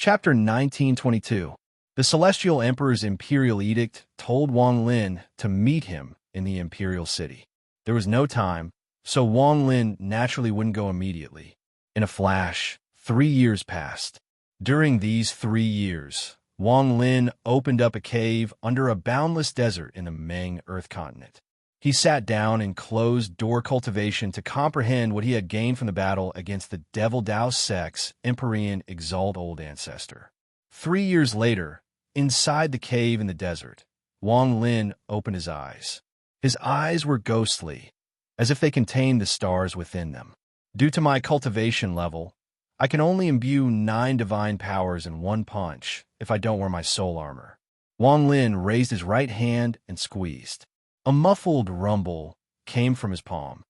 Chapter 1922. The Celestial Emperor's imperial edict told Wang Lin to meet him in the imperial city. There was no time, so Wang Lin naturally wouldn't go immediately. In a flash, 3 years passed. During these 3 years, Wang Lin opened up a cave under a boundless desert in the Meng Earth continent. He sat down in closed-door cultivation to comprehend what he had gained from the battle against the Devil Dao Sect's Empyrean Exalt Old Ancestor. 3 years later, inside the cave in the desert, Wang Lin opened his eyes. His eyes were ghostly, as if they contained the stars within them. Due to my cultivation level, I can only imbue 9 divine powers in one punch if I don't wear my soul armor. Wang Lin raised his right hand and squeezed. A muffled rumble came from his palm.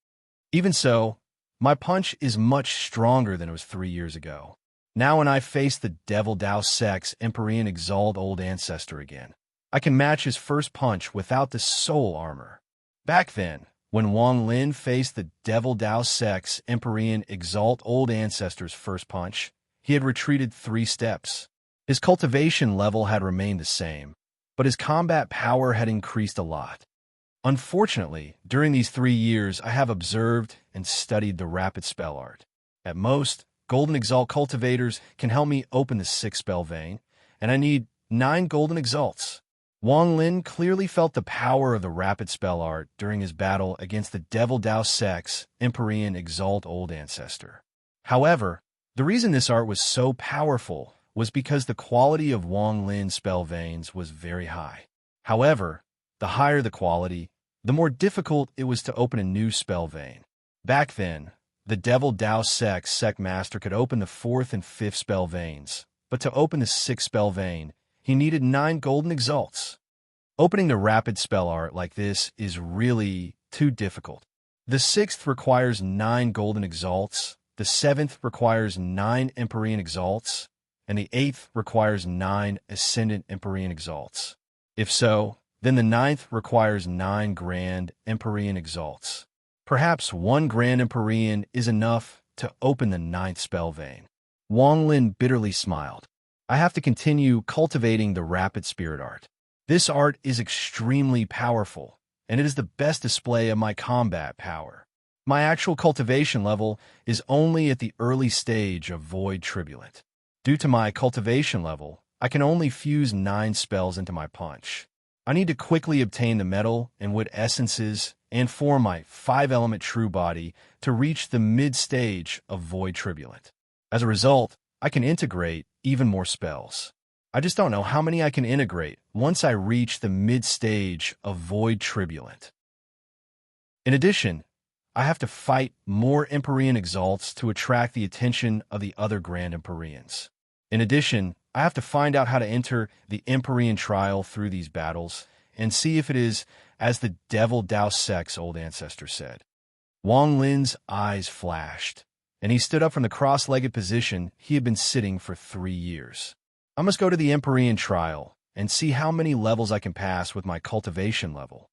Even so, my punch is much stronger than it was 3 years ago. Now when I face the Devil Dao Sect's Empyrean Exalt Old Ancestor again, I can match his first punch without the soul armor. Back then, when Wang Lin faced the Devil Dao Sect's Empyrean Exalt Old Ancestor's first punch, he had retreated 3 steps. His cultivation level had remained the same, but his combat power had increased a lot. Unfortunately, during these 3 years, I have observed and studied the rapid spell art. At most, Golden Exalt cultivators can help me open the 6th spell vein, and I need 9 Golden Exalts. Wang Lin clearly felt the power of the rapid spell art during his battle against the Devil Dao Sect's Empyrean Exalt Old Ancestor. However, the reason this art was so powerful was because the quality of Wang Lin's spell veins was very high. However, the higher the quality, the more difficult it was to open a new spell vein. Back then, the Devil Dao Sect's Sect Master could open the 4th and 5th spell veins, but to open the 6th spell vein, he needed 9 Golden Exalts. Opening the rapid spell art like this is really too difficult. The 6th requires 9 Golden Exalts, the 7th requires 9 Empyrean Exalts, and the 8th requires 9 Ascendant Empyrean Exalts. If so, then the 9th requires 9 Grand Empyrean Exalts. Perhaps 1 Grand Empyrean is enough to open the 9th spell vein. Wang Lin bitterly smiled. I have to continue cultivating the rapid spirit art. This art is extremely powerful, and it is the best display of my combat power. My actual cultivation level is only at the early stage of Void Tribulant. Due to my cultivation level, I can only fuse 9 spells into my punch. I need to quickly obtain the metal and wood essences and form my 5-element true body to reach the mid-stage of Void Tribulant. As a result, I can integrate even more spells. I just don't know how many I can integrate once I reach the mid-stage of Void Tribulant. In addition, I have to fight more Empyrean Exalts to attract the attention of the other Grand Empyreans. In addition, I have to find out how to enter the Empyrean trial through these battles and see if it is as the Devil Dao Sect's old ancestor said. Wang Lin's eyes flashed, and he stood up from the cross-legged position he had been sitting for 3 years. I must go to the Empyrean trial and see how many levels I can pass with my cultivation level.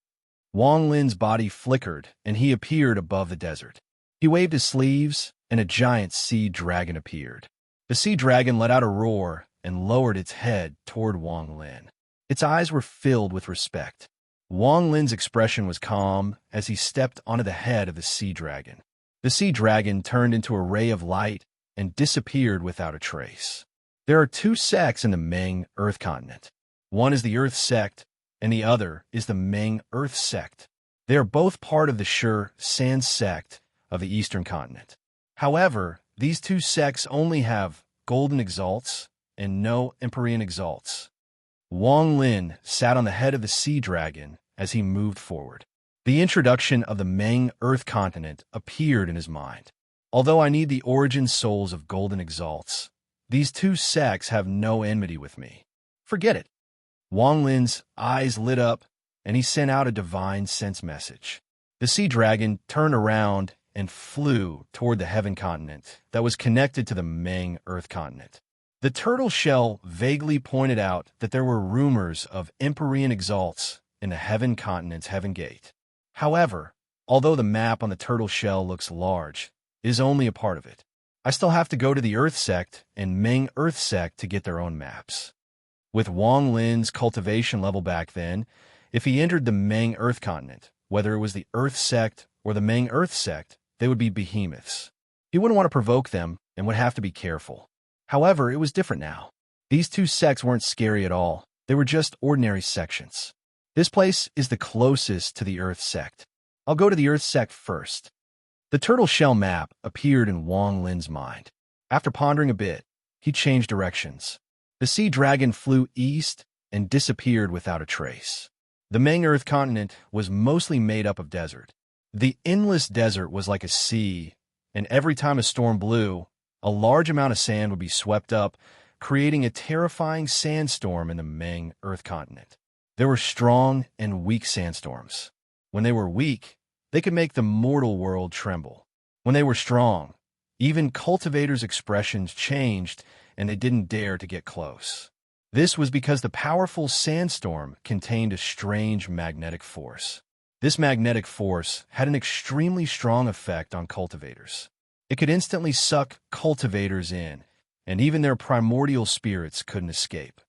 Wang Lin's body flickered, and he appeared above the desert. He waved his sleeves, and a giant sea dragon appeared. The sea dragon let out a roar and lowered its head toward Wang Lin. Its eyes were filled with respect. Wang Lin's expression was calm as he stepped onto the head of the sea dragon. The sea dragon turned into a ray of light and disappeared without a trace. There are 2 sects in the Meng Earth continent. One is the Earth sect, and the other is the Meng Earth sect. They are both part of the Sure Sand sect of the Eastern continent. However, these 2 sects only have Golden Exalts and no Empyrean Exalts. Wang Lin sat on the head of the sea dragon as he moved forward. The introduction of the Meng Earth continent appeared in his mind. Although I need the origin souls of Golden Exalts, these 2 sects have no enmity with me. Forget it. Wang Lin's eyes lit up, and he sent out a divine sense message. The sea dragon turned around and flew toward the Heaven continent that was connected to the Meng Earth continent. The turtle shell vaguely pointed out that there were rumors of Empyrean Exalts in the Heaven continent's Heaven Gate. However, although the map on the turtle shell looks large, it is only a part of it. I still have to go to the Earth Sect and Meng Earth Sect to get their own maps. With Wang Lin's cultivation level back then, if he entered the Meng Earth continent, whether it was the Earth Sect or the Meng Earth Sect, they would be behemoths. He wouldn't want to provoke them and would have to be careful. However, it was different now. These two sects weren't scary at all. They were just ordinary sections. This place is the closest to the Earth Sect. I'll go to the Earth Sect first. The turtle shell map appeared in Wang Lin's mind. After pondering a bit, he changed directions. The sea dragon flew east and disappeared without a trace. The Meng Earth continent was mostly made up of desert. The endless desert was like a sea, and every time a storm blew, a large amount of sand would be swept up, creating a terrifying sandstorm in the Meng Earth continent. There were strong and weak sandstorms. When they were weak, they could make the mortal world tremble. When they were strong, even cultivators' expressions changed and they didn't dare to get close. This was because the powerful sandstorm contained a strange magnetic force. This magnetic force had an extremely strong effect on cultivators. It could instantly suck cultivators in, and even their primordial spirits couldn't escape.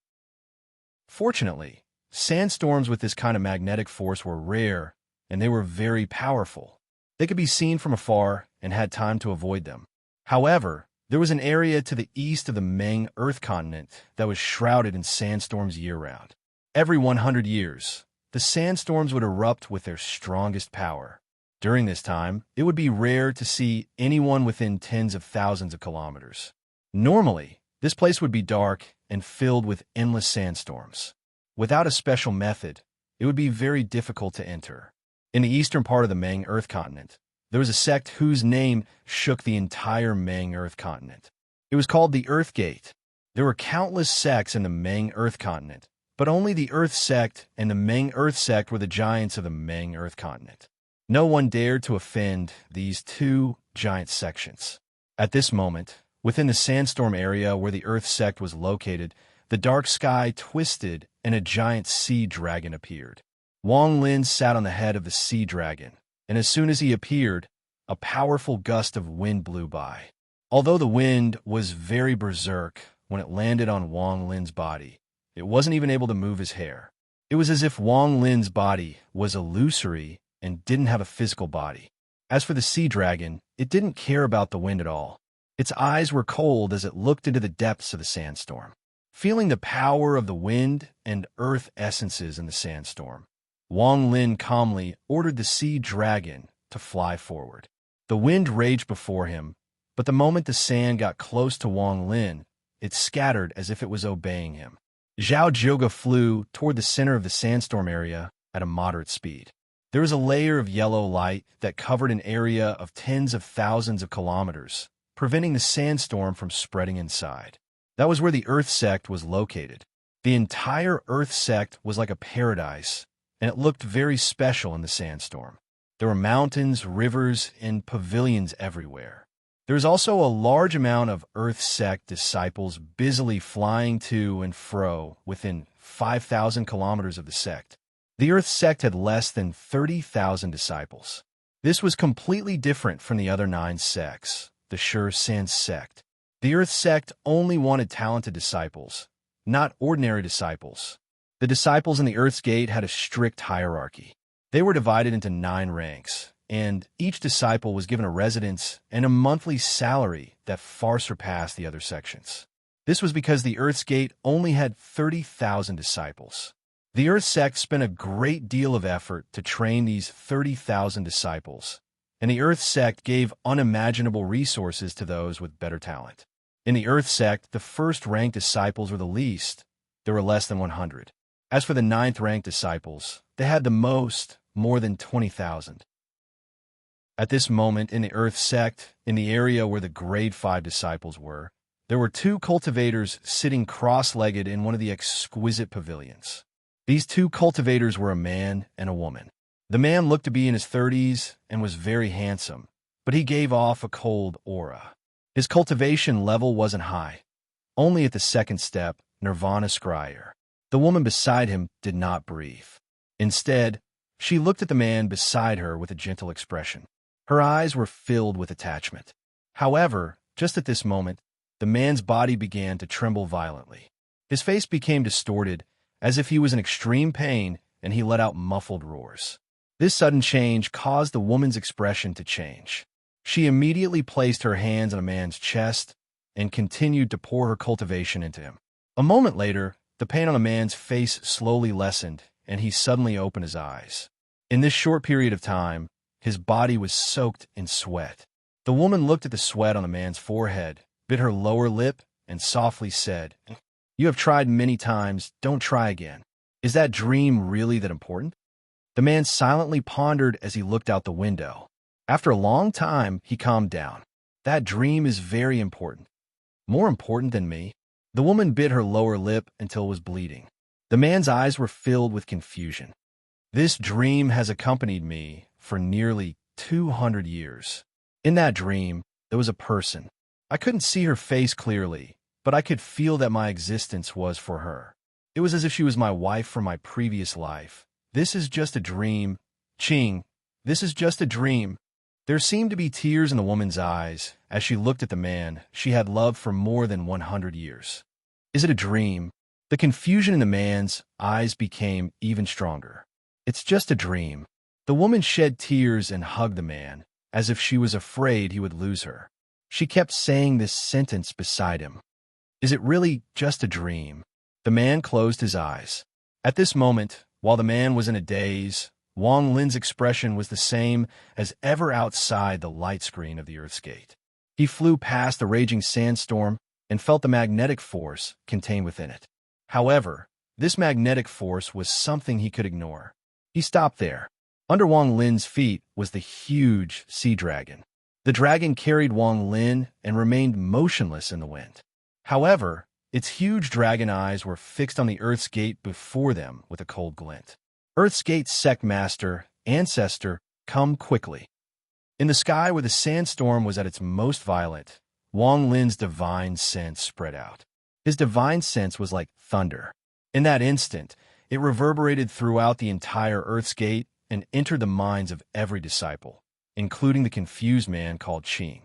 Fortunately, sandstorms with this kind of magnetic force were rare, and they were very powerful. They could be seen from afar and had time to avoid them. However, there was an area to the east of the Meng Earth continent that was shrouded in sandstorms year-round. Every 100 years, the sandstorms would erupt with their strongest power. During this time, it would be rare to see anyone within tens of thousands of kilometers. Normally, this place would be dark and filled with endless sandstorms. Without a special method, it would be very difficult to enter. In the eastern part of the Meng Earth continent, there was a sect whose name shook the entire Meng Earth continent. It was called the Earth Gate. There were countless sects in the Meng Earth continent, but only the Earth Sect and the Meng Earth Sect were the giants of the Meng Earth continent. No one dared to offend these two giant sections. At this moment, within the sandstorm area where the Earth Sect was located, the dark sky twisted and a giant sea dragon appeared. Wang Lin sat on the head of the sea dragon, and as soon as he appeared, a powerful gust of wind blew by. Although the wind was very berserk when it landed on Wang Lin's body, it wasn't even able to move his hair. It was as if Wang Lin's body was illusory and didn't have a physical body. As for the sea dragon, it didn't care about the wind at all. Its eyes were cold as it looked into the depths of the sandstorm. Feeling the power of the wind and earth essences in the sandstorm, Wang Lin calmly ordered the sea dragon to fly forward. The wind raged before him, but the moment the sand got close to Wang Lin, it scattered as if it was obeying him. Zhao Zhuge flew toward the center of the sandstorm area at a moderate speed. There was a layer of yellow light that covered an area of tens of thousands of kilometers, preventing the sandstorm from spreading inside. That was where the Earth Sect was located. The entire Earth Sect was like a paradise, and it looked very special in the sandstorm. There were mountains, rivers, and pavilions everywhere. There was also a large amount of Earth Sect disciples busily flying to and fro within 5,000 kilometers of the sect. The Earth Sect had less than 30,000 disciples. This was completely different from the other 9 sects, the Sure Sense sect. The Earth Sect only wanted talented disciples, not ordinary disciples. The disciples in the Earth's Gate had a strict hierarchy. They were divided into 9 ranks, and each disciple was given a residence and a monthly salary that far surpassed the other sections. This was because the Earth's Gate only had 30,000 disciples. The Earth Sect spent a great deal of effort to train these 30,000 disciples, and the Earth Sect gave unimaginable resources to those with better talent. In the Earth Sect, the first-ranked disciples were the least. There were less than 100. As for the 9th-ranked disciples, they had the most, more than 20,000. At this moment in the Earth Sect, in the area where the Grade 5 disciples were, there were 2 cultivators sitting cross-legged in one of the exquisite pavilions. These 2 cultivators were a man and a woman. The man looked to be in his 30s and was very handsome, but he gave off a cold aura. His cultivation level wasn't high, only at the 2nd step, Nirvana Scryer. The woman beside him did not breathe. Instead, she looked at the man beside her with a gentle expression. Her eyes were filled with attachment. However, Just at this moment, the man's body began to tremble violently. His face became distorted, as if he was in extreme pain, and he let out muffled roars. This sudden change caused the woman's expression to change. She immediately placed her hands on the man's chest and continued to pour her cultivation into him. A moment later, the pain on the man's face slowly lessened, and he suddenly opened his eyes. In this short period of time, his body was soaked in sweat. The woman looked at the sweat on the man's forehead, bit her lower lip, and softly said, "You have tried many times, don't try again. Is that dream really that important?" The man silently pondered as he looked out the window. After a long time, he calmed down. "That dream is very important. More important than me." The woman bit her lower lip until it was bleeding. The man's eyes were filled with confusion. "This dream has accompanied me for nearly 200 years. In that dream, there was a person. I couldn't see her face clearly, but I could feel that my existence was for her. It was as if she was my wife from my previous life. This is just a dream. Ching, this is just a dream." There seemed to be tears in the woman's eyes as she looked at the man she had loved for more than 100 years. "Is it a dream?" The confusion in the man's eyes became even stronger. "It's just a dream." The woman shed tears and hugged the man, as if she was afraid he would lose her. She kept saying this sentence beside him. "Is it really just a dream?" The man closed his eyes. At this moment, while the man was in a daze, Wang Lin's expression was the same as ever outside the light screen of the Earth's gate. He flew past the raging sandstorm and felt the magnetic force contained within it. However, this magnetic force was something he could ignore. He stopped there. Under Wang Lin's feet was the huge sea dragon. The dragon carried Wang Lin and remained motionless in the wind. However, its huge dragon eyes were fixed on the Earth's gate before them with a cold glint. "Earth's gate sect master, ancestor, come quickly." In the sky where the sandstorm was at its most violent, Wang Lin's divine sense spread out. His divine sense was like thunder. In that instant, it reverberated throughout the entire Earth's gate and entered the minds of every disciple, including the confused man called Qing.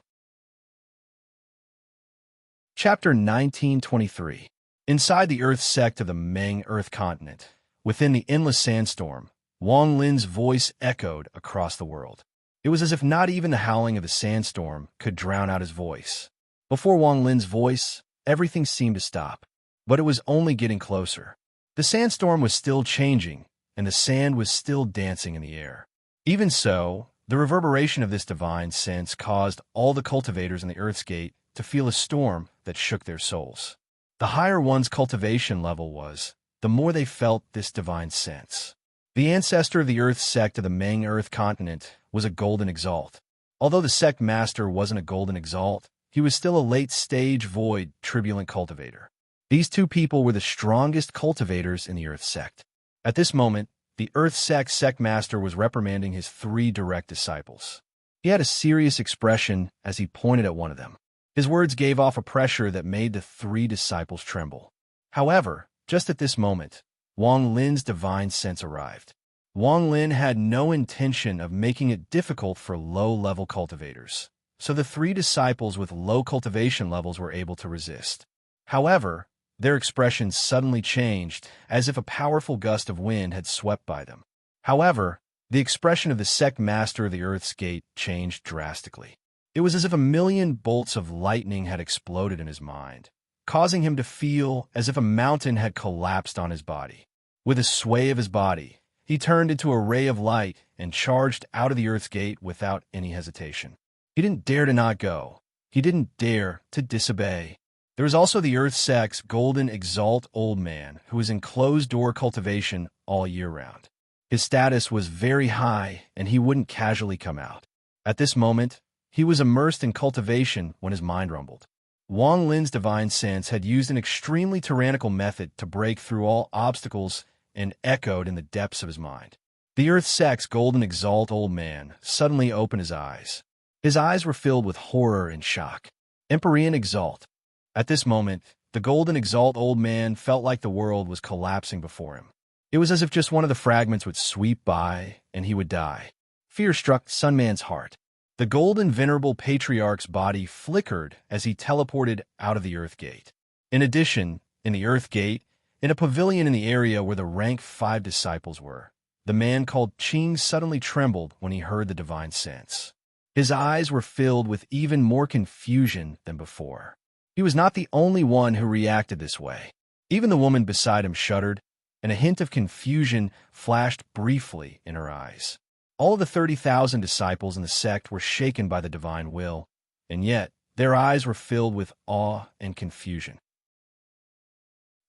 Chapter 1923. Inside the Earth sect of the Meng Earth continent, within the endless sandstorm, Wang Lin's voice echoed across the world. It was as if not even the howling of the sandstorm could drown out his voice. Before Wang Lin's voice, everything seemed to stop, but it was only getting closer. The sandstorm was still changing, and the sand was still dancing in the air. Even so, the reverberation of this divine sense caused all the cultivators in the Earth's gate to feel a storm that shook their souls. The higher one's cultivation level was, the more they felt this divine sense. The ancestor of the Earth sect of the Meng Earth continent was a golden exalt. Although the sect master wasn't a golden exalt, he was still a late-stage void turbulent cultivator. These two people were the strongest cultivators in the Earth sect. At this moment, the Earth sect master was reprimanding his 3 direct disciples. He had a serious expression as he pointed at one of them. His words gave off a pressure that made the 3 disciples tremble. However, just at this moment, Wang Lin's divine sense arrived. Wang Lin had no intention of making it difficult for low-level cultivators, so the 3 disciples with low cultivation levels were able to resist. However, their expressions suddenly changed, as if a powerful gust of wind had swept by them. However, the expression of the sect master of the Earth's gate changed drastically. It was as if a million bolts of lightning had exploded in his mind, causing him to feel as if a mountain had collapsed on his body. With a sway of his body, he turned into a ray of light and charged out of the Earth's gate without any hesitation. He didn't dare to not go. He didn't dare to disobey. There was also the Earth sect's golden exalt old man who was in closed-door cultivation all year round. His status was very high, and he wouldn't casually come out. At this moment, he was immersed in cultivation when his mind rumbled. Wang Lin's divine sense had used an extremely tyrannical method to break through all obstacles and echoed in the depths of his mind. The Earth sect's golden exalt old man suddenly opened his eyes. His eyes were filled with horror and shock. Empyrean exalt. At this moment, the golden exalt old man felt like the world was collapsing before him. It was as if just one of the fragments would sweep by and he would die. Fear struck Sunman's heart. The golden venerable patriarch's body flickered as he teleported out of the Earth Gate. In addition, in the Earth Gate, in a pavilion in the area where the rank 5 disciples were, the man called Ching suddenly trembled when he heard the divine sense. His eyes were filled with even more confusion than before. He was not the only one who reacted this way. Even the woman beside him shuddered, and a hint of confusion flashed briefly in her eyes. All of the 30,000 disciples in the sect were shaken by the divine will, and yet their eyes were filled with awe and confusion.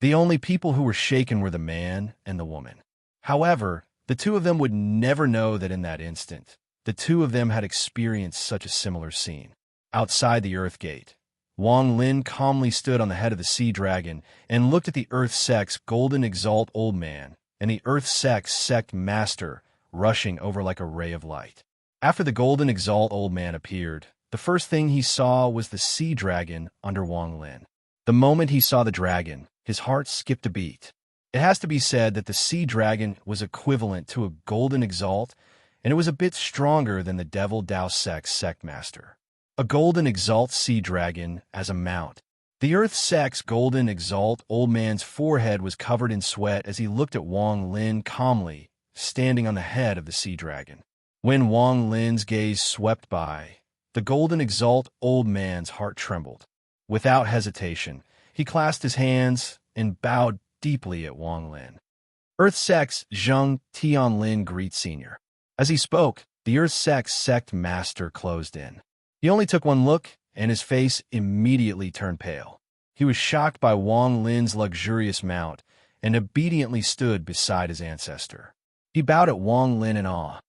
The only people who were shaken were the man and the woman. However, the two of them would never know that in that instant, the two of them had experienced such a similar scene. Outside the Earth Gate, Wang Lin calmly stood on the head of the sea dragon and looked at the Earth Sect's golden exalt old man and the Earth Sect's sect master rushing over like a ray of light. After the golden exalt old man appeared, the first thing he saw was the sea dragon under Wang Lin. The moment he saw the dragon, his heart skipped a beat. It has to be said that the sea dragon was equivalent to a golden exalt, and it was a bit stronger than the Devil Dao Sect's sect master. A golden exalt sea dragon as a mount. The Earth Sect's golden exalt old man's forehead was covered in sweat as he looked at Wang Lin calmly, standing on the head of the sea dragon. When Wang Lin's gaze swept by, the golden exalt old man's heart trembled. Without hesitation, he clasped his hands and bowed deeply at Wang Lin. Earth Sect's Zheng Tianlin greet Senior. As he spoke, the Earth Sect's sect master closed in. He only took one look, and his face immediately turned pale. He was shocked by Wang Lin's luxurious mount and obediently stood beside his ancestor. He bowed at Wang Lin in awe.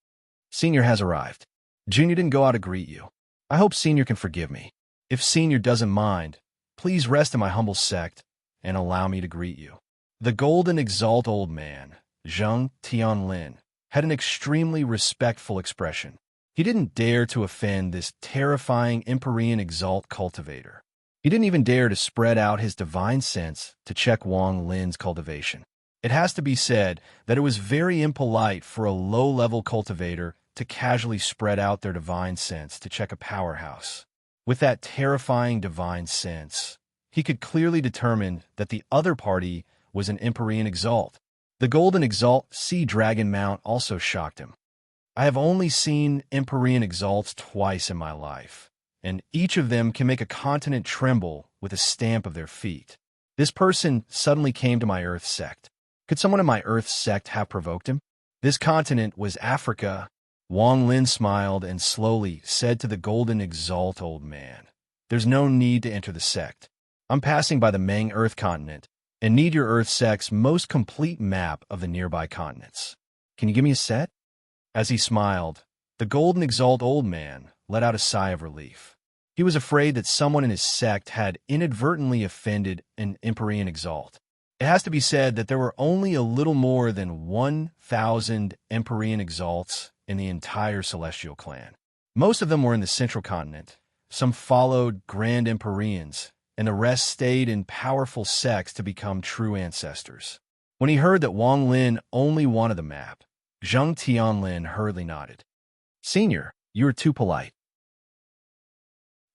Senior has arrived. Junior didn't go out to greet you. I hope Senior can forgive me. If Senior doesn't mind, please rest in my humble sect and allow me to greet you. The golden exalt old man, Zheng Tianlin, had an extremely respectful expression. He didn't dare to offend this terrifying Empyrean exalt cultivator. He didn't even dare to spread out his divine sense to check Wang Lin's cultivation. It has to be said that it was very impolite for a low-level cultivator to casually spread out their divine sense to check a powerhouse. With that terrifying divine sense, he could clearly determine that the other party was an Empyrean exalt. The golden exalt sea dragon mount also shocked him. I have only seen Empyrean exalts twice in my life, and each of them can make a continent tremble with a stamp of their feet. This person suddenly came to my Earth sect. Could someone in my Earth sect have provoked him? This continent was Africa. Wang Lin smiled and slowly said to the golden exalt old man, "There's no need to enter the sect. I'm passing by the Meng Earth continent and need your Earth sect's most complete map of the nearby continents. Can you give me a set?" As he smiled, the golden exalt old man let out a sigh of relief. He was afraid that someone in his sect had inadvertently offended an Empyrean exalt. It has to be said that there were only a little more than 1,000 Empyrean exalts in the entire Celestial clan. Most of them were in the central continent. Some followed Grand Empyreans, and the rest stayed in powerful sects to become true ancestors. When he heard that Wang Lin only wanted the map, Zheng Tianlin hurriedly nodded. "Senior, you are too polite.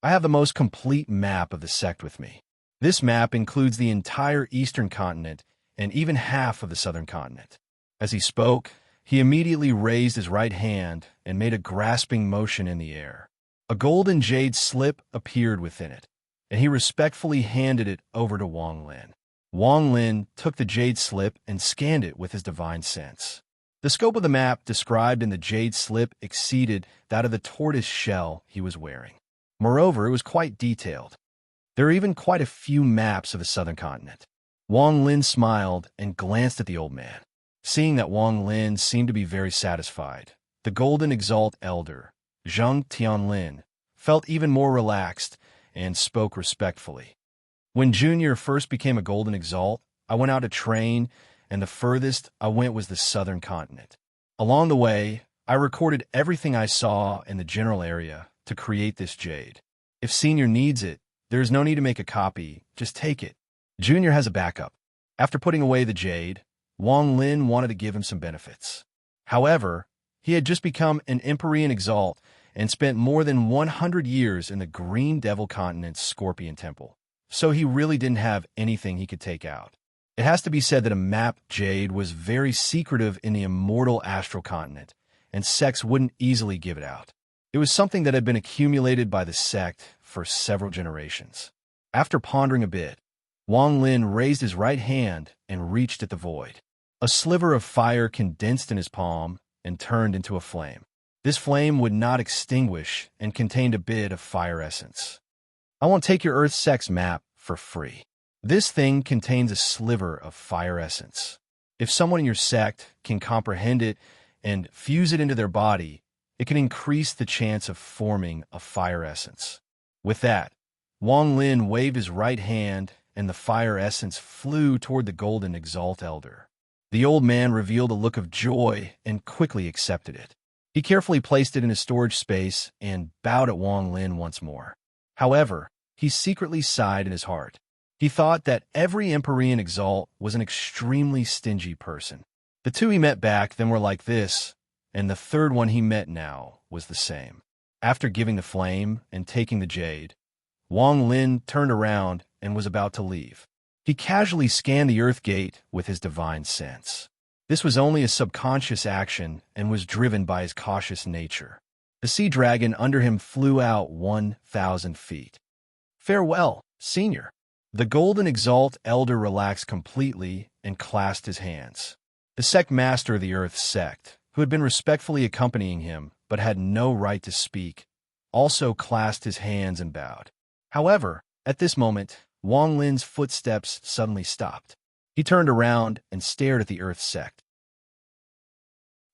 I have the most complete map of the sect with me. This map includes the entire eastern continent and even half of the southern continent." As he spoke, he immediately raised his right hand and made a grasping motion in the air. A golden jade slip appeared within it, and he respectfully handed it over to Wang Lin. Wang Lin took the jade slip and scanned it with his divine sense. The scope of the map described in the jade slip exceeded that of the tortoise shell he was wearing. Moreover, it was quite detailed. There are even quite a few maps of the southern continent. Wang Lin smiled and glanced at the old man. Seeing that Wang Lin seemed to be very satisfied, the golden exalt elder, Zheng Tianlin, felt even more relaxed and spoke respectfully. "When Junior first became a golden exalt, I went out to train, and the furthest I went was the southern continent. Along the way, I recorded everything I saw in the general area to create this jade. If Senior needs it, there is no need to make a copy, just take it. Junior has a backup." After putting away the jade, Wang Lin wanted to give him some benefits. However, he had just become an Empyrean exalt, and spent more than 100 years in the Green Devil Continent's Scorpion Temple. So he really didn't have anything he could take out. It has to be said that a map jade was very secretive in the immortal astral continent, and sects wouldn't easily give it out. It was something that had been accumulated by the sect for several generations. After pondering a bit, Wang Lin raised his right hand and reached at the void. A sliver of fire condensed in his palm and turned into a flame. This flame would not extinguish and contained a bit of fire essence. I won't take your Earth Sect's map for free. This thing contains a sliver of fire essence. If someone in your sect can comprehend it and fuse it into their body, it can increase the chance of forming a fire essence. With that, Wang Lin waved his right hand and the fire essence flew toward the golden Exalt Elder. The old man revealed a look of joy and quickly accepted it. He carefully placed it in his storage space and bowed at Wang Lin once more. However, he secretly sighed in his heart. He thought that every Empyrean Exalt was an extremely stingy person. The two he met back then were like this, and the third one he met now was the same. After giving the flame and taking the jade, Wang Lin turned around and was about to leave. He casually scanned the Earth Gate with his divine sense. This was only a subconscious action and was driven by his cautious nature. The sea dragon under him flew out 1,000 feet. Farewell, Senior. The Golden Exalt Elder relaxed completely and clasped his hands. The sect master of the Earth sect, who had been respectfully accompanying him but had no right to speak, also clasped his hands and bowed. However, at this moment, Wang Lin's footsteps suddenly stopped. He turned around and stared at the Earth sect.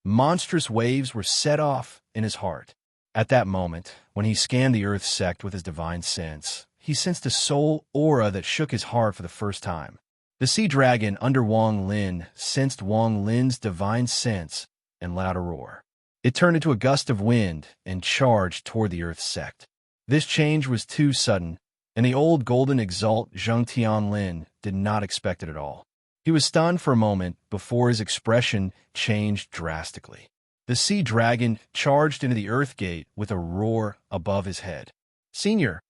Monstrous waves were set off in his heart. At that moment, when he scanned the Earth sect with his divine sense, he sensed a soul aura that shook his heart for the first time. The sea dragon under Wang Lin sensed Wang Lin's divine sense and let out a roar. It turned into a gust of wind and charged toward the Earth sect. This change was too sudden, and the old golden exalt Zheng Tianlin did not expect it at all. He was stunned for a moment before his expression changed drastically. The sea dragon charged into the Earth Gate with a roar above his head. Senior,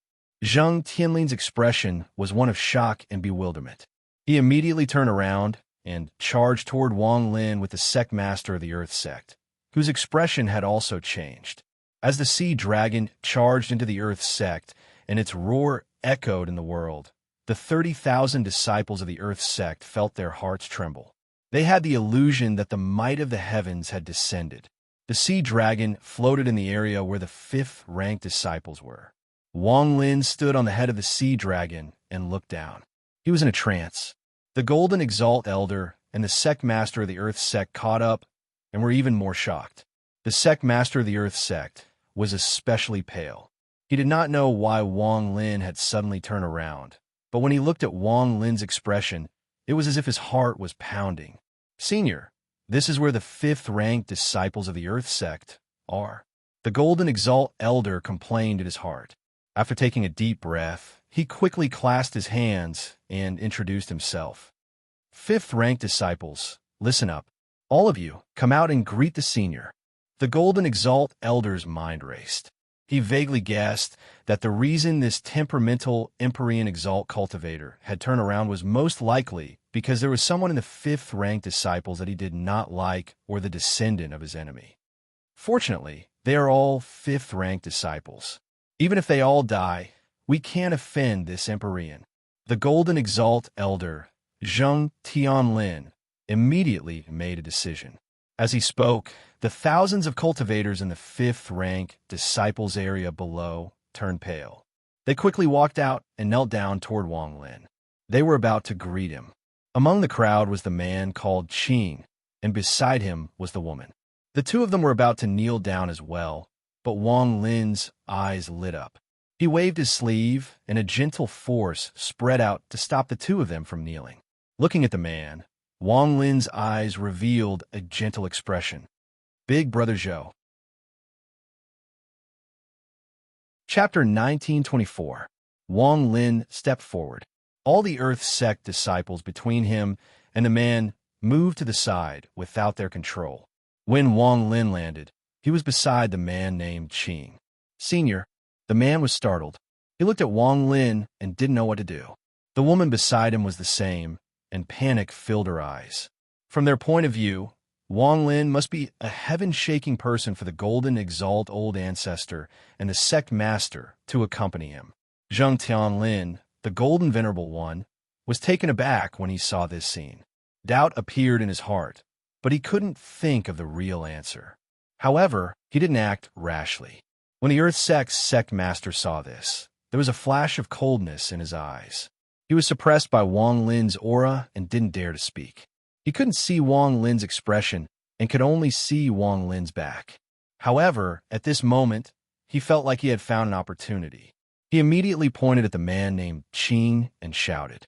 Zheng Tianlin's expression was one of shock and bewilderment. He immediately turned around and charged toward Wang Lin with the sect master of the Earth sect, whose expression had also changed. As the sea dragon charged into the Earth sect and its roar echoed in the world, the 30,000 disciples of the Earth sect felt their hearts tremble. They had the illusion that the might of the heavens had descended. The sea dragon floated in the area where the fifth-ranked disciples were. Wang Lin stood on the head of the sea dragon and looked down. He was in a trance. The Golden Exalt Elder and the sect master of the Earth sect caught up and were even more shocked. The sect master of the Earth sect was especially pale. He did not know why Wang Lin had suddenly turned around, but when he looked at Wang Lin's expression, it was as if his heart was pounding. Senior, this is where the fifth-ranked disciples of the Earth sect are. The Golden Exalt Elder complained in his heart. After taking a deep breath, he quickly clasped his hands and introduced himself. Fifth-ranked disciples, listen up. All of you, come out and greet the senior. The Golden Exalt Elder's mind raced. He vaguely guessed that the reason this temperamental Empyrean Exalt cultivator had turned around was most likely because there was someone in the fifth-ranked disciples that he did not like or the descendant of his enemy. Fortunately, they are all fifth-ranked disciples. Even if they all die, we can't offend this Empyrean. The Golden Exalt Elder, Zheng Tianlin, immediately made a decision. As he spoke, the thousands of cultivators in the fifth-rank disciples area below turned pale. They quickly walked out and knelt down toward Wang Lin. They were about to greet him. Among the crowd was the man called Qing, and beside him was the woman. The two of them were about to kneel down as well, but Wang Lin's eyes lit up. He waved his sleeve, and a gentle force spread out to stop the two of them from kneeling. Looking at the man, Wang Lin's eyes revealed a gentle expression. Big Brother Zhou. Chapter 1924. Wang Lin stepped forward. All the Earth sect disciples between him and the man moved to the side without their control. When Wang Lin landed, he was beside the man named Qing. Senior, the man was startled. He looked at Wang Lin and didn't know what to do. The woman beside him was the same, and panic filled her eyes. From their point of view, Wang Lin must be a heaven-shaking person for the golden exalt old ancestor and the sect master to accompany him. Zheng Tianlin, the golden venerable one, was taken aback when he saw this scene. Doubt appeared in his heart, but he couldn't think of the real answer. However, he didn't act rashly. When the Earth Sect's sect master saw this, there was a flash of coldness in his eyes. He was suppressed by Wang Lin's aura and didn't dare to speak. He couldn't see Wang Lin's expression and could only see Wang Lin's back. However, at this moment, he felt like he had found an opportunity. He immediately pointed at the man named Qing and shouted,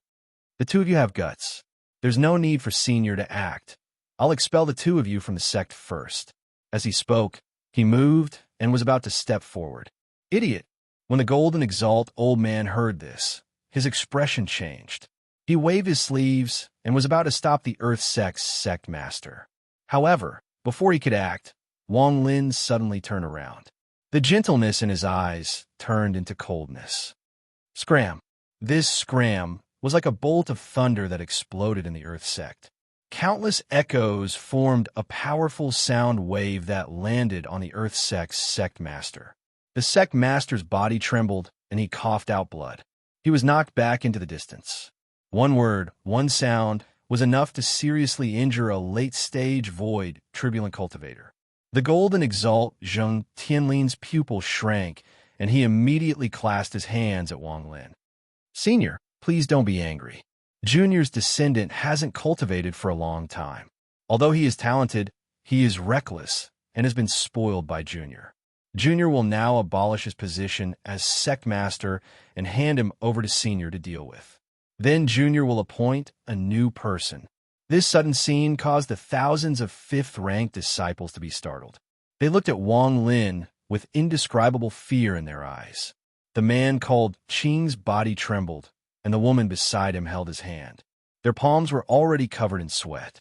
"The two of you have guts. There's no need for Senior to act. I'll expel the two of you from the sect first." As he spoke, he moved and was about to step forward. Idiot! When the golden exalt old man heard this, his expression changed. He waved his sleeves and was about to stop the Earth Sect's sect master. However, before he could act, Wang Lin suddenly turned around. The gentleness in his eyes turned into coldness. Scram! This scram was like a bolt of thunder that exploded in the Earth Sect. Countless echoes formed a powerful sound wave that landed on the Earth Sect's sect master. The sect master's body trembled and he coughed out blood. He was knocked back into the distance. One word, one sound, was enough to seriously injure a late-stage void turbulent cultivator. The golden exalt Zheng Tianlin's pupil shrank, and he immediately clasped his hands at Wang Lin. "Senior, please don't be angry. Junior's descendant hasn't cultivated for a long time. Although he is talented, he is reckless and has been spoiled by Junior. Junior will now abolish his position as sect master and hand him over to Senior to deal with. Then Junior will appoint a new person." This sudden scene caused the thousands of fifth-ranked disciples to be startled. They looked at Wang Lin with indescribable fear in their eyes. The man called Qing's body trembled, and the woman beside him held his hand. Their palms were already covered in sweat.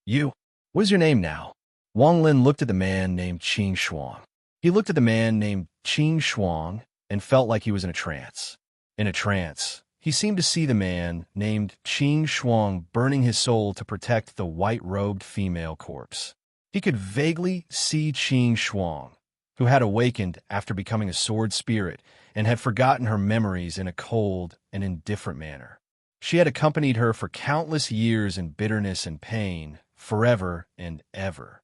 "You, what is your name now?" Wang Lin looked at the man named Qing Shuang. He looked at the man named Qing Shuang and felt like he was in a trance. In a trance, he seemed to see the man named Qing Shuang burning his soul to protect the white-robed female corpse. He could vaguely see Qing Shuang, who had awakened after becoming a sword spirit and had forgotten her memories in a cold and indifferent manner. She had accompanied her for countless years in bitterness and pain, forever and ever.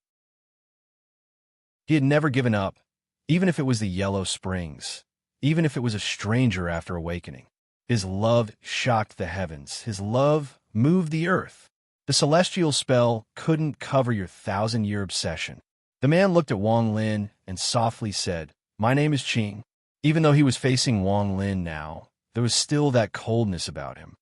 He had never given up, even if it was the Yellow Springs, even if it was a stranger after awakening. His love shocked the heavens. His love moved the earth. The celestial spell couldn't cover your 1,000-year obsession. The man looked at Wang Lin and softly said, "My name is Qing." Even though he was facing Wang Lin now, there was still that coldness about him.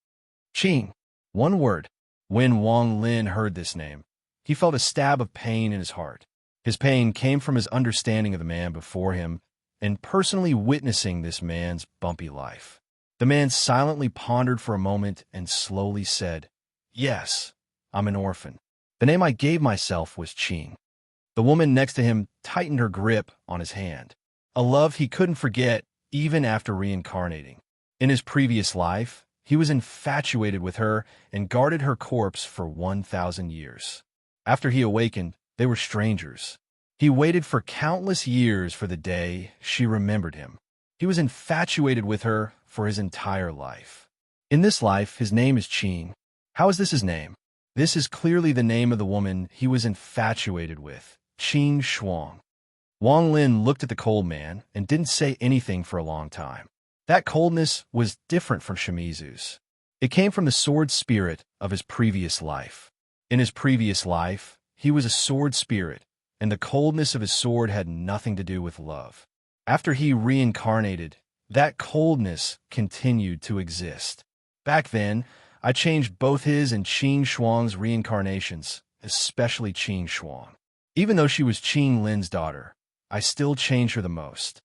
Qing, one word. When Wang Lin heard this name, he felt a stab of pain in his heart. His pain came from his understanding of the man before him and personally witnessing this man's bumpy life. The man silently pondered for a moment and slowly said, "Yes, I'm an orphan. The name I gave myself was Qing." The woman next to him tightened her grip on his hand, a love he couldn't forget even after reincarnating. In his previous life, he was infatuated with her and guarded her corpse for 1,000 years. After he awakened, they were strangers. He waited for countless years for the day she remembered him. He was infatuated with her for his entire life. In this life, his name is Qing. How is this his name? This is clearly the name of the woman he was infatuated with, Qing Shuang. Wang Lin looked at the cold man and didn't say anything for a long time. That coldness was different from Shimizu's. It came from the sword spirit of his previous life. In his previous life, he was a sword spirit, and the coldness of his sword had nothing to do with love. After he reincarnated, that coldness continued to exist. Back then, I changed both his and Qing Shuang's reincarnations, especially Qing Shuang. Even though she was Qing Lin's daughter, I still changed her the most.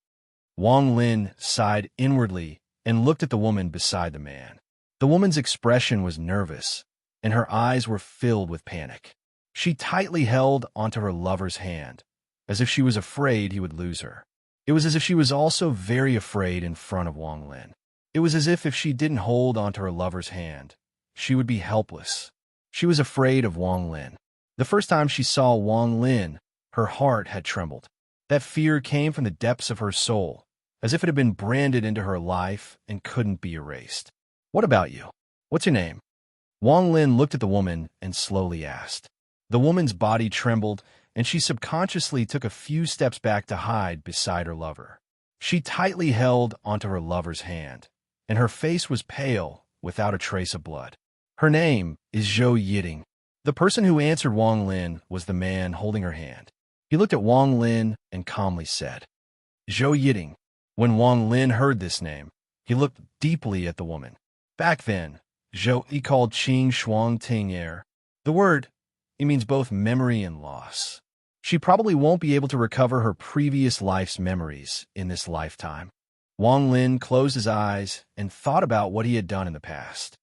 Wang Lin sighed inwardly and looked at the woman beside the man. The woman's expression was nervous, and her eyes were filled with panic. She tightly held onto her lover's hand, as if she was afraid he would lose her. It was as if she was also very afraid in front of Wang Lin. It was as if she didn't hold onto her lover's hand, she would be helpless. She was afraid of Wang Lin. The first time she saw Wang Lin, her heart had trembled. That fear came from the depths of her soul, as if it had been branded into her life and couldn't be erased. "What about you? What's your name?" Wang Lin looked at the woman and slowly asked. The woman's body trembled, and she subconsciously took a few steps back to hide beside her lover. She tightly held onto her lover's hand, and her face was pale, without a trace of blood. "Her name is Zhou Yiding." The person who answered Wang Lin was the man holding her hand. He looked at Wang Lin and calmly said, "Zhou Yiding." When Wang Lin heard this name, he looked deeply at the woman. Back then, Zhou Yi called Qing Shuang Ting. The word, it means both memory and loss. She probably won't be able to recover her previous life's memories in this lifetime. Wang Lin closed his eyes and thought about what he had done in the past.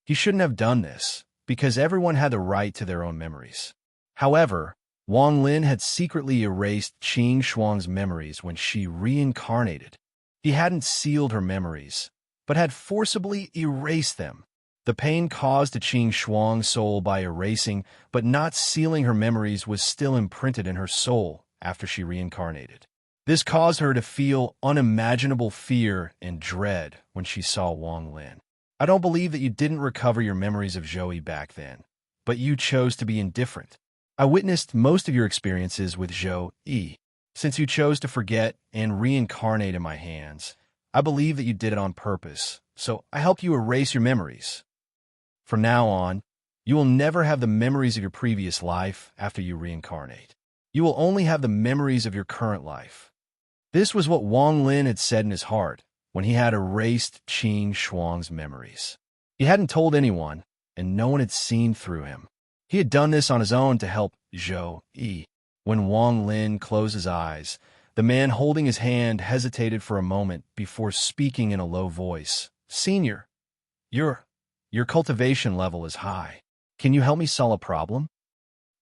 He shouldn't have done this, because everyone had the right to their own memories. However, Wang Lin had secretly erased Qing Shuang's memories when she reincarnated. He hadn't sealed her memories, but had forcibly erased them. The pain caused to Qing Shuang's soul by erasing but not sealing her memories was still imprinted in her soul after she reincarnated. This caused her to feel unimaginable fear and dread when she saw Wang Lin. "I don't believe that you didn't recover your memories of Zhou back then, but you chose to be indifferent. I witnessed most of your experiences with Zhou Yi. Since you chose to forget and reincarnate in my hands, I believe that you did it on purpose, so I helped you erase your memories. From now on, you will never have the memories of your previous life after you reincarnate. You will only have the memories of your current life." This was what Wang Lin had said in his heart when he had erased Qing Shuang's memories. He hadn't told anyone, and no one had seen through him. He had done this on his own to help Zhou Yi. When Wang Lin closed his eyes, the man holding his hand hesitated for a moment before speaking in a low voice. "Senior, your cultivation level is high. Can you help me solve a problem?"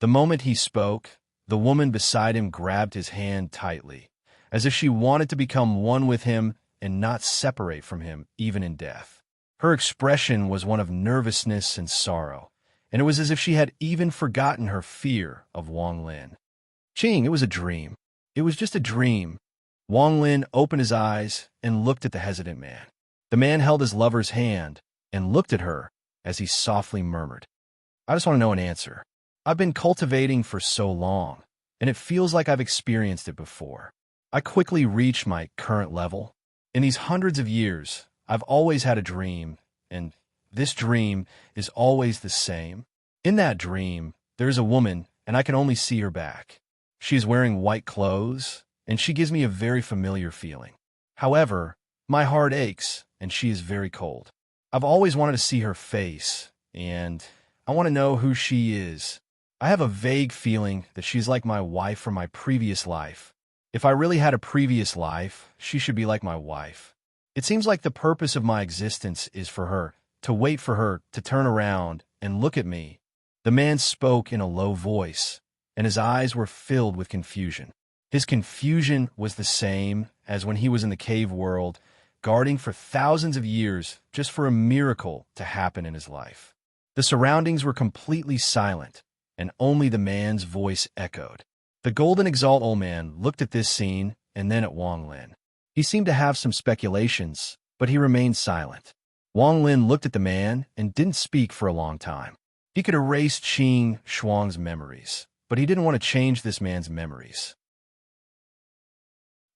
The moment he spoke, the woman beside him grabbed his hand tightly, as if she wanted to become one with him and not separate from him, even in death. Her expression was one of nervousness and sorrow, and it was as if she had even forgotten her fear of Wang Lin. "Qing, it was a dream. It was just a dream." Wang Lin opened his eyes and looked at the hesitant man. The man held his lover's hand and looked at her as he softly murmured, "I just want to know an answer. I've been cultivating for so long, and it feels like I've experienced it before. I quickly reached my current level. In these hundreds of years, I've always had a dream, and this dream is always the same. In that dream, there is a woman, and I can only see her back. She is wearing white clothes, and she gives me a very familiar feeling. However, my heart aches, and she is very cold. I've always wanted to see her face, and I want to know who she is. I have a vague feeling that she's like my wife from my previous life. If I really had a previous life, she should be like my wife. It seems like the purpose of my existence is for her, to wait for her to turn around and look at me." The man spoke in a low voice, and his eyes were filled with confusion. His confusion was the same as when he was in the cave world, guarding for thousands of years just for a miracle to happen in his life. The surroundings were completely silent, and only the man's voice echoed. The Golden Exalt old man looked at this scene and then at Wang Lin. He seemed to have some speculations, but he remained silent. Wang Lin looked at the man and didn't speak for a long time. He could erase Qing Shuang's memories, but he didn't want to change this man's memories.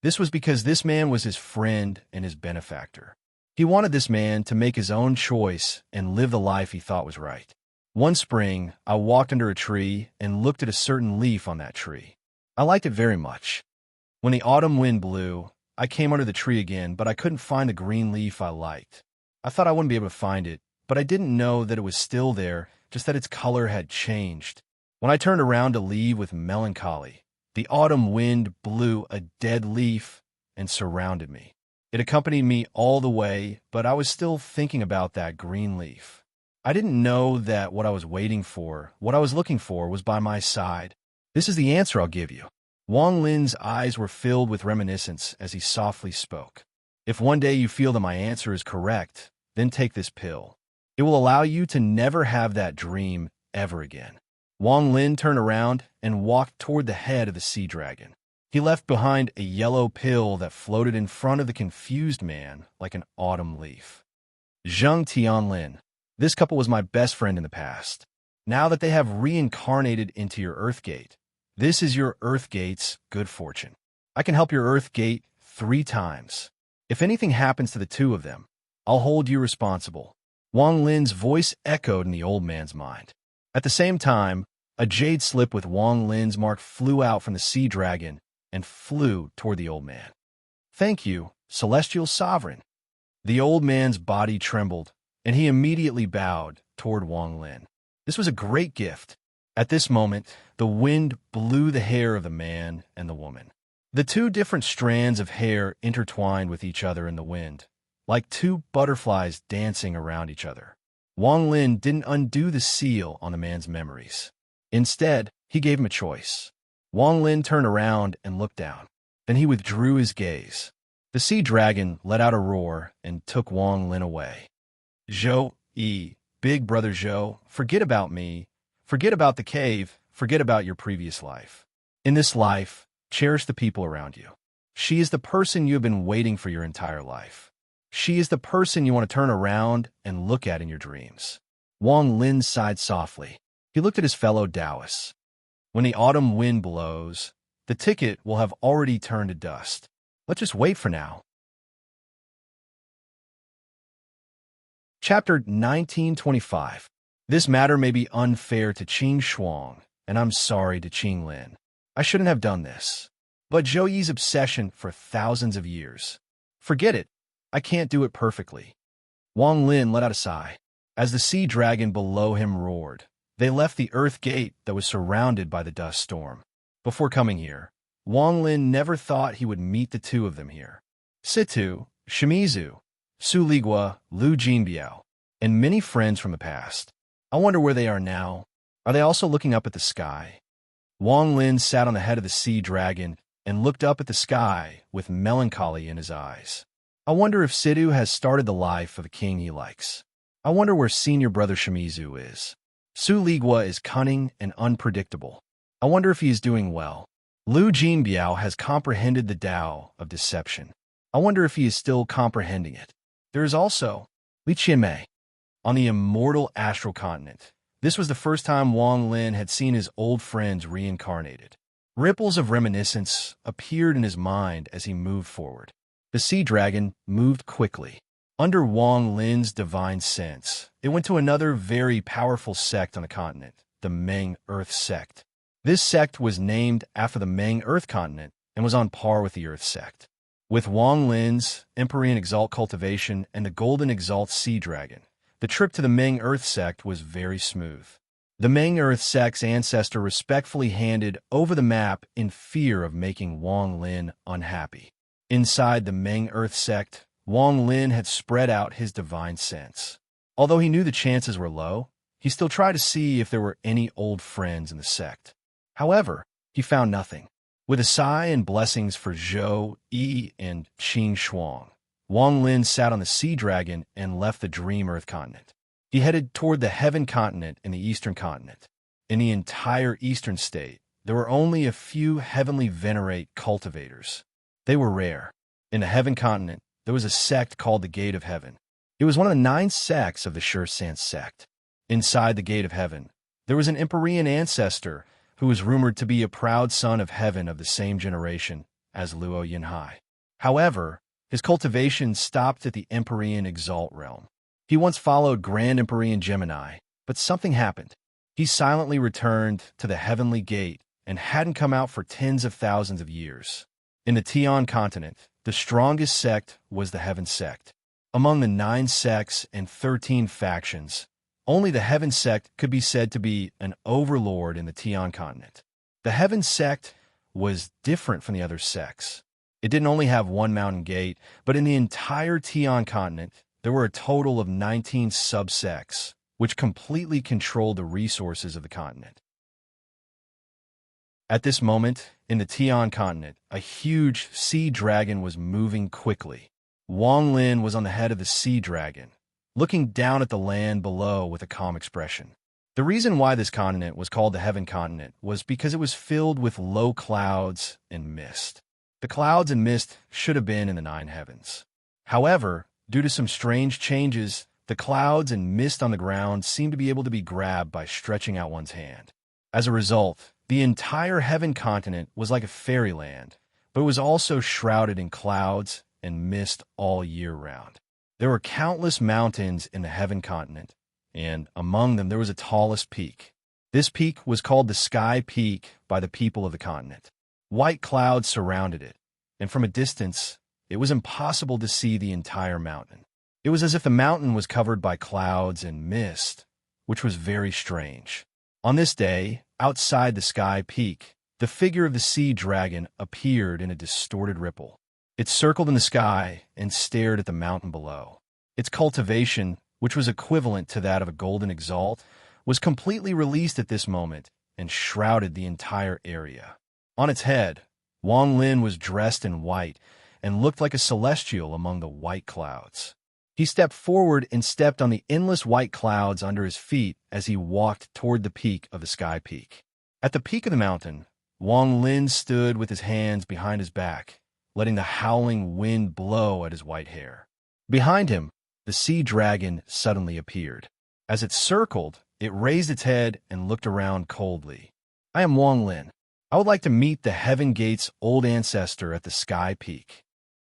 This was because this man was his friend and his benefactor. He wanted this man to make his own choice and live the life he thought was right. One spring, I walked under a tree and looked at a certain leaf on that tree. I liked it very much. When the autumn wind blew, I came under the tree again, but I couldn't find the green leaf I liked. I thought I wouldn't be able to find it, but I didn't know that it was still there, just that its color had changed. When I turned around to leave with melancholy, the autumn wind blew a dead leaf and surrounded me. It accompanied me all the way, but I was still thinking about that green leaf. I didn't know that what I was waiting for, what I was looking for, was by my side. This is the answer I'll give you. Wang Lin's eyes were filled with reminiscence as he softly spoke. If one day you feel that my answer is correct, then take this pill. It will allow you to never have that dream ever again. Wang Lin turned around and walked toward the head of the sea dragon. He left behind a yellow pill that floated in front of the confused man like an autumn leaf. Zheng Tianlin. This couple was my best friend in the past. Now that they have reincarnated into your Earth Gate, this is your Earth Gate's good fortune. I can help your Earth Gate 3 times. If anything happens to the two of them, I'll hold you responsible. Wang Lin's voice echoed in the old man's mind. At the same time, a jade slip with Wang Lin's mark flew out from the sea dragon and flew toward the old man. Thank you, Celestial Sovereign. The old man's body trembled, and he immediately bowed toward Wang Lin. This was a great gift. At this moment, the wind blew the hair of the man and the woman. The 2 different strands of hair intertwined with each other in the wind, like 2 butterflies dancing around each other. Wang Lin didn't undo the seal on the man's memories. Instead, he gave him a choice. Wang Lin turned around and looked down. Then he withdrew his gaze. The sea dragon let out a roar and took Wang Lin away. Zhou, big brother Zhou, forget about me. Forget about the cave. Forget about your previous life. In this life, cherish the people around you. She is the person you have been waiting for your entire life. She is the person you want to turn around and look at in your dreams. Wang Lin sighed softly. He looked at his fellow Taoists. When the autumn wind blows, the ticket will have already turned to dust. Let's just wait for now. Chapter 1925. This matter may be unfair to Qing Shuang, and I'm sorry to Qing Lin. I shouldn't have done this. But Zhou Yi's obsession for thousands of years. Forget it. I can't do it perfectly. Wang Lin let out a sigh. As the sea dragon below him roared, they left the Earth Gate that was surrounded by the dust storm. Before coming here, Wang Lin never thought he would meet the 2 of them here. Situ, Shimizu, Su Ligua, Lu Jinbiao, and many friends from the past. I wonder where they are now. Are they also looking up at the sky? Wang Lin sat on the head of the sea dragon and looked up at the sky with melancholy in his eyes. I wonder if Situ has started the life of a king he likes. I wonder where senior brother Shimizu is. Su Ligua is cunning and unpredictable. I wonder if he is doing well. Lu Jinbiao has comprehended the Tao of deception. I wonder if he is still comprehending it. There is also Li Qianmei on the immortal astral continent. This was the first time Wang Lin had seen his old friends reincarnated. Ripples of reminiscence appeared in his mind as he moved forward. The sea dragon moved quickly. Under Wang Lin's divine sense, it went to another very powerful sect on the continent, the Meng Earth sect. This sect was named after the Meng Earth continent and was on par with the Earth sect. With Wang Lin's Empyrean Exalt cultivation and the Golden Exalt sea dragon, the trip to the Meng Earth sect was very smooth. The Meng Earth sect's ancestor respectfully handed over the map in fear of making Wang Lin unhappy. Inside the Meng Earth sect, Wang Lin had spread out his divine sense. Although he knew the chances were low, he still tried to see if there were any old friends in the sect. However, he found nothing. With a sigh and blessings for Zhou Yi and Qing Shuang, Wang Lin sat on the sea dragon and left the Dream Earth continent. He headed toward the Heaven continent in the Eastern continent. In the entire Eastern state, there were only a few heavenly venerate cultivators. They were rare. In the Heaven continent, there was a sect called the Gate of Heaven. It was one of the 9 sects of the Sure Sans sect. Inside the Gate of Heaven, there was an Empyrean ancestor who was rumored to be a proud son of heaven of the same generation as Luo Yinhai. However, his cultivation stopped at the Empyrean Exalt realm. He once followed Grand Empyrean Gemini, but something happened. He silently returned to the Heavenly Gate and hadn't come out for tens of thousands of years. In the Tian continent, the strongest sect was the Heaven sect. Among the 9 sects and 13 factions, only the Heaven sect could be said to be an overlord in the Tian continent. The Heaven sect was different from the other sects. It didn't only have one mountain gate, but in the entire Tian continent, there were a total of 19 subsects, which completely controlled the resources of the continent. At this moment, in the Tian continent, a huge sea dragon was moving quickly. Wang Lin was on the head of the sea dragon, looking down at the land below with a calm expression. The reason why this continent was called the Heaven Continent was because it was filled with low clouds and mist. The clouds and mist should have been in the 9 heavens. However, due to some strange changes, the clouds and mist on the ground seemed to be able to be grabbed by stretching out one's hand. As a result, the entire Heaven Continent was like a fairyland, but it was also shrouded in clouds and mist all year round. There were countless mountains in the Heaven Continent, and among them there was a tallest peak. This peak was called the Sky Peak by the people of the continent. White clouds surrounded it, and from a distance, it was impossible to see the entire mountain. It was as if the mountain was covered by clouds and mist, which was very strange. On this day, outside the Sky Peak, the figure of the sea dragon appeared in a distorted ripple. It circled in the sky and stared at the mountain below. Its cultivation, which was equivalent to that of a golden exalt, was completely released at this moment and shrouded the entire area. On its head, Wang Lin was dressed in white and looked like a celestial among the white clouds. He stepped forward and stepped on the endless white clouds under his feet as he walked toward the peak of the Sky Peak. At the peak of the mountain, Wang Lin stood with his hands behind his back, letting the howling wind blow at his white hair. Behind him, the sea dragon suddenly appeared. As it circled, it raised its head and looked around coldly. "I am Wang Lin. I would like to meet the Heaven Gate's old ancestor at the Sky Peak."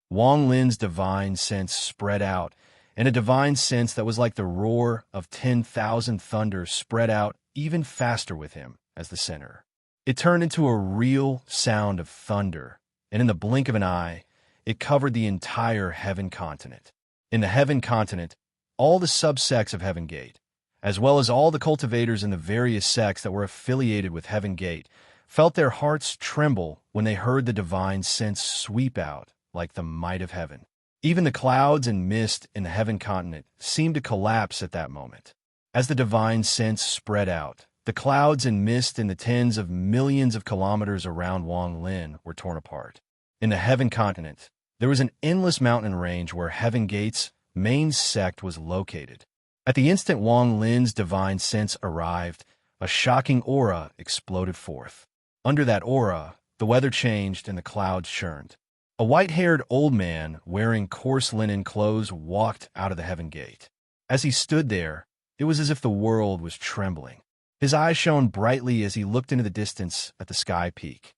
Wang Lin's divine sense spread out, and a divine sense that was like the roar of 10,000 thunders spread out even faster with him as the center. It turned into a real sound of thunder, and in the blink of an eye, it covered the entire Heaven Continent. In the Heaven Continent, all the subsects of Heaven Gate, as well as all the cultivators in the various sects that were affiliated with Heaven Gate, felt their hearts tremble when they heard the divine sense sweep out like the might of heaven. Even the clouds and mist in the Heaven Continent seemed to collapse at that moment. As the divine sense spread out, the clouds and mist in the tens of millions of kilometers around Wang Lin were torn apart. In the Heaven Continent, there was an endless mountain range where Heaven Gate's main sect was located. At the instant Wang Lin's divine sense arrived, a shocking aura exploded forth. Under that aura, the weather changed and the clouds churned. A white-haired old man wearing coarse linen clothes walked out of the Heaven Gate. As he stood there, it was as if the world was trembling. His eyes shone brightly as he looked into the distance at the Sky Peak.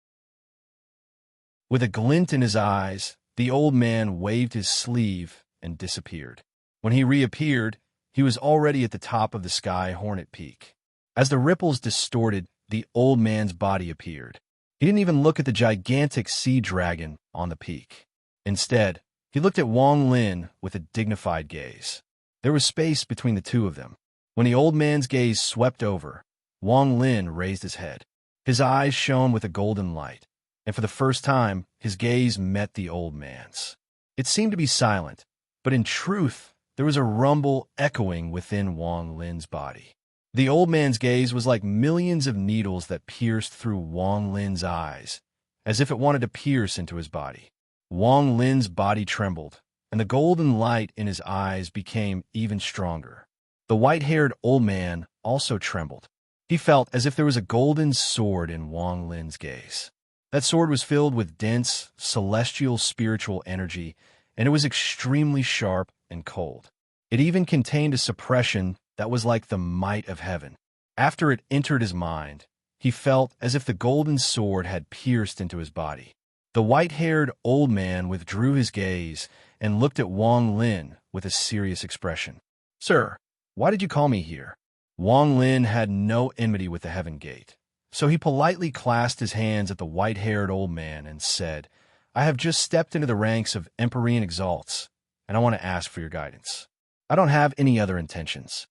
With a glint in his eyes, the old man waved his sleeve and disappeared. When he reappeared, he was already at the top of the Sky Hornet Peak. As the ripples distorted, the old man's body appeared. He didn't even look at the gigantic sea dragon on the peak. Instead, he looked at Wang Lin with a dignified gaze. There was space between the two of them. When the old man's gaze swept over, Wang Lin raised his head. His eyes shone with a golden light, and for the first time, his gaze met the old man's. It seemed to be silent, but in truth, there was a rumble echoing within Wang Lin's body. The old man's gaze was like millions of needles that pierced through Wang Lin's eyes, as if it wanted to pierce into his body. Wang Lin's body trembled, and the golden light in his eyes became even stronger. The white-haired old man also trembled. He felt as if there was a golden sword in Wang Lin's gaze. That sword was filled with dense, celestial spiritual energy, and it was extremely sharp and cold. It even contained a suppression that was like the might of heaven. After it entered his mind, he felt as if the golden sword had pierced into his body. The white-haired old man withdrew his gaze and looked at Wang Lin with a serious expression. "Sir, why did you call me here?" Wang Lin had no enmity with the Heaven Gate, so he politely clasped his hands at the white-haired old man and said, "I have just stepped into the ranks of Empyrean Exalts, and I want to ask for your guidance. I don't have any other intentions."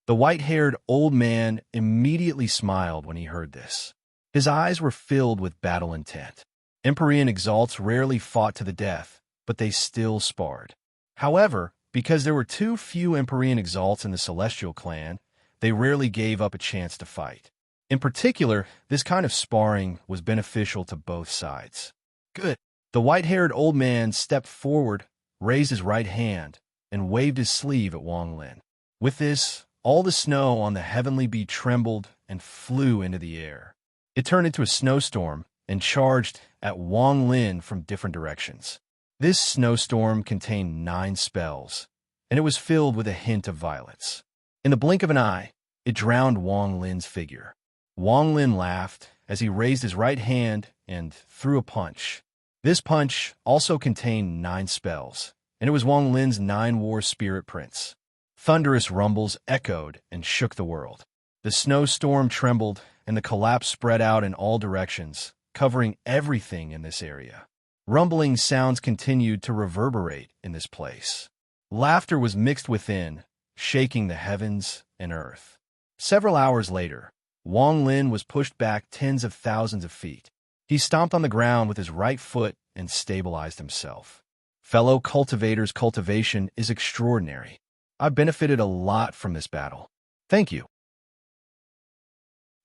The white-haired old man immediately smiled when he heard this. His eyes were filled with battle intent. Empyrean Exalts rarely fought to the death, but they still sparred. However, because there were too few Empyrean Exalts in the Celestial clan, they rarely gave up a chance to fight. In particular, this kind of sparring was beneficial to both sides. Good. The white-haired old man stepped forward, raised his right hand, and waved his sleeve at Wang Lin. With this, all the snow on the heavenly bee trembled and flew into the air. It turned into a snowstorm and charged at Wang Lin from different directions. This snowstorm contained 9 spells, and it was filled with a hint of violets. In the blink of an eye, it drowned Wang Lin's figure. Wang Lin laughed as he raised his right hand and threw a punch. This punch also contained 9 spells, and it was Wang Lin's 9 war spirit prints. Thunderous rumbles echoed and shook the world. The snowstorm trembled, and the collapse spread out in all directions, covering everything in this area. Rumbling sounds continued to reverberate in this place. Laughter was mixed within, shaking the heavens and earth. Several hours later, Wang Lin was pushed back tens of thousands of feet. He stomped on the ground with his right foot and stabilized himself. Fellow cultivators' cultivation is extraordinary. I benefited a lot from this battle. Thank you.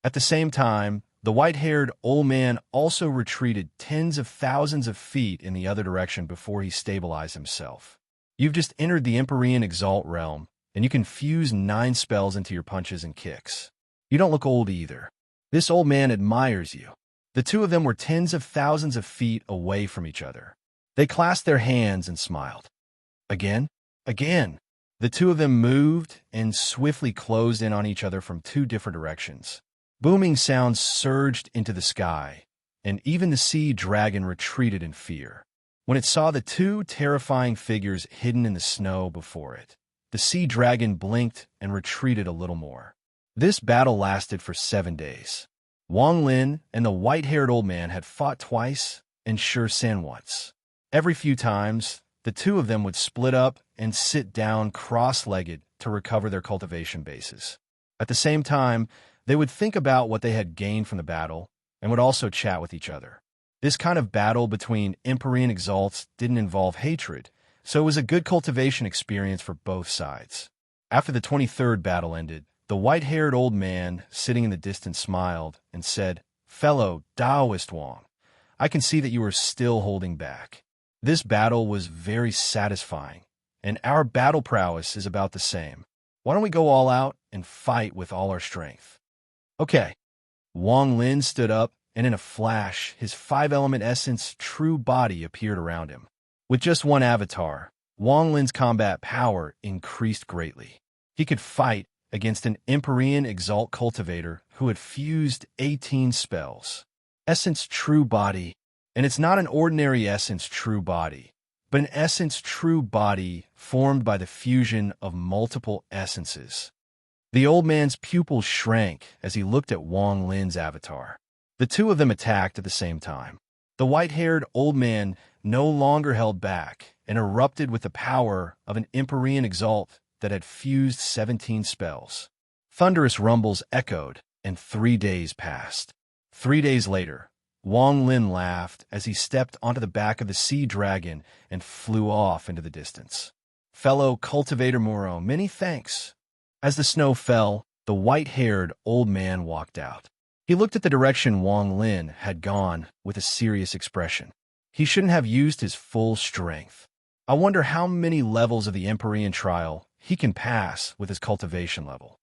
At the same time, the white-haired old man also retreated tens of thousands of feet in the other direction before he stabilized himself. You've just entered the Empyrean Exalt realm, and you can fuse 9 spells into your punches and kicks. You don't look old either. This old man admires you. The two of them were tens of thousands of feet away from each other. They clasped their hands and smiled. Again. The two of them moved and swiftly closed in on each other from 2 different directions. Booming sounds surged into the sky, and even the sea dragon retreated in fear. When it saw the 2 terrifying figures hidden in the snow before it, the sea dragon blinked and retreated a little more. This battle lasted for 7 days. Wang Lin and the white-haired old man had fought twice and Shi San once. Every few times, the two of them would split up and sit down cross-legged to recover their cultivation bases. At the same time, they would think about what they had gained from the battle and would also chat with each other. This kind of battle between Empyrean Exalts didn't involve hatred, so it was a good cultivation experience for both sides. After the 23rd battle ended, the white-haired old man sitting in the distance smiled and said, "Fellow Taoist Wang, I can see that you are still holding back. This battle was very satisfying, and our battle prowess is about the same. Why don't we go all out and fight with all our strength?" Okay. Wang Lin stood up, and in a flash, his 5-element essence true body appeared around him. With just one avatar, Wang Lin's combat power increased greatly. He could fight against an Empyrean Exalt cultivator who had fused 18 spells. Essence true body, and it's not an ordinary essence true body, but an essence true body formed by the fusion of multiple essences. The old man's pupils shrank as he looked at Wang Lin's avatar. The two of them attacked at the same time. The white-haired old man no longer held back and erupted with the power of an Empyrean Exalt that had fused 17 spells. Thunderous rumbles echoed, and 3 days passed. 3 days later, Wang Lin laughed as he stepped onto the back of the sea dragon and flew off into the distance. Fellow cultivator Muro, many thanks. As the snow fell, the white-haired old man walked out. He looked at the direction Wang Lin had gone with a serious expression. He shouldn't have used his full strength. I wonder how many levels of the Empyrean trial he can pass with his cultivation level.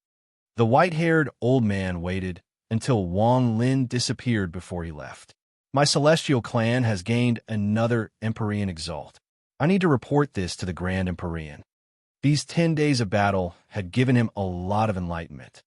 The white-haired old man waited until Wang Lin disappeared before he left. My celestial clan has gained another Empyrean Exalt. I need to report this to the Grand Empyrean. These 10 days of battle had given him a lot of enlightenment.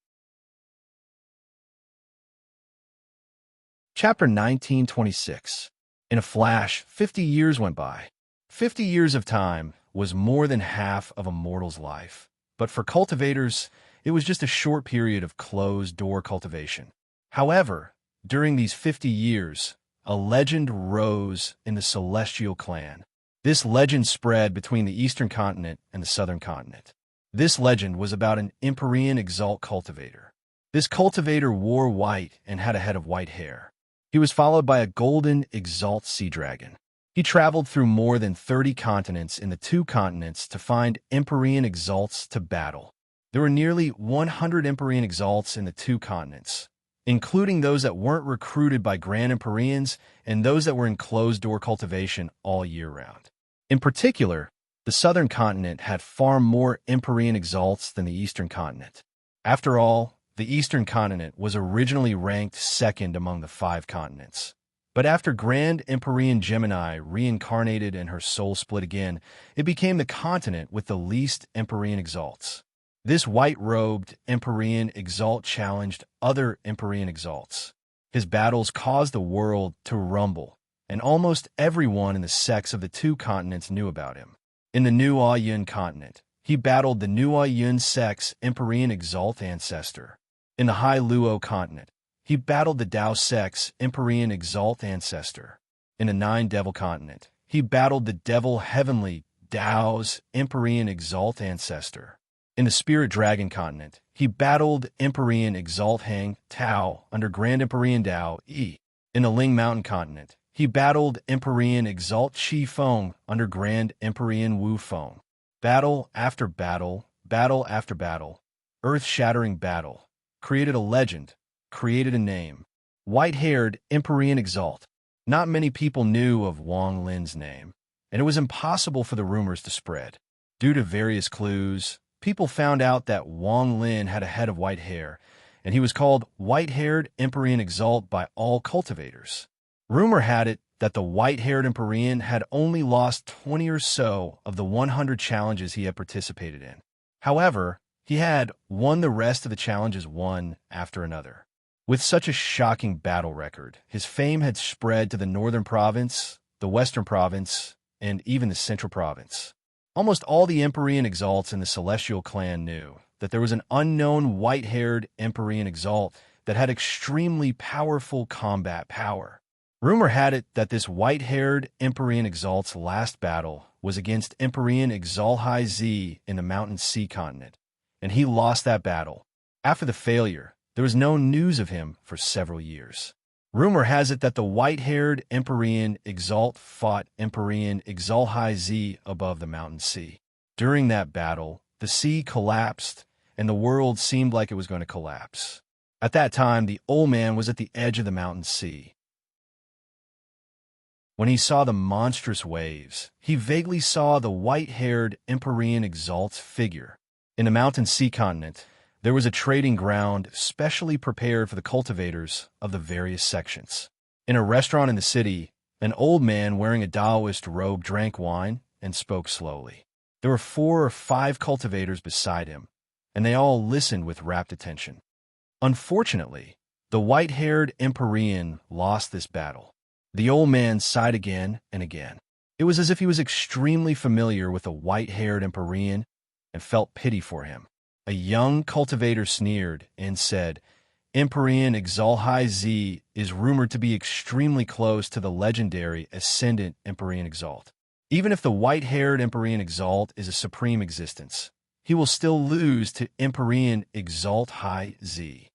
Chapter 1926. In a flash, 50 years went by. 50 years of time was more than half of a mortal's life, but for cultivators, it was just a short period of closed-door cultivation. However, during these 50 years, a legend rose in the Celestial Clan. This legend spread between the Eastern Continent and the Southern Continent. This legend was about an Empyrean Exalt cultivator. This cultivator wore white and had a head of white hair. He was followed by a golden Exalt sea dragon. He traveled through more than 30 continents in the 2 continents to find Empyrean Exalts to battle. There were nearly 100 Empyrean Exalts in the 2 continents, including those that weren't recruited by Grand Empyreans and those that were in closed-door cultivation all year round. In particular, the southern continent had far more Empyrean exalts than the eastern continent. After all, the eastern continent was originally ranked second among the 5 continents. But after Grand Empyrean Gemini reincarnated and her soul split again, it became the continent with the least Empyrean exalts. This white-robed Empyrean exalt challenged other Empyrean exalts. His battles caused the world to rumble, and almost everyone in the sects of the 2 continents knew about him. In the New Yun continent, he battled the New Yun sect's Empyrean exalt ancestor. In the High Luo continent, he battled the Dao sect's Empyrean exalt ancestor. In the Nine Devil continent, he battled the Devil Heavenly Dao's Empyrean exalt ancestor. In the Spirit Dragon continent, he battled Empyrean exalt Hang Tao under Grand Empyrean Dao Yi. In the Ling Mountain continent, he battled Empyrean exalt Qi Feng under Grand Empyrean Wu Feng. Battle after battle, battle after battle, earth-shattering battle, created a legend, created a name. White-haired Empyrean exalt. Not many people knew of Wang Lin's name, and it was impossible for the rumors to spread. Due to various clues, people found out that Wang Lin had a head of white hair, and he was called White-haired Empyrean exalt by all cultivators. Rumor had it that the white-haired Empyrean had only lost 20 or so of the 100 challenges he had participated in. However, he had won the rest of the challenges one after another. With such a shocking battle record, his fame had spread to the Northern Province, the Western Province, and even the Central Province. Almost all the Empyrean exalts in the Celestial clan knew that there was an unknown white-haired Empyrean exalt that had extremely powerful combat power. Rumor had it that this white-haired Empyrean exalt's last battle was against Empyrean Exalt High Z in the Mountain Sea continent, and he lost that battle. After the failure, there was no news of him for several years. Rumor has it that the white-haired Empyrean exalt fought Empyrean Exalt High Z above the Mountain Sea. During that battle, the sea collapsed, and the world seemed like it was going to collapse. At that time, the old man was at the edge of the Mountain Sea. When he saw the monstrous waves, he vaguely saw the white-haired Empyrean exalt's figure. In the Mountain Sea continent, there was a trading ground specially prepared for the cultivators of the various sections. In a restaurant in the city, an old man wearing a Taoist robe drank wine and spoke slowly. There were 4 or 5 cultivators beside him, and they all listened with rapt attention. Unfortunately, the white-haired Empyrean lost this battle. The old man sighed again and again. It was as if he was extremely familiar with the white-haired Empyrean and felt pity for him. A young cultivator sneered and said, Empyrean Exalt High Z is rumored to be extremely close to the legendary Ascendant Empyrean Exalt. Even if the white-haired Empyrean Exalt is a supreme existence, he will still lose to Empyrean Exalt High Z.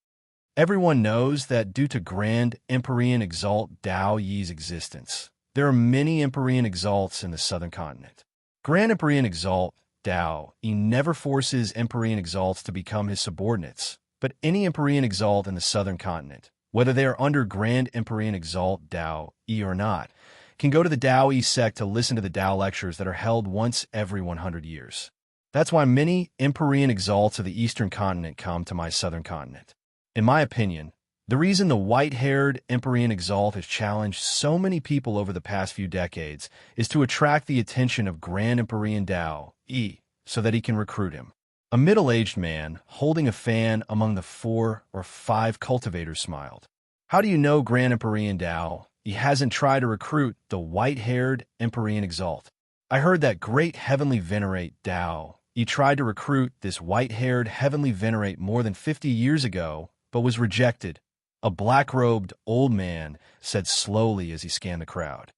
Everyone knows that due to Grand Empyrean Exalt Dao Yi's existence, there are many Empyrean Exalts in the southern continent. Grand Empyrean Exalt Dao Yi never forces Empyrean Exalts to become his subordinates, but any Empyrean Exalt in the southern continent, whether they are under Grand Empyrean Exalt Dao Yi or not, can go to the Dao Yi sect to listen to the Dao lectures that are held once every 100 years. That's why many Empyrean Exalts of the eastern continent come to my southern continent. In my opinion, the reason the white-haired Empyrean Exalt has challenged so many people over the past few decades is to attract the attention of Grand Empyrean Dao Yi so that he can recruit him. A middle-aged man holding a fan among the 4 or 5 cultivators smiled. How do you know Grand Empyrean Dao Yi hasn't tried to recruit the white-haired Empyrean Exalt? I heard that great heavenly venerate Dao Yi tried to recruit this white-haired heavenly venerate more than 50 years ago, but was rejected. A black-robed old man said slowly as he scanned the crowd.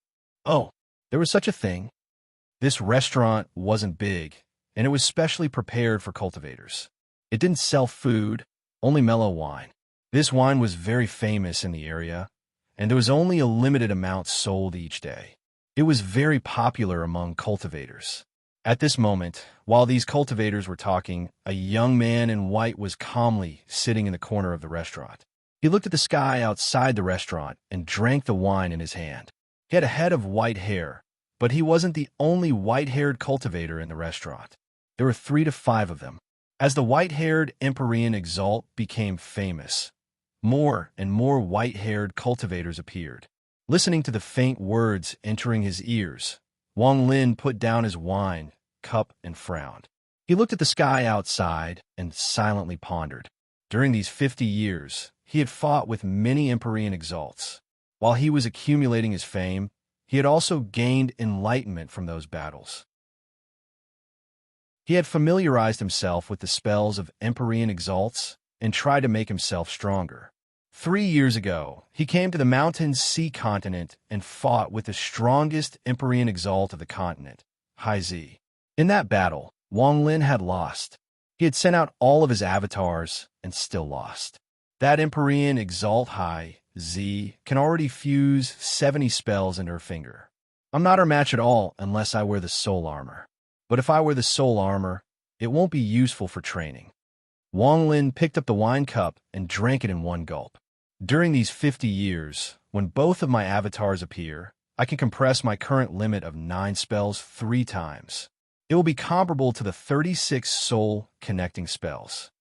Oh, there was such a thing. This restaurant wasn't big, and it was specially prepared for cultivators. It didn't sell food, only mellow wine. This wine was very famous in the area, and there was only a limited amount sold each day. It was very popular among cultivators. At this moment, while these cultivators were talking, a young man in white was calmly sitting in the corner of the restaurant. He looked at the sky outside the restaurant and drank the wine in his hand. He had a head of white hair, but he wasn't the only white-haired cultivator in the restaurant. There were 3 to 5 of them. As the white-haired Empyrean Exalt became famous, more and more white-haired cultivators appeared. Listening to the faint words entering his ears, Wang Lin put down his wine cup and frowned. He looked at the sky outside and silently pondered. During these 50 years, he had fought with many Empyrean Exalts. While he was accumulating his fame, he had also gained enlightenment from those battles. He had familiarized himself with the spells of Empyrean Exalts and tried to make himself stronger. 3 years ago, he came to the mountain sea continent and fought with the strongest Empyrean Exalt of the continent, Hai Zi. In that battle, Wang Lin had lost. He had sent out all of his avatars and still lost. That Empyrean Exalt Hai Zi can already fuse 70 spells into her finger. I'm not her match at all unless I wear the soul armor. But if I wear the soul armor, it won't be useful for training. Wang Lin picked up the wine cup and drank it in one gulp. During these 50 years, when both of my avatars appear, I can compress my current limit of 9 spells 3 times. It will be comparable to the 36 soul-connecting spells.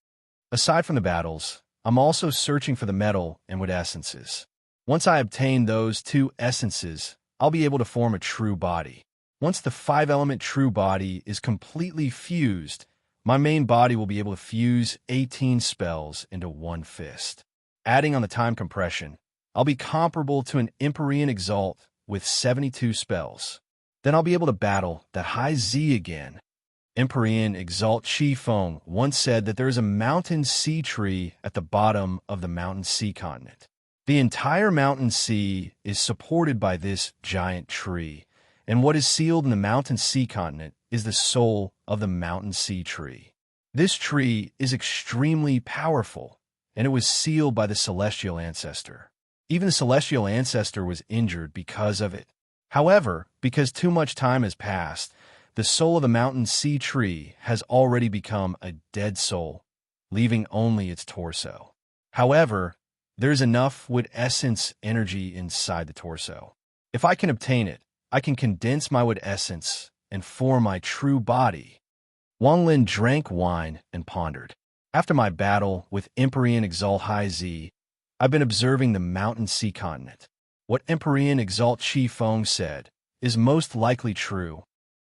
Aside from the battles, I'm also searching for the metal and wood essences. Once I obtain those 2 essences, I'll be able to form a true body. Once the 5-element true body is completely fused, my main body will be able to fuse 18 spells into one fist. Adding on the time compression, I'll be comparable to an Empyrean Exalt with 72 spells. Then I'll be able to battle that Hai Zi again. Empyrean Exalt Chi Feng once said that there is a mountain sea tree at the bottom of the mountain sea continent. The entire mountain sea is supported by this giant tree, and what is sealed in the mountain sea continent is the soul of the mountain sea tree. This tree is extremely powerful, and it was sealed by the celestial ancestor. Even the celestial ancestor was injured because of it. However, because too much time has passed, the soul of the mountain sea tree has already become a dead soul, leaving only its torso. However, there's enough wood essence energy inside the torso. If I can obtain it, I can condense my wood essence and form my true body. Wang Lin drank wine and pondered. After my battle with Empyrean Exalt Hai Zi, I've been observing the mountain sea continent. What Empyrean Exalt Chi Feng said is most likely true.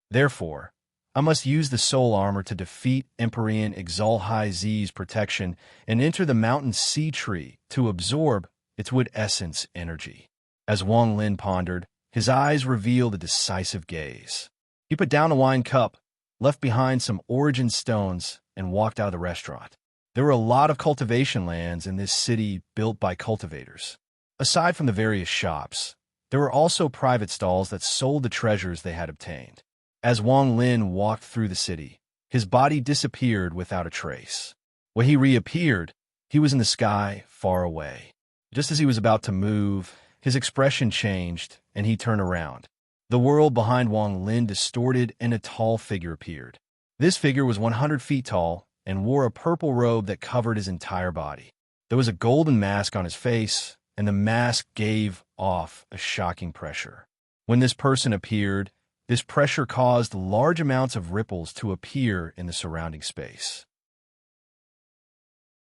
Therefore, I must use the soul armor to defeat Empyrean Exalt Hai Zi's protection and enter the mountain sea tree to absorb its wood essence energy. As Wang Lin pondered, his eyes revealed a decisive gaze. He put down a wine cup, left behind some origin stones, and walked out of the restaurant. There were a lot of cultivation lands in this city built by cultivators. Aside from the various shops, there were also private stalls that sold the treasures they had obtained. As Wang Lin walked through the city, his body disappeared without a trace. When he reappeared, he was in the sky far away. Just as he was about to move, his expression changed, and he turned around. The world behind Wang Lin distorted, and a tall figure appeared. This figure was 100 feet tall and wore a purple robe that covered his entire body. There was a golden mask on his face, and the mask gave off a shocking pressure. When this person appeared, this pressure caused large amounts of ripples to appear in the surrounding space.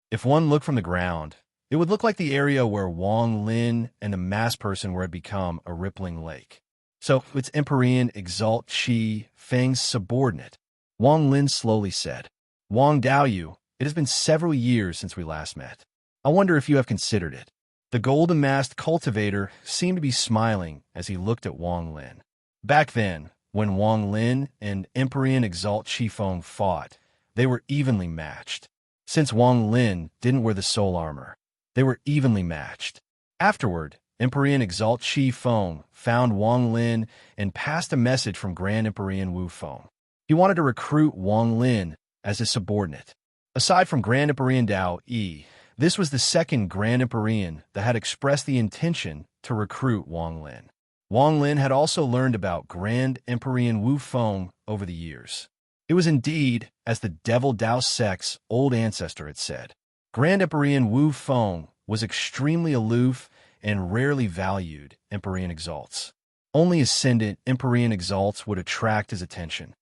If one looked from the ground, it would look like the area where Wang Lin and the masked person were had become a rippling lake. So it's Empyrean Exalt Chi Feng's subordinate. Wang Lin slowly said, "Wang Daoyu, it has been several years since we last met. I wonder if you have considered it." The golden-masked cultivator seemed to be smiling as he looked at Wang Lin. Back then, when Wang Lin and Empyrean Exalt Chi Feng fought, they were evenly matched. Since Wang Lin didn't wear the soul armor, they were evenly matched. Afterward, Empyrean Exalt Chi Feng found Wang Lin and passed a message from Grand Empyrean Wu Feng. He wanted to recruit Wang Lin as his subordinate. Aside from Grand Empyrean Dao Yi, this was the second Grand Empyrean that had expressed the intention to recruit Wang Lin. Wang Lin had also learned about Grand Empyrean Wu Feng over the years. It was indeed, as the Devil Dao Sect's old ancestor had said. Grand Empyrean Wu Feng was extremely aloof and rarely valued Empyrean exalts. Only ascendant Empyrean exalts would attract his attention.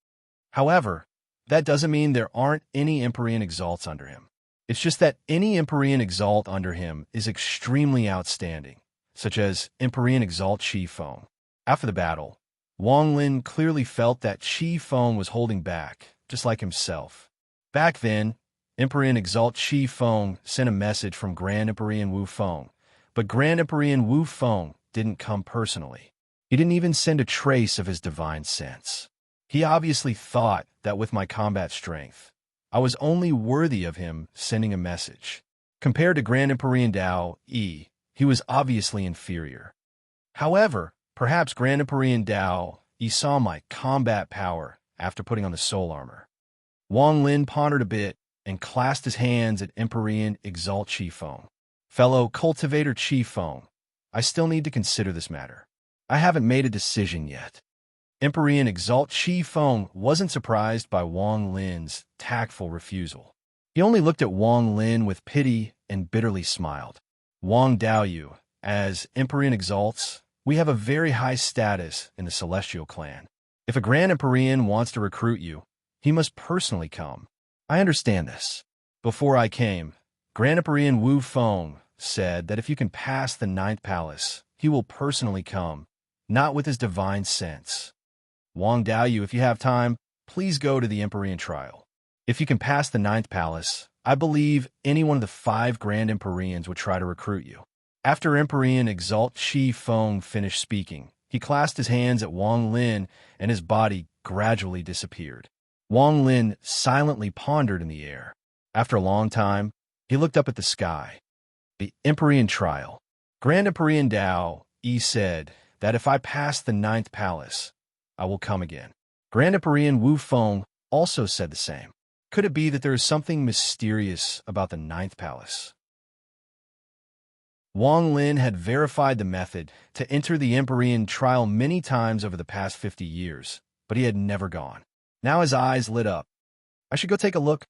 However, that doesn't mean there aren't any Empyrean exalts under him. It's just that any Empyrean exalt under him is extremely outstanding, such as Empyrean exalt Qi Feng. After the battle, Wang Lin clearly felt that Qi Feng was holding back, just like himself. Back then, Empyrean exalt Qi Feng sent a message from Grand Empyrean Wu Feng, but Grand Empyrean Wu Feng didn't come personally. He didn't even send a trace of his divine sense. He obviously thought that with my combat strength, I was only worthy of him sending a message. Compared to Grand Empyrean Dao Yi, he was obviously inferior. However, perhaps Grand Empyrean Dao Yi saw my combat power after putting on the soul armor. Wang Lin pondered a bit and clasped his hands at Empyrean Exalt Qi Feng. Fellow cultivator Qi Feng, I still need to consider this matter. I haven't made a decision yet. Empyrean Exalt Qi Feng wasn't surprised by Wang Lin's tactful refusal. He only looked at Wang Lin with pity and bitterly smiled. Wang Daoyu, as Empyrean Exalts, we have a very high status in the Celestial clan. If a Grand Empyrean wants to recruit you, he must personally come. I understand this. Before I came, Grand Empyrean Wu Feng said that if you can pass the 9th palace, he will personally come, not with his divine sense. Wang Daoyu, if you have time, please go to the Empyrean trial. If you can pass the 9th palace, I believe any one of the 5 Grand Empyreans would try to recruit you. After Empyrean Exalt Qi Feng finished speaking, he clasped his hands at Wang Lin and his body gradually disappeared. Wang Lin silently pondered in the air. After a long time, he looked up at the sky. The Empyrean trial. Grand Empyrean Dao Yi said that if I pass the 9th palace, I will come again. Grand Empyrean Wu Feng also said the same. Could it be that there is something mysterious about the 9th palace? Wang Lin had verified the method to enter the Empyrean trial many times over the past 50 years, but he had never gone. Now his eyes lit up. I should go take a look.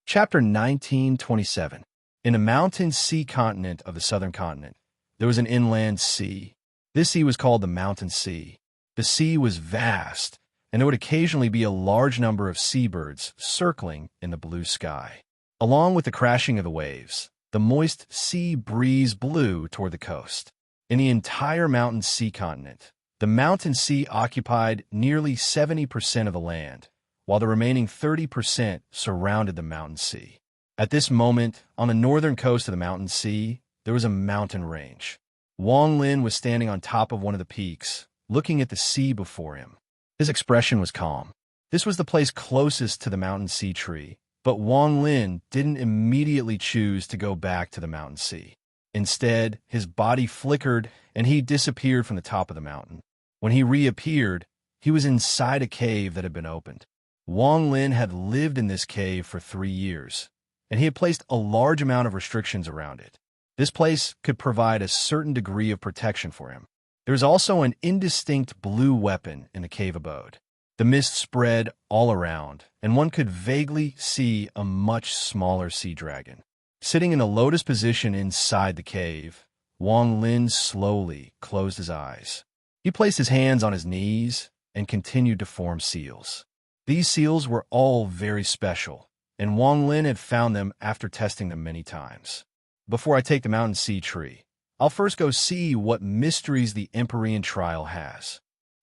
Chapter 1927. In a mountain sea continent of the southern continent, there was an inland sea. This sea was called the Mountain Sea. The sea was vast, and there would occasionally be a large number of seabirds circling in the blue sky. Along with the crashing of the waves, the moist sea breeze blew toward the coast. In the entire Mountain Sea continent, the Mountain Sea occupied nearly 70% of the land, while the remaining 30% surrounded the Mountain Sea. At this moment, on the northern coast of the Mountain Sea, there was a mountain range. Wang Lin was standing on top of one of the peaks, looking at the sea before him. His expression was calm. This was the place closest to the Mountain Sea tree, but Wang Lin didn't immediately choose to go back to the Mountain Sea. Instead, his body flickered and he disappeared from the top of the mountain. When he reappeared, he was inside a cave that had been opened. Wang Lin had lived in this cave for 3 years, and he had placed a large amount of restrictions around it. This place could provide a certain degree of protection for him. There was also an indistinct blue weapon in the cave abode. The mist spread all around, and one could vaguely see a much smaller sea dragon. Sitting in a lotus position inside the cave, Wang Lin slowly closed his eyes. He placed his hands on his knees and continued to form seals. These seals were all very special, and Wang Lin had found them after testing them many times. Before I take the Mountain Sea tree, I'll first go see what mysteries the Empyrean trial has.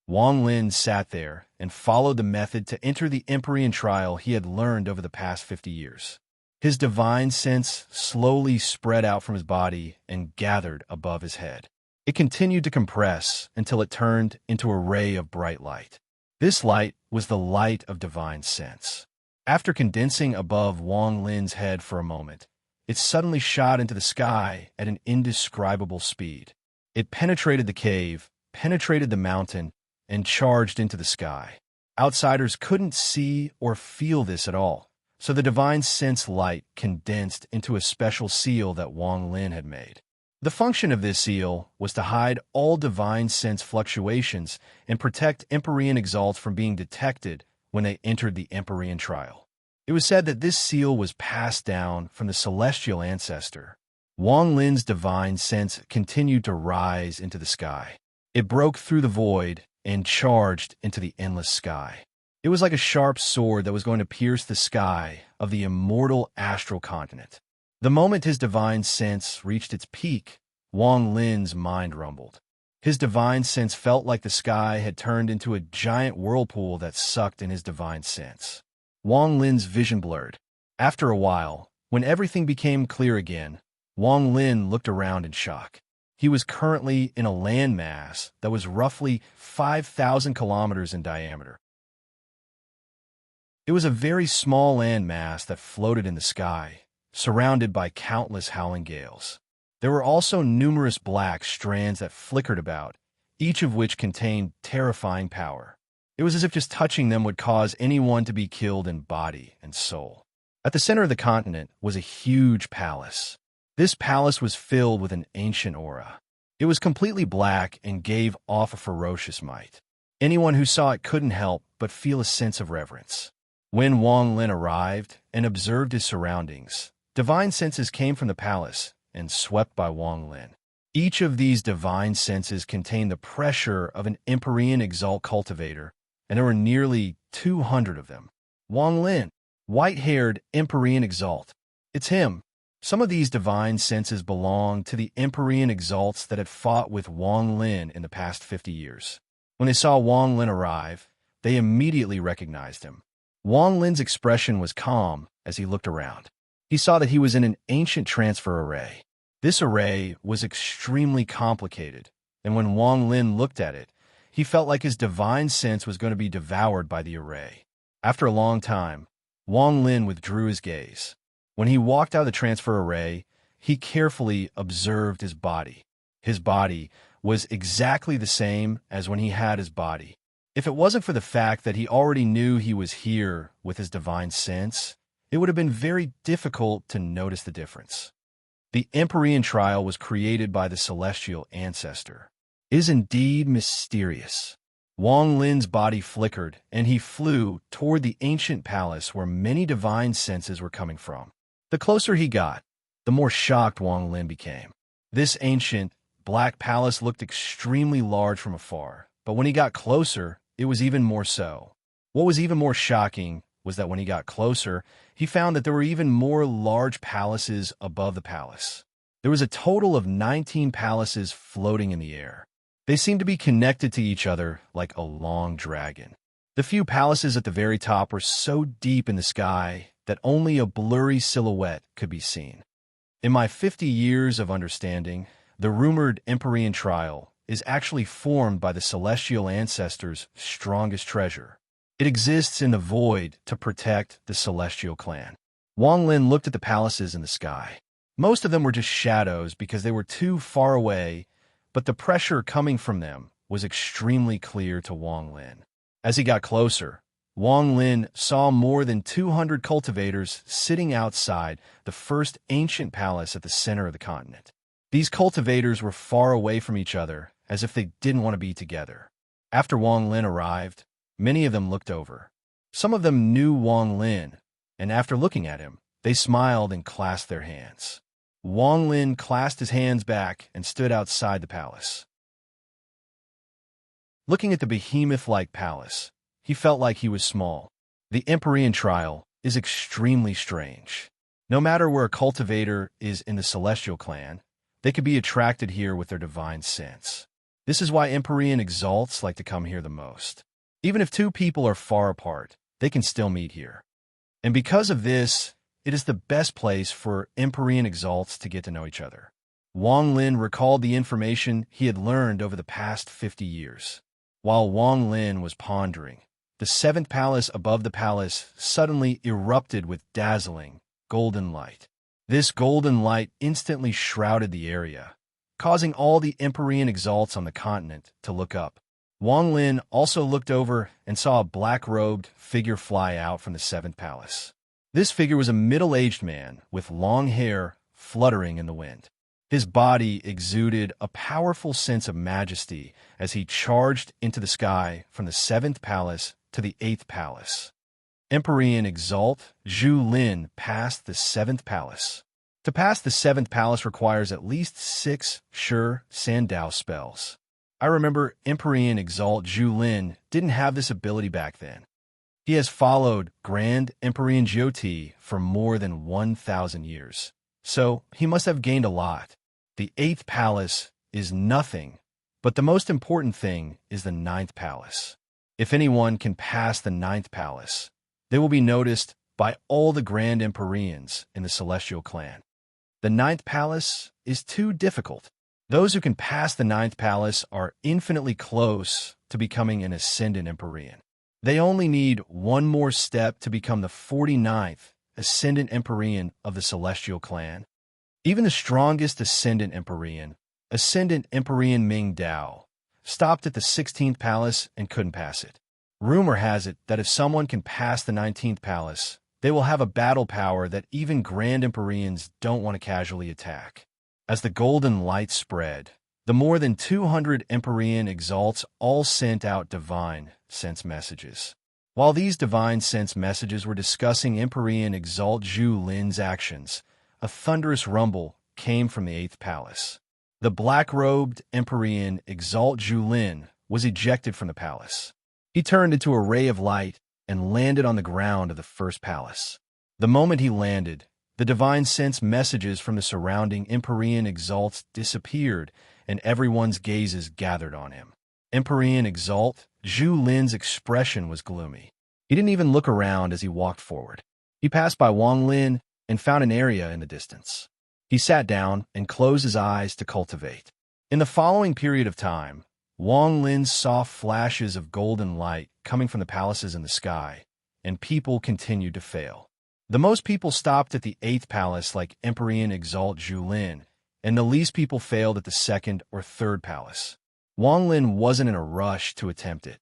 Wang Lin sat there and followed the method to enter the Empyrean trial he had learned over the past 50 years. His divine sense slowly spread out from his body and gathered above his head. It continued to compress until it turned into a ray of bright light. This light was the light of divine sense. After condensing above Wang Lin's head for a moment, it suddenly shot into the sky at an indescribable speed. It penetrated the cave, penetrated the mountain, and charged into the sky. Outsiders couldn't see or feel this at all, so the divine sense light condensed into a special seal that Wang Lin had made. The function of this seal was to hide all divine sense fluctuations and protect Empyrean exalts from being detected when they entered the Empyrean trial. It was said that this seal was passed down from the celestial ancestor. Wang Lin's divine sense continued to rise into the sky. It broke through the void and charged into the endless sky. It was like a sharp sword that was going to pierce the sky of the immortal astral continent. The moment his divine sense reached its peak, Wang Lin's mind rumbled. His divine sense felt like the sky had turned into a giant whirlpool that sucked in his divine sense. Wang Lin's vision blurred. After a while, when everything became clear again, Wang Lin looked around in shock. He was currently in a landmass that was roughly 5,000 kilometers in diameter. It was a very small landmass that floated in the sky, surrounded by countless howling gales. There were also numerous black strands that flickered about, each of which contained terrifying power. It was as if just touching them would cause anyone to be killed in body and soul. At the center of the continent was a huge palace. This palace was filled with an ancient aura. It was completely black and gave off a ferocious might. Anyone who saw it couldn't help but feel a sense of reverence. When Wang Lin arrived and observed his surroundings, divine senses came from the palace and swept by Wang Lin. Each of these divine senses contained the pressure of an Empyrean Exalt cultivator, and there were nearly 200 of them. Wang Lin, white-haired Empyrean Exalt. It's him. Some of these divine senses belonged to the Empyrean Exalts that had fought with Wang Lin in the past 50 years. When they saw Wang Lin arrive, they immediately recognized him. Wang Lin's expression was calm as he looked around. He saw that he was in an ancient transfer array. This array was extremely complicated, and when Wang Lin looked at it, he felt like his divine sense was going to be devoured by the array. After a long time, Wang Lin withdrew his gaze. When he walked out of the transfer array, he carefully observed his body. His body was exactly the same as when he had his body. If it wasn't for the fact that he already knew he was here with his divine sense, it would have been very difficult to notice the difference. The Empyrean trial was created by the celestial ancestor. It is indeed mysterious. Wang Lin's body flickered, and he flew toward the ancient palace where many divine senses were coming from. The closer he got, the more shocked Wang Lin became. This ancient, black palace looked extremely large from afar, but when he got closer, it was even more so. What was even more shocking was that when he got closer, he found that there were even more large palaces above the palace. There was a total of 19 palaces floating in the air. They seemed to be connected to each other like a long dragon. The few palaces at the very top were so deep in the sky that only a blurry silhouette could be seen. In my 50 years of understanding, the rumored Empyrean trial is actually formed by the celestial ancestors' strongest treasure. It exists in the void to protect the celestial clan. Wang Lin looked at the palaces in the sky. Most of them were just shadows because they were too far away, but the pressure coming from them was extremely clear to Wang Lin. As he got closer, Wang Lin saw more than 200 cultivators sitting outside the first ancient palace at the center of the continent. These cultivators were far away from each other, as if they didn't want to be together. After Wang Lin arrived, many of them looked over. Some of them knew Wang Lin, and after looking at him, they smiled and clasped their hands. Wang Lin clasped his hands back and stood outside the palace. Looking at the behemoth-like palace, he felt like he was small. The Empyrean trial is extremely strange. No matter where a cultivator is in the celestial clan, they could be attracted here with their divine sense. This is why Empyrean exalts like to come here the most. Even if two people are far apart, they can still meet here. And because of this, it is the best place for Empyrean exalts to get to know each other. Wang Lin recalled the information he had learned over the past 50 years. While Wang Lin was pondering, the seventh palace above the palace suddenly erupted with dazzling, golden light. This golden light instantly shrouded the area, causing all the Empyrean exalts on the continent to look up. Wang Lin also looked over and saw a black-robed figure fly out from the seventh palace. This figure was a middle-aged man with long hair fluttering in the wind. His body exuded a powerful sense of majesty as he charged into the sky from the seventh palace to the eighth palace. Empyrean Exalt Zhu Lin passed the 7th palace. To pass the 7th palace requires at least 6 sure Sandao spells. I remember Empyrean Exalt Zhu Lin didn't have this ability back then. He has followed Grand Empyrean Jiuti for more than 1,000 years, so he must have gained a lot. The 8th palace is nothing, but the most important thing is the 9th palace. If anyone can pass the 9th palace, they will be noticed by all the Grand Empyreans in the Celestial Clan. The 9th palace is too difficult. Those who can pass the 9th palace are infinitely close to becoming an Ascendant Empyrean. They only need one more step to become the 49th Ascendant Empyrean of the Celestial Clan. Even the strongest Ascendant Empyrean Ming Dao, stopped at the 16th palace and couldn't pass it. Rumor has it that if someone can pass the 19th palace, they will have a battle power that even Grand Empyreans don't want to casually attack. As the golden light spread, the more than 200 Empyrean Exalts all sent out divine sense messages. While these divine sense messages were discussing Empyrean Exalt Zhu Lin's actions, a thunderous rumble came from the 8th palace. The black-robed Empyrean Exalt Zhu Lin was ejected from the palace. He turned into a ray of light and landed on the ground of the 1st palace. The moment he landed, the divine sense messages from the surrounding Empyrean Exalts disappeared, and everyone's gazes gathered on him. Empyrean Exalt Zhu Lin's expression was gloomy. He didn't even look around as he walked forward. He passed by Wang Lin and found an area in the distance. He sat down and closed his eyes to cultivate. In the following period of time, Wang Lin saw flashes of golden light coming from the palaces in the sky, and people continued to fail. The most people stopped at the 8th palace like Empyrean Exalt Zhu Lin, and the least people failed at the 2nd or 3rd palace. Wang Lin wasn't in a rush to attempt it.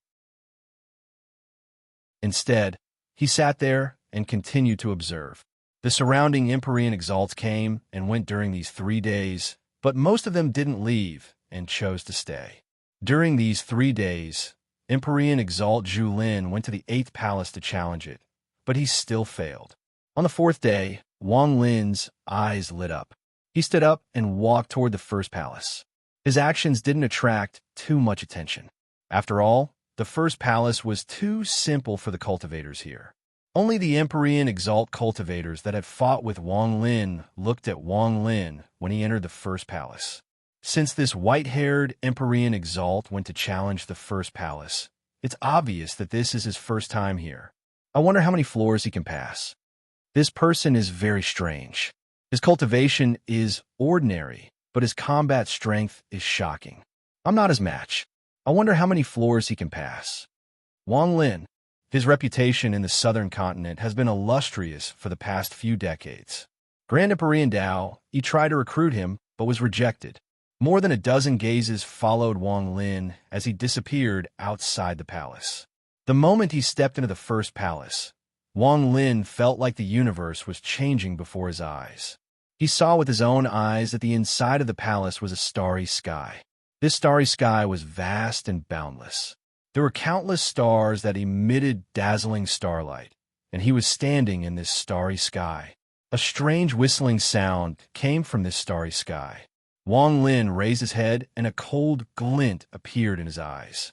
Instead, he sat there and continued to observe. The surrounding Empyrean Exalts came and went during these 3 days, but most of them didn't leave and chose to stay. During these 3 days, Empyrean Exalt Zhu Lin went to the 8th palace to challenge it, but he still failed. On the 4th day, Wang Lin's eyes lit up. He stood up and walked toward the 1st palace. His actions didn't attract too much attention. After all, the 1st palace was too simple for the cultivators here. Only the Empyrean Exalt cultivators that had fought with Wang Lin looked at Wang Lin when he entered the 1st palace. Since this white-haired Empyrean Exalt went to challenge the 1st palace, it's obvious that this is his first time here. I wonder how many floors he can pass. This person is very strange. His cultivation is ordinary, but his combat strength is shocking. I'm not his match. I wonder how many floors he can pass. Wang Lin. His reputation in the southern continent has been illustrious for the past few decades. Grand Empyrean Dao, he tried to recruit him, but was rejected. More than a dozen gazes followed Wang Lin as he disappeared outside the palace. The moment he stepped into the 1st palace, Wang Lin felt like the universe was changing before his eyes. He saw with his own eyes that the inside of the palace was a starry sky. This starry sky was vast and boundless. There were countless stars that emitted dazzling starlight, and he was standing in this starry sky. A strange whistling sound came from this starry sky. Wang Lin raised his head, and a cold glint appeared in his eyes.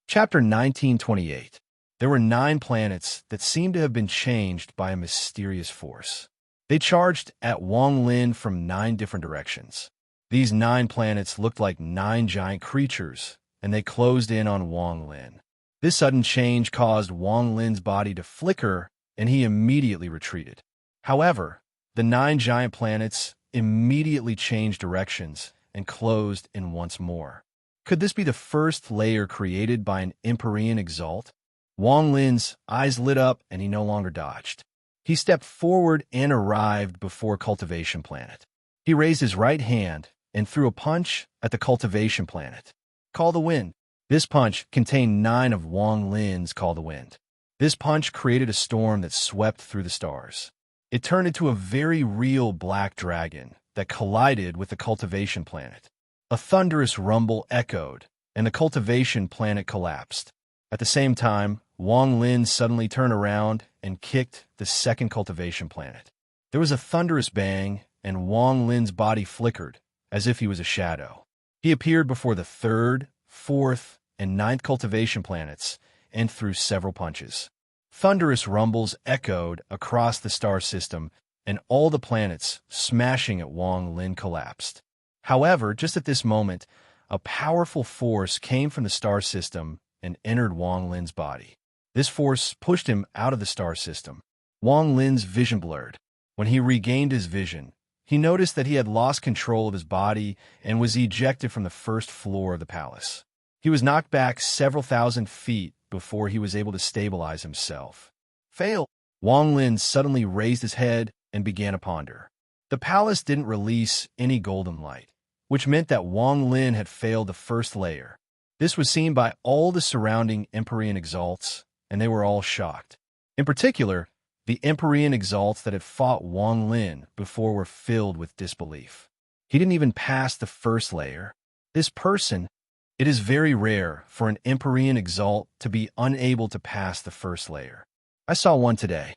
Chapter 1928. There were 9 planets that seemed to have been changed by a mysterious force. They charged at Wang Lin from 9 different directions. These 9 planets looked like 9 giant creatures, and they closed in on Wang Lin. This sudden change caused Wang Lin's body to flicker, and he immediately retreated. However, the 9 giant planets immediately changed directions and closed in once more. Could this be the first layer created by an Empyrean Exalt? Wang Lin's eyes lit up, and he no longer dodged. He stepped forward and arrived before Cultivation Planet. He raised his right hand and threw a punch at the Cultivation Planet. Call the Wind. This punch contained 9 of Wang Lin's Call the Wind. This punch created a storm that swept through the stars. It turned into a very real black dragon that collided with the Cultivation Planet. A thunderous rumble echoed, and the cultivation planet collapsed. At the same time, Wang Lin suddenly turned around and kicked the second cultivation planet. There was a thunderous bang, and Wang Lin's body flickered, as if he was a shadow. He appeared before the third, fourth, and ninth cultivation planets, and threw several punches. Thunderous rumbles echoed across the star system, and all the planets smashing at Wang Lin collapsed. However, just at this moment, a powerful force came from the star system and entered Wang Lin's body. This force pushed him out of the star system. Wang Lin's vision blurred. When he regained his vision, he noticed that he had lost control of his body and was ejected from the first floor of the palace. He was knocked back several thousand feet before he was able to stabilize himself. Fail! Wang Lin suddenly raised his head and began to ponder. The palace didn't release any golden light, which meant that Wang Lin had failed the first layer. This was seen by all the surrounding Empyrean exalts, and they were all shocked. In particular, the Empyrean exalts that had fought Wang Lin before were filled with disbelief. He didn't even pass the first layer. This person, it is very rare for an Empyrean exalt to be unable to pass the first layer. I saw one today.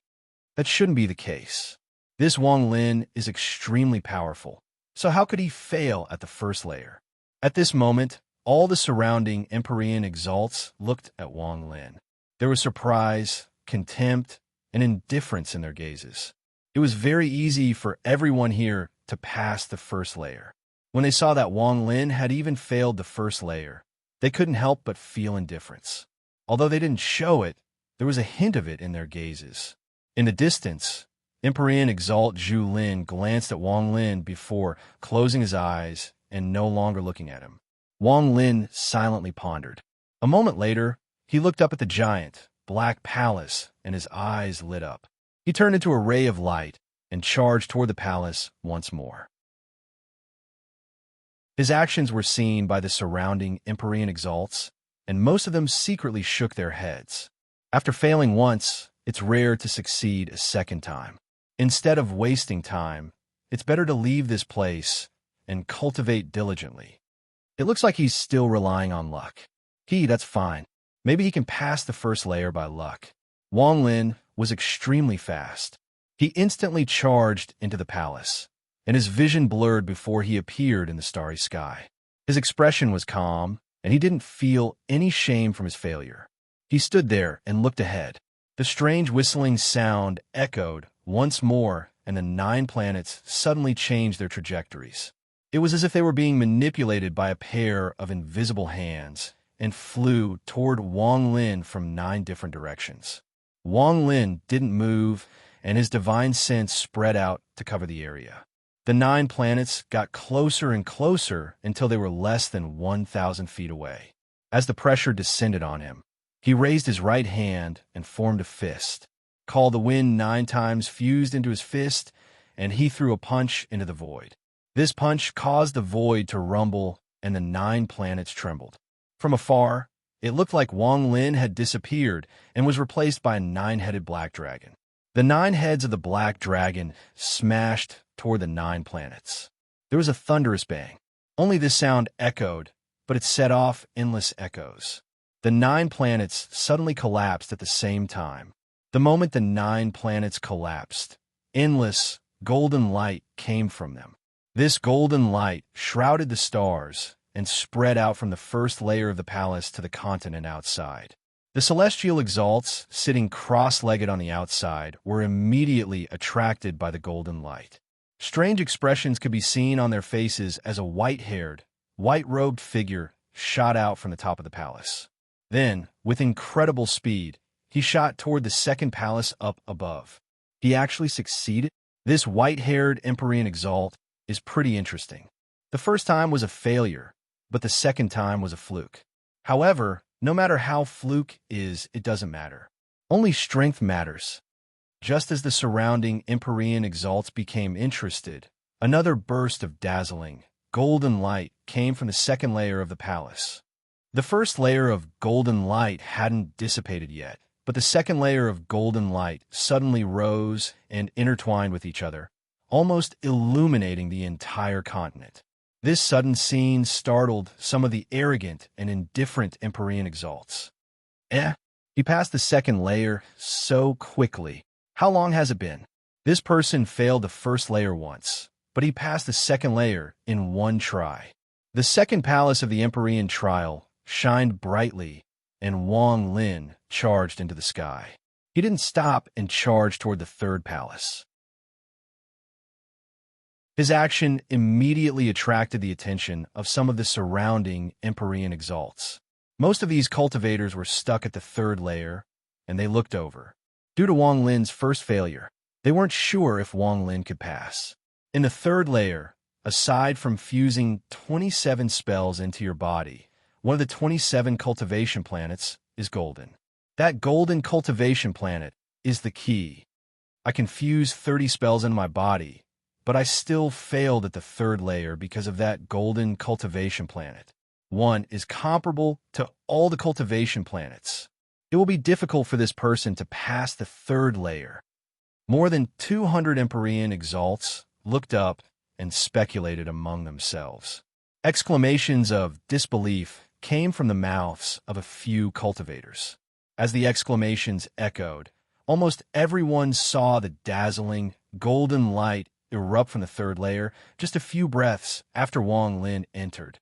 That shouldn't be the case. This Wang Lin is extremely powerful, so how could he fail at the first layer? At this moment, all the surrounding Empyrean exalts looked at Wang Lin. There was surprise, contempt, and indifference in their gazes. It was very easy for everyone here to pass the first layer. When they saw that Wang Lin had even failed the first layer, they couldn't help but feel indifference. Although they didn't show it, there was a hint of it in their gazes. In the distance, Empyrean Exalt Zhu Lin glanced at Wang Lin before closing his eyes and no longer looking at him. Wang Lin silently pondered. A moment later, he looked up at the giant, black palace, and his eyes lit up. He turned into a ray of light and charged toward the palace once more. His actions were seen by the surrounding Empyrean exalts, and most of them secretly shook their heads. After failing once, it's rare to succeed a second time. Instead of wasting time, it's better to leave this place and cultivate diligently. It looks like he's still relying on luck. That's fine. Maybe he can pass the first layer by luck. Wang Lin was extremely fast. He instantly charged into the palace, and his vision blurred before he appeared in the starry sky. His expression was calm, and he didn't feel any shame from his failure. He stood there and looked ahead. The strange whistling sound echoed once more, and the 9 planets suddenly changed their trajectories. It was as if they were being manipulated by a pair of invisible hands and flew toward Wang Lin from 9 different directions. Wang Lin didn't move, and his divine sense spread out to cover the area. The 9 planets got closer and closer until they were less than 1,000 feet away. As the pressure descended on him, he raised his right hand and formed a fist. Call the wind 9 times fused into his fist, and he threw a punch into the void. This punch caused the void to rumble, and the 9 planets trembled. From afar, it looked like Wang Lin had disappeared and was replaced by a 9-headed black dragon. The 9 heads of the black dragon smashed toward the 9 planets. There was a thunderous bang. Only this sound echoed, but it set off endless echoes. The 9 planets suddenly collapsed at the same time. The moment the 9 planets collapsed, endless, golden light came from them. This golden light shrouded the stars and spread out from the first layer of the palace to the continent outside. The celestial exalts, sitting cross-legged on the outside, were immediately attracted by the golden light. Strange expressions could be seen on their faces as a white-haired, white-robed figure shot out from the top of the palace. Then, with incredible speed, he shot toward the second palace up above. He actually succeeded. This white-haired Empyrean exalt is pretty interesting. The first time was a failure, but the second time was a fluke. However, no matter how fluke is, it doesn't matter. Only strength matters. Just as the surrounding Empyrean exalts became interested, another burst of dazzling, golden light came from the second layer of the palace. The first layer of golden light hadn't dissipated yet, but the second layer of golden light suddenly rose and intertwined with each other, almost illuminating the entire continent. This sudden scene startled some of the arrogant and indifferent Empyrean exalts. Eh? He passed the second layer so quickly. How long has it been? This person failed the first layer once, but he passed the second layer in one try. The second palace of the Empyrean trial shined brightly, and Wang Lin charged into the sky. He didn't stop and charge toward the third palace. His action immediately attracted the attention of some of the surrounding Empyrean exalts. Most of these cultivators were stuck at the third layer, and they looked over. Due to Wang Lin's first failure, they weren't sure if Wang Lin could pass. In the third layer, aside from fusing 27 spells into your body, one of the 27 cultivation planets is golden. That golden cultivation planet is the key. I can fuse 30 spells in my body, but I still failed at the third layer because of that golden cultivation planet. One is comparable to all the cultivation planets. It will be difficult for this person to pass the third layer. More than 200 Empyrean exalts looked up and speculated among themselves. Exclamations of disbelief came from the mouths of a few cultivators. As the exclamations echoed, almost everyone saw the dazzling, golden light erupt from the third layer just a few breaths after Wang Lin entered.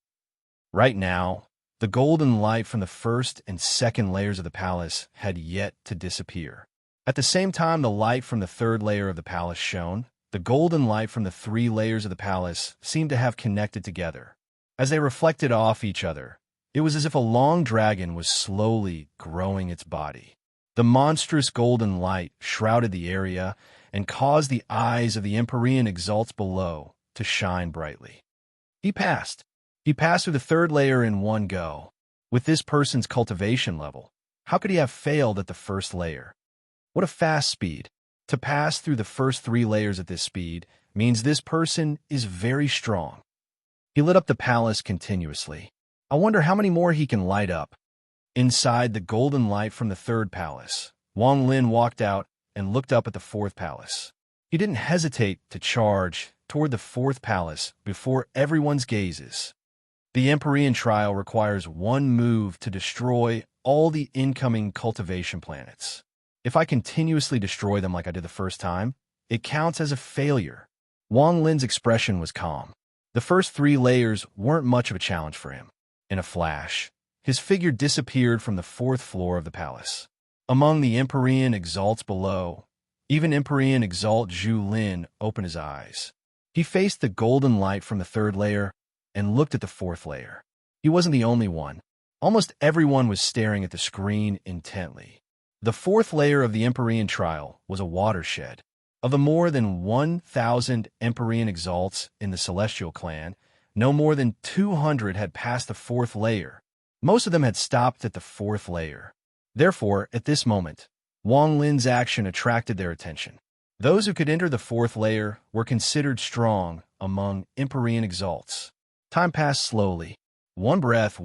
Right now, the golden light from the first and second layers of the palace had yet to disappear. At the same time the light from the third layer of the palace shone, the golden light from the 3 layers of the palace seemed to have connected together. As they reflected off each other, it was as if a long dragon was slowly growing its body. The monstrous golden light shrouded the area and caused the eyes of the Empyrean exalts below to shine brightly. He passed. He passed through the third layer in one go. With this person's cultivation level, how could he have failed at the first layer? What a fast speed. To pass through the first 3 layers at this speed means this person is very strong. He lit up the palace continuously. I wonder how many more he can light up. Inside the golden light from the third palace, Wang Lin walked out and looked up at the fourth palace. He didn't hesitate to charge toward the fourth palace before everyone's gazes. The Empyrean trial requires one move to destroy all the incoming cultivation planets. If I continuously destroy them like I did the first time, it counts as a failure. Wang Lin's expression was calm. The first 3 layers weren't much of a challenge for him. In a flash, his figure disappeared from the 4th floor of the palace. Among the Empyrean exalts below, even Empyrean exalt Zhu Lin opened his eyes. He faced the golden light from the 3rd layer and looked at the 4th layer. He wasn't the only one. Almost everyone was staring at the screen intently. The 4th layer of the Empyrean trial was a watershed. Of the more than 1,000 Empyrean exalts in the Celestial clan, no more than 200 had passed the 4th layer. Most of them had stopped at the 4th layer. Therefore, at this moment, Wang Lin's action attracted their attention. Those who could enter the 4th layer were considered strong among Empyrean exalts. Time passed slowly. One breath.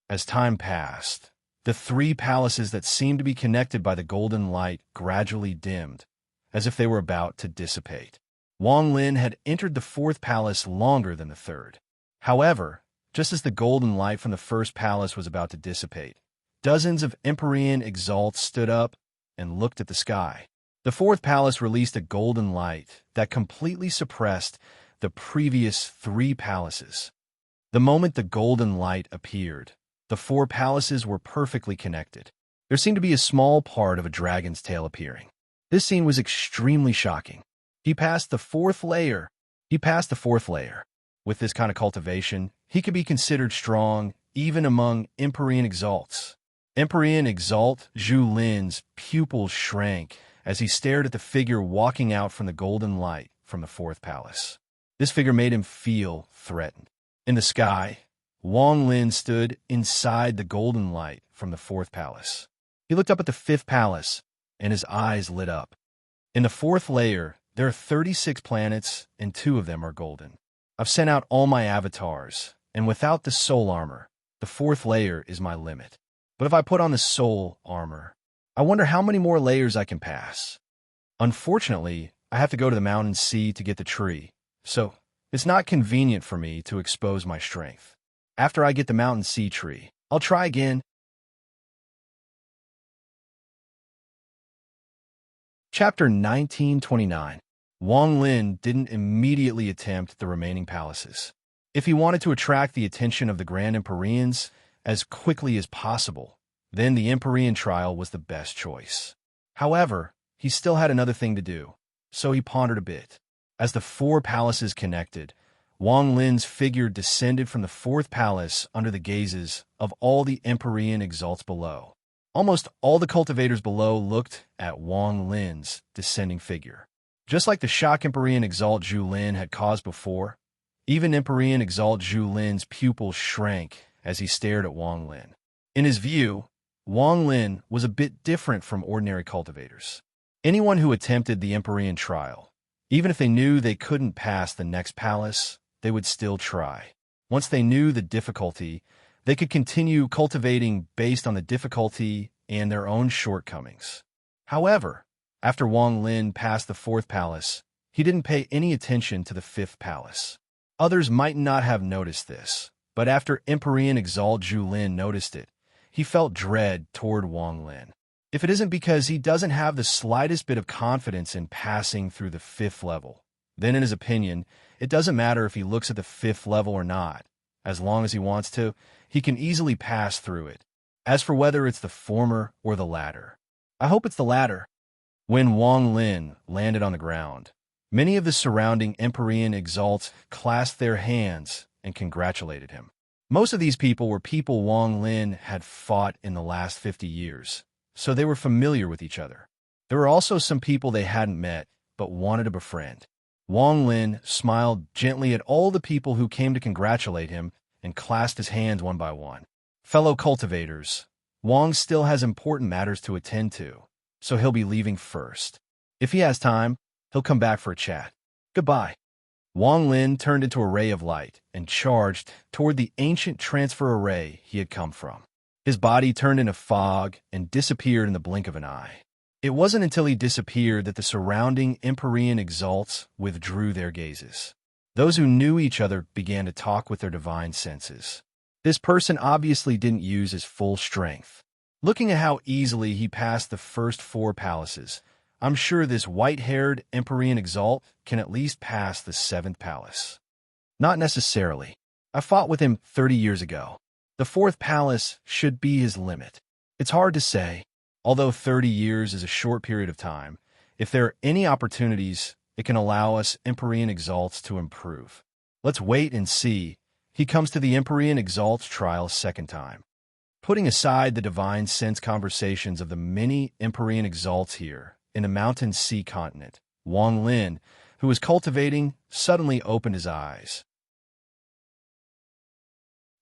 As time passed, the 3 palaces that seemed to be connected by the golden light gradually dimmed, as if they were about to dissipate. Wang Lin had entered the 4th palace longer than the 3rd. However, just as the golden light from the 1st palace was about to dissipate, dozens of Empyrean exalts stood up and looked at the sky. The 4th palace released a golden light that completely suppressed the previous 3 palaces. The moment the golden light appeared, the 4 palaces were perfectly connected. There seemed to be a small part of a dragon's tail appearing. This scene was extremely shocking. He passed the 4th layer. With this kind of cultivation, he could be considered strong even among Empyrean exalts. Empyrean exalt Zhu Lin's pupils shrank as he stared at the figure walking out from the golden light from the 4th palace. This figure made him feel threatened. In the sky, Wang Lin stood inside the golden light from the 4th palace. He looked up at the 5th palace, and his eyes lit up. In the 4th layer, there are 36 planets, and 2 of them are golden. I've sent out all my avatars, and without the soul armor, the 4th layer is my limit. But if I put on the soul armor, I wonder how many more layers I can pass. Unfortunately, I have to go to the mountain sea to get the tree, so it's not convenient for me to expose my strength. After I get the mountain sea tree, I'll try again. Chapter 1929. Wang Lin didn't immediately attempt the remaining palaces. If he wanted to attract the attention of the Grand Empyreans as quickly as possible, then the Empyrean trial was the best choice. However, he still had another thing to do, so he pondered a bit. As the four palaces connected, Wang Lin's figure descended from the fourth palace under the gazes of all the Empyrean exalts below. Almost all the cultivators below looked at Wang Lin's descending figure. Just like the shock Empyrean exalt Zhu Lin had caused before, even Empyrean exalt Zhu Lin's pupils shrank as he stared at Wang Lin. In his view, Wang Lin was a bit different from ordinary cultivators. Anyone who attempted the Empyrean trial, even if they knew they couldn't pass the next palace, they would still try. Once they knew the difficulty, they could continue cultivating based on the difficulty and their own shortcomings. However, after Wang Lin passed the fourth palace, he didn't pay any attention to the fifth palace. Others might not have noticed this, but after Empyrean exalt Zhu Lin noticed it, he felt dread toward Wang Lin. If it isn't because he doesn't have the slightest bit of confidence in passing through the fifth level, then in his opinion, it doesn't matter if he looks at the fifth level or not. As long as he wants to, he can easily pass through it. As for whether it's the former or the latter, I hope it's the latter. When Wang Lin landed on the ground, many of the surrounding Empyrean exalts clasped their hands and congratulated him. Most of these people were people Wang Lin had fought in the last 50 years, so they were familiar with each other. There were also some people they hadn't met, but wanted to befriend. Wang Lin smiled gently at all the people who came to congratulate him and clasped his hands one by one. Fellow cultivators, Wang still has important matters to attend to, so he'll be leaving first. If he has time, he'll come back for a chat. Goodbye. Wang Lin turned into a ray of light and charged toward the ancient transfer array he had come from. His body turned into fog and disappeared in the blink of an eye. It wasn't until he disappeared that the surrounding Empyrean exalts withdrew their gazes. Those who knew each other began to talk with their divine senses. This person obviously didn't use his full strength. Looking at how easily he passed the first four palaces, I'm sure this white-haired Empyrean exalt can at least pass the seventh palace. Not necessarily. I fought with him 30 years ago. The fourth palace should be his limit. It's hard to say. Although 30 years is a short period of time, if there are any opportunities, it can allow us Empyrean exalts to improve. Let's wait and see. He comes to the Empyrean exalts trial a second time. Putting aside the divine sense conversations of the many Empyrean exalts here in a mountain sea continent, Wang Lin, who was cultivating, suddenly opened his eyes.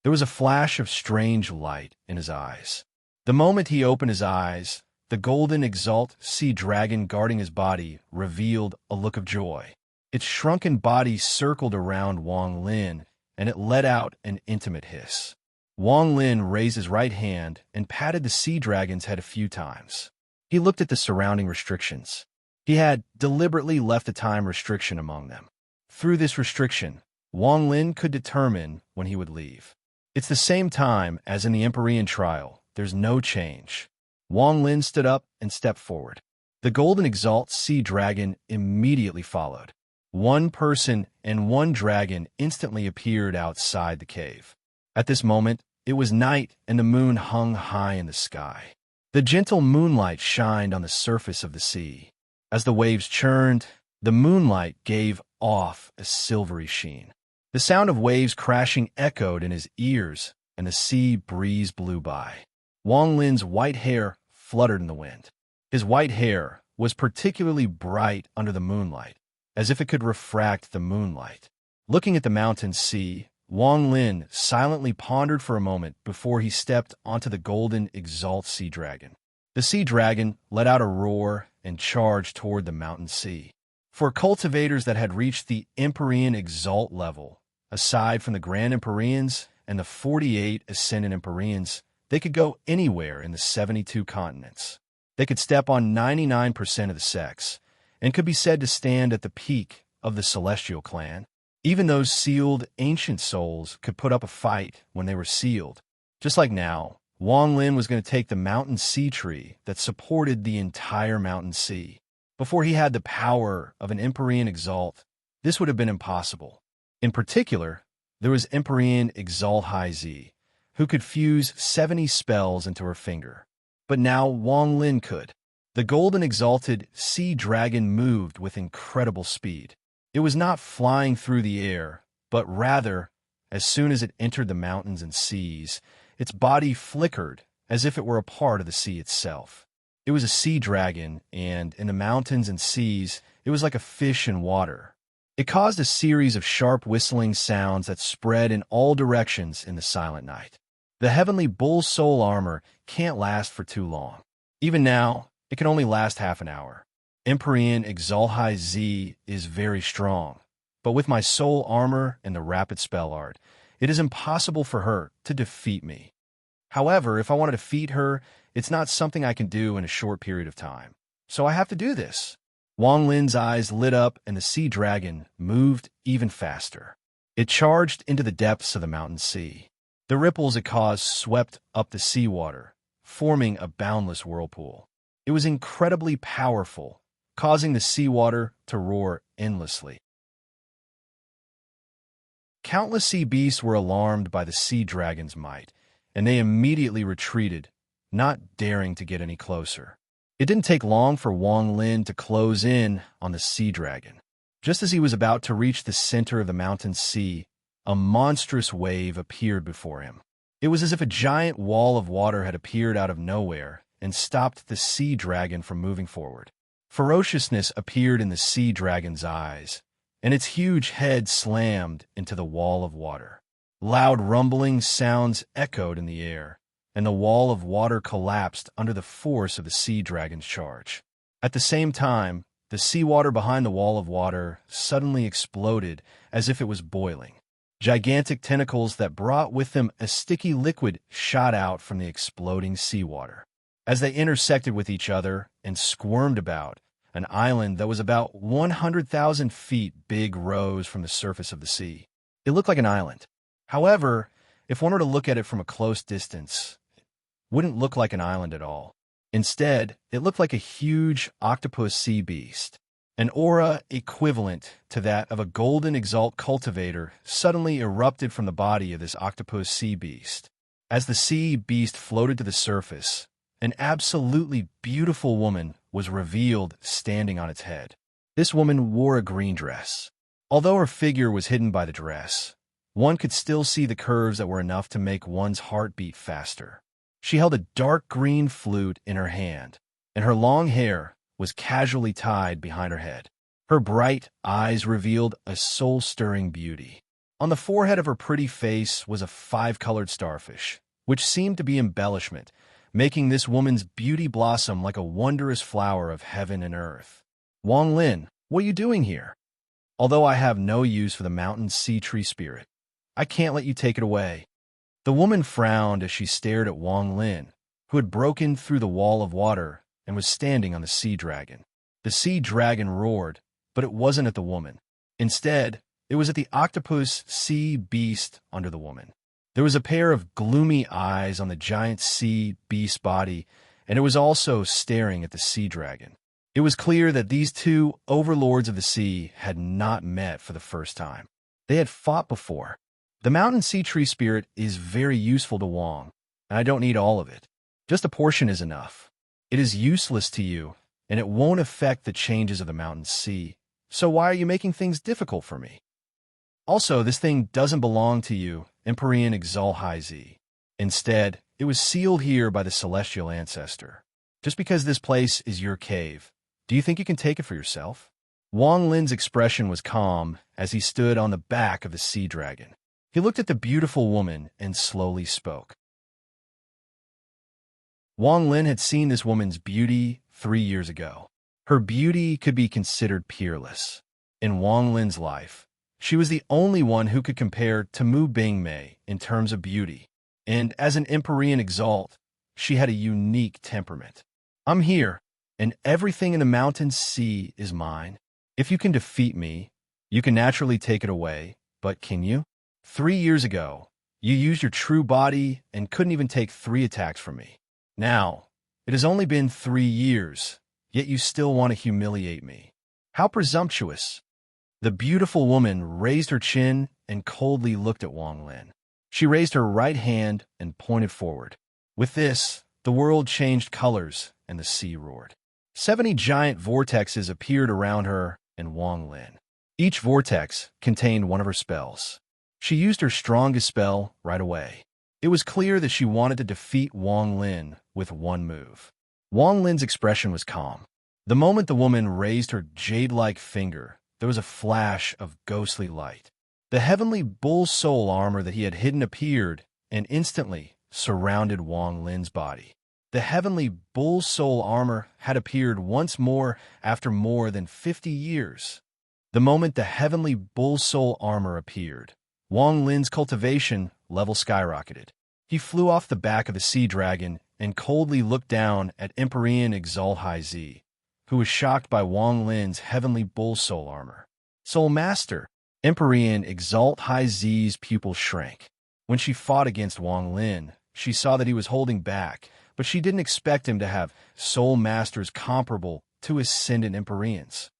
There was a flash of strange light in his eyes. The moment he opened his eyes, the golden exalt sea dragon guarding his body revealed a look of joy. Its shrunken body circled around Wang Lin, and it let out an intimate hiss. Wang Lin raised his right hand and patted the sea dragon's head a few times. He looked at the surrounding restrictions. He had deliberately left a time restriction among them. Through this restriction, Wang Lin could determine when he would leave. It's the same time as in the Empyrean trial. There's no change. Wang Lin stood up and stepped forward. The golden exalt sea dragon immediately followed. One person and one dragon instantly appeared outside the cave. At this moment, it was night and the moon hung high in the sky. The gentle moonlight shined on the surface of the sea. As the waves churned, the moonlight gave off a silvery sheen. The sound of waves crashing echoed in his ears, and the sea breeze blew by. Wang Lin's white hair fluttered in the wind. His white hair was particularly bright under the moonlight, as if it could refract the moonlight. Looking at the mountain sea, Wang Lin silently pondered for a moment before he stepped onto the golden exalt sea dragon. The sea dragon let out a roar and charged toward the mountain sea. For cultivators that had reached the Empyrean exalt level, aside from the Grand Empyreans and the 48 Ascendant Empyreans, they could go anywhere in the 72 continents. They could step on 99% of the sex, and could be said to stand at the peak of the celestial clan. Even those sealed ancient souls could put up a fight when they were sealed. Just like now, Wang Lin was going to take the mountain sea tree that supported the entire mountain sea. Before he had the power of an Empyrean Exalt, this would have been impossible. In particular, there was Empyrean Exalt High Z, who could fuse 70 spells into her finger. But now Wang Lin could. The golden exalted sea dragon moved with incredible speed. It was not flying through the air, but rather, as soon as it entered the mountains and seas, its body flickered as if it were a part of the sea itself. It was a sea dragon, and in the mountains and seas, it was like a fish in water. It caused a series of sharp whistling sounds that spread in all directions in the silent night. The heavenly bull soul armor can't last for too long. Even now, it can only last half an hour. Empyrean Exalt High Z is very strong, but with my soul armor and the rapid spell art, it is impossible for her to defeat me. However, if I want to defeat her, it's not something I can do in a short period of time. So I have to do this. Wang Lin's eyes lit up and the sea dragon moved even faster. It charged into the depths of the mountain sea. The ripples it caused swept up the seawater, forming a boundless whirlpool. It was incredibly powerful, causing the seawater to roar endlessly. Countless sea beasts were alarmed by the sea dragon's might, and they immediately retreated, not daring to get any closer. It didn't take long for Wang Lin to close in on the sea dragon. Just as he was about to reach the center of the mountain sea, a monstrous wave appeared before him. It was as if a giant wall of water had appeared out of nowhere and stopped the sea dragon from moving forward. Ferociousness appeared in the sea dragon's eyes, and its huge head slammed into the wall of water. Loud rumbling sounds echoed in the air, and the wall of water collapsed under the force of the sea dragon's charge. At the same time, the seawater behind the wall of water suddenly exploded as if it was boiling. Gigantic tentacles that brought with them a sticky liquid shot out from the exploding seawater. As they intersected with each other and squirmed about, an island that was about 100,000 feet big rose from the surface of the sea. It looked like an island. However, if one were to look at it from a close distance, it wouldn't look like an island at all. Instead, it looked like a huge octopus sea beast. An aura equivalent to that of a golden exalt cultivator suddenly erupted from the body of this octopus sea beast. As the sea beast floated to the surface, an absolutely beautiful woman was revealed standing on its head. This woman wore a green dress. Although her figure was hidden by the dress, one could still see the curves that were enough to make one's heart beat faster. She held a dark green flute in her hand, and her long hair was casually tied behind her head. Her bright eyes revealed a soul-stirring beauty. On the forehead of her pretty face was a 5-colored starfish, which seemed to be embellishment, making this woman's beauty blossom like a wondrous flower of heaven and earth. Wang Lin, what are you doing here? Although I have no use for the mountain sea tree spirit, I can't let you take it away. The woman frowned as she stared at Wang Lin, who had broken through the wall of water and was standing on the sea dragon. The sea dragon roared, but it wasn't at the woman. Instead, it was at the octopus sea beast under the woman. There was a pair of gloomy eyes on the giant sea beast body, and it was also staring at the sea dragon. It was clear that these two overlords of the sea had not met for the first time. They had fought before. The mountain sea tree spirit is very useful to Wang, and I don't need all of it. Just a portion is enough. It is useless to you, and it won't affect the changes of the mountain sea. So why are you making things difficult for me? Also, this thing doesn't belong to you, Empyrean Exalt High Z. Instead, it was sealed here by the celestial ancestor. Just because this place is your cave, do you think you can take it for yourself? Wang Lin's expression was calm as he stood on the back of the sea dragon. He looked at the beautiful woman and slowly spoke. Wang Lin had seen this woman's beauty 3 years ago. Her beauty could be considered peerless. In Wang Lin's life, she was the only one who could compare to Mu Bingmei in terms of beauty. And as an Empyrean Exalt, she had a unique temperament. I'm here, and everything in the mountain sea is mine. If you can defeat me, You can naturally take it away, but can you? 3 years ago, you used your true body and couldn't even take 3 attacks from me. Now, it has only been 3 years, yet you still want to humiliate me. How presumptuous. The beautiful woman raised her chin and coldly looked at Wang Lin. She raised her right hand and pointed forward. With this, the world changed colors and the sea roared. 70 giant vortexes appeared around her and Wang Lin. Each vortex contained one of her spells. She used her strongest spell right away. It was clear that she wanted to defeat Wang Lin with one move. Wang Lin's expression was calm. The moment the woman raised her jade-like finger, there was a flash of ghostly light. The heavenly bull soul armor that he had hidden appeared and instantly surrounded Wang Lin's body. The heavenly bull soul armor had appeared once more after more than 50 years. The moment the heavenly bull soul armor appeared, Wang Lin's cultivation level skyrocketed. He flew off the back of the sea dragon and coldly looked down at Empyrean Exalt High Z, who was shocked by Wang Lin's heavenly bull soul armor. Soul Master, Empyrean Exalt High Z's pupil shrank. When she fought against Wang Lin, she saw that he was holding back, but she didn't expect him to have soul masters comparable to ascendant Empyreans.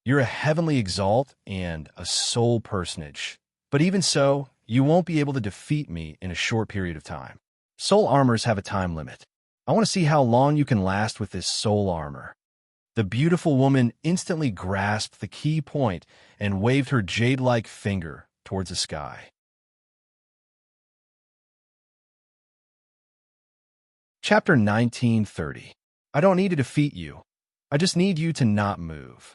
You're a heavenly exalt and a soul personage, but even so, you won't be able to defeat me in a short period of time. Soul armors have a time limit. I want to see how long you can last with this soul armor. The beautiful woman instantly grasped the key point and waved her jade-like finger towards the sky. Chapter 1930. I don't need to defeat you. I just need you to not move.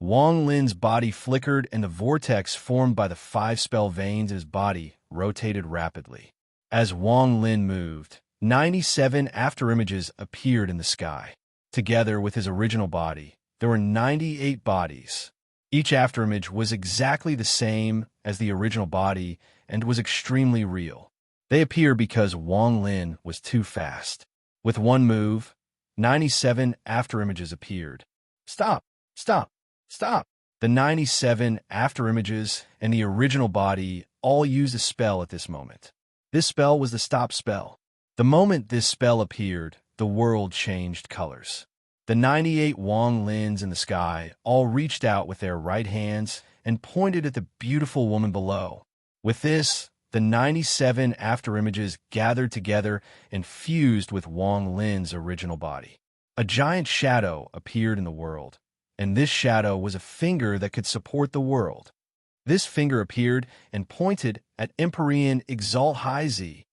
Wang Lin's body flickered and the vortex formed by the 5 spell veins in his body rotated rapidly. As Wang Lin moved, 97 afterimages appeared in the sky. Together with his original body, there were 98 bodies. Each afterimage was exactly the same as the original body and was extremely real. They appear because Wang Lin was too fast. With one move, 97 afterimages appeared. Stop! Stop! Stop! The 97 afterimages and the original body all used a spell at this moment. This spell was the stop spell. The moment this spell appeared, the world changed colors. The 98 Wang Lins in the sky all reached out with their right hands and pointed at the beautiful woman below. With this, the 97 afterimages gathered together and fused with Wang Lin's original body. A giant shadow appeared in the world, and this shadow was a finger that could support the world. This finger appeared and pointed at Empyrean Exalt High Z.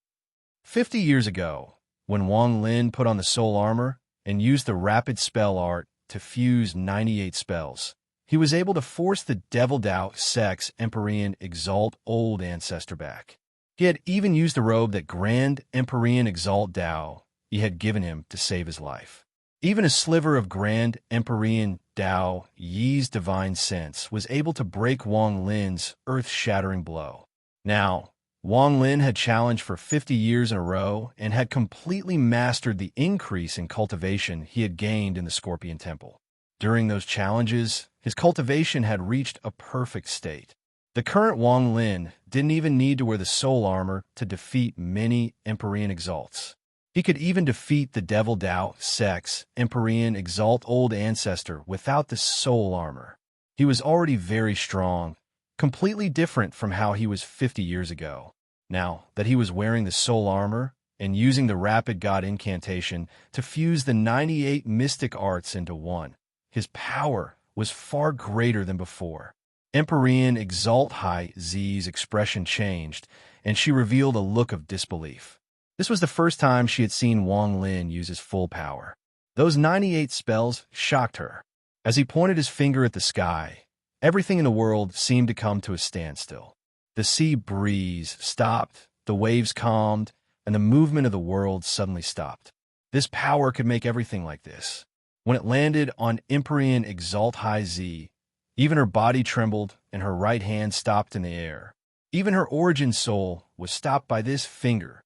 50 years ago, when Wang Lin put on the soul armor and used the rapid spell art to fuse 98 spells, he was able to force the Devil Dao Sex Empyrean Exalt Old Ancestor back. He had even used the robe that Grand Empyrean Exalt Dao he had given him to save his life. Even a sliver of Grand Empyrean Dao Yi's divine sense was able to break Wang Lin's earth-shattering blow. Now, Wang Lin had challenged for 50 years in a row and had completely mastered the increase in cultivation he had gained in the Scorpion Temple. During those challenges, his cultivation had reached a perfect state. The current Wang Lin didn't even need to wear the soul armor to defeat many Empyrean Exalts. He could even defeat the Devil Dao Sex Empyrean Exalt Old Ancestor without the soul armor. He was already very strong, completely different from how he was 50 years ago. Now that he was wearing the soul armor and using the Rapid God incantation to fuse the 98 mystic arts into one, his power was far greater than before. Empyrean Exalt High Z's expression changed, and she revealed a look of disbelief. This was the first time she had seen Wang Lin use his full power. Those 98 spells shocked her. As he pointed his finger at the sky, everything in the world seemed to come to a standstill. The sea breeze stopped, the waves calmed, and the movement of the world suddenly stopped. This power could make everything like this. When it landed on Empyrean Exalt High Z, even her body trembled and her right hand stopped in the air. Even her origin soul was stopped by this finger.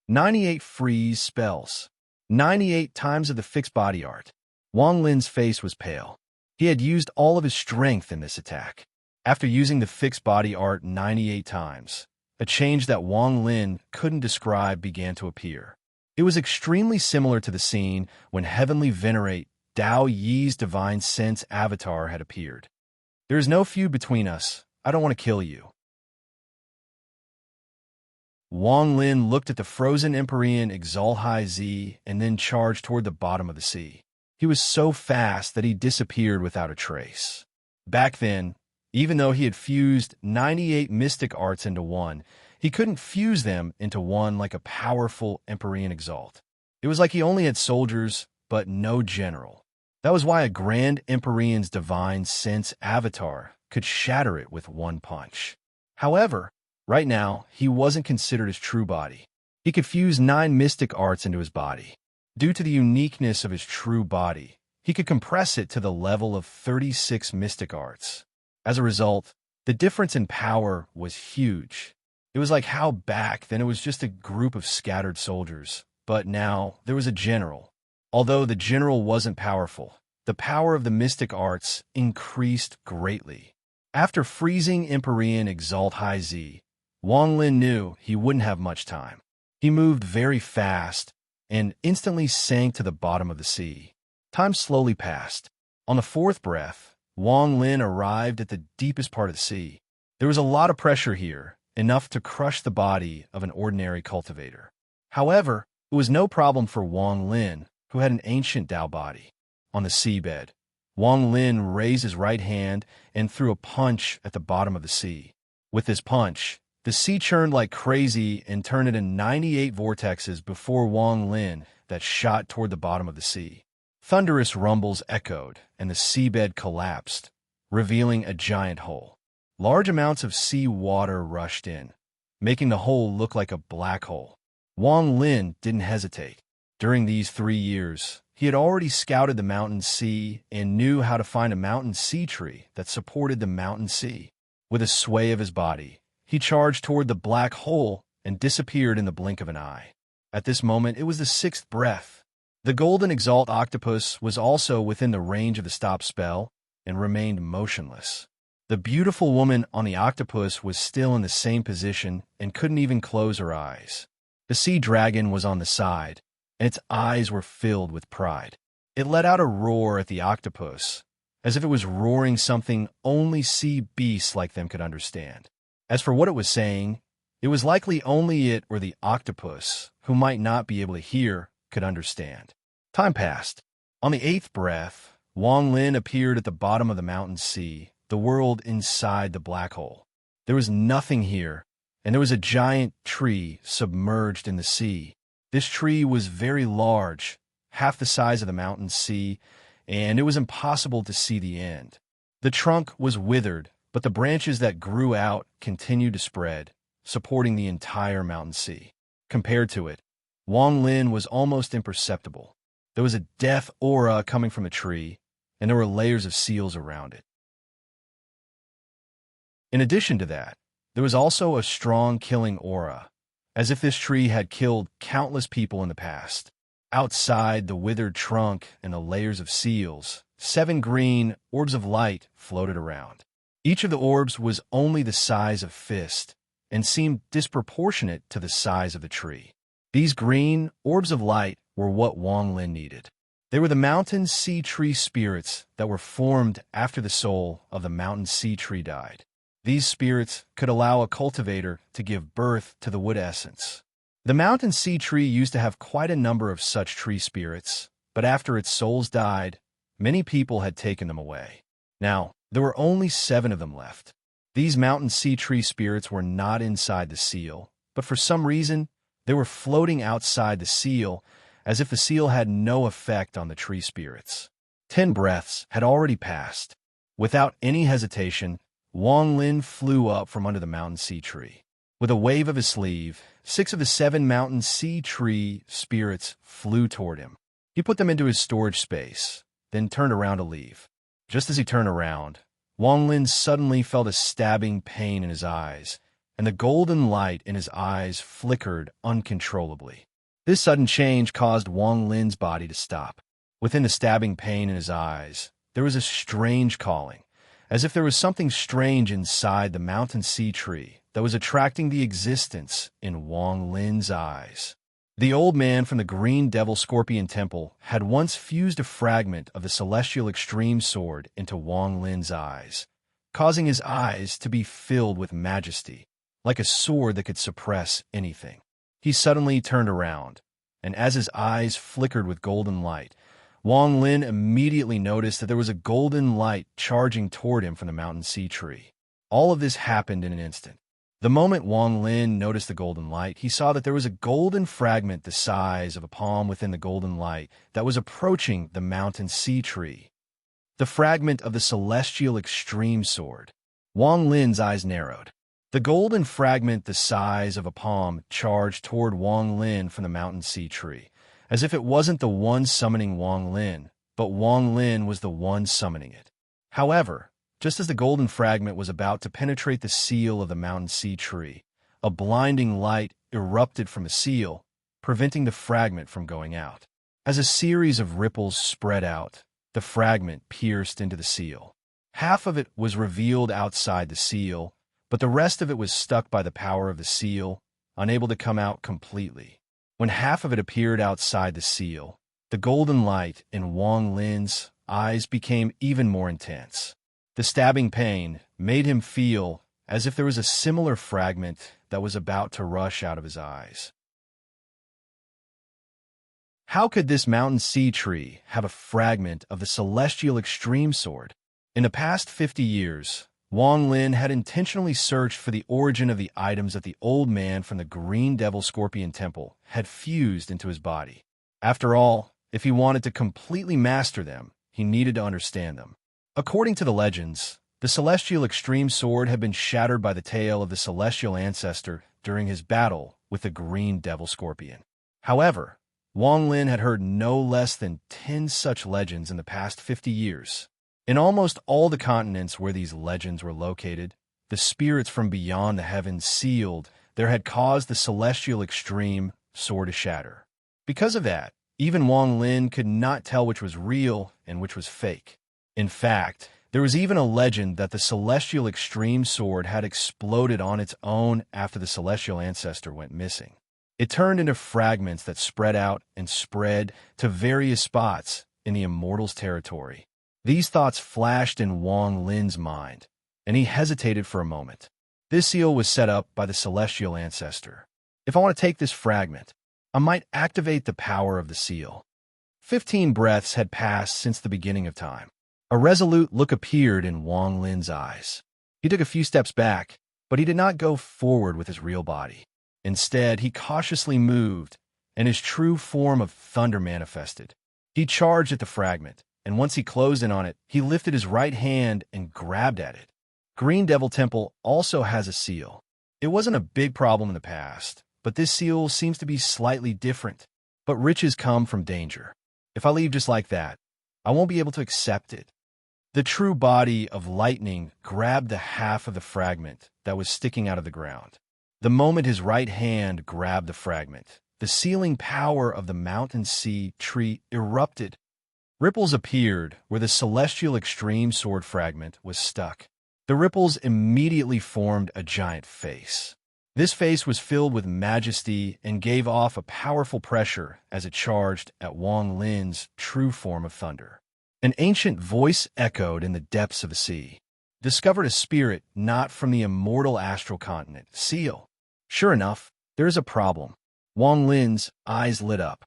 98 freeze spells. 98 times of the fixed body art. Wang Lin's face was pale. He had used all of his strength in this attack. After using the fixed body art 98 times, a change that Wang Lin couldn't describe began to appear. It was extremely similar to the scene when Heavenly Venerate Dao Yi's divine sense avatar had appeared. There is no feud between us. I don't want to kill you. Wang Lin looked at the frozen Empyrean Exalt High Z and then charged toward the bottom of the sea. He was so fast that he disappeared without a trace. Back then, even though he had fused 98 mystic arts into one, he couldn't fuse them into one like a powerful Empyrean Exalt. It was like he only had soldiers, but no general. That was why a Grand Empyrean's divine sense avatar could shatter it with one punch. However, right now, he wasn't considered his true body. He could fuse 9 mystic arts into his body. Due to the uniqueness of his true body, he could compress it to the level of 36 mystic arts. As a result, the difference in power was huge. It was like how back then it was just a group of scattered soldiers, but now there was a general. Although the general wasn't powerful, the power of the mystic arts increased greatly. After freezing Empyrean Exalt High Z, Wang Lin knew he wouldn't have much time. He moved very fast and instantly sank to the bottom of the sea. Time slowly passed. On the 4th breath, Wang Lin arrived at the deepest part of the sea. There was a lot of pressure here, enough to crush the body of an ordinary cultivator. However, it was no problem for Wang Lin, who had an ancient Dao body. On the seabed, Wang Lin raised his right hand and threw a punch at the bottom of the sea. With this punch, the sea churned like crazy and turned into 98 vortexes before Wang Lin that shot toward the bottom of the sea. Thunderous rumbles echoed, and the seabed collapsed, revealing a giant hole. Large amounts of sea water rushed in, making the hole look like a black hole. Wang Lin didn't hesitate. During these 3 years, he had already scouted the mountain sea and knew how to find a mountain sea tree that supported the mountain sea. With a sway of his body, he charged toward the black hole and disappeared in the blink of an eye. At this moment, it was the 6th breath. The Golden Exalt Octopus was also within the range of the stop spell and remained motionless. The beautiful woman on the octopus was still in the same position and couldn't even close her eyes. The sea dragon was on the side, and its eyes were filled with pride. It let out a roar at the octopus, as if it was roaring something only sea beasts like them could understand. As for what it was saying, it was likely only it or the octopus, who might not be able to hear, could understand. Time passed. On the 8th breath, Wang Lin appeared at the bottom of the mountain sea, the world inside the black hole. There was nothing here, and there was a giant tree submerged in the sea. This tree was very large, half the size of the mountain sea, and it was impossible to see the end. The trunk was withered, but the branches that grew out continued to spread, supporting the entire mountain sea. Compared to it, Wang Lin was almost imperceptible. There was a death aura coming from the tree, and there were layers of seals around it. In addition to that, there was also a strong killing aura, as if this tree had killed countless people in the past. Outside the withered trunk and the layers of seals, 7 green orbs of light floated around. Each of the orbs was only the size of fist and seemed disproportionate to the size of the tree. These green orbs of light were what Wang Lin needed. They were the mountain sea tree spirits that were formed after the soul of the mountain sea tree died. These spirits could allow a cultivator to give birth to the wood essence. The mountain sea tree used to have quite a number of such tree spirits, but after its souls died, many people had taken them away. Now, there were only 7 of them left. These mountain sea tree spirits were not inside the seal, but for some reason, they were floating outside the seal, as if the seal had no effect on the tree spirits. 10 breaths had already passed. Without any hesitation, Wang Lin flew up from under the mountain sea tree. With a wave of his sleeve, 6 of the 7 mountain sea tree spirits flew toward him. He put them into his storage space, then turned around to leave. Just as he turned around, Wang Lin suddenly felt a stabbing pain in his eyes, and the golden light in his eyes flickered uncontrollably. This sudden change caused Wang Lin's body to stop. Within the stabbing pain in his eyes, there was a strange calling, as if there was something strange inside the mountain sea tree that was attracting the existence in Wang Lin's eyes. The old man from the Green Devil Scorpion Temple had once fused a fragment of the celestial extreme sword into Wang Lin's eyes, causing his eyes to be filled with majesty, like a sword that could suppress anything. He suddenly turned around, and as his eyes flickered with golden light, Wang Lin immediately noticed that there was a golden light charging toward him from the mountain sea tree. All of this happened in an instant. The moment Wang Lin noticed the golden light, he saw that there was a golden fragment the size of a palm within the golden light that was approaching the mountain sea tree. The fragment of the celestial extreme sword. Wang Lin's eyes narrowed. The golden fragment the size of a palm charged toward Wang Lin from the mountain sea tree, as if it wasn't the one summoning Wang Lin, but Wang Lin was the one summoning it. However, just as the golden fragment was about to penetrate the seal of the mountain sea tree, a blinding light erupted from the seal, preventing the fragment from going out. As a series of ripples spread out, the fragment pierced into the seal. Half of it was revealed outside the seal, but the rest of it was stuck by the power of the seal, unable to come out completely. When half of it appeared outside the seal, the golden light in Wang Lin's eyes became even more intense. The stabbing pain made him feel as if there was a similar fragment that was about to rush out of his eyes. How could this mountain sea tree have a fragment of the celestial extreme sword? In the past 50 years, Wang Lin had intentionally searched for the origin of the items that the old man from the Green Devil Scorpion Temple had fused into his body. After all, if he wanted to completely master them, he needed to understand them. According to the legends, the celestial extreme sword had been shattered by the tail of the celestial ancestor during his battle with the Green Devil Scorpion. However, Wang Lin had heard no less than 10 such legends in the past 50 years. In almost all the continents where these legends were located, the spirits from beyond the heavens sealed there had caused the celestial extreme sword to shatter. Because of that, even Wang Lin could not tell which was real and which was fake. In fact, there was even a legend that the celestial extreme sword had exploded on its own after the celestial ancestor went missing. It turned into fragments that spread out and spread to various spots in the immortals' territory. These thoughts flashed in Wang Lin's mind, and he hesitated for a moment. This seal was set up by the celestial ancestor. If I want to take this fragment, I might activate the power of the seal. 15 breaths had passed since the beginning of time. A resolute look appeared in Wang Lin's eyes. He took a few steps back, but he did not go forward with his real body. Instead, he cautiously moved, and his true form of thunder manifested. He charged at the fragment, and once he closed in on it, he lifted his right hand and grabbed at it. Green Devil Temple also has a seal. It wasn't a big problem in the past, but this seal seems to be slightly different. But riches come from danger. If I leave just like that, I won't be able to accept it. The true body of lightning grabbed the half of the fragment that was sticking out of the ground. The moment his right hand grabbed the fragment, the sealing power of the mountain sea tree erupted. Ripples appeared where the celestial extreme sword fragment was stuck. The ripples immediately formed a giant face. This face was filled with majesty and gave off a powerful pressure as it charged at Wang Lin's true form of thunder. An ancient voice echoed in the depths of the sea. Discovered a spirit not from the immortal astral continent, seal. Sure enough, there is a problem. Wang Lin's eyes lit up.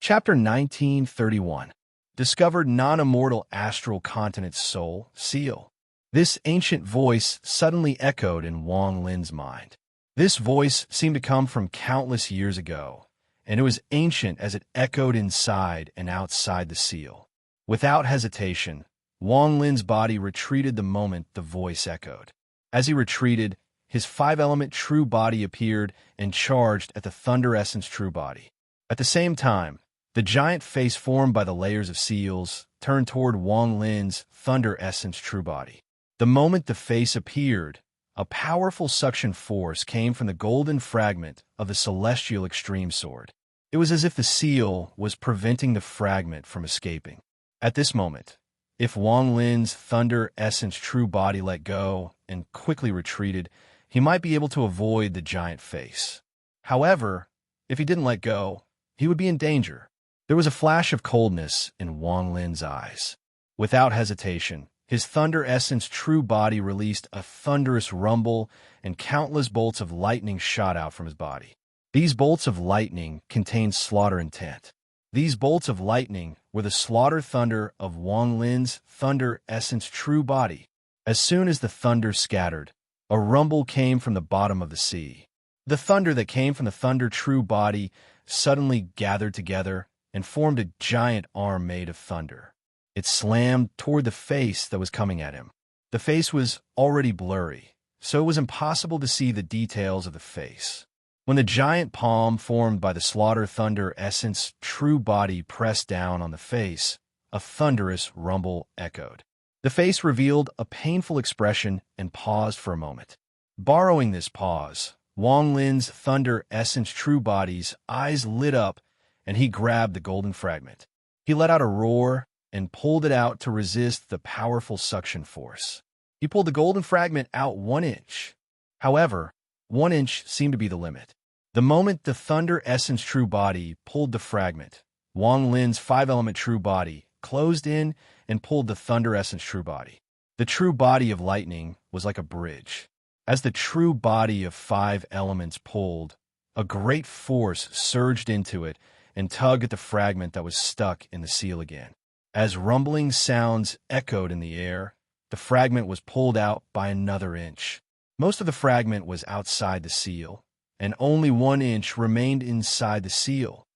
Chapter 1931. Discovered non-immortal astral continent soul, seal. This ancient voice suddenly echoed in Wang Lin's mind. This voice seemed to come from countless years ago, and it was ancient as it echoed inside and outside the seal. Without hesitation, Wang Lin's body retreated the moment the voice echoed. As he retreated, his five-element true body appeared and charged at the Thunder Essence true body. At the same time, the giant face formed by the layers of seals turned toward Wang Lin's Thunder Essence true body. The moment the face appeared, a powerful suction force came from the golden fragment of the celestial extreme sword. It was as if the seal was preventing the fragment from escaping. At this moment, if Wang Lin's thunder essence true body let go and quickly retreated, he might be able to avoid the giant face. However, if he didn't let go, he would be in danger. There was a flash of coldness in Wang Lin's eyes. Without hesitation, his thunder essence true body released a thunderous rumble, and countless bolts of lightning shot out from his body. These bolts of lightning contained slaughter intent. These bolts of lightning were the slaughter thunder of Wang Lin's thunder essence true body. As soon as the thunder scattered, a rumble came from the bottom of the sea. The thunder that came from the thunder true body suddenly gathered together and formed a giant arm made of thunder. It slammed toward the face that was coming at him. The face was already blurry, so it was impossible to see the details of the face. When the giant palm formed by the slaughter thunder essence true body pressed down on the face, a thunderous rumble echoed. The face revealed a painful expression and paused for a moment. Borrowing this pause, Wang Lin's thunder essence true body's eyes lit up, and he grabbed the golden fragment. He let out a roar and pulled it out to resist the powerful suction force. He pulled the golden fragment out 1 inch. However, 1 inch seemed to be the limit. The moment the thunder essence true body pulled the fragment, Wang Lin's 5-element true body closed in and pulled the thunder essence true body. The true body of lightning was like a bridge. As the true body of 5 elements pulled, a great force surged into it and tugged at the fragment that was stuck in the seal again. As rumbling sounds echoed in the air, the fragment was pulled out by another inch. Most of the fragment was outside the seal, and only 1 inch remained inside the seal.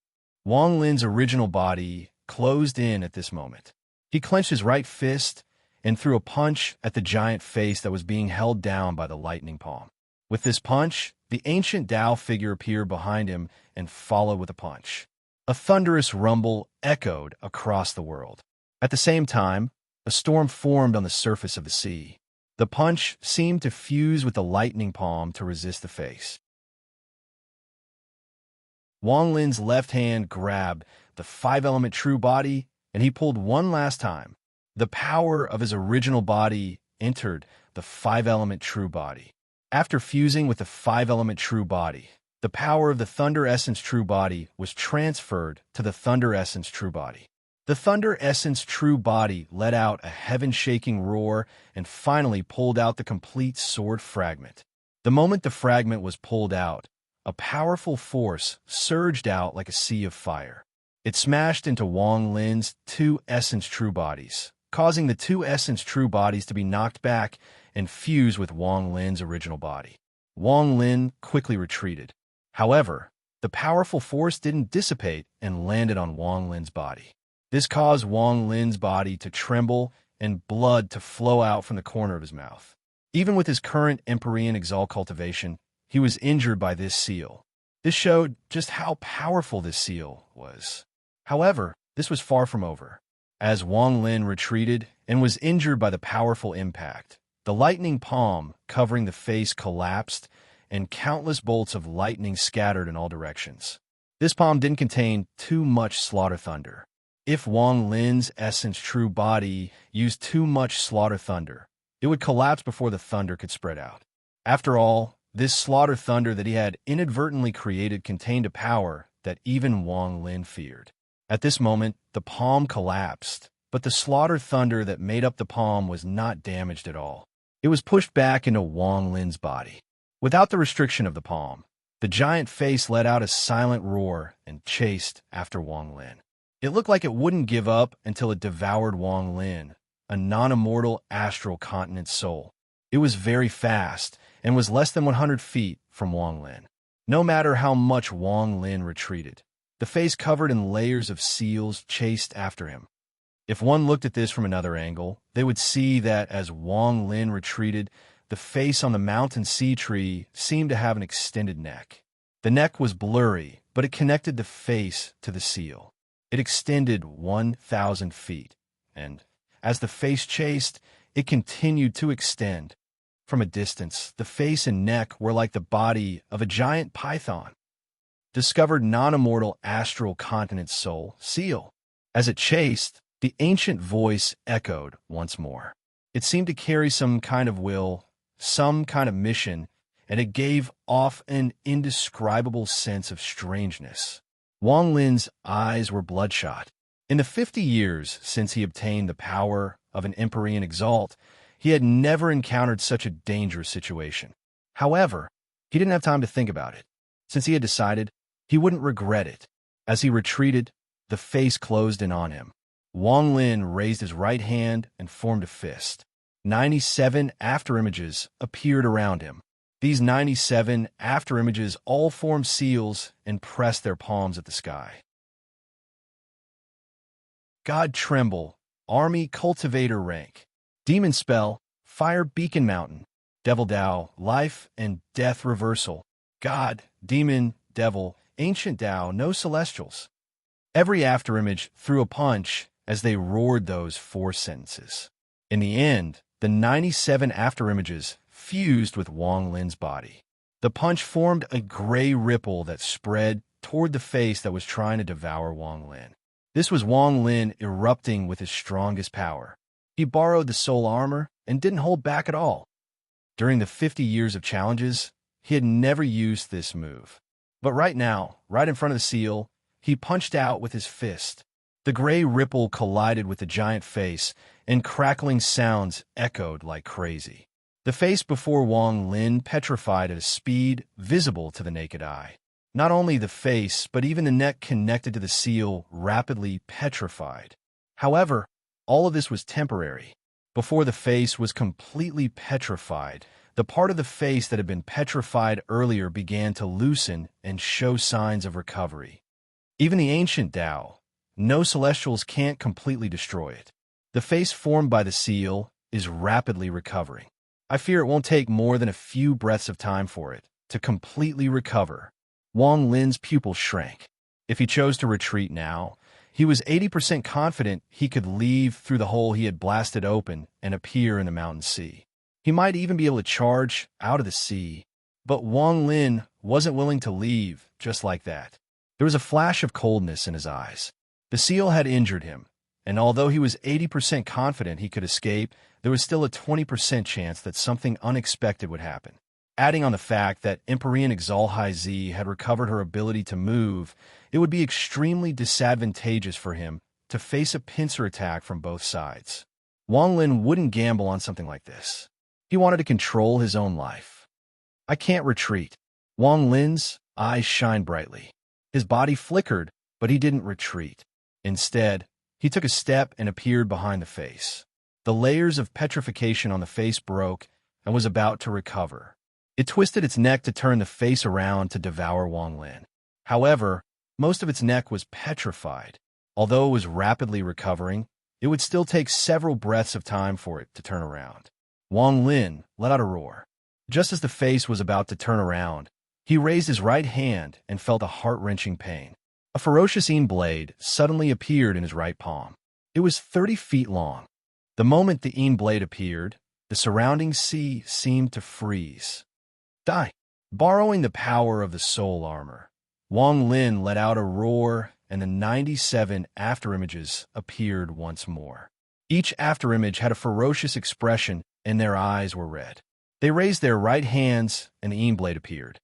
Wang Lin's original body closed in at this moment. He clenched his right fist and threw a punch at the giant face that was being held down by the lightning palm. With this punch, the ancient Tao figure appeared behind him and followed with a punch. A thunderous rumble echoed across the world. At the same time, a storm formed on the surface of the sea. The punch seemed to fuse with the lightning palm to resist the face. Wang Lin's left hand grabbed the 5-element true body, and he pulled one last time. The power of his original body entered the 5-element true body. After fusing with the 5-element true body, the power of the thunder essence true body was transferred to the thunder essence true body. The thunder essence true body let out a heaven-shaking roar and finally pulled out the complete sword fragment. The moment the fragment was pulled out, a powerful force surged out like a sea of fire. It smashed into Wang Lin's 2 essence true bodies, causing the 2 essence true bodies to be knocked back and fuse with Wang Lin's original body. Wang Lin quickly retreated. However, the powerful force didn't dissipate and landed on Wang Lin's body. This caused Wang Lin's body to tremble and blood to flow out from the corner of his mouth. Even with his current Empyrean Exalt cultivation, he was injured by this seal. This showed just how powerful this seal was. However, this was far from over. As Wang Lin retreated and was injured by the powerful impact, the lightning palm covering the face collapsed and countless bolts of lightning scattered in all directions. This palm didn't contain too much slaughter thunder. If Wang Lin's essence true body used too much slaughter thunder, it would collapse before the thunder could spread out. After all, this slaughter thunder that he had inadvertently created contained a power that even Wang Lin feared. At this moment, the palm collapsed, but the slaughter thunder that made up the palm was not damaged at all. It was pushed back into Wang Lin's body. Without the restriction of the palm, the giant face let out a silent roar and chased after Wang Lin. It looked like it wouldn't give up until it devoured Wang Lin, a non-immortal astral continent soul. It was very fast and was less than 100 feet from Wang Lin. No matter how much Wang Lin retreated, the face covered in layers of seals chased after him. If one looked at this from another angle, they would see that as Wang Lin retreated, the face on the mountain sea tree seemed to have an extended neck. The neck was blurry, but it connected the face to the seal. It extended 1,000 feet, and as the face chased, it continued to extend. From a distance, the face and neck were like the body of a giant python. discovered non-immortal astral continent soul, seal. As it chased, the ancient voice echoed once more. It seemed to carry some kind of will, some kind of mission, and it gave off an indescribable sense of strangeness. Wang Lin's eyes were bloodshot. In the 50 years since he obtained the power of an Empyrean Exalt, he had never encountered such a dangerous situation. However, he didn't have time to think about it. Since he had decided, he wouldn't regret it. As he retreated, the face closed in on him. Wang Lin raised his right hand and formed a fist. 97 afterimages appeared around him. These 97 afterimages all formed seals and pressed their palms at the sky. God Tremble, Army Cultivator Rank. Demon Spell, Fire Beacon Mountain. Devil Dao, Life and Death Reversal. God, Demon, Devil, Ancient Dao, no Celestials. Every afterimage threw a punch as they roared those 4 sentences. In the end, the 97 afterimages fused with Wang Lin's body. The punch formed a gray ripple that spread toward the face that was trying to devour Wang Lin. This was Wang Lin erupting with his strongest power. He borrowed the soul armor and didn't hold back at all. During the 50 years of challenges, he had never used this move. But right now, right in front of the seal, he punched out with his fist. The gray ripple collided with the giant face, and crackling sounds echoed like crazy. The face before Wang Lin petrified at a speed visible to the naked eye. Not only the face, but even the neck connected to the seal rapidly petrified. However, all of this was temporary. Before the face was completely petrified, the part of the face that had been petrified earlier began to loosen and show signs of recovery. Even the ancient Dao, no celestials can't completely destroy it. The face formed by the seal is rapidly recovering. I fear it won't take more than a few breaths of time for it to completely recover. Wang Lin's pupil shrank. If he chose to retreat now, he was 80% confident he could leave through the hole he had blasted open and appear in the mountain sea. He might even be able to charge out of the sea. But Wang Lin wasn't willing to leave just like that. There was a flash of coldness in his eyes. The seal had injured him, and although he was 80% confident he could escape, there was still a 20% chance that something unexpected would happen. Adding on the fact that Empyrean Exalt High Z had recovered her ability to move, it would be extremely disadvantageous for him to face a pincer attack from both sides. Wang Lin wouldn't gamble on something like this. He wanted to control his own life. I can't retreat. Wang Lin's eyes shined brightly. His body flickered, but he didn't retreat. Instead, he took a step and appeared behind the face. The layers of petrification on the face broke and was about to recover. It twisted its neck to turn the face around to devour Wang Lin. However, most of its neck was petrified. Although it was rapidly recovering, it would still take several breaths of time for it to turn around. Wang Lin let out a roar. Just as the face was about to turn around, he raised his right hand and felt a heart-wrenching pain. A ferocious Een blade suddenly appeared in his right palm. It was 30 feet long. The moment the Een blade appeared, the surrounding sea seemed to freeze. Die! Borrowing the power of the soul armor, Wang Lin let out a roar, and the 97 afterimages appeared once more. Each afterimage had a ferocious expression, and their eyes were red. They raised their right hands, and the Een blade appeared.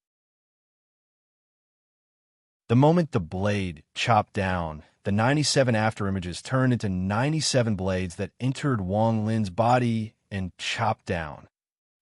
The moment the blade chopped down, the 97 afterimages turned into 97 blades that entered Wang Lin's body and chopped down.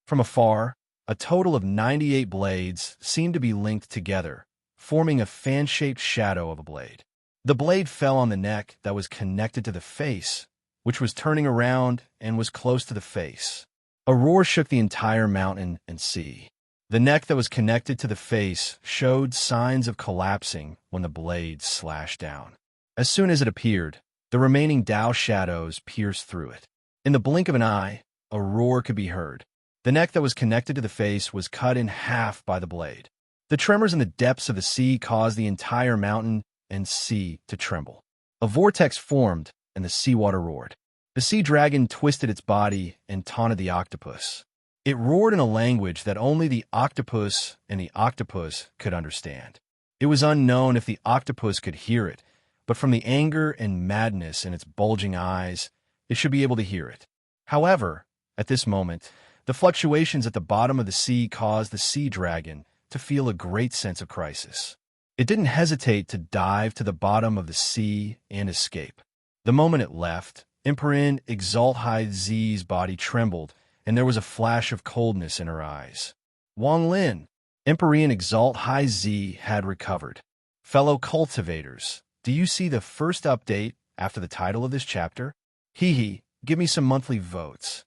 From afar, a total of 98 blades seemed to be linked together, forming a fan-shaped shadow of a blade. The blade fell on the neck that was connected to the face, which was turning around and was close to the face. A roar shook the entire mountain and sea. The neck that was connected to the face showed signs of collapsing when the blade slashed down. As soon as it appeared, the remaining Dao shadows pierced through it. In the blink of an eye, a roar could be heard. The neck that was connected to the face was cut in half by the blade. The tremors in the depths of the sea caused the entire mountain and sea to tremble. A vortex formed, and the seawater roared. The sea dragon twisted its body and taunted the octopus. It roared in a language that only the octopus and the octopus could understand. It was unknown if the octopus could hear it, but from the anger and madness in its bulging eyes, it should be able to hear it. However, at this moment, the fluctuations at the bottom of the sea caused the sea dragon to feel a great sense of crisis. It didn't hesitate to dive to the bottom of the sea and escape. The moment it left, Emperor Exalt High Z's body trembled, and there was a flash of coldness in her eyes. Wang Lin, Emperor Exalt High Z had recovered. Fellow cultivators, do you see the first update after the title of this chapter? Hee hee, give me some monthly votes.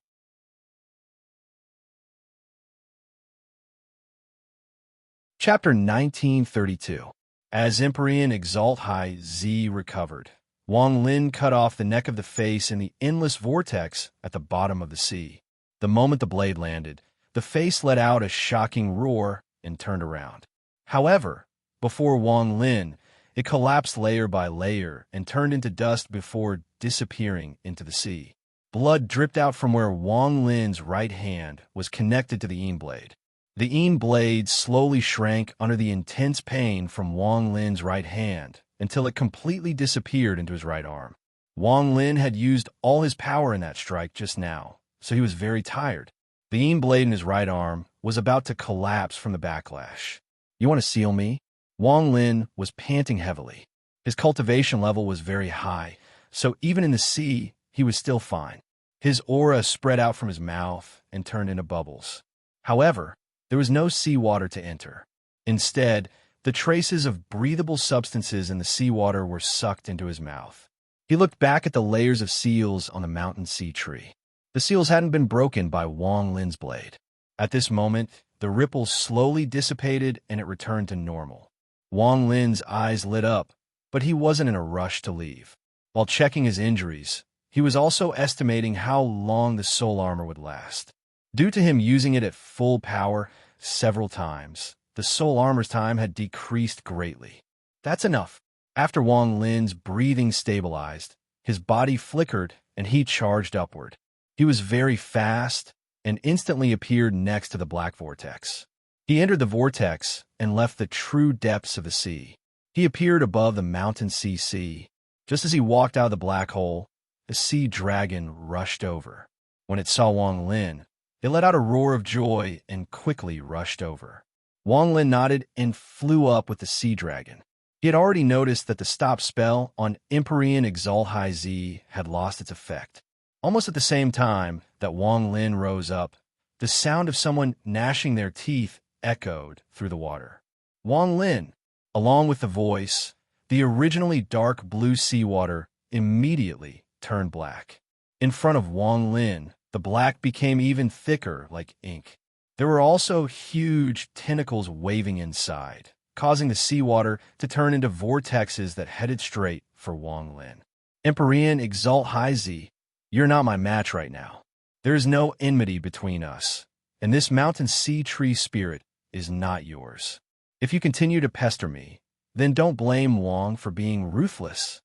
Chapter 1932. As Emperor Exalt High Z recovered, Wang Lin cut off the neck of the face in the endless vortex at the bottom of the sea. The moment the blade landed, the face let out a shocking roar and turned around. However, before Wang Lin, it collapsed layer by layer and turned into dust before disappearing into the sea. Blood dripped out from where Wang Lin's right hand was connected to the Yin blade. The Yin blade slowly shrank under the intense pain from Wang Lin's right hand until it completely disappeared into his right arm. Wang Lin had used all his power in that strike just now, so he was very tired. The Yin blade in his right arm was about to collapse from the backlash. You want to seal me? Wang Lin was panting heavily. His cultivation level was very high, so even in the sea, he was still fine. His aura spread out from his mouth and turned into bubbles. However, there was no seawater to enter. Instead, the traces of breathable substances in the seawater were sucked into his mouth. He looked back at the layers of seals on the mountain sea tree. The seals hadn't been broken by Wang Lin's blade. At this moment, the ripples slowly dissipated and it returned to normal. Wang Lin's eyes lit up, but he wasn't in a rush to leave. While checking his injuries, he was also estimating how long the soul armor would last. Due to him using it at full power several times, the soul armor's time had decreased greatly. That's enough. After Wang Lin's breathing stabilized, his body flickered and he charged upward. He was very fast and instantly appeared next to the black vortex. He entered the vortex and left the true depths of the sea. He appeared above the mountain sea. Just as he walked out of the black hole, the sea dragon rushed over. When it saw Wang Lin, it let out a roar of joy and quickly rushed over. Wang Lin nodded and flew up with the sea dragon. He had already noticed that the stop spell on Emperor Exalt High Z had lost its effect. Almost at the same time that Wang Lin rose up, the sound of someone gnashing their teeth echoed through the water. Wang Lin, along with the voice, the originally dark blue seawater immediately turned black. In front of Wang Lin, the black became even thicker like ink. There were also huge tentacles waving inside, causing the seawater to turn into vortexes that headed straight for Wang Lin. Emperor Exalt High Z, you're not my match right now. There is no enmity between us, and this mountain sea tree spirit is not yours. If you continue to pester me, then don't blame Wang for being ruthless.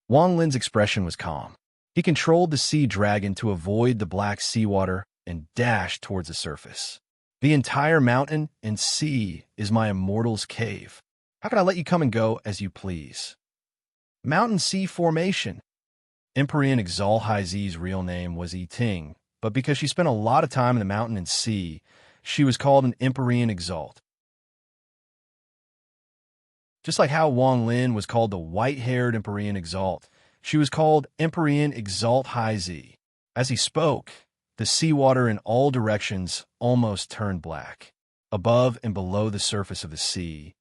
Wang Lin's expression was calm. He controlled the sea dragon to avoid the black seawater and dashed towards the surface. The entire mountain and sea is my immortal's cave. How can I let you come and go as you please? Mountain Sea Formation. Emperor Exalt High Z's real name was Yi Ting, but because she spent a lot of time in the mountain and sea, she was called an Emperor Exalt. Just like how Wang Lin was called the white-haired Emperor Exalt, she was called Emperor Exalt High Z. As he spoke, the seawater in all directions almost turned black. Above and below the surface of the sea,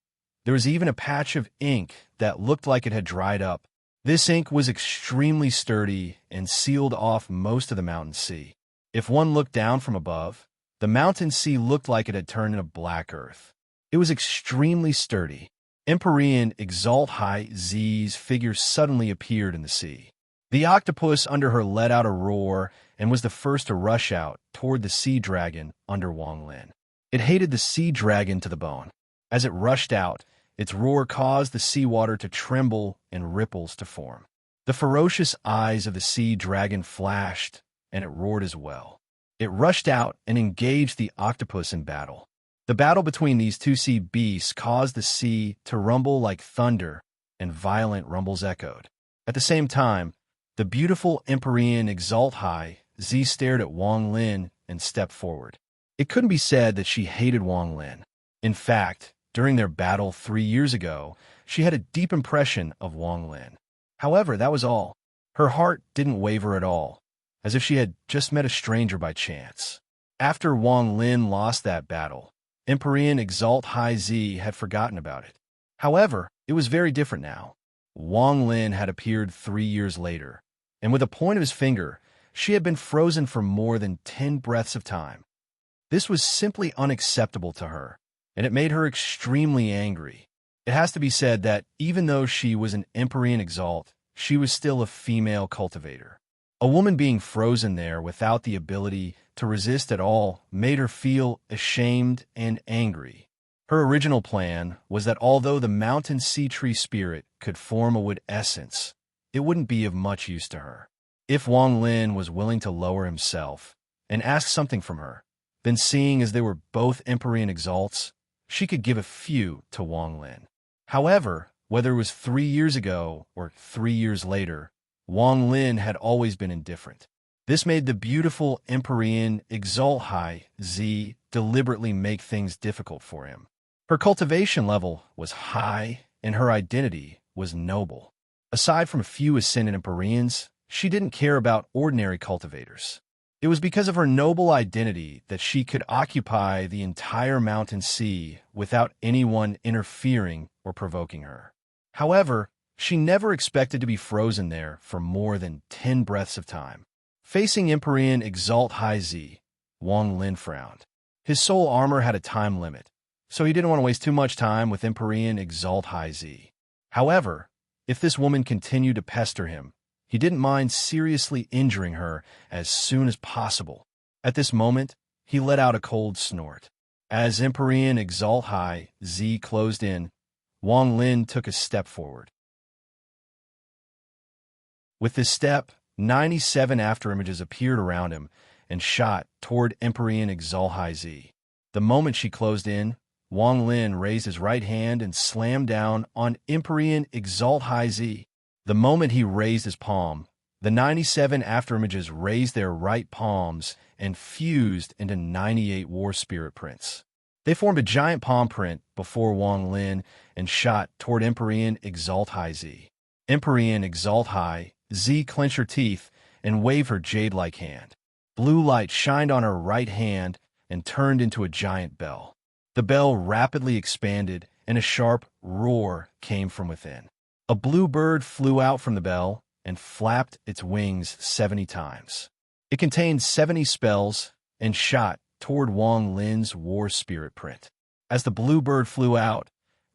there was even a patch of ink that looked like it had dried up. This ink was extremely sturdy and sealed off most of the mountain sea. If one looked down from above, the mountain sea looked like it had turned into black earth. It was extremely sturdy. Emperor Exalt High Z's figure suddenly appeared in the sea. The octopus under her let out a roar and was the first to rush out toward the sea dragon under Wang Lin. It hated the sea dragon to the bone. As it rushed out, its roar caused the seawater to tremble and ripples to form. The ferocious eyes of the sea dragon flashed, and it roared as well. It rushed out and engaged the octopus in battle. The battle between these two sea beasts caused the sea to rumble like thunder, and violent rumbles echoed. At the same time, the beautiful Empyrean Exalt High Z stared at Wang Lin and stepped forward. It couldn't be said that she hated Wang Lin. In fact, during their battle 3 years ago, she had a deep impression of Wang Lin. However, that was all. Her heart didn't waver at all, as if she had just met a stranger by chance. After Wang Lin lost that battle, Empyrean Exalt High Z had forgotten about it. However, it was very different now. Wang Lin had appeared 3 years later, and with a point of his finger, she had been frozen for more than 10 breaths of time. This was simply unacceptable to her, and it made her extremely angry. It has to be said that even though she was an Empyrean Exalt, she was still a female cultivator. A woman being frozen there without the ability to resist at all made her feel ashamed and angry. Her original plan was that although the mountain sea tree spirit could form a wood essence, it wouldn't be of much use to her. If Wang Lin was willing to lower himself and ask something from her, then seeing as they were both Empyrean Exalts, she could give a few to Wang Lin. However, whether it was 3 years ago or 3 years later, Wang Lin had always been indifferent. This made the beautiful Empyrean Exalt High Z deliberately make things difficult for him. Her cultivation level was high, and her identity was noble. Aside from a few ascendant Empyreans, she didn't care about ordinary cultivators. It was because of her noble identity that she could occupy the entire mountain sea without anyone interfering or provoking her. However, she never expected to be frozen there for more than 10 breaths of time. Facing Empyrean Exalt High Z, Wang Lin frowned. His soul armor had a time limit, so he didn't want to waste too much time with Empyrean Exalt High Z. However, if this woman continued to pester him, he didn't mind seriously injuring her as soon as possible. At this moment, he let out a cold snort. As Empyrean Exalt High Z closed in, Wang Lin took a step forward. With this step, 97 afterimages appeared around him and shot toward Empyrean Exalt High Z. The moment she closed in, Wang Lin raised his right hand and slammed down on Empyrean Exalt High Z. The moment he raised his palm, the 97 afterimages raised their right palms and fused into 98 war spirit prints. They formed a giant palm print before Wang Lin and shot toward Empyrean Exalt High Z. Empyrean Exalt High Z clenched her teeth and waved her jade-like hand. Blue light shined on her right hand and turned into a giant bell. The bell rapidly expanded, and a sharp roar came from within. A blue bird flew out from the bell and flapped its wings 70 times. It contained 70 spells and shot toward Wang Lin's war spirit print. As the blue bird flew out,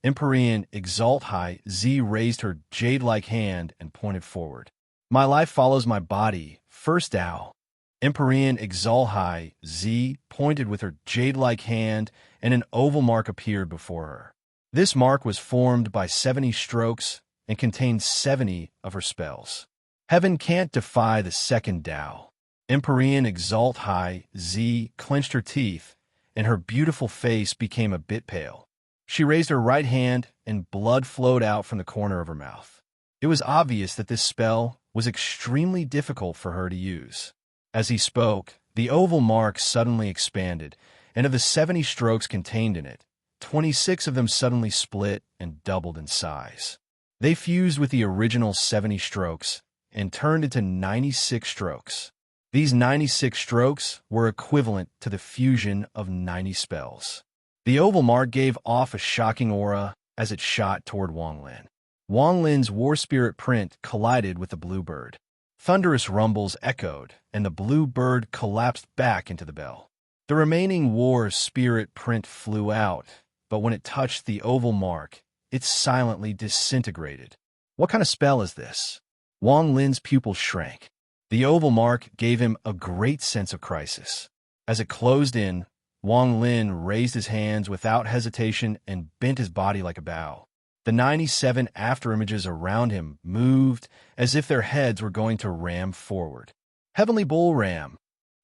Empyrean Exalt High Z raised her jade-like hand and pointed forward. My life follows my body, first Tao. Empyrean Exalt High Z pointed with her jade-like hand, and an oval mark appeared before her. This mark was formed by 70 strokes and contained 70 of her spells. Heaven can't defy the second Tao. Empyrean Exalt High Z clenched her teeth, and her beautiful face became a bit pale. She raised her right hand, and blood flowed out from the corner of her mouth. It was obvious that this spell was extremely difficult for her to use. As he spoke, the oval mark suddenly expanded, and of the 70 strokes contained in it, 26 of them suddenly split and doubled in size. They fused with the original 70 strokes and turned into 96 strokes. These 96 strokes were equivalent to the fusion of 90 spells. The oval mark gave off a shocking aura as it shot toward Wang Lin. Wang Lin's war spirit print collided with the blue bird. Thunderous rumbles echoed, and the blue bird collapsed back into the bell. The remaining war spirit print flew out, but when it touched the oval mark, it silently disintegrated. What kind of spell is this? Wang Lin's pupils shrank. The oval mark gave him a great sense of crisis. As it closed in, Wang Lin raised his hands without hesitation and bent his body like a bow. The 97 afterimages around him moved as if their heads were going to ram forward. Heavenly Bull Ram.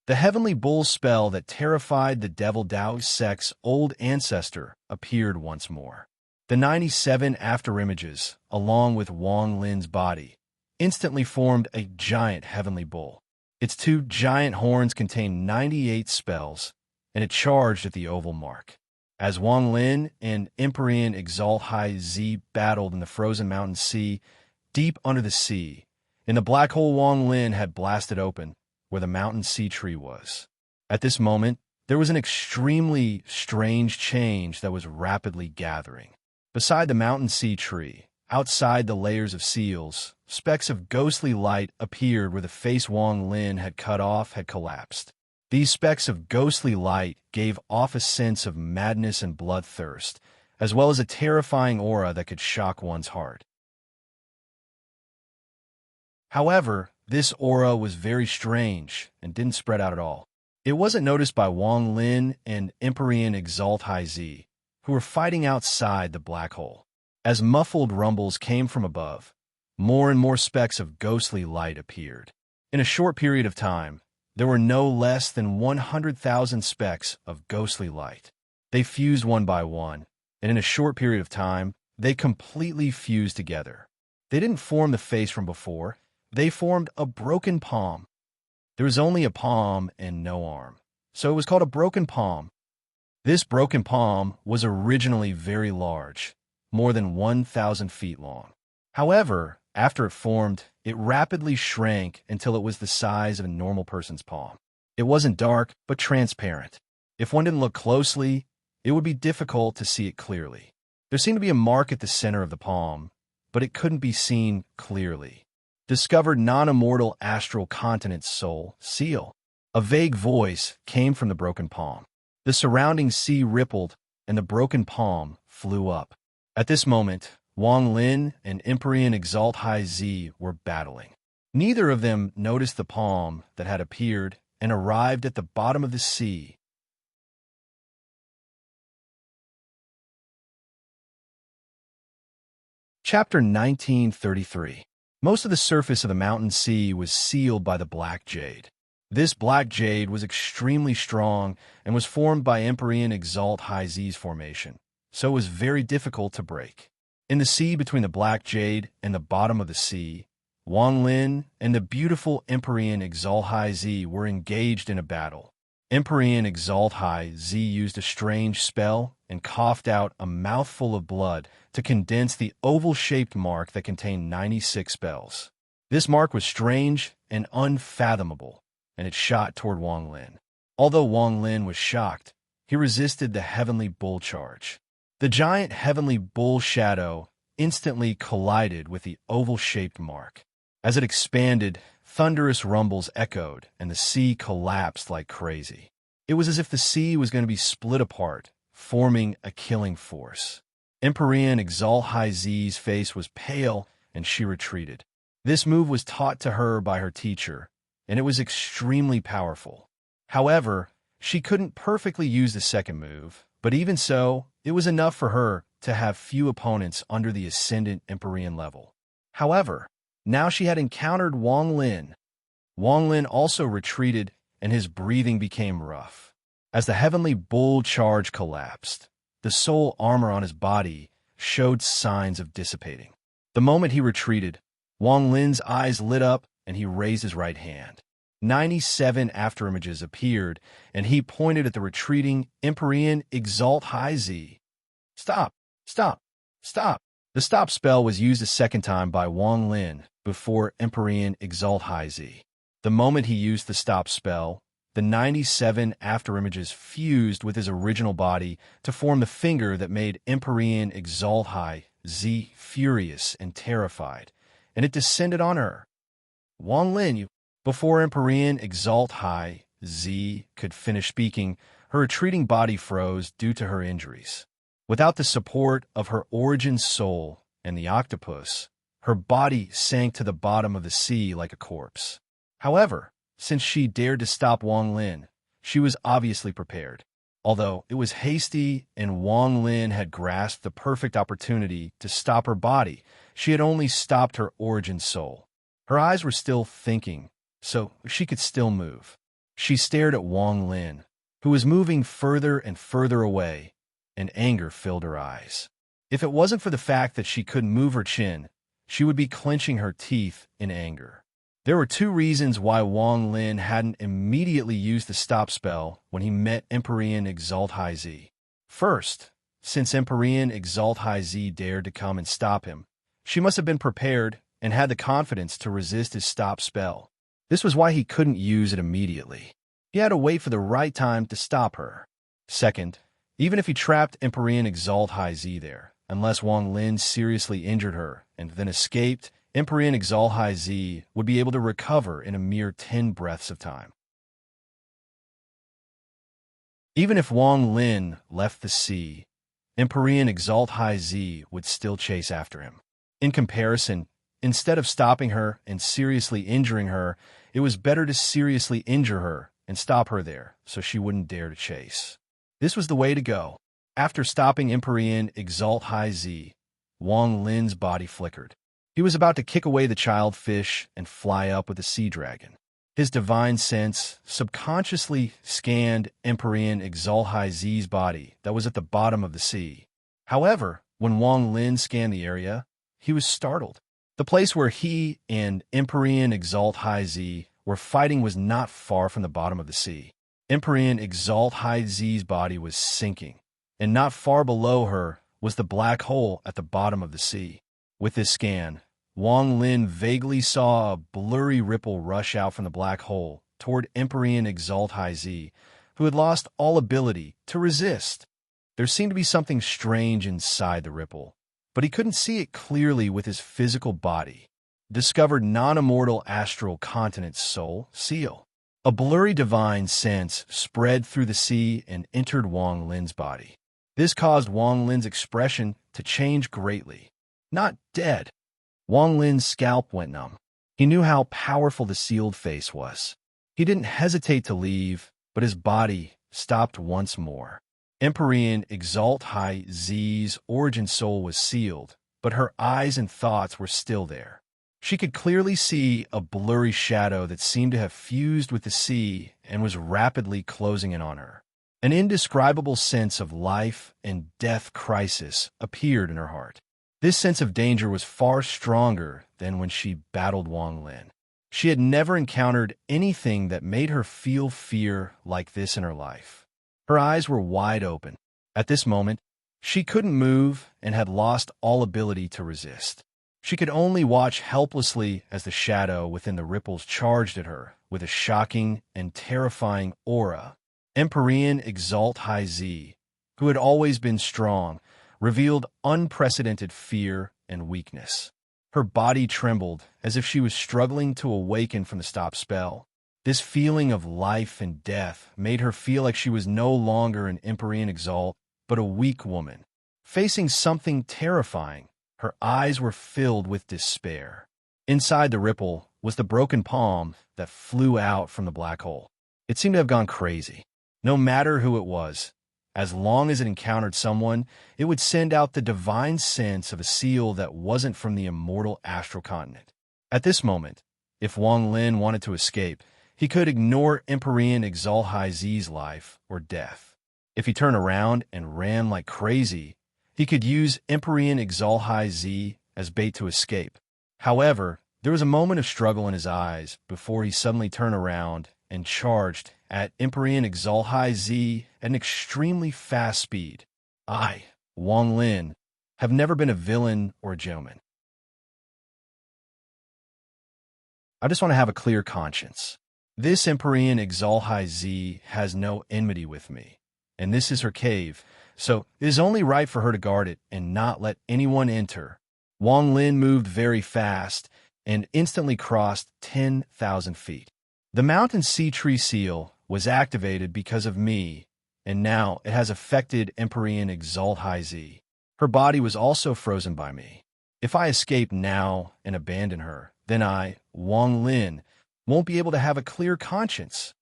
The heavenly bull spell that terrified the devil Dao Sek's old ancestor appeared once more. The 97 afterimages, along with Wang Lin's body, instantly formed a giant heavenly bull. Its two giant horns contained 98 spells, and it charged at the oval mark. As Wang Lin and Empyrean Exalt High Z battled in the frozen mountain sea, deep under the sea, in the black hole Wang Lin had blasted open, where the mountain sea tree was. At this moment, there was an extremely strange change that was rapidly gathering. Beside the mountain sea tree, outside the layers of seals, specks of ghostly light appeared where the face Wang Lin had cut off had collapsed. These specks of ghostly light gave off a sense of madness and bloodthirst, as well as a terrifying aura that could shock one's heart. However, this aura was very strange and didn't spread out at all. It wasn't noticed by Wang Lin and Empyrean Exalt High Z, who were fighting outside the black hole. As muffled rumbles came from above, more and more specks of ghostly light appeared. In a short period of time, there were no less than 100,000 specks of ghostly light. They fused one by one, and in a short period of time, they completely fused together. They didn't form the face from before. They formed a broken palm. There was only a palm and no arm, so it was called a broken palm. This broken palm was originally very large, more than 1,000 feet long. However, after it formed, it rapidly shrank until it was the size of a normal person's palm. It wasn't dark, but transparent. If one didn't look closely, it would be difficult to see it clearly. There seemed to be a mark at the center of the palm, but it couldn't be seen clearly. Discovered non-immortal astral continent soul, seal. A vague voice came from the broken palm. The surrounding sea rippled, and the broken palm flew up. At this moment, Wang Lin and Empyrean Exalt High Z were battling. Neither of them noticed the palm that had appeared and arrived at the bottom of the sea. Chapter 1933. Most of the surface of the mountain sea was sealed by the black jade. This black jade was extremely strong and was formed by Empyrean Exalt High Z's formation, so it was very difficult to break. In the sea between the black jade and the bottom of the sea, Wang Lin and the beautiful Empyrean Exalt High Z were engaged in a battle. Empyrean Exalt High Z used a strange spell and coughed out a mouthful of blood to condense the oval-shaped mark that contained 96 spells. This mark was strange and unfathomable, and it shot toward Wang Lin. Although Wang Lin was shocked, he resisted the heavenly bull charge. The giant heavenly bull shadow instantly collided with the oval-shaped mark. As it expanded, thunderous rumbles echoed, and the sea collapsed like crazy. It was as if the sea was going to be split apart, forming a killing force. Empyrean Exalt High Z's face was pale, and she retreated. This move was taught to her by her teacher, and it was extremely powerful. However, she couldn't perfectly use the second move, but even so, it was enough for her to have few opponents under the Ascendant Empyrean level. However, now she had encountered Wang Lin. Wang Lin also retreated, and his breathing became rough. As the heavenly bull charge collapsed, the soul armor on his body showed signs of dissipating. The moment he retreated, Wang Lin's eyes lit up, and he raised his right hand. 97 afterimages appeared, and he pointed at the retreating Empyrean Exalt High Z. Stop! Stop! Stop! The stop spell was used a second time by Wang Lin before Empyrean Exalt High Z. The moment he used the stop spell, the 97 afterimages fused with his original body to form the finger that made Empyrean Exalt High Z furious and terrified, and it descended on her. Wang Lin, Before Empyrean Exalt High Z could finish speaking, her retreating body froze due to her injuries. Without the support of her origin soul and the octopus, her body sank to the bottom of the sea like a corpse. However, since she dared to stop Wang Lin, she was obviously prepared. Although it was hasty and Wang Lin had grasped the perfect opportunity to stop her body, she had only stopped her origin soul. Her eyes were still thinking, so she could still move. She stared at Wang Lin, who was moving further and further away, and anger filled her eyes. If it wasn't for the fact that she couldn't move her chin, she would be clenching her teeth in anger. There were two reasons why Wang Lin hadn't immediately used the stop spell when he met Empyrean Exalt High Z. First, since Empyrean Exalt High Z dared to come and stop him, she must have been prepared and had the confidence to resist his stop spell. This was why he couldn't use it immediately. He had to wait for the right time to stop her. Second, even if he trapped Empyrean Exalt High Z there, unless Wang Lin seriously injured her and then escaped, Empyrean Exalt High Z would be able to recover in a mere 10 breaths of time. Even if Wang Lin left the sea, Empyrean Exalt High Z would still chase after him. In comparison, instead of stopping her and seriously injuring her, it was better to seriously injure her and stop her there so she wouldn't dare to chase. This was the way to go. After stopping Empyrean Exalt High Z, Wang Lin's body flickered. He was about to kick away the child fish and fly up with the sea dragon. His divine sense subconsciously scanned Empyrean Exalt High Z's body that was at the bottom of the sea. However, when Wang Lin scanned the area, he was startled. The place where he and Empyrean Exalt High Z were fighting was not far from the bottom of the sea. Empyrean Exalt High Z's body was sinking, and not far below her was the black hole at the bottom of the sea. With this scan, Wang Lin vaguely saw a blurry ripple rush out from the black hole toward Empyrean Exalt High Z, who had lost all ability to resist. There seemed to be something strange inside the ripple, but he couldn't see it clearly with his physical body. Discovered non-immortal astral continent soul seal. A blurry divine sense spread through the sea and entered Wang Lin's body. This caused Wang Lin's expression to change greatly. Not dead. Wang Lin's scalp went numb. He knew how powerful the sealed face was. He didn't hesitate to leave, but his body stopped once more. Empyrean Exalt High Z's origin soul was sealed, but her eyes and thoughts were still there. She could clearly see a blurry shadow that seemed to have fused with the sea and was rapidly closing in on her. An indescribable sense of life and death crisis appeared in her heart. This sense of danger was far stronger than when she battled Wang Lin. She had never encountered anything that made her feel fear like this in her life. Her eyes were wide open. At this moment, she couldn't move and had lost all ability to resist. She could only watch helplessly as the shadow within the ripples charged at her with a shocking and terrifying aura. Empyrean Exalt High Z, who had always been strong, revealed unprecedented fear and weakness. Her body trembled as if she was struggling to awaken from the stop spell. This feeling of life and death made her feel like she was no longer an Empyrean Exalt, but a weak woman. Facing something terrifying, her eyes were filled with despair. Inside the ripple was the broken palm that flew out from the black hole. It seemed to have gone crazy. No matter who it was, as long as it encountered someone, it would send out the divine sense of a seal that wasn't from the immortal astral continent. At this moment, if Wang Lin wanted to escape, he could ignore Empyrean Exalt High Z's life or death. If he turned around and ran like crazy, he could use Empyrean Exalt High Z as bait to escape. However, there was a moment of struggle in his eyes before he suddenly turned around and charged at Empyrean Exalt High Z at an extremely fast speed. I, Wang Lin, have never been a villain or a gentleman. I just want to have a clear conscience. This Empyrean Exalt High Z has no enmity with me, and this is her cave, so it is only right for her to guard it and not let anyone enter. Wang Lin moved very fast and instantly crossed 10,000 feet. The mountain sea tree seal was activated because of me, and now it has affected Empyrean Exalt High Z. Her body was also frozen by me. If I escape now and abandon her, then I, Wang Lin, won't be able to have a clear conscience.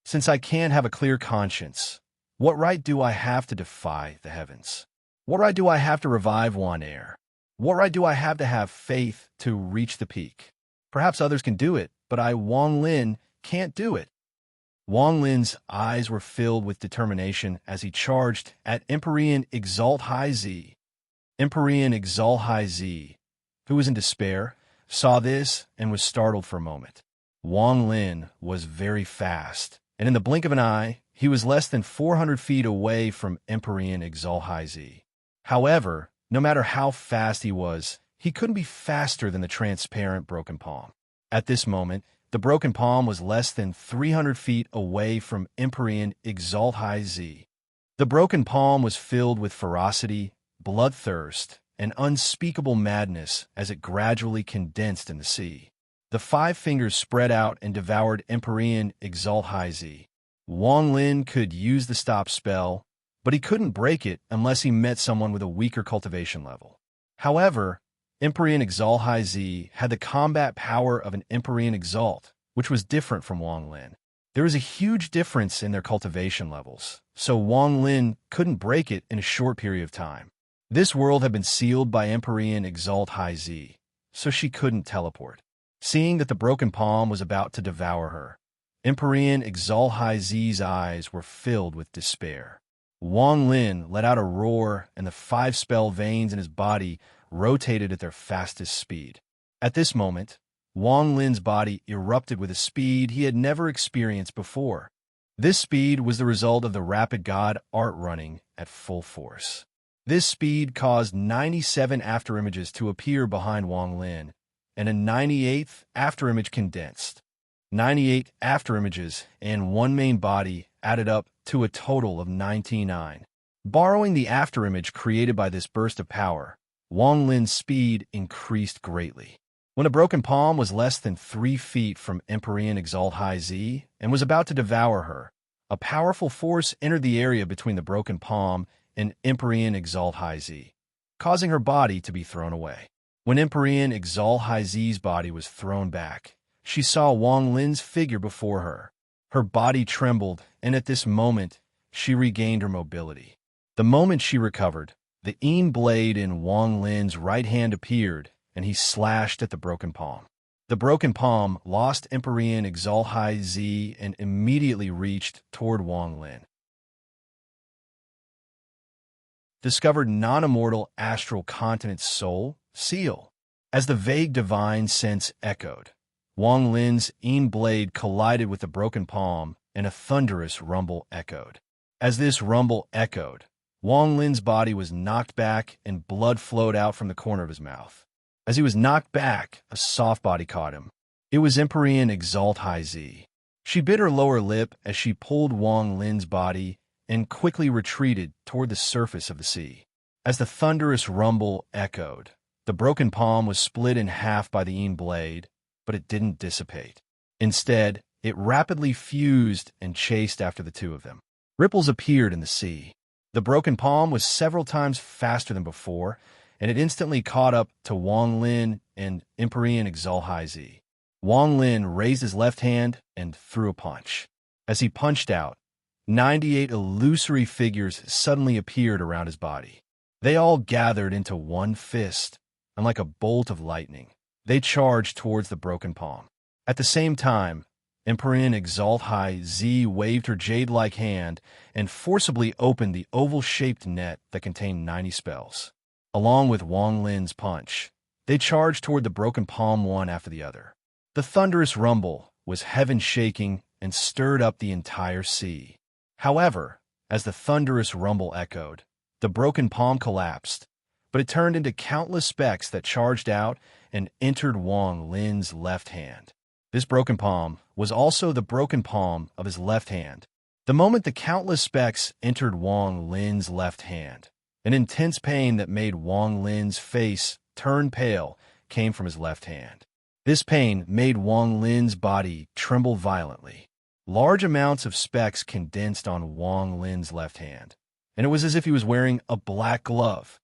Since I can't have a clear conscience, what right do I have to defy the heavens? What right do I have to revive Wan Air? What right do I have faith to reach the peak? Perhaps others can do it, but I, Wang Lin, can't do it. Wang Lin's eyes were filled with determination as he charged at Empyrean Exalt High Z. Empyrean Exalt High Z, who was in despair, saw this and was startled for a moment. Wang Lin was very fast, and in the blink of an eye, he was less than 400 feet away from Empyrean Exalt High Z. However, no matter how fast he was, he couldn't be faster than the transparent broken palm. At this moment, the broken palm was less than 300 feet away from Empyrean Exalt High Z. The broken palm was filled with ferocity, bloodthirst, and unspeakable madness as it gradually condensed in the sea. The 5 fingers spread out and devoured Empyrean Exalt High Z. Wang Lin could use the stop spell, but he couldn't break it unless he met someone with a weaker cultivation level. However, Empyrean Exalt High Z had the combat power of an Empyrean Exalt, which was different from Wang Lin. There was a huge difference in their cultivation levels, so Wang Lin couldn't break it in a short period of time. This world had been sealed by Empyrean Exalt High Z, so she couldn't teleport. Seeing that the broken palm was about to devour her, Empyrean Exalt High Z's eyes were filled with despair. Wang Lin let out a roar, and the 5 spell veins in his body rotated at their fastest speed. At this moment, Wang Lin's body erupted with a speed he had never experienced before. This speed was the result of the rapid god art running at full force. This speed caused 97 afterimages to appear behind Wang Lin, and a 98th afterimage condensed. 98 afterimages and 1 main body added up to a total of 99. Borrowing the afterimage created by this burst of power, Wang Lin's speed increased greatly. When a broken palm was less than 3 feet from Empyrean Exalt High Z and was about to devour her, a powerful force entered the area between the broken palm and Empyrean Exalt High Z, causing her body to be thrown away. When Empyrean Exalt High Z's body was thrown back, she saw Wang Lin's figure before her. Her body trembled, and at this moment, she regained her mobility. The moment she recovered, the Een blade in Wang Lin's right hand appeared, and he slashed at the broken palm. The broken palm lost Empyrean Exalt High Z and immediately reached toward Wang Lin. Discovered non-immortal astral continent soul, seal. As the vague divine sense echoed, Wang Lin's Een blade collided with the broken palm, and a thunderous rumble echoed. As this rumble echoed, Wang Lin's body was knocked back and blood flowed out from the corner of his mouth. As he was knocked back, a soft body caught him. It was Empyrean Exalt High Z. She bit her lower lip as she pulled Wang Lin's body and quickly retreated toward the surface of the sea. As the thunderous rumble echoed, the broken palm was split in half by the Een blade, but it didn't dissipate. Instead, it rapidly fused and chased after the two of them. Ripples appeared in the sea. The broken palm was several times faster than before, and it instantly caught up to Wang Lin and Empyrean Exalt High Z. Wang Lin raised his left hand and threw a punch. As he punched out, 98 illusory figures suddenly appeared around his body. They all gathered into one fist, and like a bolt of lightning, they charged towards the broken palm. At the same time, Empyrean Exalt High Z waved her jade-like hand and forcibly opened the oval-shaped net that contained 90 spells. Along with Wang Lin's punch, they charged toward the broken palm one after the other. The thunderous rumble was heaven-shaking and stirred up the entire sea. However, as the thunderous rumble echoed, the broken palm collapsed, but it turned into countless specks that charged out and entered Wang Lin's left hand. This broken palm was also the broken palm of his left hand. The moment the countless specks entered Wang Lin's left hand, an intense pain that made Wang Lin's face turn pale came from his left hand. This pain made Wang Lin's body tremble violently. Large amounts of specks condensed on Wang Lin's left hand, and it was as if he was wearing a black glove.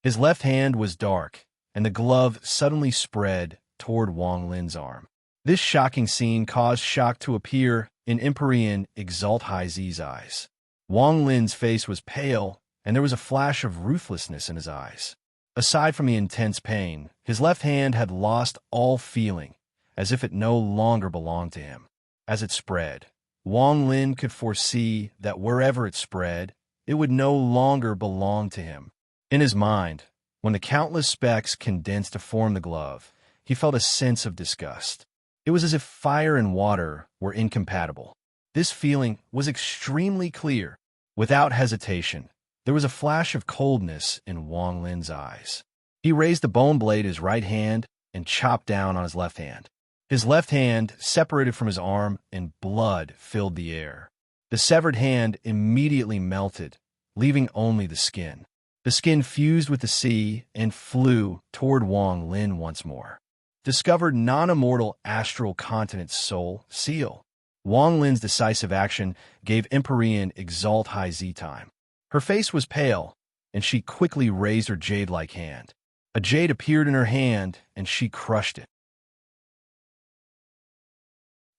His left hand was dark, and the glove suddenly spread toward Wang Lin's arm. This shocking scene caused shock to appear in Empyrean Exalt High Z's eyes. Wang Lin's face was pale, and there was a flash of ruthlessness in his eyes. Aside from the intense pain, his left hand had lost all feeling, as if it no longer belonged to him. As it spread, Wang Lin could foresee that wherever it spread, it would no longer belong to him. In his mind, when the countless specks condensed to form the glove, he felt a sense of disgust. It was as if fire and water were incompatible. This feeling was extremely clear. Without hesitation, there was a flash of coldness in Wang Lin's eyes. He raised the bone blade his right hand and chopped down on his left hand. His left hand separated from his arm and blood filled the air. The severed hand immediately melted, leaving only the skin. The skin fused with the sea and flew toward Wang Lin once more. Discovered non-immortal astral continent soul seal. Wang Lin's decisive action gave Empyrean Exalt High Z time. Her face was pale, and she quickly raised her jade-like hand. A jade appeared in her hand, and she crushed it.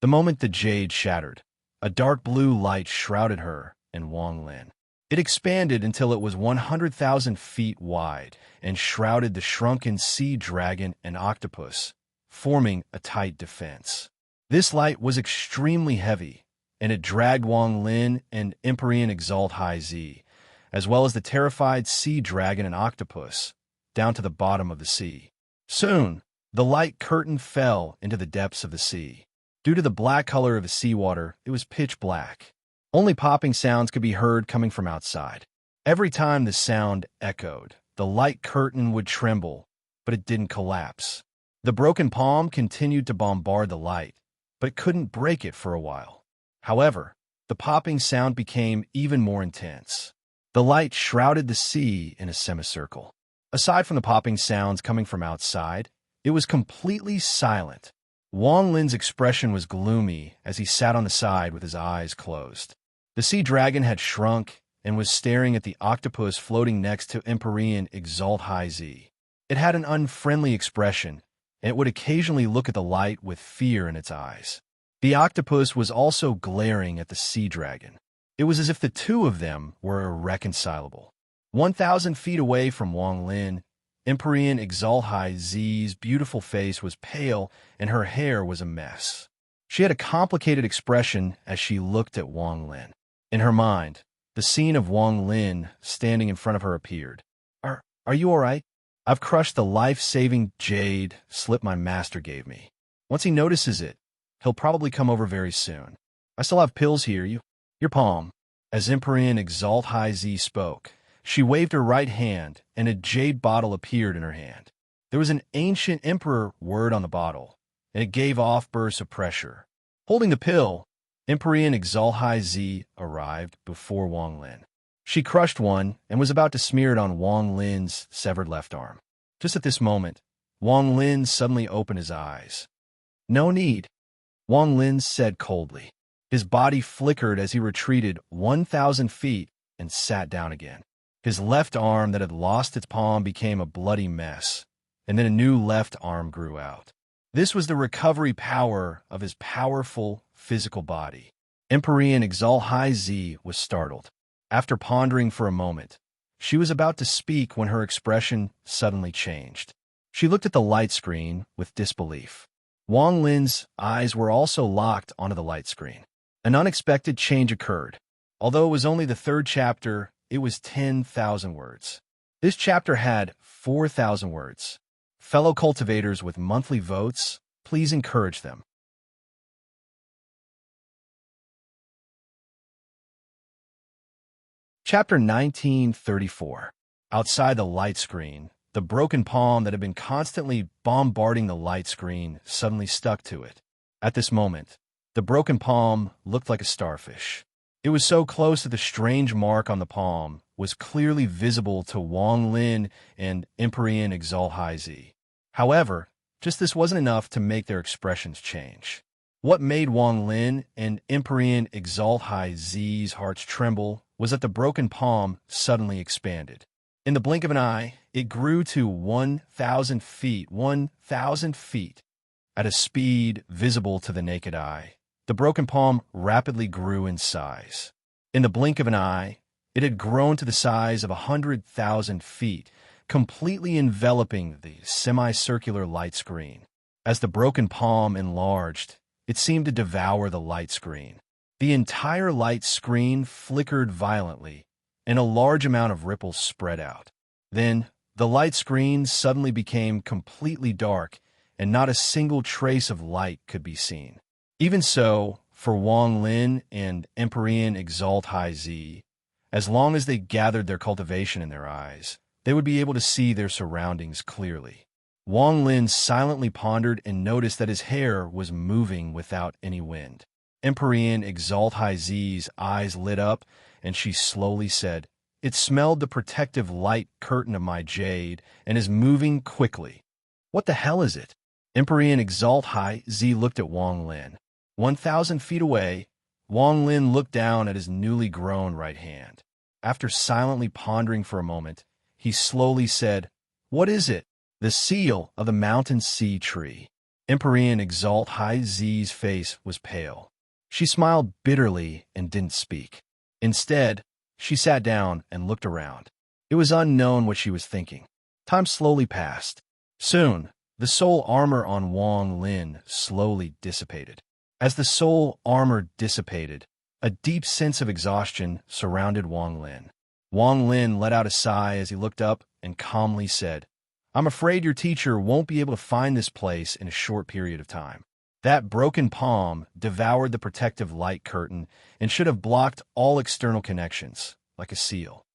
The moment the jade shattered, a dark blue light shrouded her and Wang Lin. It expanded until it was 100,000 feet wide and shrouded the shrunken sea dragon and octopus, forming a tight defense. This light was extremely heavy, and it dragged Wang Lin and Empyrean Exalt High Z, as well as the terrified sea dragon and octopus, down to the bottom of the sea. Soon, the light curtain fell into the depths of the sea. Due to the black color of the seawater, it was pitch black. Only popping sounds could be heard coming from outside. Every time the sound echoed, the light curtain would tremble, but it didn't collapse. The broken palm continued to bombard the light, but it couldn't break it for a while. However, the popping sound became even more intense. The light shrouded the sea in a semicircle. Aside from the popping sounds coming from outside, it was completely silent. Wang Lin's expression was gloomy as he sat on the side with his eyes closed. The sea dragon had shrunk and was staring at the octopus floating next to Empyrean Exalt High Z. It had an unfriendly expression, and it would occasionally look at the light with fear in its eyes. The octopus was also glaring at the sea dragon. It was as if the two of them were irreconcilable. 1,000 feet away from Wang Lin, Empyrean Exalt High Z's beautiful face was pale and her hair was a mess. She had a complicated expression as she looked at Wang Lin. In her mind, the scene of Wang Lin standing in front of her appeared. Are you all right? I've crushed the life-saving jade slip my master gave me. Once he notices it, he'll probably come over very soon. I still have pills here, your palm. As Empyrean Exalt High Z spoke, she waved her right hand, and a jade bottle appeared in her hand. There was an ancient emperor word on the bottle, and it gave off bursts of pressure. Holding the pill, Empyrean Exalt High Z arrived before Wang Lin. She crushed one and was about to smear it on Wang Lin's severed left arm. Just at this moment, Wang Lin suddenly opened his eyes. No need, Wang Lin said coldly. His body flickered as he retreated 1,000 feet and sat down again. His left arm that had lost its palm became a bloody mess, and then a new left arm grew out. This was the recovery power of his powerful physical body. Empyrean Exalt High Z was startled. After pondering for a moment, she was about to speak when her expression suddenly changed. She looked at the light screen with disbelief. Wang Lin's eyes were also locked onto the light screen. An unexpected change occurred. Although it was only the third chapter, it was 10,000 words. This chapter had 4,000 words. Fellow cultivators with monthly votes, please encourage them. Chapter 1934. Outside the light screen, the broken palm that had been constantly bombarding the light screen suddenly stuck to it. At this moment, the broken palm looked like a starfish. It was so close that the strange mark on the palm was clearly visible to Wang Lin and Empyrean Exalt High Z. However, just this wasn't enough to make their expressions change. What made Wang Lin and Empyrean Exalt High Z's hearts tremble was that the broken palm suddenly expanded. In the blink of an eye, it grew to 1,000 feet, 1,000 feet. At a speed visible to the naked eye, the broken palm rapidly grew in size. In the blink of an eye, it had grown to the size of 100,000 feet, completely enveloping the semicircular light screen. As the broken palm enlarged, it seemed to devour the light screen. The entire light screen flickered violently, and a large amount of ripples spread out. Then, the light screen suddenly became completely dark, and not a single trace of light could be seen. Even so, for Wang Lin and Empyrean Exalt High Z, as long as they gathered their cultivation in their eyes, they would be able to see their surroundings clearly. Wang Lin silently pondered and noticed that his hair was moving without any wind. Empyrean Exalt High Z's eyes lit up, and she slowly said, "It smelled the protective light curtain of my jade and is moving quickly. What the hell is it?" Empyrean Exalt High Z looked at Wang Lin. 1,000 feet away, Wang Lin looked down at his newly grown right hand. After silently pondering for a moment, he slowly said, "What is it?" "The seal of the mountain sea tree." Empyrean Exalt High Z's face was pale. She smiled bitterly and didn't speak. Instead, she sat down and looked around. It was unknown what she was thinking. Time slowly passed. Soon, the soul armor on Wang Lin slowly dissipated. As the soul armor dissipated, a deep sense of exhaustion surrounded Wang Lin. Wang Lin let out a sigh as he looked up and calmly said, "I'm afraid your teacher won't be able to find this place in a short period of time. That broken palm devoured the protective light curtain and should have blocked all external connections, like a seal.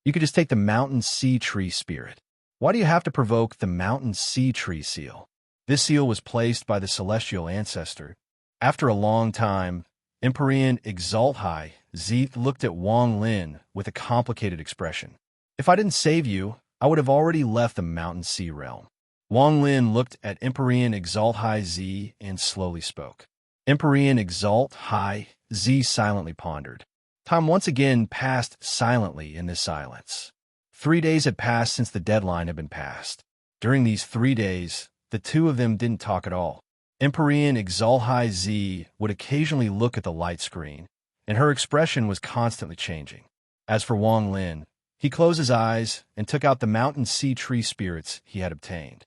You could just take the mountain sea tree spirit. Why do you have to provoke the mountain sea tree seal?" This seal was placed by the celestial ancestor. After a long time, Empyrean Exalt High Z looked at Wang Lin with a complicated expression. "If I didn't save you, I would have already left the mountain sea realm." Wang Lin looked at Empyrean Exalt High Z and slowly spoke. Empyrean Exalt High Z silently pondered. Time once again passed silently in this silence. 3 days had passed since the deadline had been passed. During these 3 days, the two of them didn't talk at all. Empyrean Exalt High Z would occasionally look at the light screen, and her expression was constantly changing. As for Wang Lin, he closed his eyes and took out the mountain sea tree spirits he had obtained.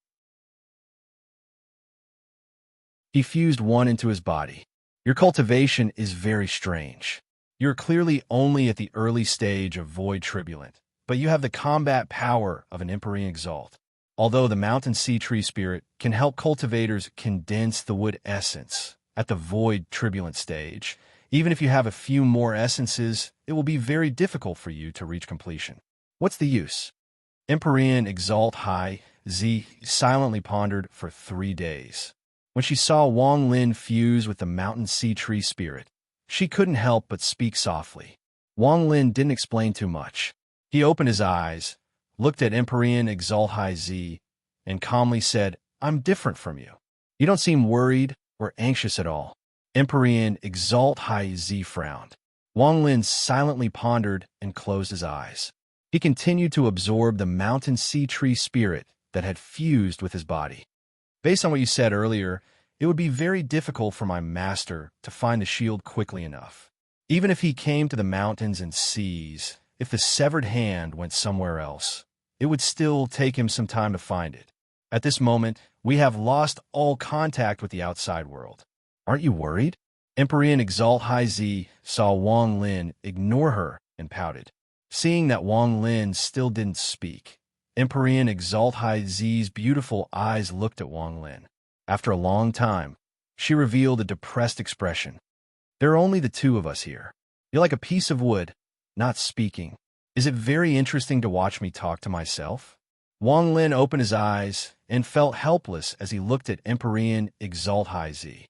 He fused one into his body. "Your cultivation is very strange. You're clearly only at the early stage of Void Tribulent, but you have the combat power of an Empyrean Exalt. Although the mountain sea tree spirit can help cultivators condense the wood essence at the Void Tribulent stage, even if you have a few more essences, it will be very difficult for you to reach completion. What's the use?" Empyrean Exalt High Z silently pondered for 3 days. When she saw Wang Lin fuse with the mountain sea tree spirit, she couldn't help but speak softly. Wang Lin didn't explain too much. He opened his eyes, looked at Empyrean Exalt High Z, and calmly said, "I'm different from you. You don't seem worried or anxious at all." Empyrean Exalt High Z frowned. Wang Lin silently pondered and closed his eyes. He continued to absorb the mountain sea tree spirit that had fused with his body. "Based on what you said earlier, it would be very difficult for my master to find the shield quickly enough. Even if he came to the mountains and seas, if the severed hand went somewhere else, it would still take him some time to find it. At this moment, we have lost all contact with the outside world. Aren't you worried?" Empyrean Exalt High Z saw Wang Lin ignore her and pouted. Seeing that Wang Lin still didn't speak, Empyrean Exalt High Z's beautiful eyes looked at Wang Lin. After a long time, she revealed a depressed expression. "There are only the two of us here. You're like a piece of wood, not speaking. Is it very interesting to watch me talk to myself?" Wang Lin opened his eyes and felt helpless as he looked at Empyrean Exalt High Z.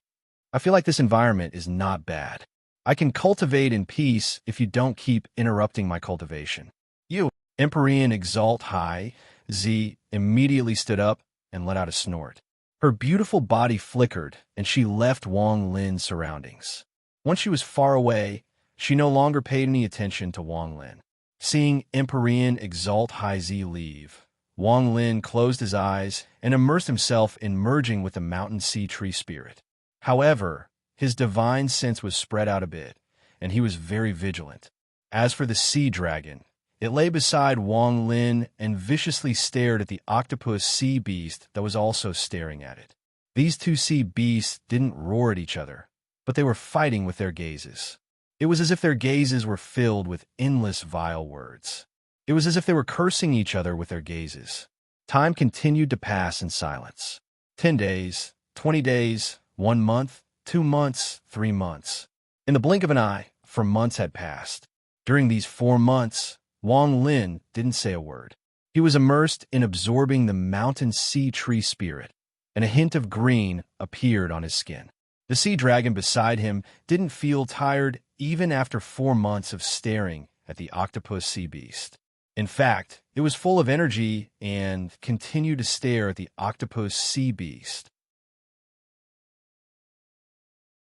"I feel like this environment is not bad. I can cultivate in peace if you don't keep interrupting my cultivation." "You!" Empyrean Exalt High Z immediately stood up and let out a snort. Her beautiful body flickered, and she left Wang Lin's surroundings. Once she was far away, she no longer paid any attention to Wang Lin. Seeing Empyrean Exalt High Z leave, Wang Lin closed his eyes and immersed himself in merging with the mountain sea tree spirit. However, his divine sense was spread out a bit, and he was very vigilant. As for the sea dragon, it lay beside Wang Lin and viciously stared at the octopus sea beast that was also staring at it. These two sea beasts didn't roar at each other, but they were fighting with their gazes. It was as if their gazes were filled with endless vile words. It was as if they were cursing each other with their gazes. Time continued to pass in silence. 10 days, 20 days, 1 month, 2 months, 3 months. In the blink of an eye, 4 months had passed. During these 4 months, Wang Lin didn't say a word. He was immersed in absorbing the mountain sea tree spirit, and a hint of green appeared on his skin. The sea dragon beside him didn't feel tired even after 4 months of staring at the octopus sea beast. In fact, it was full of energy and continued to stare at the octopus sea beast.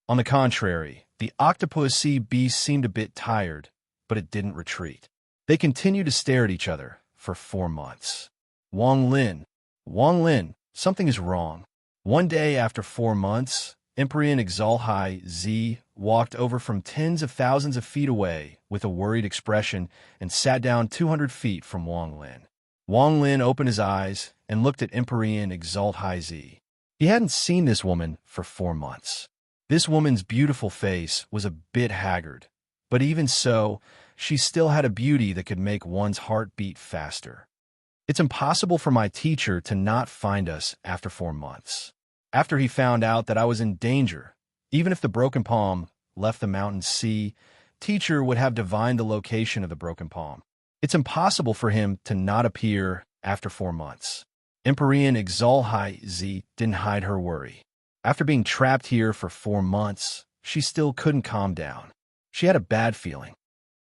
On the contrary, the octopus sea beast seemed a bit tired, but it didn't retreat. They continued to stare at each other for 4 months. Wang Lin, something is wrong. One day after 4 months, Emperor Exalhai Z walked over from tens of thousands of feet away with a worried expression and sat down 200 feet from Wang Lin. Wang Lin opened his eyes and looked at Emperor Exalhai Z. He hadn't seen this woman for 4 months. This woman's beautiful face was a bit haggard, but even so, she still had a beauty that could make one's heart beat faster. It's impossible for my teacher to not find us after 4 months. After he found out that I was in danger, even if the broken palm left the mountain sea, teacher would have divined the location of the broken palm. It's impossible for him to not appear after 4 months. Emperor Exalhai Z didn't hide her worry. After being trapped here for 4 months, she still couldn't calm down. She had a bad feeling.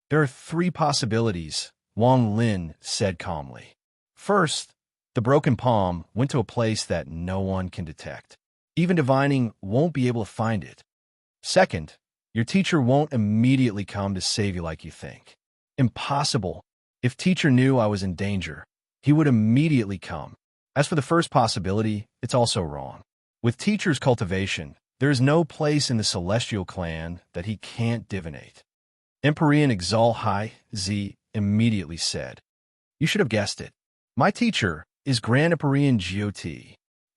There are 3 possibilities, Wang Lin said calmly. First, the broken palm went to a place that no one can detect. Even divining won't be able to find it. Second, your teacher won't immediately come to save you like you think. Impossible. If teacher knew I was in danger, he would immediately come. As for the first possibility, it's also wrong. With teacher's cultivation, there is no place in the celestial clan that he can't divinate. Emperor Exalhai Z immediately said, "You should have guessed it. My teacher is Grand Emperor Got."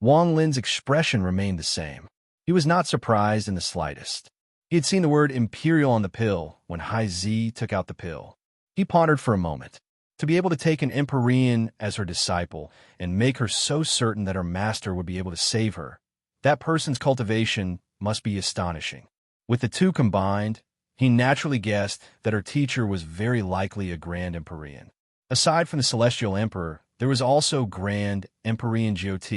Wang Lin's expression remained the same. He was not surprised in the slightest. He had seen the word imperial on the pill when Hai Z took out the pill. He pondered for a moment. To be able to take an Empyrean as her disciple and make her so certain that her master would be able to save her, that person's cultivation must be astonishing. With the two combined, he naturally guessed that her teacher was very likely a Grand Empyrean. Aside from the Celestial Emperor, there was also Grand Emperor Got,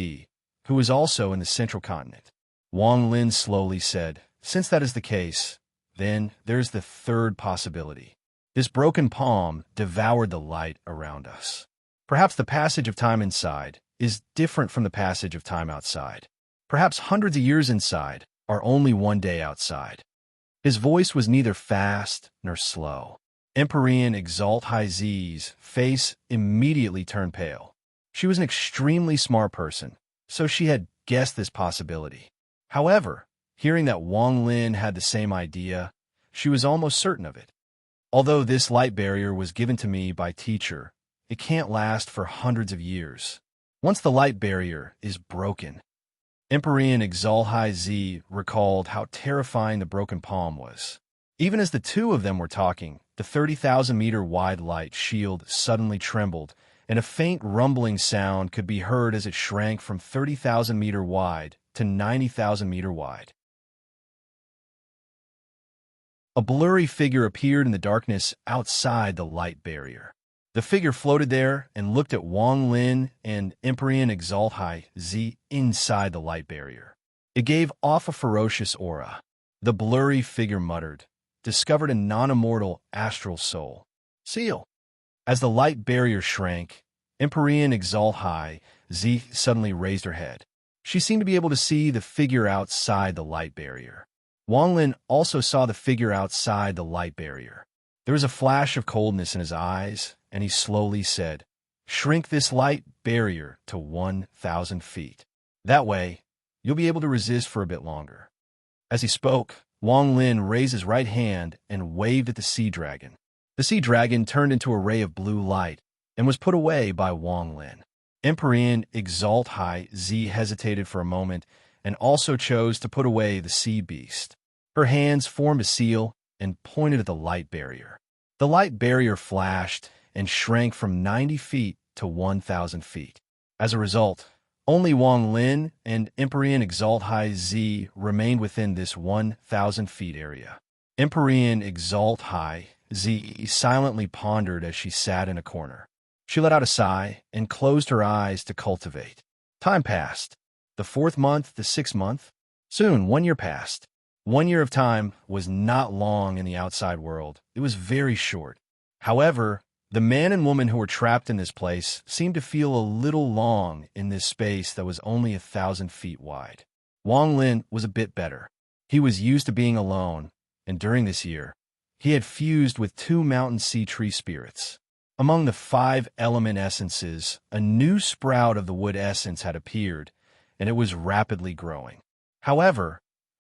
who was also in the Central Continent. Wang Lin slowly said, "Since that is the case, then there's the third possibility. This broken palm devoured the light around us. Perhaps the passage of time inside is different from the passage of time outside. Perhaps hundreds of years inside are only 1 day outside." His voice was neither fast nor slow. Emperor Exalhai Z's face immediately turned pale. She was an extremely smart person, so she had guessed this possibility. However, hearing that Wang Lin had the same idea, she was almost certain of it. Although this light barrier was given to me by teacher, it can't last for hundreds of years. Once the light barrier is broken, Emperor Exalhai Z recalled how terrifying the broken palm was. Even as the two of them were talking, the 30,000-meter wide light shield suddenly trembled, and a faint rumbling sound could be heard as it shrank from 30,000-meter wide to 90,000-meter wide. A blurry figure appeared in the darkness outside the light barrier. The figure floated there and looked at Wang Lin and Emperor Exalhai Z inside the light barrier. It gave off a ferocious aura. The blurry figure muttered, "Discovered a non-immortal astral soul. Seal." As the light barrier shrank, Emperor Exalhai Z suddenly raised her head. She seemed to be able to see the figure outside the light barrier. Wang Lin also saw the figure outside the light barrier. There was a flash of coldness in his eyes, and he slowly said, "Shrink this light barrier to 1,000 feet. That way, you'll be able to resist for a bit longer." As he spoke, Wang Lin raised his right hand and waved at the sea dragon. The sea dragon turned into a ray of blue light and was put away by Wang Lin. Emperor Exalhai Z hesitated for a moment and also chose to put away the sea beast. Her hands formed a seal, and pointed at the light barrier. The light barrier flashed and shrank from 90 feet to 1,000 feet. As a result, only Wang Lin and Empyrean Exalt High Z remained within this 1,000 feet area. Empyrean Exalt High Z silently pondered as she sat in a corner. She let out a sigh and closed her eyes to cultivate. Time passed. The 4th month, the 6th month. Soon, 1 year passed. 1 year of time was not long in the outside world. It was very short. However, the man and woman who were trapped in this place seemed to feel a little long in this space that was only 1,000 feet wide. Wang Lin was a bit better. He was used to being alone, and during this year, he had fused with 2 mountain sea tree spirits. Among the 5 element essences, a new sprout of the wood essence had appeared, and it was rapidly growing. However,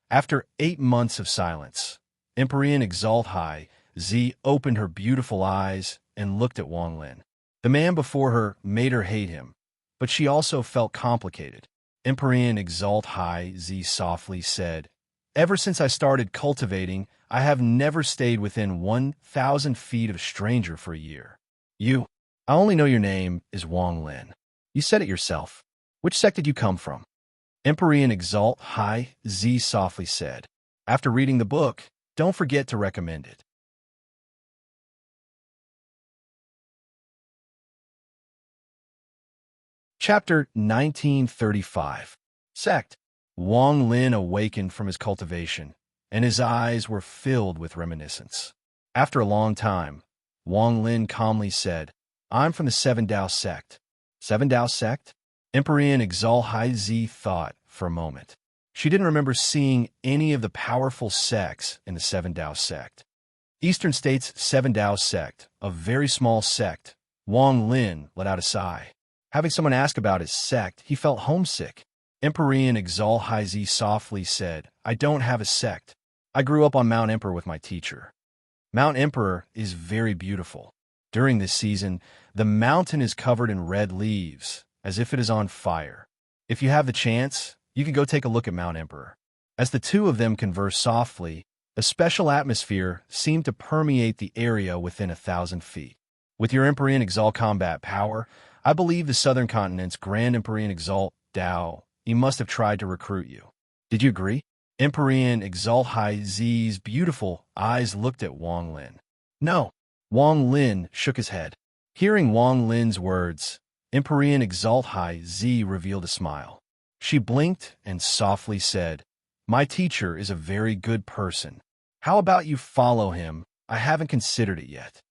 after 8 months of silence, Empyrean Exalt High Z opened her beautiful eyes and looked at Wang Lin. The man before her made her hate him, but she also felt complicated. Empyrean Exalt High Z softly said, "Ever since I started cultivating, I have never stayed within 1,000 feet of a stranger for a year. I only know your name is Wang Lin. You said it yourself. Which sect did you come from?" Empyrean Exalt High Z softly said, "After reading the book, don't forget to recommend it." Chapter 1935. Sect. Wang Lin awakened from his cultivation, and his eyes were filled with reminiscence. After a long time, Wang Lin calmly said, "I'm from the Seven Tao sect." Seven Tao sect? Empyrean Exalt High Z thought for a moment. She didn't remember seeing any of the powerful sects in the Seven Tao sect. Eastern States Seven Tao sect, a very small sect. Wang Lin let out a sigh. Having someone ask about his sect, he felt homesick. Empyrean Exalt High Z softly said, "I don't have a sect. I grew up on Mount Emperor with my teacher. Mount Emperor is very beautiful. During this season, the mountain is covered in red leaves, as if it is on fire. If you have the chance, you can go take a look at Mount Emperor." As the two of them conversed softly, a special atmosphere seemed to permeate the area within 1,000 feet. "With your Empyrean Exalt combat power, I believe the Southern Continent's Grand Empyrean Exalt Tao, he must have tried to recruit you. Did you agree?" Empyrean Exalt High Z's beautiful eyes looked at Wang Lin. "No." Wang Lin shook his head. Hearing Wang Lin's words, Empyrean Exalt High Z revealed a smile. She blinked and softly said, "My teacher is a very good person. How about you follow him? I haven't considered it yet."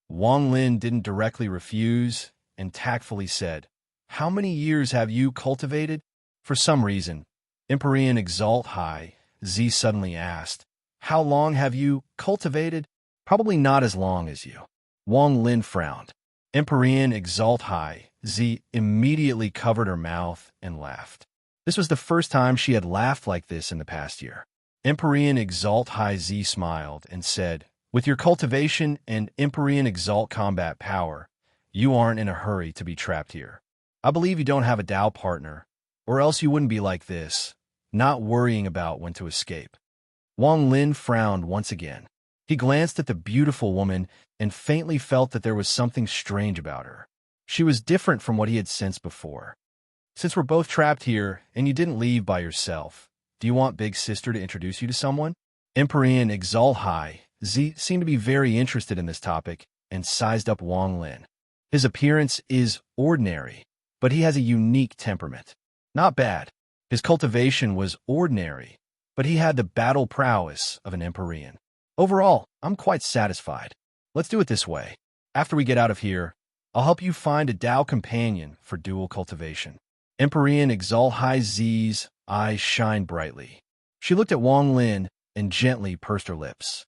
Wang Lin didn't directly refuse and tactfully said, "How many years have you cultivated?" For some reason, Empyrean Exalt High Z suddenly asked, "How long have you cultivated?" "Probably not as long as you." Wang Lin frowned. Empyrean Exalt High Z immediately covered her mouth and laughed. This was the first time she had laughed like this in the past year. Empyrean Exalt High Z smiled and said, "With your cultivation and Empyrean Exalt combat power, you aren't in a hurry to be trapped here. I believe you don't have a Tao partner, or else you wouldn't be like this, not worrying about when to escape." Wang Lin frowned once again. He glanced at the beautiful woman and faintly felt that there was something strange about her. She was different from what he had sensed before. "Since we're both trapped here and you didn't leave by yourself, do you want Big Sister to introduce you to someone?" Empyrean Exalt High Z seemed to be very interested in this topic and sized up Wang Lin. His appearance is ordinary, but he has a unique temperament. Not bad. His cultivation was ordinary, but he had the battle prowess of an Empyrean. Overall, I'm quite satisfied. Let's do it this way. After we get out of here, I'll help you find a Tao companion for dual cultivation. Empyrean Exalt High Z's eyes shined brightly. She looked at Wang Lin and gently pursed her lips.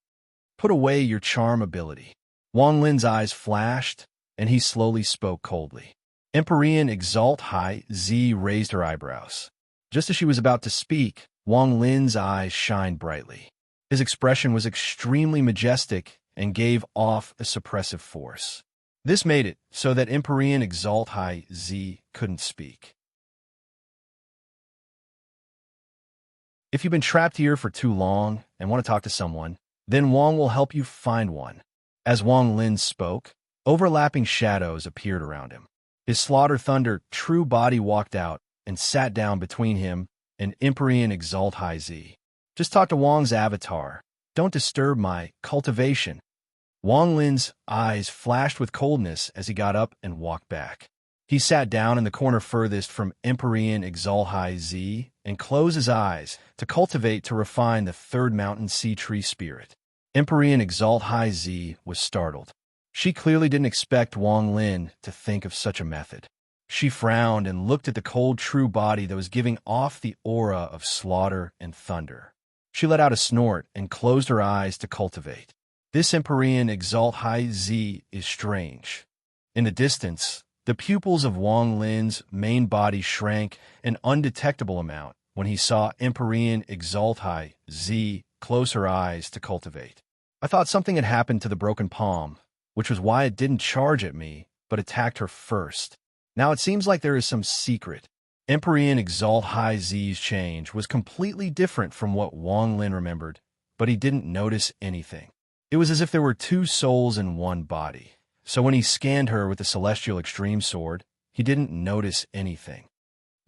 "Put away your charm ability." Wang Lin's eyes flashed, and he slowly spoke coldly. Empyrean Exalt High Z raised her eyebrows. Just as she was about to speak, Wang Lin's eyes shined brightly. His expression was extremely majestic and gave off a suppressive force. This made it so that Empyrean Exalt High Z couldn't speak. If you've been trapped here for too long and want to talk to someone, Then Wang will help you find one." As Wang Lin spoke, overlapping shadows appeared around him. His slaughter thunder true body walked out and sat down between him and Empyrean Exalt High Z. "Just talk to Wang's avatar. Don't disturb my cultivation." Wang Lin's eyes flashed with coldness as he got up and walked back. He sat down in the corner furthest from Empyrean Exalt High Z and closed his eyes to cultivate to refine the third mountain sea tree spirit. Empyrean Exalt High Z was startled. She clearly didn't expect Wang Lin to think of such a method. She frowned and looked at the cold true body that was giving off the aura of slaughter and thunder. She let out a snort and closed her eyes to cultivate. This Empyrean Exalt High Z is strange. In the distance, the pupils of Wang Lin's main body shrank an undetectable amount when he saw Empyrean Exalt High Z close her eyes to cultivate. "I thought something had happened to the broken palm, which was why it didn't charge at me, but attacked her first. Now it seems like there is some secret." Empyrean Exalt High Z's change was completely different from what Wang Lin remembered, but he didn't notice anything. It was as if there were two souls in one body. So when he scanned her with the Celestial Extreme Sword, he didn't notice anything.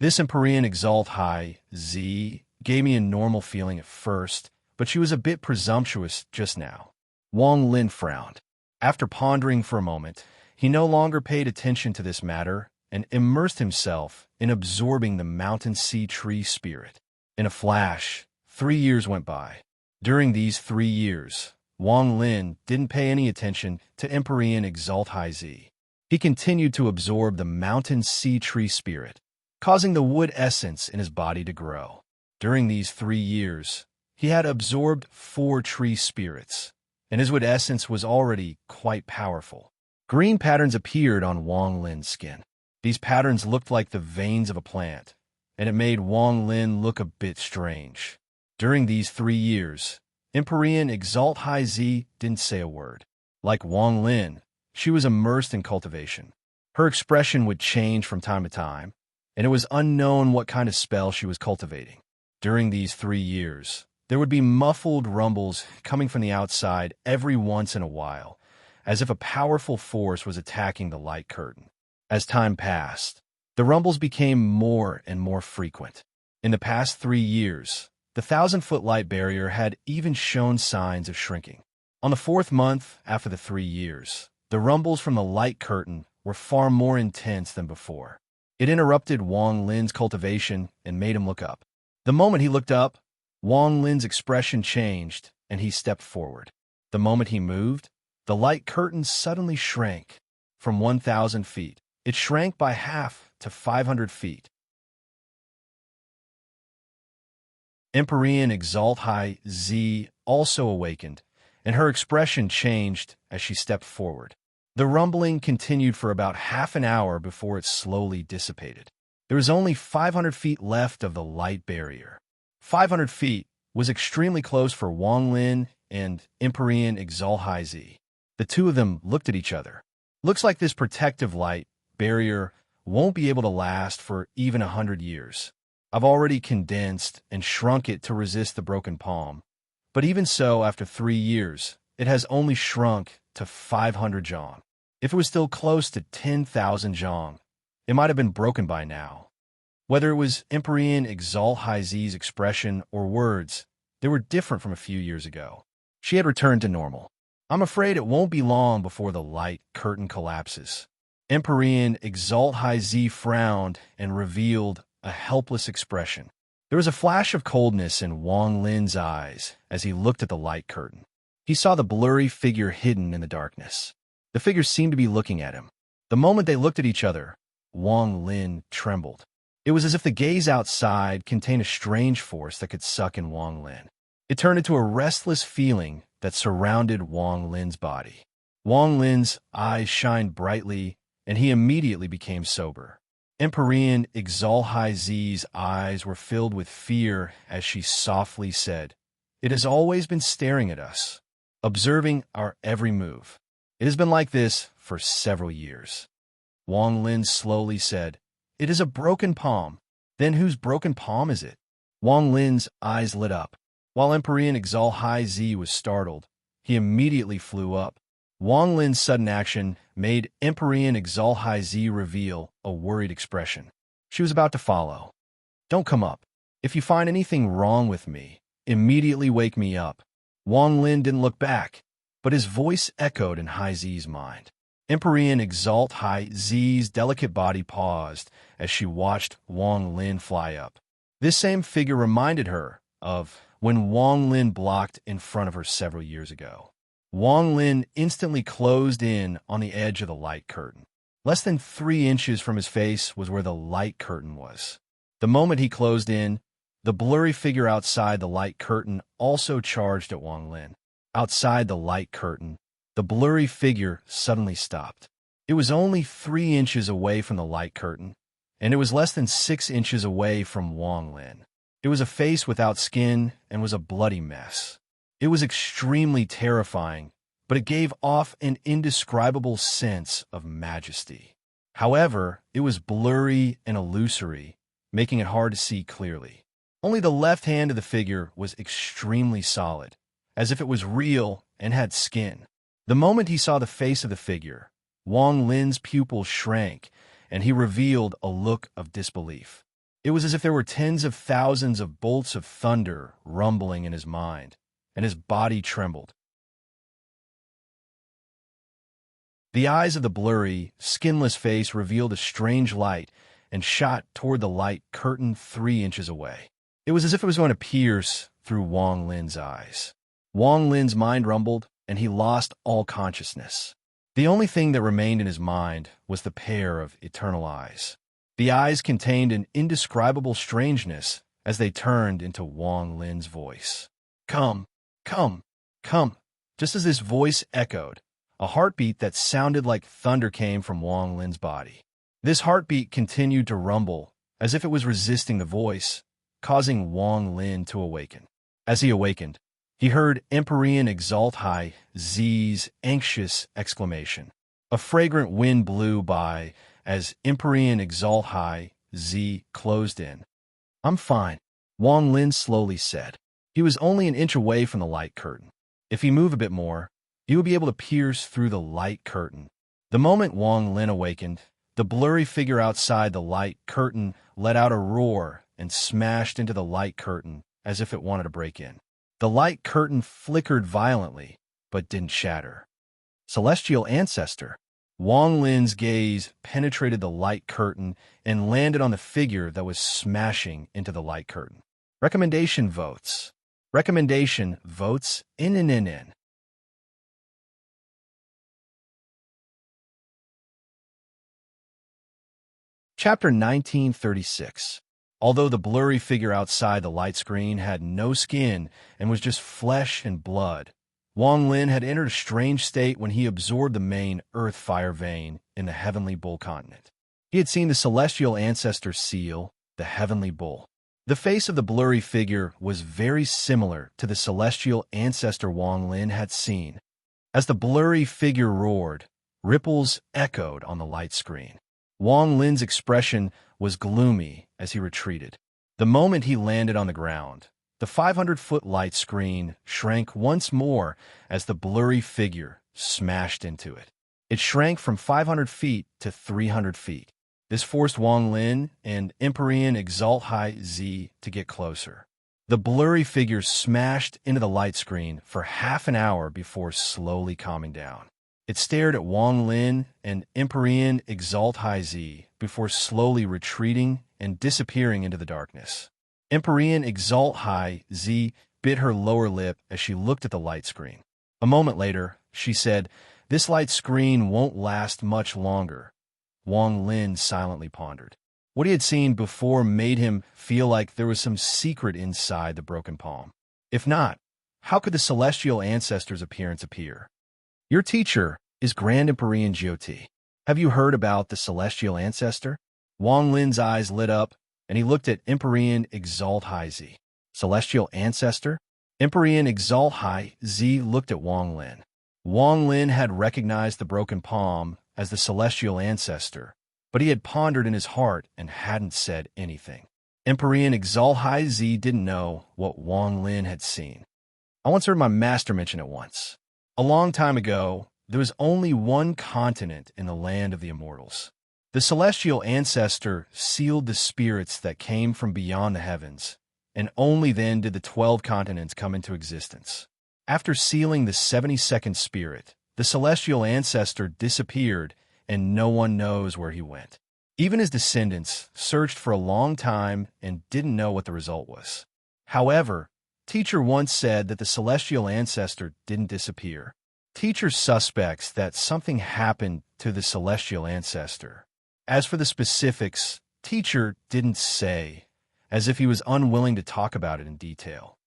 This Empyrean Exalt High Z gave me a normal feeling at first, but she was a bit presumptuous just now. Wang Lin frowned. After pondering for a moment, he no longer paid attention to this matter and immersed himself in absorbing the mountain sea tree spirit. In a flash, 3 years went by. During these 3 years, Wang Lin didn't pay any attention to Empyrean Exalt High Z. He continued to absorb the mountain sea tree spirit, causing the wood essence in his body to grow. During these 3 years, he had absorbed 4 tree spirits, and his wood essence was already quite powerful. Green patterns appeared on Wang Lin's skin. These patterns looked like the veins of a plant, and it made Wang Lin look a bit strange. During these 3 years, Empyrean Exalt High Z didn't say a word. Like Wang Lin, she was immersed in cultivation. Her expression would change from time to time, and it was unknown what kind of spell she was cultivating. During these 3 years, there would be muffled rumbles coming from the outside every once in a while, as if a powerful force was attacking the light curtain. As time passed, the rumbles became more and more frequent. In the past 3 years, the 1,000-foot light barrier had even shown signs of shrinking. On the 4th month after the 3 years, the rumbles from the light curtain were far more intense than before. It interrupted Wang Lin's cultivation and made him look up. The moment he looked up, Wang Lin's expression changed and he stepped forward. The moment he moved, the light curtain suddenly shrank. From 1,000 feet, it shrank by half to 500 feet. Empyrean Exalt High Z also awakened, and her expression changed as she stepped forward. The rumbling continued for about half an hour before it slowly dissipated. There was only 500 feet left of the light barrier. 500 feet was extremely close for Wang Lin and Empyrean Exalt High Z. The two of them looked at each other. "Looks like this protective light barrier won't be able to last for even 100 years. I've already condensed and shrunk it to resist the broken palm. But even so, after 3 years, it has only shrunk to 500 zhong. If it was still close to 10,000 zhong, it might have been broken by now." Whether it was Empyrean Exalt High Z's expression or words, they were different from a few years ago. She had returned to normal. "I'm afraid it won't be long before the light curtain collapses." Empyrean Exalt High Z frowned and revealed a helpless expression. There was a flash of coldness in Wang Lin's eyes as he looked at the light curtain. He saw the blurry figure hidden in the darkness. The figure seemed to be looking at him. The moment they looked at each other, Wang Lin trembled. It was as if the gaze outside contained a strange force that could suck in Wang Lin. It turned into a restless feeling that surrounded Wang Lin's body. Wang Lin's eyes shined brightly, and he immediately became sober. Empyrean Exalt High Z's eyes were filled with fear as she softly said, "It has always been staring at us, observing our every move. It has been like this for several years." Wang Lin slowly said, "It is a broken palm." "Then whose broken palm is it?" Wang Lin's eyes lit up. While Empyrean Exalt High Z was startled, he immediately flew up. Wang Lin's sudden action made Empyrean Exalt High Z reveal a worried expression. She was about to follow. "Don't come up. If you find anything wrong with me, immediately wake me up." Wang Lin didn't look back, but his voice echoed in High Z's mind. Empyrean Exalt High Z's delicate body paused as she watched Wang Lin fly up. This same figure reminded her of when Wang Lin blocked in front of her several years ago. Wang Lin instantly closed in on the edge of the light curtain. Less than 3 inches from his face was where the light curtain was. The moment he closed in, the blurry figure outside the light curtain also charged at Wang Lin. Outside the light curtain, the blurry figure suddenly stopped. It was only 3 inches away from the light curtain, and it was less than 6 inches away from Wang Lin. It was a face without skin and was a bloody mess. It was extremely terrifying, but it gave off an indescribable sense of majesty. However, it was blurry and illusory, making it hard to see clearly. Only the left hand of the figure was extremely solid, as if it was real and had skin. The moment he saw the face of the figure, Wang Lin's pupils shrank, and he revealed a look of disbelief. It was as if there were tens of thousands of bolts of thunder rumbling in his mind, and his body trembled. The eyes of the blurry, skinless face revealed a strange light and shot toward the light curtain 3 inches away. It was as if it was going to pierce through Wang Lin's eyes. Wang Lin's mind rumbled, and he lost all consciousness. The only thing that remained in his mind was the pair of eternal eyes. The eyes contained an indescribable strangeness as they turned into Wang Lin's voice. "Come, come, come." Just as this voice echoed, a heartbeat that sounded like thunder came from Wang Lin's body. This heartbeat continued to rumble as if it was resisting the voice, causing Wang Lin to awaken. As he awakened, he heard Empyrean Exalt High Z's anxious exclamation. A fragrant wind blew by as Empyrean Exalt High Z closed in. "I'm fine," Wang Lin slowly said. He was only an inch away from the light curtain. If he moved a bit more, he would be able to pierce through the light curtain. The moment Wang Lin awakened, the blurry figure outside the light curtain let out a roar and smashed into the light curtain as if it wanted to break in. The light curtain flickered violently, but didn't shatter. Celestial Ancestor. Wang Lin's gaze penetrated the light curtain and landed on the figure that was smashing into the light curtain. Recommendation votes. Recommendation votes in. Chapter 1936. Although the blurry figure outside the light screen had no skin and was just flesh and blood, Wang Lin had entered a strange state when he absorbed the main earth fire vein in the Heavenly Bull continent. He had seen the Celestial Ancestor seal, the Heavenly Bull. The face of the blurry figure was very similar to the Celestial Ancestor Wang Lin had seen. As the blurry figure roared, ripples echoed on the light screen. Wang Lin's expression was gloomy as he retreated. The moment he landed on the ground, the 500-foot light screen shrank once more as the blurry figure smashed into it. It shrank from 500 feet to 300 feet. This forced Wang Lin and Empyrean Exalt High Z to get closer. The blurry figure smashed into the light screen for half an hour before slowly calming down. It stared at Wang Lin and Empyrean Exalt High Z before slowly retreating and disappearing into the darkness. Empyrean Exalt High Z bit her lower lip as she looked at the light screen. A moment later, she said, "This light screen won't last much longer." Wang Lin silently pondered. What he had seen before made him feel like there was some secret inside the broken palm. If not, how could the Celestial Ancestor's appearance appear? Your teacher is Grand Empyrean GOT. Have you heard about the Celestial Ancestor? Wang Lin's eyes lit up, and he looked at Empyrean Exalt High Z. Celestial Ancestor? Empyrean Exalt High Z looked at Wang Lin. Wang Lin had recognized the broken palm as the Celestial Ancestor, but he had pondered in his heart and hadn't said anything. Empyrean Exalt High Z didn't know what Wang Lin had seen. I once heard my master mention it once. A long time ago, there was only one continent in the land of the immortals. The celestial ancestor sealed the spirits that came from beyond the heavens, and only then did the 12 continents come into existence. After sealing the 72nd spirit, the celestial ancestor disappeared, and no one knows where he went. Even his descendants searched for a long time and didn't know what the result was. However, Teacher once said that the celestial ancestor didn't disappear. Teacher suspects that something happened to the celestial ancestor. As for the specifics, Teacher didn't say, as if he was unwilling to talk about it in detail.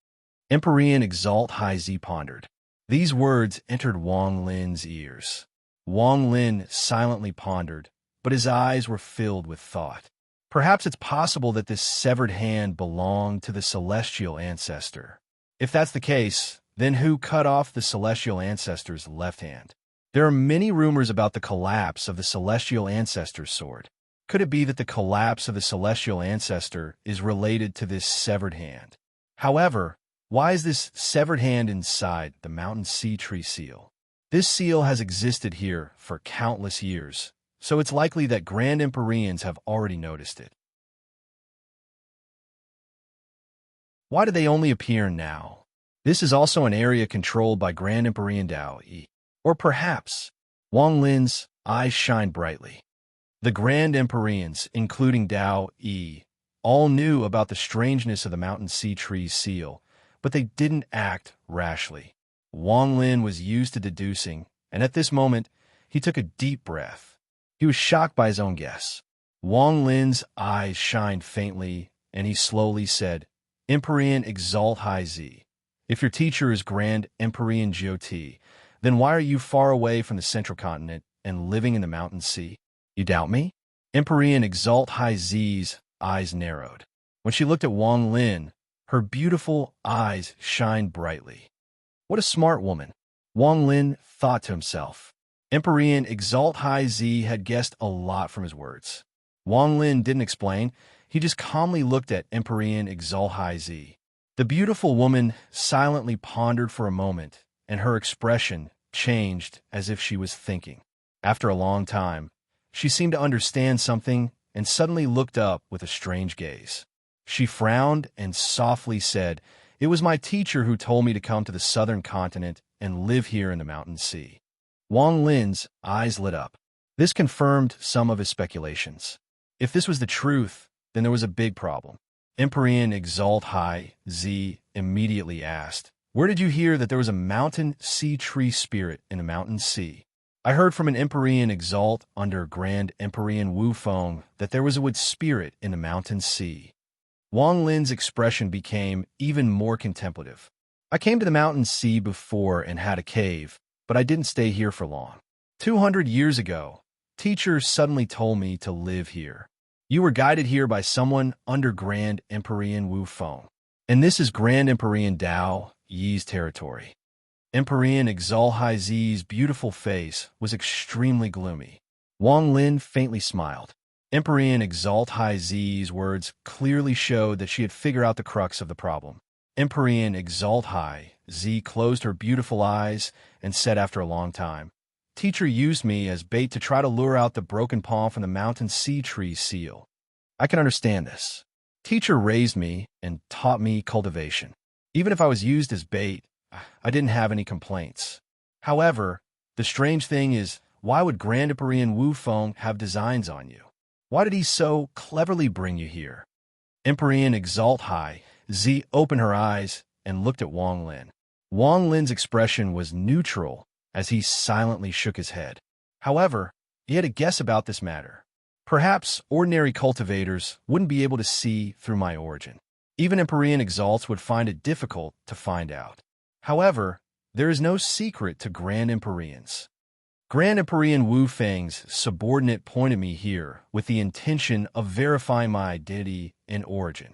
Empyrean Exalt High Z pondered. These words entered Wang Lin's ears. Wang Lin silently pondered, but his eyes were filled with thought. Perhaps it's possible that this severed hand belonged to the celestial ancestor. If that's the case, then who cut off the celestial ancestor's left hand? There are many rumors about the collapse of the celestial ancestor's sword. Could it be that the collapse of the celestial ancestor is related to this severed hand? However, why is this severed hand inside the mountain sea tree seal? This seal has existed here for countless years, so it's likely that Grand Empyreans have already noticed it. Why do they only appear now? This is also an area controlled by Grand Empyrean Dao Yi. Or perhaps, Wang Lin's eyes shine brightly. The Grand Empyreans, including Dao Yi, all knew about the strangeness of the mountain sea tree's seal, but they didn't act rashly. Wang Lin was used to deducing, and at this moment, he took a deep breath. He was shocked by his own guess. Wang Lin's eyes shined faintly, and he slowly said, Empyrean Exalt High Z. If your teacher is Grand Empyrean Jiu-Ti, then why are you far away from the central continent and living in the mountain sea? You doubt me? Empyrean Exalt High Z's eyes narrowed. When she looked at Wang Lin, her beautiful eyes shined brightly. What a smart woman, Wang Lin thought to himself. Empyrean Exalt High Z had guessed a lot from his words. Wang Lin didn't explain. He just calmly looked at Empyrean Exalt High Z. The beautiful woman silently pondered for a moment, and her expression changed as if she was thinking. After a long time, she seemed to understand something and suddenly looked up with a strange gaze. She frowned and softly said, It was my teacher who told me to come to the southern continent and live here in the mountain sea. Wang Lin's eyes lit up. This confirmed some of his speculations. If this was the truth, then there was a big problem. Empyrean Exalt High Z immediately asked, Where did you hear that there was a mountain sea tree spirit in the mountain sea? I heard from an Empyrean Exalt under Grand Empyrean Wu Feng that there was a wood spirit in the mountain sea. Wang Lin's expression became even more contemplative. I came to the mountain sea before and had a cave, but I didn't stay here for long. 200 years ago, teachers suddenly told me to live here. You were guided here by someone under Grand Empyrean Wu Feng. And this is Grand Empyrean Dao Yi's territory. Empyrean Exalt High Z's beautiful face was extremely gloomy. Wang Lin faintly smiled. Empyrean Exalt High Z's words clearly showed that she had figured out the crux of the problem. Empyrean Exalt High Z closed her beautiful eyes and said after a long time, Teacher used me as bait to try to lure out the broken palm from the mountain sea tree seal. I can understand this. Teacher raised me and taught me cultivation. Even if I was used as bait, I didn't have any complaints. However, the strange thing is, why would Grand Empyrean Wu Feng have designs on you? Why did he so cleverly bring you here? Empyrean Exalt High Z opened her eyes and looked at Wang Lin. Wang Lin's expression was neutral as he silently shook his head. However, he had a guess about this matter. Perhaps ordinary cultivators wouldn't be able to see through my origin. Even Empyrean Exalts would find it difficult to find out. However, there is no secret to Grand Empyreans. Grand Empyrean Wu Feng's subordinate pointed me here with the intention of verifying my identity and origin.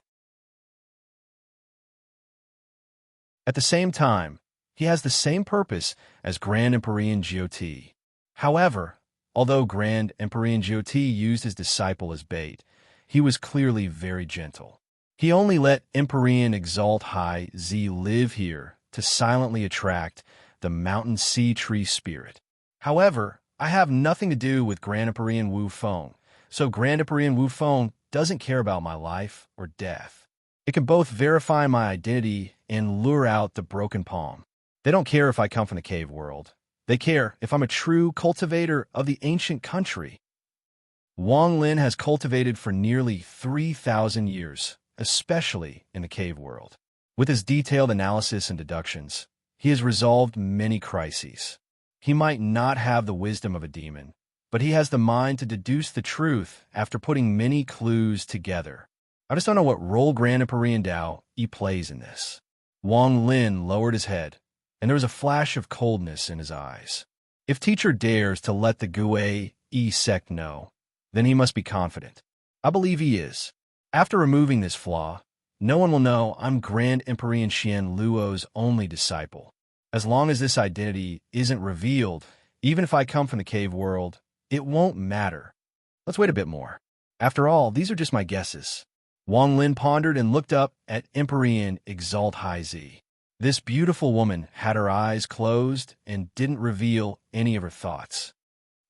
At the same time, he has the same purpose as Grand Empyrean Jiu-Ti. However, although Grand Empyrean Jiu-Ti used his disciple as bait, he was clearly very gentle. He only let Empyrean Exalt High Z live here to silently attract the mountain sea tree spirit. However, I have nothing to do with Grand Empyrean Wu Feng, so Grand Empyrean Wu Feng doesn't care about my life or death. It can both verify my identity and lure out the broken palm. They don't care if I come from the cave world. They care if I'm a true cultivator of the ancient country. Wang Lin has cultivated for nearly 3,000 years, especially in the cave world. With his detailed analysis and deductions, he has resolved many crises. He might not have the wisdom of a demon, but he has the mind to deduce the truth after putting many clues together. I just don't know what role Grand Empyrean Dao he plays in this. Wang Lin lowered his head, and there was a flash of coldness in his eyes. If teacher dares to let the Gui E sect know, then he must be confident. I believe he is. After removing this flaw, no one will know I'm Grand Empyrean Xian Luo's only disciple. As long as this identity isn't revealed, even if I come from the cave world, it won't matter. Let's wait a bit more. After all, these are just my guesses. Wang Lin pondered and looked up at Empyrean Exalt High Z. This beautiful woman had her eyes closed and didn't reveal any of her thoughts.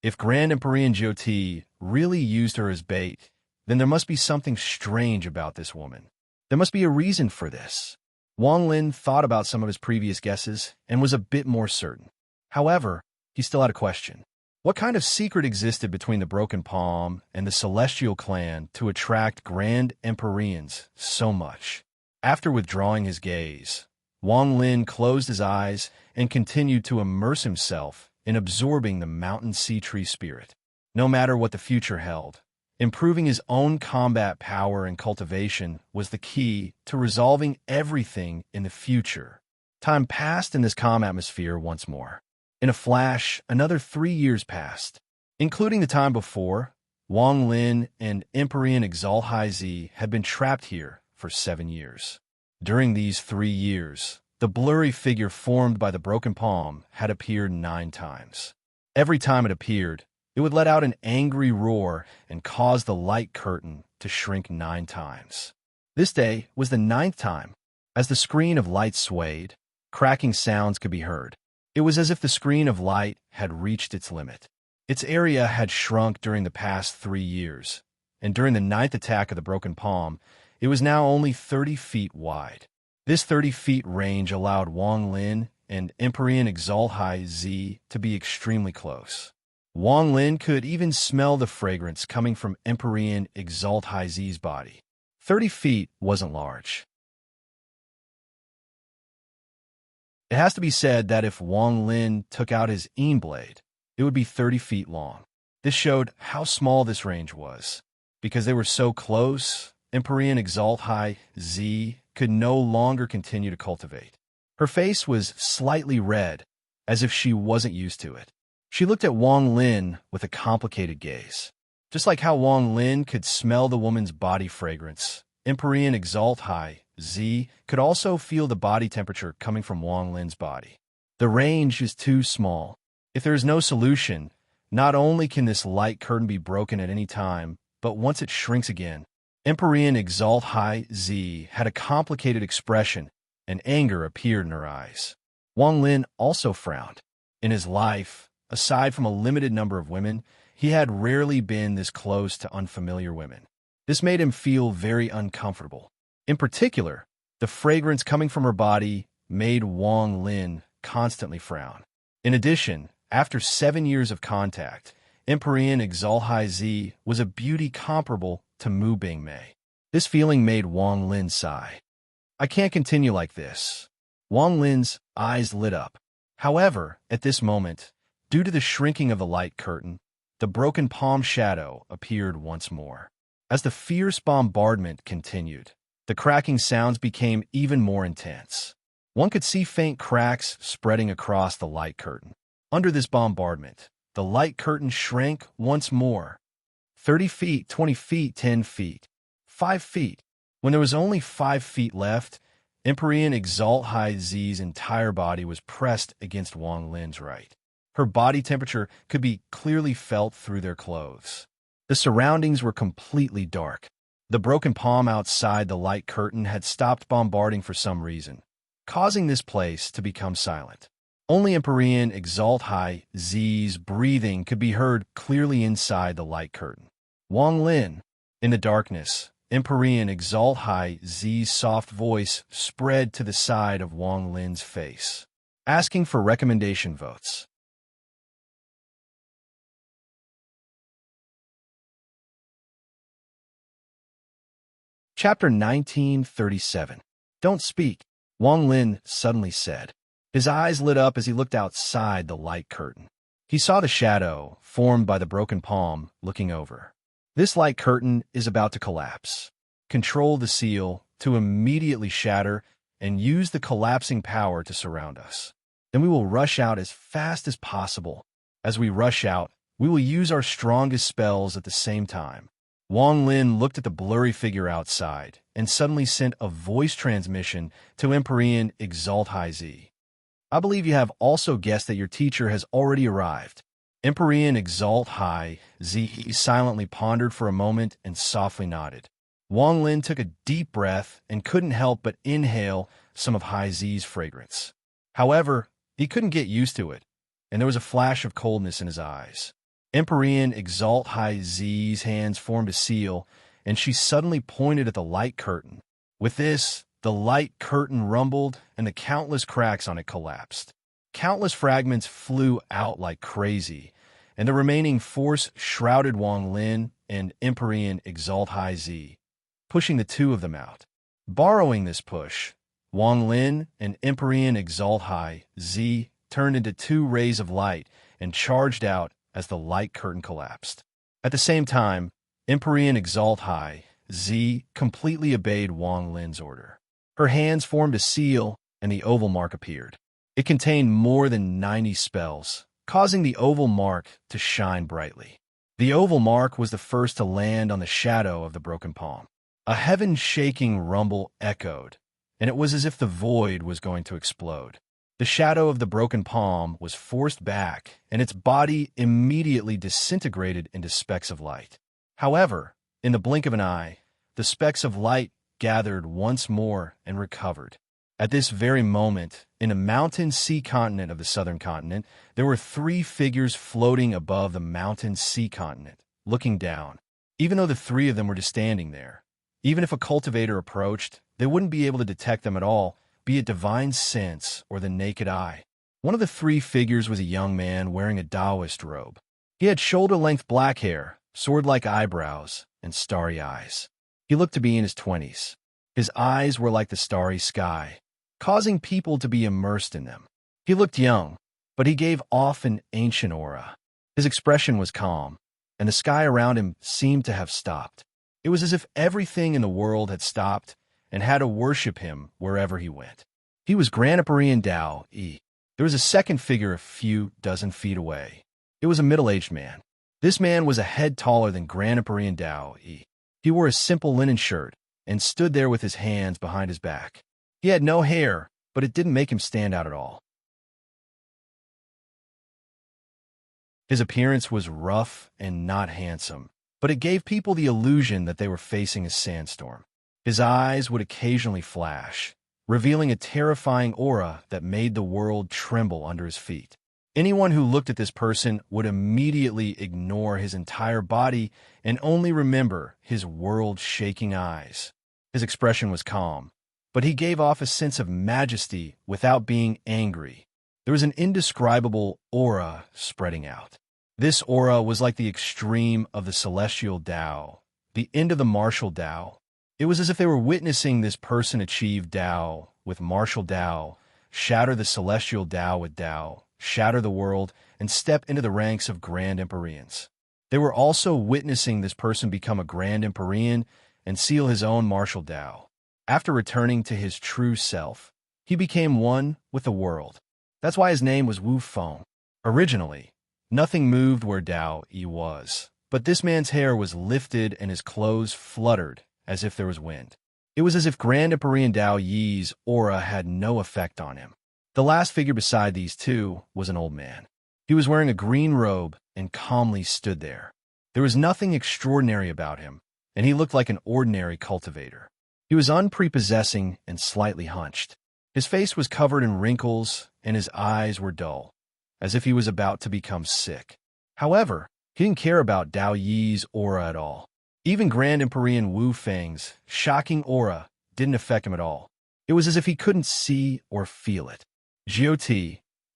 If Grand Empyrean Jyoti really used her as bait, then there must be something strange about this woman. There must be a reason for this. Wang Lin thought about some of his previous guesses and was a bit more certain. However, he still had a question. What kind of secret existed between the Broken Palm and the Celestial Clan to attract Grand Empyreans so much? After withdrawing his gaze, Wang Lin closed his eyes and continued to immerse himself in absorbing the mountain sea tree spirit. No matter what the future held, improving his own combat power and cultivation was the key to resolving everything in the future. Time passed in this calm atmosphere once more. In a flash, another 3 years passed. Including the time before, Wang Lin and Empyrean Exalt High Z had been trapped here for 7 years. During these 3 years, the blurry figure formed by the broken palm had appeared 9 times. Every time it appeared, it would let out an angry roar and cause the light curtain to shrink 9 times. This day was the 9th time. As the screen of light swayed, cracking sounds could be heard. It was as if the screen of light had reached its limit. Its area had shrunk during the past 3 years, and during the 9th attack of the broken palm, it was now only 30 feet wide. This 30 feet range allowed Wang Lin and Empyrean Exalt High Z to be extremely close. Wang Lin could even smell the fragrance coming from Empyrean Exalt High Z's body. 30 feet wasn't large. It has to be said that if Wang Lin took out his blade, it would be 30 feet long. This showed how small this range was. Because they were so close, Empyrean Exalt High Z could no longer continue to cultivate. Her face was slightly red, as if she wasn't used to it. She looked at Wang Lin with a complicated gaze. Just like how Wang Lin could smell the woman's body fragrance, Empyrean Exalt High Z could also feel the body temperature coming from Wang Lin's body. The range is too small. If there is no solution, not only can this light curtain be broken at any time, but once it shrinks again. Empyrean Exalt High Z had a complicated expression, and anger appeared in her eyes. Wang Lin also frowned. In his life, aside from a limited number of women, he had rarely been this close to unfamiliar women. This made him feel very uncomfortable. In particular, the fragrance coming from her body made Wang Lin constantly frown. In addition, after 7 years of contact, Empyrean Exalt High Z was a beauty comparable to Mu Bingmei. This feeling made Wang Lin sigh. I can't continue like this. Wang Lin's eyes lit up. However, at this moment, due to the shrinking of the light curtain, the broken palm shadow appeared once more. As the fierce bombardment continued, the cracking sounds became even more intense. One could see faint cracks spreading across the light curtain. Under this bombardment, the light curtain shrank once more. 30 feet, 20 feet, 10 feet, 5 feet. When there was only 5 feet left, Empyrean Exalt High Z's entire body was pressed against Wang Lin's right. Her body temperature could be clearly felt through their clothes. The surroundings were completely dark. The broken palm outside the light curtain had stopped bombarding for some reason, causing this place to become silent. Only Empyrean Exalt High Z's breathing could be heard clearly inside the light curtain. Wang Lin. In the darkness, Empyrean Exalt High Z's soft voice spread to the side of Wang Lin's face, asking for recommendation votes. Chapter 1937. Don't speak, Wang Lin suddenly said. His eyes lit up as he looked outside the light curtain. He saw the shadow formed by the broken palm looking over. This light curtain is about to collapse. Control the seal to immediately shatter and use the collapsing power to surround us. Then we will rush out as fast as possible. As we rush out, we will use our strongest spells at the same time. Wang Lin looked at the blurry figure outside and suddenly sent a voice transmission to Empyrean Exalt High Z. I believe you have also guessed that your teacher has already arrived. Empyrean Exalt High Z silently pondered for a moment and softly nodded. Wang Lin took a deep breath and couldn't help but inhale some of High Z's fragrance. However, he couldn't get used to it, and there was a flash of coldness in his eyes. Empyrean Exalt High Z's hands formed a seal, and she suddenly pointed at the light curtain. With this, the light curtain rumbled, and the countless cracks on it collapsed. Countless fragments flew out like crazy, and the remaining force shrouded Wang Lin and Empyrean Exalt High Z, pushing the two of them out. Borrowing this push, Wang Lin and Empyrean Exalt High Z turned into two rays of light and charged out as the light curtain collapsed. At the same time, Empyrean Exalt High Z completely obeyed Wang Lin's order. Her hands formed a seal, and the oval mark appeared. It contained more than 90 spells, causing the oval mark to shine brightly. The oval mark was the first to land on the shadow of the broken palm. A heaven-shaking rumble echoed, and it was as if the void was going to explode. The shadow of the broken palm was forced back, and its body immediately disintegrated into specks of light. However, in the blink of an eye, the specks of light gathered once more and recovered. At this very moment, in the mountain sea continent of the southern continent, there were three figures floating above the mountain sea continent, looking down. Even though the three of them were just standing there, even if a cultivator approached, they wouldn't be able to detect them at all, be it divine sense or the naked eye. One of the three figures was a young man wearing a Taoist robe. He had shoulder-length black hair, sword-like eyebrows, and starry eyes. He looked to be in his 20s. His eyes were like the starry sky, causing people to be immersed in them. He looked young, but he gave off an ancient aura. His expression was calm, and the sky around him seemed to have stopped. It was as if everything in the world had stopped and had to worship him wherever he went. He was Grand Empyrean Dao E. There was a second figure a few dozen feet away. It was a middle-aged man. This man was a head taller than Grand Empyrean Dao E. He wore a simple linen shirt and stood there with his hands behind his back. He had no hair, but it didn't make him stand out at all. His appearance was rough and not handsome, but it gave people the illusion that they were facing a sandstorm. His eyes would occasionally flash, revealing a terrifying aura that made the world tremble under his feet. Anyone who looked at this person would immediately ignore his entire body and only remember his world-shaking eyes. His expression was calm, but he gave off a sense of majesty without being angry. There was an indescribable aura spreading out. This aura was like the extreme of the celestial Tao, the end of the martial Tao. It was as if they were witnessing this person achieve Tao with martial Tao, shatter the celestial Tao with Tao, shatter the world, and step into the ranks of Grand Empyreans. They were also witnessing this person become a Grand Empyrean and seal his own martial Tao. After returning to his true self, he became one with the world. That's why his name was Wu Feng. Originally, nothing moved where Tao Yi was, but this man's hair was lifted and his clothes fluttered as if there was wind. It was as if Grand Empyrean Tao Yi's aura had no effect on him. The last figure beside these two was an old man. He was wearing a green robe and calmly stood there. There was nothing extraordinary about him, and he looked like an ordinary cultivator. He was unprepossessing and slightly hunched. His face was covered in wrinkles, and his eyes were dull, as if he was about to become sick. However, he didn't care about Dao Yi's aura at all. Even Grand Empyrean Wu Feng's shocking aura didn't affect him at all. It was as if he couldn't see or feel it. Jiu,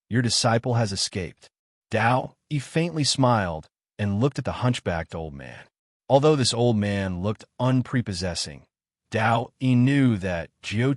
your disciple has escaped. Dao Yi faintly smiled and looked at the hunchbacked old man. Although this old man looked unprepossessing, Dao Yi knew that Jiu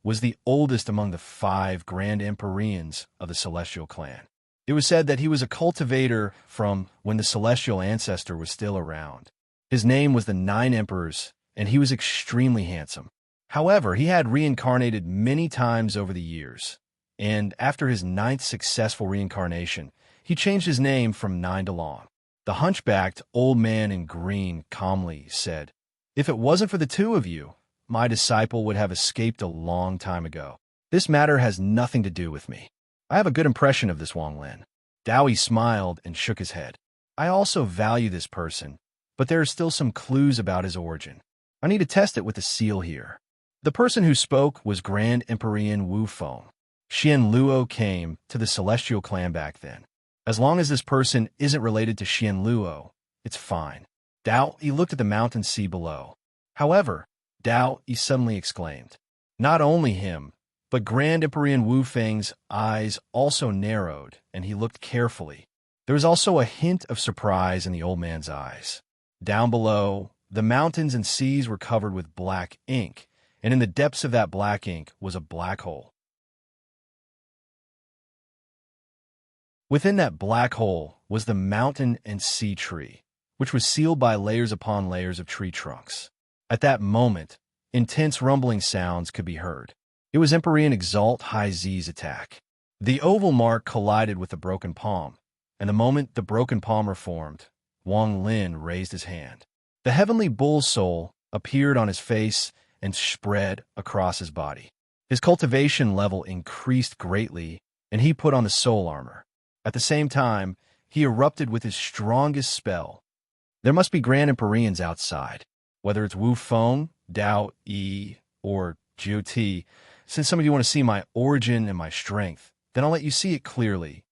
was the oldest among the 5 Grand Empyreans of the Celestial Clan. It was said that he was a cultivator from when the Celestial Ancestor was still around. His name was the 9 Emperors, and he was extremely handsome. However, he had reincarnated many times over the years, and after his 9th successful reincarnation, he changed his name from 9 to Long. The hunchbacked old man in green calmly said, "If it wasn't for the 2 of you, my disciple would have escaped a long time ago. This matter has nothing to do with me. I have a good impression of this Wang Lin." Dao Yi smiled and shook his head. "I also value this person, but there are still some clues about his origin. I need to test it with the seal here." The person who spoke was Grand Empyrean Wu Feng. Xian Luo came to the Celestial Clan back then. As long as this person isn't related to Xian Luo, it's fine. Dao Yi looked at the mountain sea below. However, Dao Yi suddenly exclaimed. Not only him, but Grand Empyrean Wu Feng's eyes also narrowed, and he looked carefully. There was also a hint of surprise in the old man's eyes. Down below, the mountains and seas were covered with black ink, and in the depths of that black ink was a black hole. Within that black hole was the mountain and sea tree, which was sealed by layers upon layers of tree trunks. At that moment, intense rumbling sounds could be heard. It was Empyrean Exalt High Z's attack. The oval mark collided with the broken palm, and the moment the broken palm reformed, Wang Lin raised his hand. The heavenly bull soul appeared on his face and spread across his body. His cultivation level increased greatly, and he put on the soul armor. At the same time, he erupted with his strongest spell. There must be Grand Empyreans outside, whether it's Wu Feng, Dao Yi, or Jiu Ti. Since some of you want to see my origin and my strength, then I'll let you see it clearly.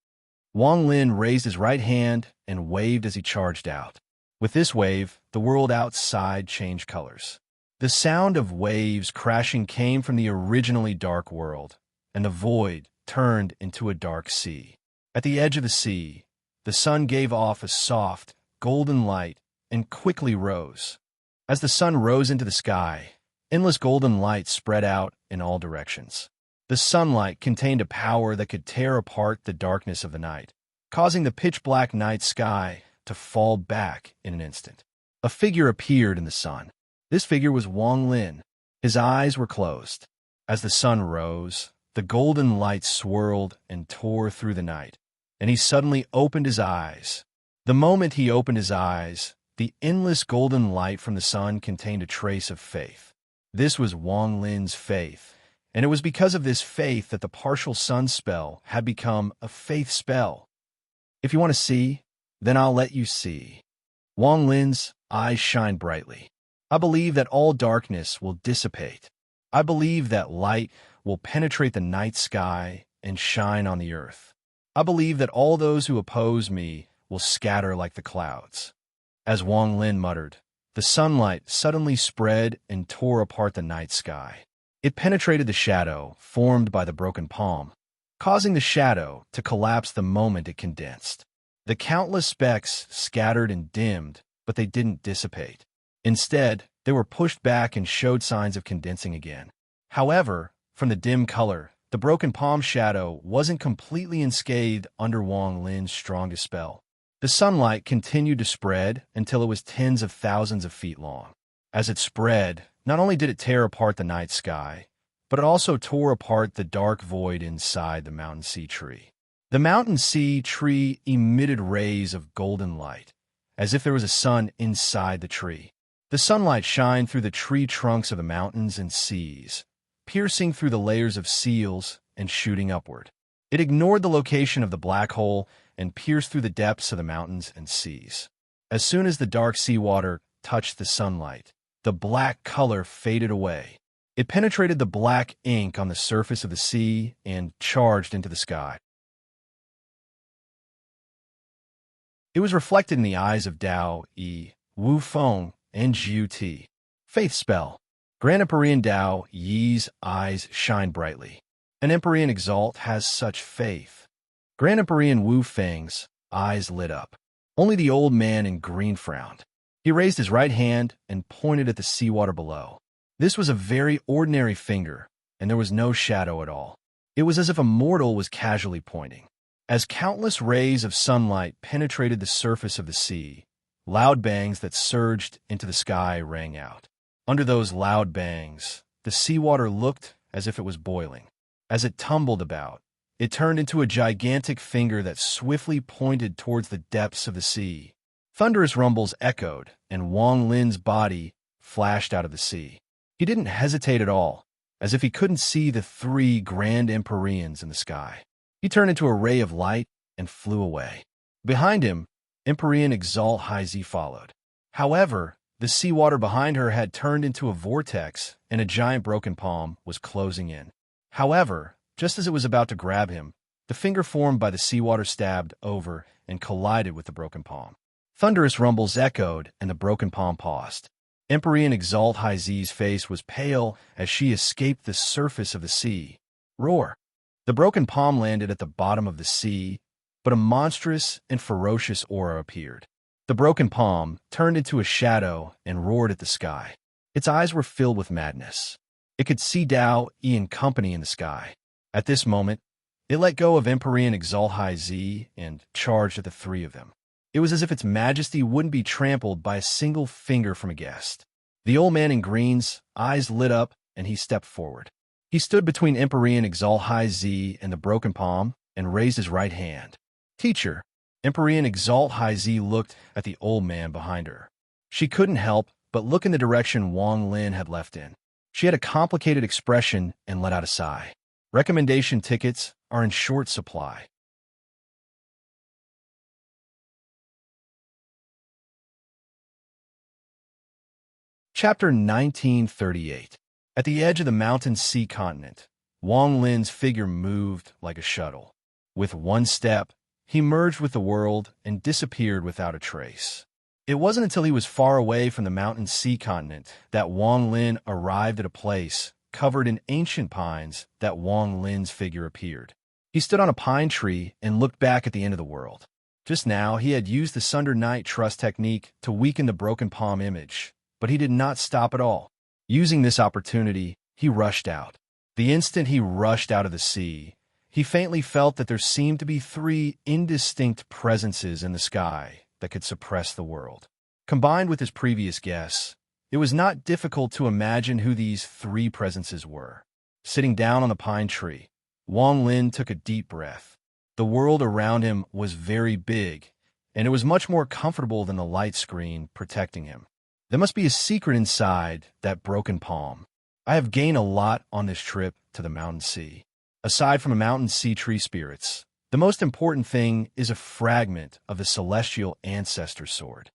Wang Lin raised his right hand and waved as he charged out. With this wave, the world outside changed colors. The sound of waves crashing came from the originally dark world, and the void turned into a dark sea. At the edge of the sea, the sun gave off a soft, golden light and quickly rose. As the sun rose into the sky, endless golden light spread out in all directions. The sunlight contained a power that could tear apart the darkness of the night, causing the pitch-black night sky to fall back in an instant. A figure appeared in the sun. This figure was Wang Lin. His eyes were closed. As the sun rose, the golden light swirled and tore through the night, and he suddenly opened his eyes. The moment he opened his eyes, the endless golden light from the sun contained a trace of faith. This was Wang Lin's faith, and it was because of this faith that the partial sun spell had become a faith spell. If you want to see, then I'll let you see. Wang Lin's eyes shined brightly. I believe that all darkness will dissipate. I believe that light will penetrate the night sky and shine on the earth. I believe that all those who oppose me will scatter like the clouds. As Wang Lin muttered, the sunlight suddenly spread and tore apart the night sky. It penetrated the shadow formed by the broken palm, causing the shadow to collapse the moment it condensed. The countless specks scattered and dimmed, but they didn't dissipate. Instead, they were pushed back and showed signs of condensing again. However, from the dim color, the broken palm shadow wasn't completely unscathed under Wang Lin's strongest spell. The sunlight continued to spread until it was tens of thousands of feet long. As it spread, not only did it tear apart the night sky, but it also tore apart the dark void inside the mountain sea tree. The mountain sea tree emitted rays of golden light, as if there was a sun inside the tree. The sunlight shined through the tree trunks of the mountains and seas, piercing through the layers of seals and shooting upward. It ignored the location of the black hole and pierced through the depths of the mountains and seas. As soon as the dark seawater touched the sunlight, the black color faded away. It penetrated the black ink on the surface of the sea and charged into the sky. It was reflected in the eyes of Dao Yi, Wu Feng, and Jiu Ti. Faith spell. Grand Empyrean Dao Yi's eyes shine brightly. An Empyrean Exalt has such faith. Grand Empyrean Wu Feng's eyes lit up. Only the old man in green frowned. He raised his right hand and pointed at the seawater below. This was a very ordinary finger, and there was no shadow at all. It was as if a mortal was casually pointing. As countless rays of sunlight penetrated the surface of the sea, loud bangs that surged into the sky rang out. Under those loud bangs, the seawater looked as if it was boiling. As it tumbled about, it turned into a gigantic finger that swiftly pointed towards the depths of the sea. Thunderous rumbles echoed, and Wang Lin's body flashed out of the sea. He didn't hesitate at all, as if he couldn't see the 3 grand Empyreans in the sky. He turned into a ray of light and flew away. Behind him, Empyrean Exalt Haizi followed. However, the seawater behind her had turned into a vortex, and a giant broken palm was closing in. However, just as it was about to grab him, the finger formed by the seawater stabbed over and collided with the broken palm. Thunderous rumbles echoed, and the broken palm paused. Empyrean Exalt Haizi's face was pale as she escaped the surface of the sea. Roar! The broken palm landed at the bottom of the sea, but a monstrous and ferocious aura appeared. The broken palm turned into a shadow and roared at the sky. Its eyes were filled with madness. It could see Dao Yi and company in the sky. At this moment, it let go of Empyrean Exalt Haizi and charged at the 3 of them. It was as if its majesty wouldn't be trampled by a single finger from a guest. The old man in green's eyes lit up, and he stepped forward. He stood between Empyrean Exalt Haizi and the broken palm and raised his right hand. Teacher, Empyrean Exalt Haizi looked at the old man behind her. She couldn't help but look in the direction Wang Lin had left in. She had a complicated expression and let out a sigh. Recommendation tickets are in short supply. Chapter 1938. At the edge of the mountain sea continent, Wang Lin's figure moved like a shuttle. With one step, he merged with the world and disappeared without a trace. It wasn't until he was far away from the mountain sea continent that Wang Lin arrived at a place covered in ancient pines that Wang Lin's figure appeared. He stood on a pine tree and looked back at the end of the world. Just now, he had used the Sunder Night Trust technique to weaken the broken palm image, but he did not stop at all. Using this opportunity, he rushed out. The instant he rushed out of the sea, he faintly felt that there seemed to be 3 indistinct presences in the sky that could suppress the world. Combined with his previous guess, it was not difficult to imagine who these 3 presences were. Sitting down on the pine tree, Wang Lin took a deep breath. The world around him was very big, and it was much more comfortable than the light screen protecting him. There must be a secret inside that broken palm. I have gained a lot on this trip to the mountain sea. Aside from the mountain sea tree spirits, the most important thing is a fragment of the celestial ancestor sword.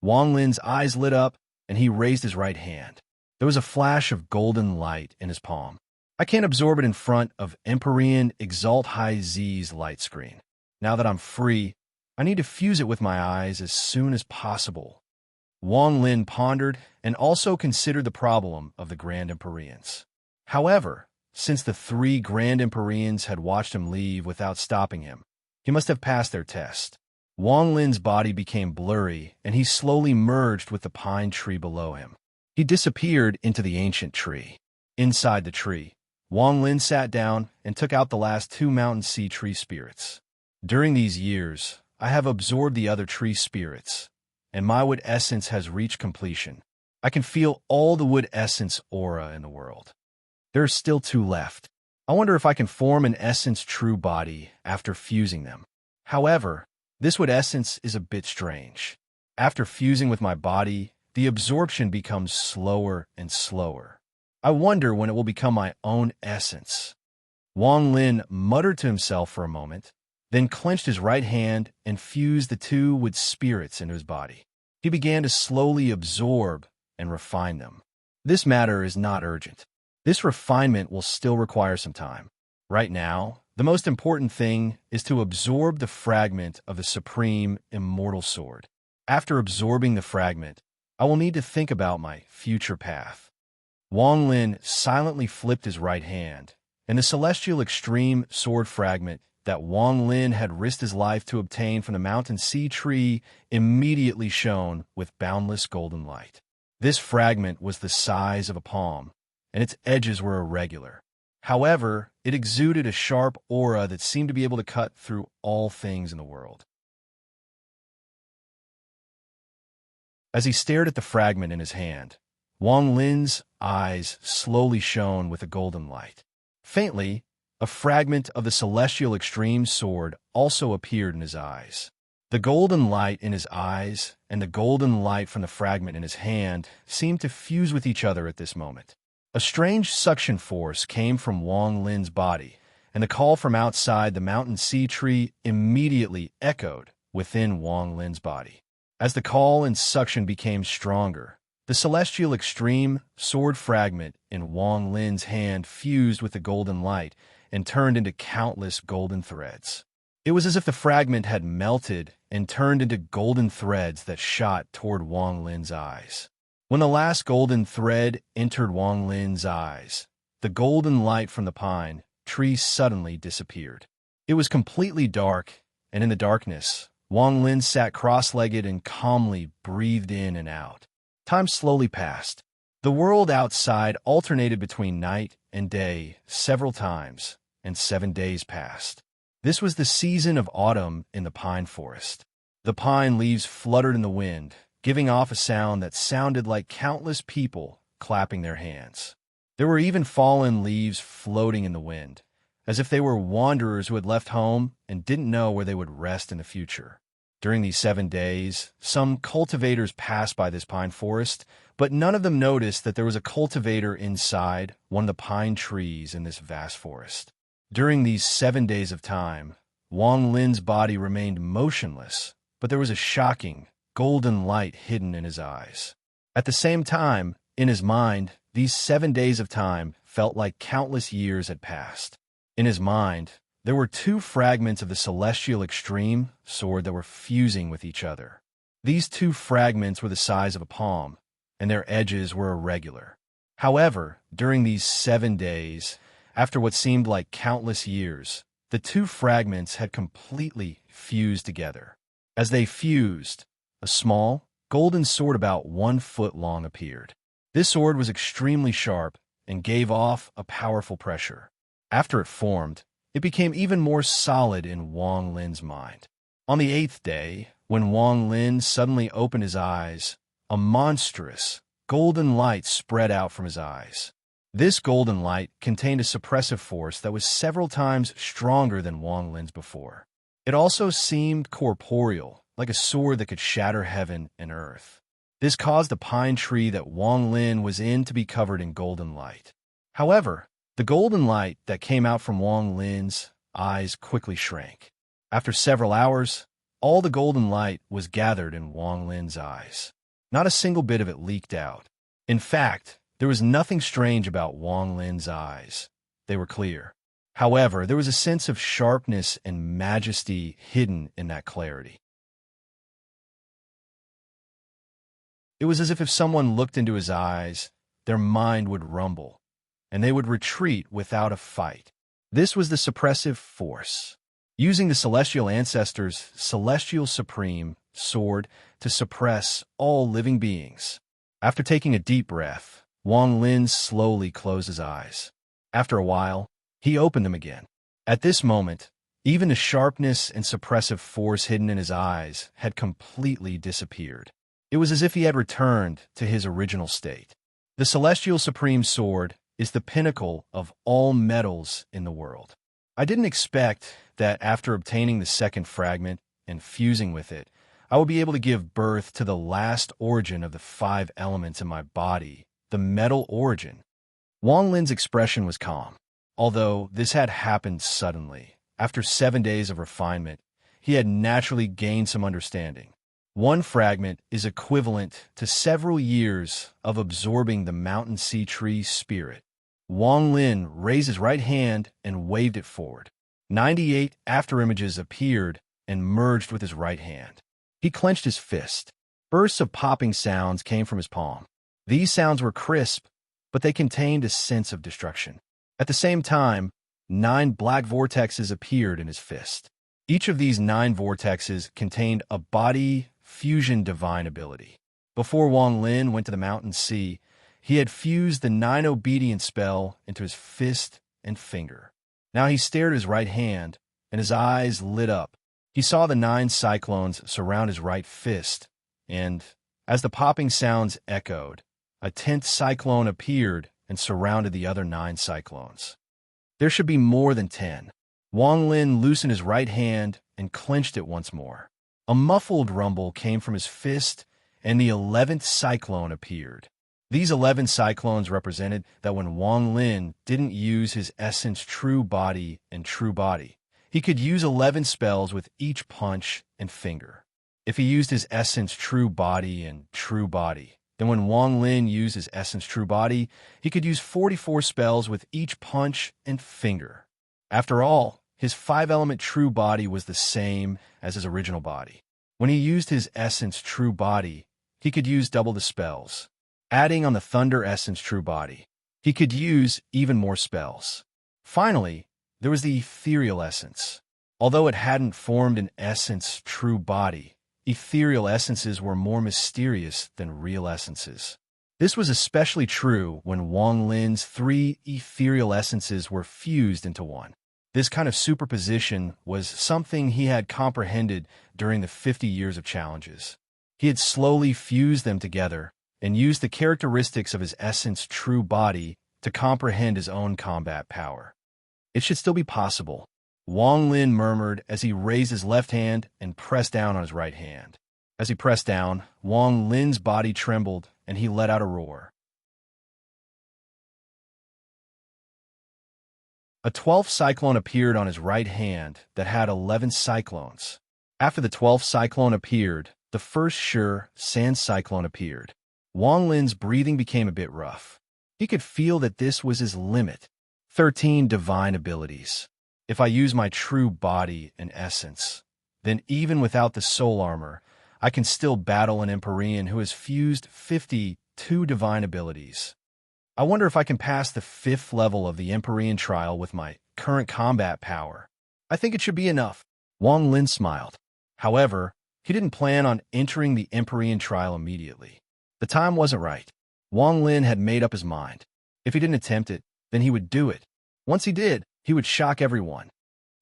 Wang Lin's eyes lit up, and he raised his right hand. There was a flash of golden light in his palm. I can't absorb it in front of Empyrean Exalt Haizi's light screen. Now that I'm free, I need to fuse it with my eyes as soon as possible. Wang Lin pondered and also considered the problem of the Grand Empyreans. However, since the 3 Grand Empyreans had watched him leave without stopping him, he must have passed their test. Wang Lin's body became blurry, and he slowly merged with the pine tree below him. He disappeared into the ancient tree. Inside the tree, Wang Lin sat down and took out the last 2 mountain sea tree spirits. During these years, I have absorbed the other tree spirits, and my wood essence has reached completion. I can feel all the wood essence aura in the world. There are still 2 left. I wonder if I can form an essence true body after fusing them. However, this wood essence is a bit strange. After fusing with my body, the absorption becomes slower and slower. I wonder when it will become my own essence. Wang Lin muttered to himself for a moment, then clenched his right hand and fused the 2 wood spirits into his body. he began to slowly absorb and refine them. This matter is not urgent. This refinement will still require some time. Right now, the most important thing is to absorb the fragment of the supreme immortal sword. After absorbing the fragment, I will need to think about my future path. Wang Lin silently flipped his right hand, and the celestial extreme sword fragment that Wang Lin had risked his life to obtain from the mountain sea tree immediately shone with boundless golden light. This fragment was the size of a palm, and its edges were irregular. However, it exuded a sharp aura that seemed to be able to cut through all things in the world. As he stared at the fragment in his hand, Wang Lin's eyes slowly shone with a golden light. Faintly, a fragment of the celestial extreme sword also appeared in his eyes. The golden light in his eyes and the golden light from the fragment in his hand seemed to fuse with each other at this moment. A strange suction force came from Wang Lin's body, and the call from outside the mountain sea tree immediately echoed within Wang Lin's body. As the call and suction became stronger, the celestial extreme sword fragment in Wang Lin's hand fused with the golden light and turned into countless golden threads. It was as if the fragment had melted and turned into golden threads that shot toward Wang Lin's eyes. When the last golden thread entered Wang Lin's eyes, the golden light from the pine tree suddenly disappeared. It was completely dark, and in the darkness, Wang Lin sat cross-legged and calmly breathed in and out. Time slowly passed. The world outside alternated between night and day several times, and 7 days passed. This was the season of autumn in the pine forest. The pine leaves fluttered in the wind, giving off a sound that sounded like countless people clapping their hands. There were even fallen leaves floating in the wind, as if they were wanderers who had left home and didn't know where they would rest in the future. During these 7 days, some cultivators passed by this pine forest, but none of them noticed that there was a cultivator inside one of the pine trees in this vast forest. During these 7 days of time, Wang Lin's body remained motionless, but there was a shocking, golden light hidden in his eyes. At the same time, in his mind, these 7 days of time felt like countless years had passed. In his mind, there were 2 fragments of the celestial extreme sword that were fusing with each other. These 2 fragments were the size of a palm, and their edges were irregular. However, during these 7 days, after what seemed like countless years, the 2 fragments had completely fused together. As they fused, a small, golden sword about 1 foot long appeared. This sword was extremely sharp and gave off a powerful pressure. After it formed, it became even more solid in Wang Lin's mind. On the 8th day, when Wang Lin suddenly opened his eyes, a monstrous, golden light spread out from his eyes. This golden light contained a suppressive force that was several times stronger than Wang Lin's before. It also seemed corporeal, like a sword that could shatter heaven and earth. This caused the pine tree that Wang Lin was in to be covered in golden light. However, the golden light that came out from Wang Lin's eyes quickly shrank. After several hours, all the golden light was gathered in Wang Lin's eyes. Not a single bit of it leaked out. In fact, there was nothing strange about Wang Lin's eyes. They were clear. However, there was a sense of sharpness and majesty hidden in that clarity. It was as if someone looked into his eyes, their mind would rumble, and they would retreat without a fight. This was the suppressive force, using the celestial ancestors' celestial supreme sword to suppress all living beings. After taking a deep breath, Wang Lin slowly closed his eyes. After a while, he opened them again. At this moment, even the sharpness and suppressive force hidden in his eyes had completely disappeared. It was as if he had returned to his original state. The celestial supreme sword is the pinnacle of all metals in the world. I didn't expect that after obtaining the second fragment and fusing with it, I would be able to give birth to the last origin of the 5 elements in my body, the metal origin. Wang Lin's expression was calm. Although this had happened suddenly, after 7 days of refinement, he had naturally gained some understanding. One fragment is equivalent to several years of absorbing the mountain sea tree's spirit. Wang Lin raised his right hand and waved it forward. 98 afterimages appeared and merged with his right hand. He clenched his fist. Bursts of popping sounds came from his palm. These sounds were crisp, but they contained a sense of destruction. At the same time, 9 black vortexes appeared in his fist. Each of these 9 vortexes contained a body fusion divine ability. Before Wang Lin went to the mountain sea, he had fused the 9 obedience spell into his fist and finger. Now he stared at his right hand, and his eyes lit up. He saw the 9 cyclones surround his right fist, and, as the popping sounds echoed, a 10th cyclone appeared and surrounded the other 9 cyclones. There should be more than 10. Wang Lin loosened his right hand and clenched it once more. A muffled rumble came from his fist, and the 11th cyclone appeared. These 11 cyclones represented that when Wang Lin didn't use his essence true body and true body, he could use 11 spells with each punch and finger. If he used his essence true body and true body, then when Wang Lin used his essence true body, he could use 44 spells with each punch and finger. After all, his 5-element true body was the same as his original body. When he used his essence true body, he could use double the spells. Adding on the thunder essence true body, he could use even more spells. Finally, there was the ethereal essence. Although it hadn't formed an essence true body, ethereal essences were more mysterious than real essences. This was especially true when Wang Lin's 3 ethereal essences were fused into one. This kind of superposition was something he had comprehended during the 50 years of challenges. He had slowly fused them together and used the characteristics of his essence true body to comprehend his own combat power. It should still be possible, Wang Lin murmured as he raised his left hand and pressed down on his right hand. As he pressed down, Wang Lin's body trembled and he let out a roar. A 12th cyclone appeared on his right hand that had 11 cyclones. After the 12th cyclone appeared, the first sure sand cyclone appeared. Wang Lin's breathing became a bit rough. He could feel that this was his limit. 13 divine abilities. If I use my true body and essence, then even without the soul armor, I can still battle an Empyrean who has fused 52 divine abilities. I wonder if I can pass the 5th level of the Empyrean trial with my current combat power. I think it should be enough. Wang Lin smiled. However, he didn't plan on entering the Empyrean trial immediately. The time wasn't right. Wang Lin had made up his mind. If he didn't attempt it, then he would do it. Once he did, he would shock everyone.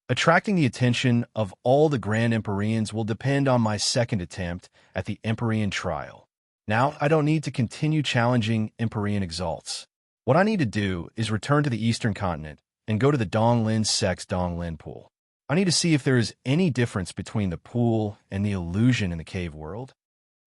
Attracting the attention of all the Grand Empyreans will depend on my second attempt at the Empyrean trial. Now, I don't need to continue challenging Empyrean exalts. What I need to do is return to the Eastern Continent and go to the Donglin Sect's Donglin pool. I need to see if there is any difference between the pool and the illusion in the cave world.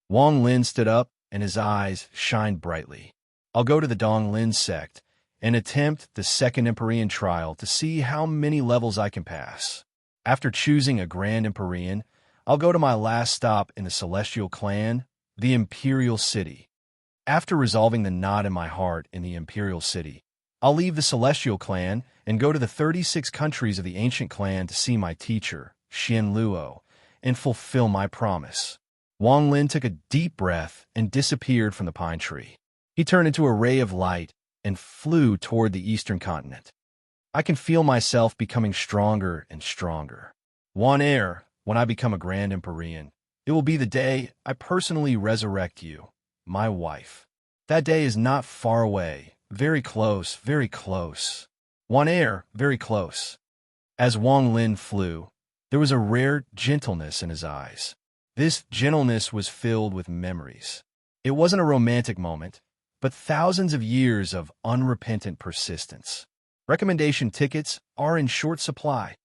Wang Lin stood up and his eyes shined brightly. I'll go to the Donglin Sect and attempt the second Empyrean trial to see how many levels I can pass. After choosing a Grand Empyrean, I'll go to my last stop in the Celestial Clan, the Imperial City. After resolving the knot in my heart in the Imperial City, I'll leave the Celestial Clan and go to the 36 countries of the Ancient Clan to see my teacher, Xian Luo, and fulfill my promise. Wang Lin took a deep breath and disappeared from the pine tree. He turned into a ray of light and flew toward the Eastern Continent. I can feel myself becoming stronger and stronger. One air, when I become a Grand Empyrean, it will be the day I personally resurrect you, my wife. That day is not far away, very close, very close. One air, very close. As Wang Lin flew, there was a rare gentleness in his eyes. This gentleness was filled with memories. It wasn't a romantic moment, but thousands of years of unrepentant persistence. Recommendation tickets are in short supply.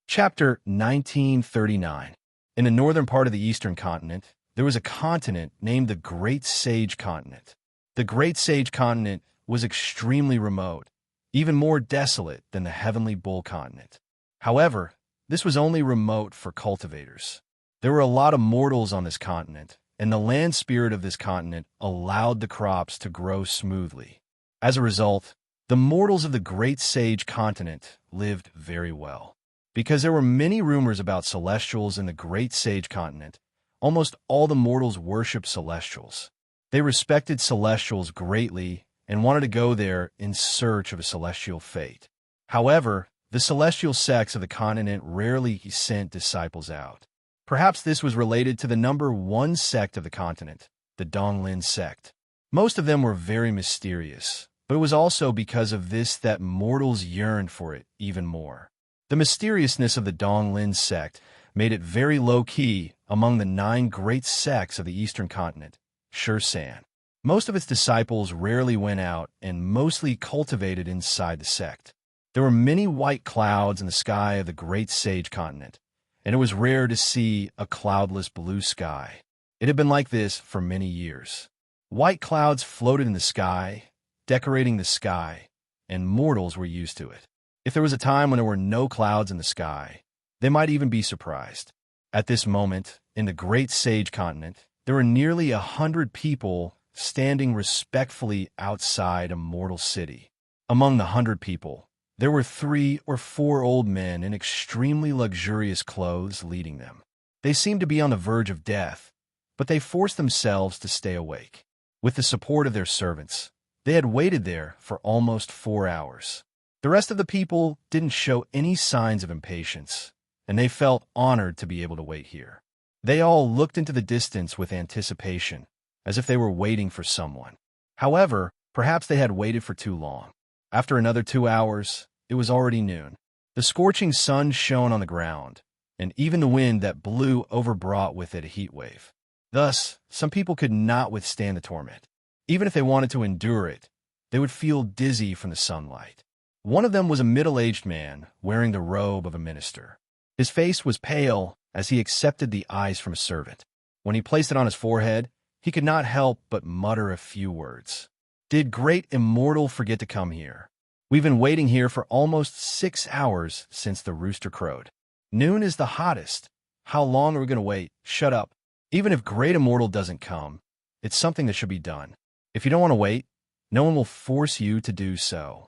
Chapter 1939. In the northern part of the Eastern Continent, there was a continent named the Great Sage Continent. The Great Sage Continent was extremely remote, even more desolate than the heavenly bull continent. However, this was only remote for cultivators. There were a lot of mortals on this continent, and the land spirit of this continent allowed the crops to grow smoothly. As a result, the mortals of the Great Sage continent lived very well. Because there were many rumors about celestials in the Great Sage continent, almost all the mortals worshipped celestials. They respected celestials greatly and wanted to go there in search of a celestial fate. However, the celestial sects of the continent rarely sent disciples out. Perhaps this was related to the number one sect of the continent, the Donglin sect. Most of them were very mysterious, but it was also because of this that mortals yearned for it even more. The mysteriousness of the Donglin sect made it very low-key among the 9 great sects of the eastern continent, Shursan. Most of its disciples rarely went out and mostly cultivated inside the sect. There were many white clouds in the sky of the Great Sage continent, and it was rare to see a cloudless blue sky. It had been like this for many years. White clouds floated in the sky, decorating the sky, and mortals were used to it. If there was a time when there were no clouds in the sky, they might even be surprised. At this moment, in the Great Sage continent, there were nearly 100 people standing respectfully outside a mortal city. Among the 100 people, there were 3 or 4 old men in extremely luxurious clothes leading them. They seemed to be on the verge of death, but they forced themselves to stay awake. With the support of their servants, they had waited there for almost 4 hours. The rest of the people didn't show any signs of impatience, and they felt honored to be able to wait here. They all looked into the distance with anticipation, as if they were waiting for someone. However, perhaps they had waited for too long. After another 2 hours, it was already noon. The scorching sun shone on the ground, and even the wind that blew overbrought with it a heat wave. Thus, some people could not withstand the torment. Even if they wanted to endure it, they would feel dizzy from the sunlight. One of them was a middle-aged man wearing the robe of a minister. His face was pale as he accepted the eyes from a servant. When he placed it on his forehead, he could not help but mutter a few words. "Did great immortal forget to come here? We've been waiting here for almost 6 hours since the rooster crowed. Noon is the hottest. How long are we going to wait? Shut up. Even if great immortal doesn't come, it's something that should be done. If you don't want to wait, no one will force you to do so."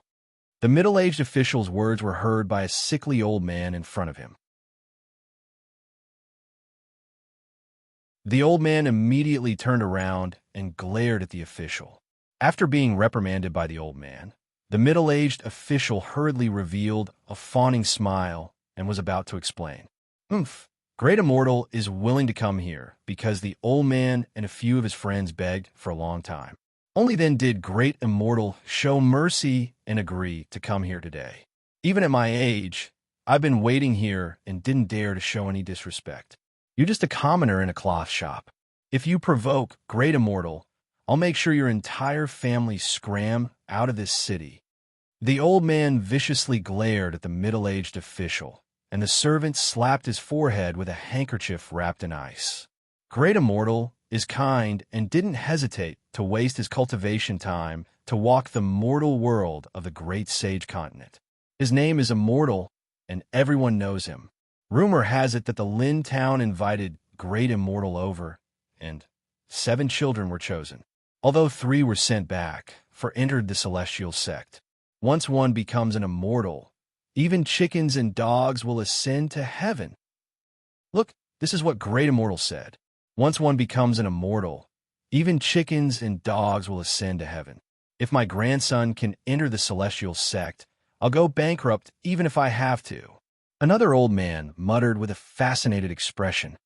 The middle-aged official's words were heard by a sickly old man in front of him. The old man immediately turned around and glared at the official. After being reprimanded by the old man, the middle-aged official hurriedly revealed a fawning smile and was about to explain. Great Immortal is willing to come here because the old man and a few of his friends begged for a long time. Only then did Great Immortal show mercy and agree to come here today. Even at my age, I've been waiting here and didn't dare to show any disrespect. You're just a commoner in a cloth shop. If you provoke Great Immortal, I'll make sure your entire family scram out of this city." The old man viciously glared at the middle-aged official, and the servant slapped his forehead with a handkerchief wrapped in ice. Great Immortal is kind and didn't hesitate to waste his cultivation time to walk the mortal world of the Great Sage continent. His name is Immortal, and everyone knows him. Rumor has it that the Lin town invited Great Immortal over, and 7 children were chosen, although 3 were sent back, for entered the celestial sect. Once one becomes an immortal, even chickens and dogs will ascend to heaven. Look, this is what Great Immortal said. Once one becomes an immortal, even chickens and dogs will ascend to heaven. If my grandson can enter the celestial sect, I'll go bankrupt even if I have to. Another old man muttered with a fascinated expression.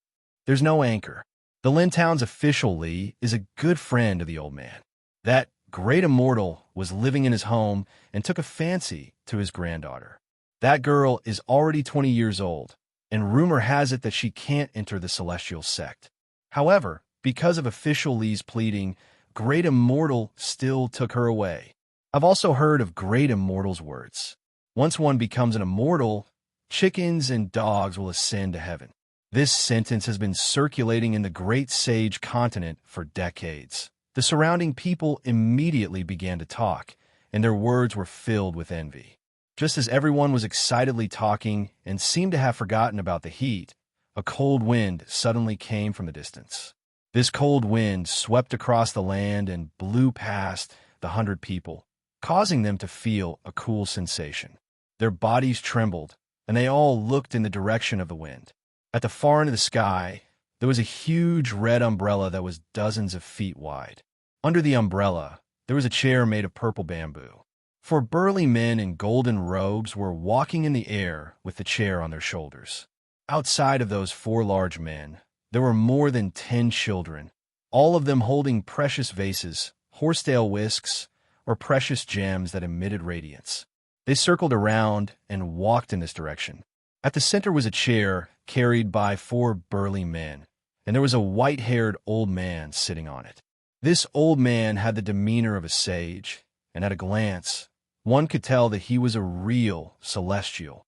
There's no anchor. The Lin town's official Lee is a good friend of the old man. That Great Immortal was living in his home and took a fancy to his granddaughter. That girl is already 20 years old, and rumor has it that she can't enter the celestial sect. However, because of official Lee's pleading, Great Immortal still took her away. I've also heard of Great Immortal's words. Once one becomes an immortal, chickens and dogs will ascend to heaven. This sentence has been circulating in the Great Sage continent for decades. The surrounding people immediately began to talk, and their words were filled with envy. Just as everyone was excitedly talking and seemed to have forgotten about the heat, a cold wind suddenly came from the distance. This cold wind swept across the land and blew past the 100 people, causing them to feel a cool sensation. Their bodies trembled, and they all looked in the direction of the wind. At the far end of the sky, there was a huge red umbrella that was dozens of feet wide. Under the umbrella, there was a chair made of purple bamboo. 4 burly men in golden robes were walking in the air with the chair on their shoulders. Outside of those 4 large men, there were more than 10 children, all of them holding precious vases, horsetail whisks, or precious gems that emitted radiance. They circled around and walked in this direction. At the center was a chair carried by 4 burly men, and there was a white-haired old man sitting on it. This old man had the demeanor of a sage, and at a glance, one could tell that he was a real celestial.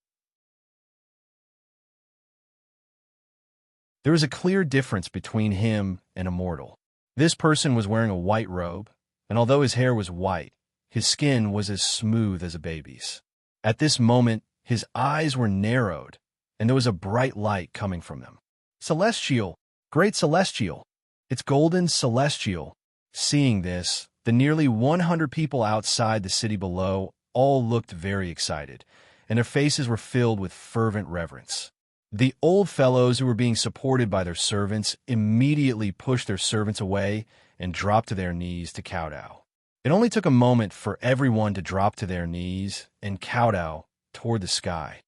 There was a clear difference between him and a mortal. This person was wearing a white robe, and although his hair was white, his skin was as smooth as a baby's. At this moment, his eyes were narrowed, and there was a bright light coming from them. Celestial, great celestial, it's golden celestial. Seeing this, the nearly 100 people outside the city below all looked very excited, and their faces were filled with fervent reverence. The old fellows who were being supported by their servants immediately pushed their servants away and dropped to their knees to kowtow. It only took a moment for everyone to drop to their knees and kowtow toward the sky.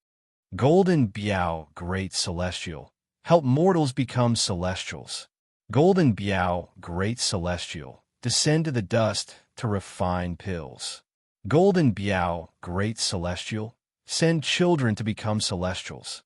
Golden Biao, great celestial, help mortals become celestials. Golden Biao, great celestial, descend to the dust to refine pills. Golden Biao, great celestial, send children to become celestials.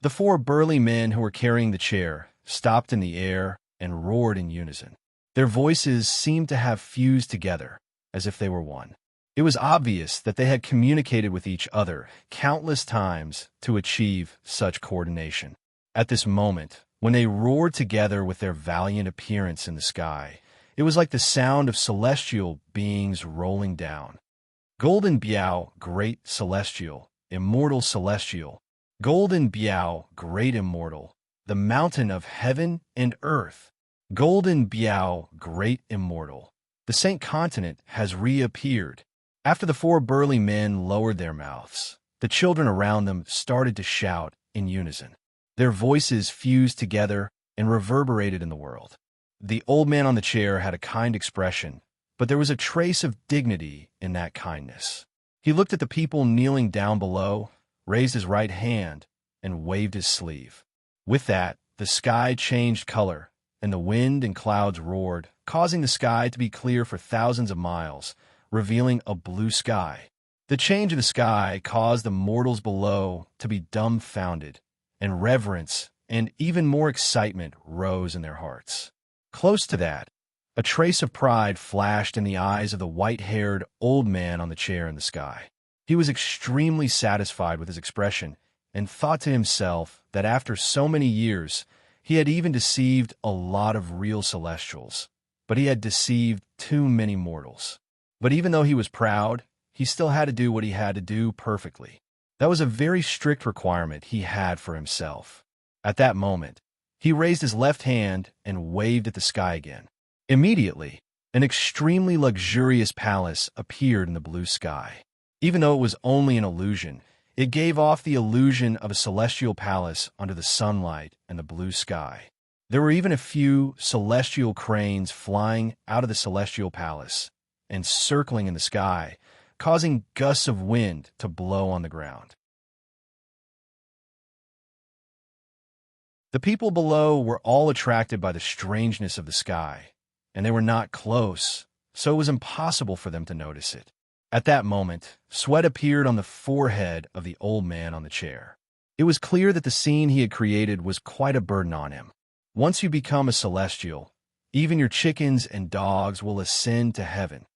The 4 burly men who were carrying the chair stopped in the air and roared in unison. Their voices seemed to have fused together, as if they were one. It was obvious that they had communicated with each other countless times to achieve such coordination. At this moment, when they roared together with their valiant appearance in the sky, it was like the sound of celestial beings rolling down. Golden Biao, great celestial, immortal celestial. Golden Biao, great immortal, the mountain of heaven and earth. Golden Biao, great immortal, the Saint Continent has reappeared. After the 4 burly men lowered their mouths, the children around them started to shout in unison. Their voices fused together and reverberated in the world. The old man on the chair had a kind expression, but there was a trace of dignity in that kindness. He looked at the people kneeling down below, raised his right hand, and waved his sleeve. With that, the sky changed color, and the wind and clouds roared, causing the sky to be clear for thousands of miles, revealing a blue sky. The change of the sky caused the mortals below to be dumbfounded, and reverence and even more excitement rose in their hearts. Close to that, a trace of pride flashed in the eyes of the white-haired old man on the chair in the sky. He was extremely satisfied with his expression and thought to himself that after so many years, he had even deceived a lot of real celestials, but he had deceived too many mortals. But even though he was proud, he still had to do what he had to do perfectly. That was a very strict requirement he had for himself. At that moment, he raised his left hand and waved at the sky again. Immediately, an extremely luxurious palace appeared in the blue sky. Even though it was only an illusion, it gave off the illusion of a celestial palace under the sunlight and the blue sky. There were even a few celestial cranes flying out of the celestial palace and circling in the sky, causing gusts of wind to blow on the ground. The people below were all attracted by the strangeness of the sky, and they were not close, so it was impossible for them to notice it. At that moment, sweat appeared on the forehead of the old man on the chair. It was clear that the scene he had created was quite a burden on him. Once you become a celestial, even your chickens and dogs will ascend to heaven.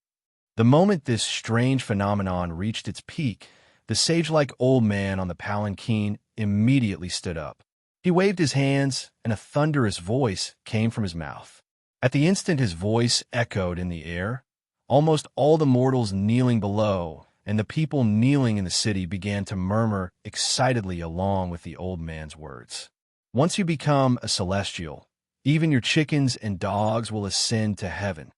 The moment this strange phenomenon reached its peak, the sage-like old man on the palanquin immediately stood up. He waved his hands, and a thunderous voice came from his mouth. At the instant his voice echoed in the air, almost all the mortals kneeling below, and the people kneeling in the city began to murmur excitedly along with the old man's words. Once you become a celestial, even your chickens and dogs will ascend to heaven.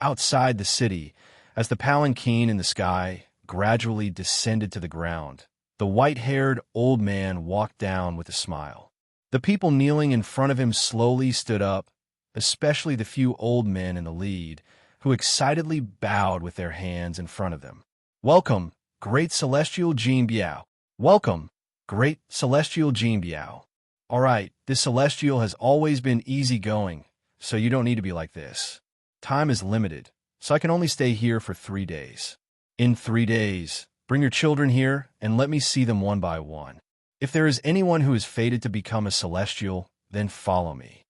Outside the city, as the palanquin in the sky gradually descended to the ground, the white-haired old man walked down with a smile. The people kneeling in front of him slowly stood up, especially the few old men in the lead, who excitedly bowed with their hands in front of them. "Welcome, great celestial Jean Biao. Welcome, great celestial Jean Biao. All right, this celestial has always been easygoing, so you don't need to be like this. Time is limited, so I can only stay here for 3 days. In 3 days, bring your children here and let me see them one by one. If there is anyone who is fated to become a celestial, then follow me."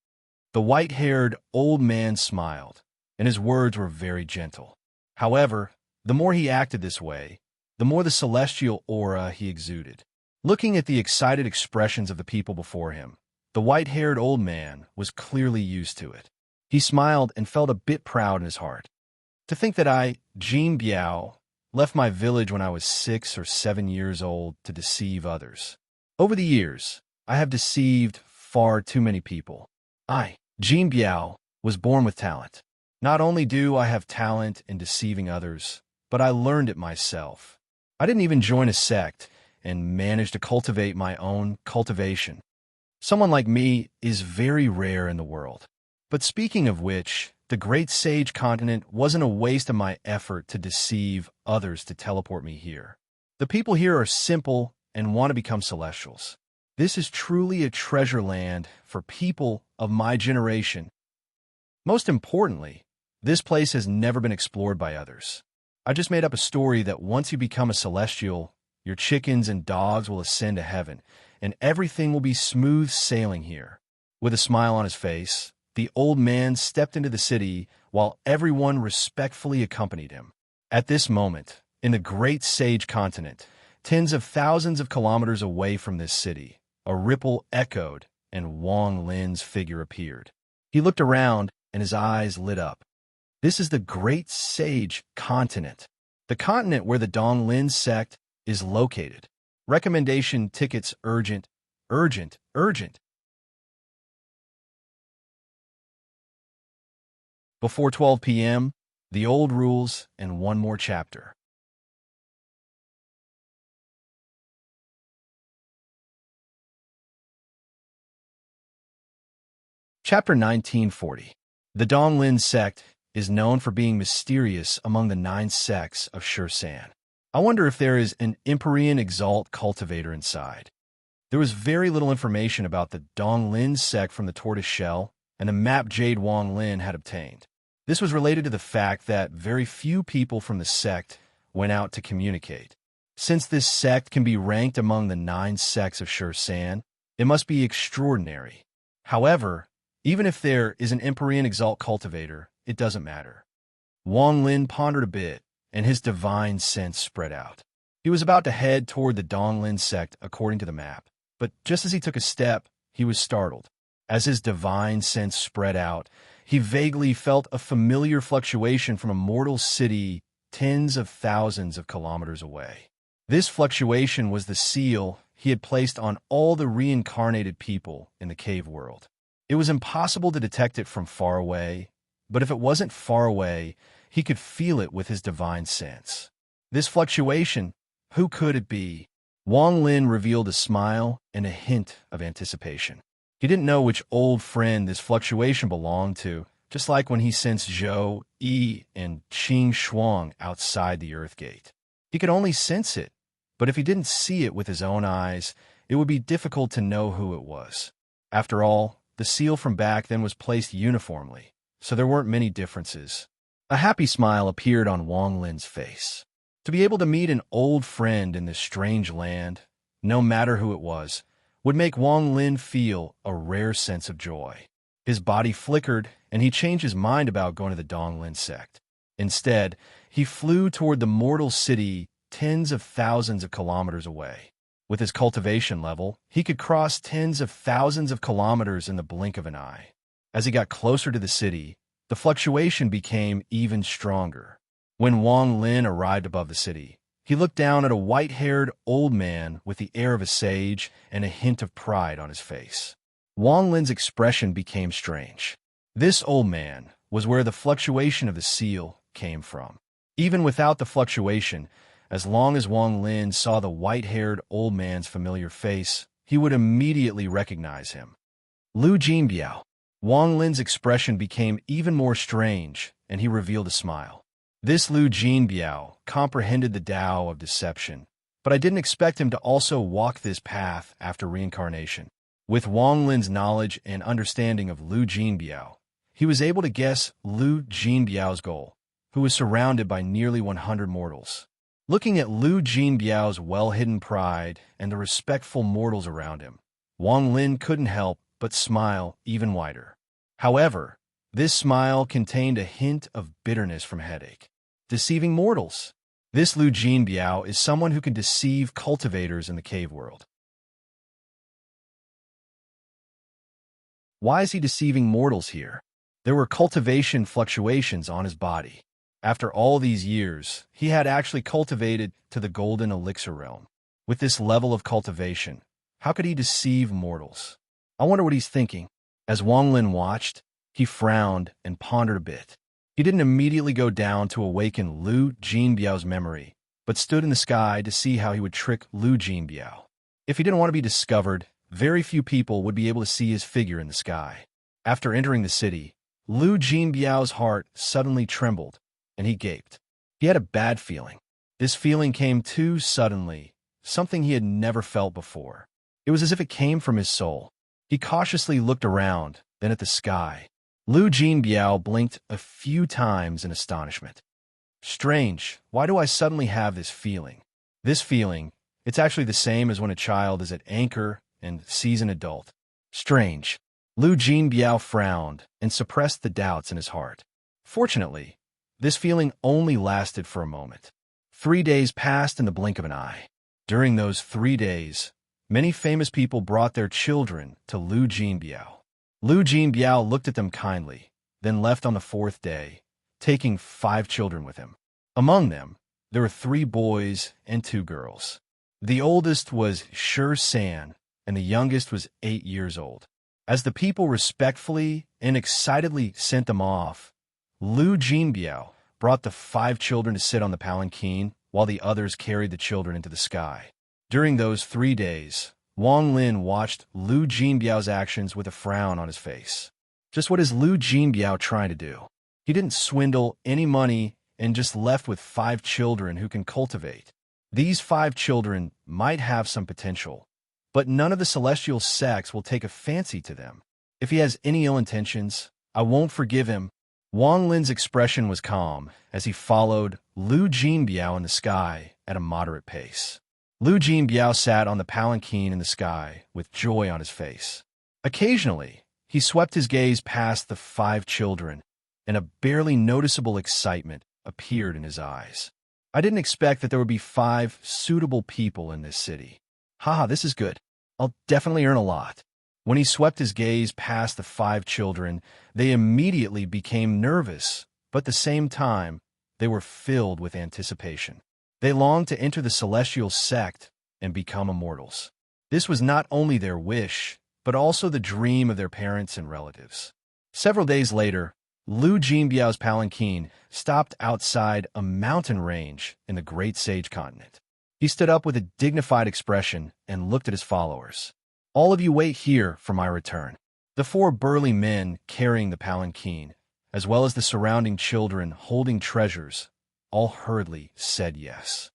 The white-haired old man smiled, and his words were very gentle. However, the more he acted this way, the more the celestial aura he exuded. Looking at the excited expressions of the people before him, the white-haired old man was clearly used to it. He smiled and felt a bit proud in his heart. To think that I, Jean Biao, left my village when I was 6 or 7 years old to deceive others. Over the years, I have deceived far too many people. I, Jean Biao, was born with talent. Not only do I have talent in deceiving others, but I learned it myself. I didn't even join a sect and managed to cultivate my own cultivation. Someone like me is very rare in the world. But speaking of which, the Great Sage Continent wasn't a waste of my effort to deceive others to teleport me here. The people here are simple and want to become celestials. This is truly a treasure land for people of my generation. Most importantly, this place has never been explored by others. I just made up a story that once you become a celestial, your chickens and dogs will ascend to heaven, and everything will be smooth sailing here. With a smile on his face, the old man stepped into the city while everyone respectfully accompanied him. At this moment, in the Great Sage Continent, tens of thousands of kilometers away from this city, a ripple echoed and Wang Lin's figure appeared. He looked around and his eyes lit up. This is the Great Sage Continent, the continent where the Donglin sect is located. Recommendation tickets urgent, urgent, urgent. Before 12 p.m., the old rules and one more chapter. Chapter 1940. The Donglin sect is known for being mysterious among the 9 sects of Shursan. I wonder if there is an Empyrean Exalt cultivator inside. There was very little information about the Donglin sect from the tortoise shell and the map Jade Wang Lin had obtained. This was related to the fact that very few people from the sect went out to communicate. Since this sect can be ranked among the 9 sects of Shursan, it must be extraordinary. However, even if there is an Empyrean Exalt cultivator, it doesn't matter. Wang Lin pondered a bit, and his divine sense spread out. He was about to head toward the Donglin sect according to the map, but just as he took a step, he was startled. As his divine sense spread out, he vaguely felt a familiar fluctuation from a mortal city tens of thousands of kilometers away. This fluctuation was the seal he had placed on all the reincarnated people in the cave world. It was impossible to detect it from far away, but if it wasn't far away, he could feel it with his divine sense. This fluctuation, who could it be? Wang Lin revealed a smile and a hint of anticipation. He didn't know which old friend this fluctuation belonged to, just like when he sensed Zhou, Yi, and Qing Shuang outside the Earth Gate. He could only sense it, but if he didn't see it with his own eyes, it would be difficult to know who it was. After all, the seal from back then was placed uniformly, so there weren't many differences. A happy smile appeared on Wang Lin's face. To be able to meet an old friend in this strange land, no matter who it was, would make Wang Lin feel a rare sense of joy. His body flickered, and he changed his mind about going to the Donglin sect. Instead, he flew toward the mortal city tens of thousands of kilometers away. With his cultivation level, he could cross tens of thousands of kilometers in the blink of an eye. As he got closer to the city, the fluctuation became even stronger. When Wang Lin arrived above the city, he looked down at a white-haired old man with the air of a sage and a hint of pride on his face. Wang Lin's expression became strange. This old man was where the fluctuation of the seal came from. Even without the fluctuation, as long as Wang Lin saw the white-haired old man's familiar face, he would immediately recognize him. Lu Jinbiao. Wang Lin's expression became even more strange, and he revealed a smile. This Lu Jinbiao comprehended the Tao of deception, but I didn't expect him to also walk this path after reincarnation. With Wang Lin's knowledge and understanding of Lu Jinbiao, he was able to guess Lu Jinbiao's goal, who was surrounded by nearly 100 mortals. Looking at Lu Jinbiao's well-hidden pride and the respectful mortals around him, Wang Lin couldn't help but smile even wider. However, this smile contained a hint of bitterness from headache. Deceiving mortals. This Lu Jinbiao is someone who can deceive cultivators in the cave world. Why is he deceiving mortals here? There were cultivation fluctuations on his body. After all these years, he had actually cultivated to the golden elixir realm. With this level of cultivation, how could he deceive mortals? I wonder what he's thinking. As Wang Lin watched, he frowned and pondered a bit. He didn't immediately go down to awaken Lu Jinbiao's memory, but stood in the sky to see how he would trick Lu Jinbiao. If he didn't want to be discovered, very few people would be able to see his figure in the sky. After entering the city, Lu Jinbiao's heart suddenly trembled, and he gaped. He had a bad feeling. This feeling came too suddenly, something he had never felt before. It was as if it came from his soul. He cautiously looked around, then at the sky. Lu Jinbiao blinked a few times in astonishment. Strange, why do I suddenly have this feeling? This feeling, it's actually the same as when a child is at anchor and sees an adult. Strange. Lu Jinbiao frowned and suppressed the doubts in his heart. Fortunately, this feeling only lasted for a moment. 3 days passed in the blink of an eye. During those 3 days, many famous people brought their children to Lu Jinbiao. Lu Jinbiao looked at them kindly, then left on the 4th day, taking 5 children with him. Among them, there were 3 boys and 2 girls. The oldest was Shi San, and the youngest was 8 years old. As the people respectfully and excitedly sent them off, Lu Jinbiao brought the 5 children to sit on the palanquin while the others carried the children into the sky. During those 3 days, Wang Lin watched Lu Jinbiao's actions with a frown on his face. Just what is Lu Jinbiao trying to do? He didn't swindle any money and just left with 5 children who can cultivate. These 5 children might have some potential, but none of the celestial sects will take a fancy to them. If he has any ill intentions, I won't forgive him. Wang Lin's expression was calm as he followed Lu Jinbiao in the sky at a moderate pace. Lu Jinbiao sat on the palanquin in the sky with joy on his face. Occasionally, he swept his gaze past the 5 children, and a barely noticeable excitement appeared in his eyes. I didn't expect that there would be 5 suitable people in this city. Haha, this is good. I'll definitely earn a lot. When he swept his gaze past the 5 children, they immediately became nervous, but at the same time, they were filled with anticipation. They longed to enter the celestial sect and become immortals. This was not only their wish, but also the dream of their parents and relatives. Several days later, Lu Jinbiao's palanquin stopped outside a mountain range in the Great Sage Continent. He stood up with a dignified expression and looked at his followers. All of you wait here for my return. The 4 burly men carrying the palanquin, as well as the surrounding children holding treasures, all hurriedly said yes.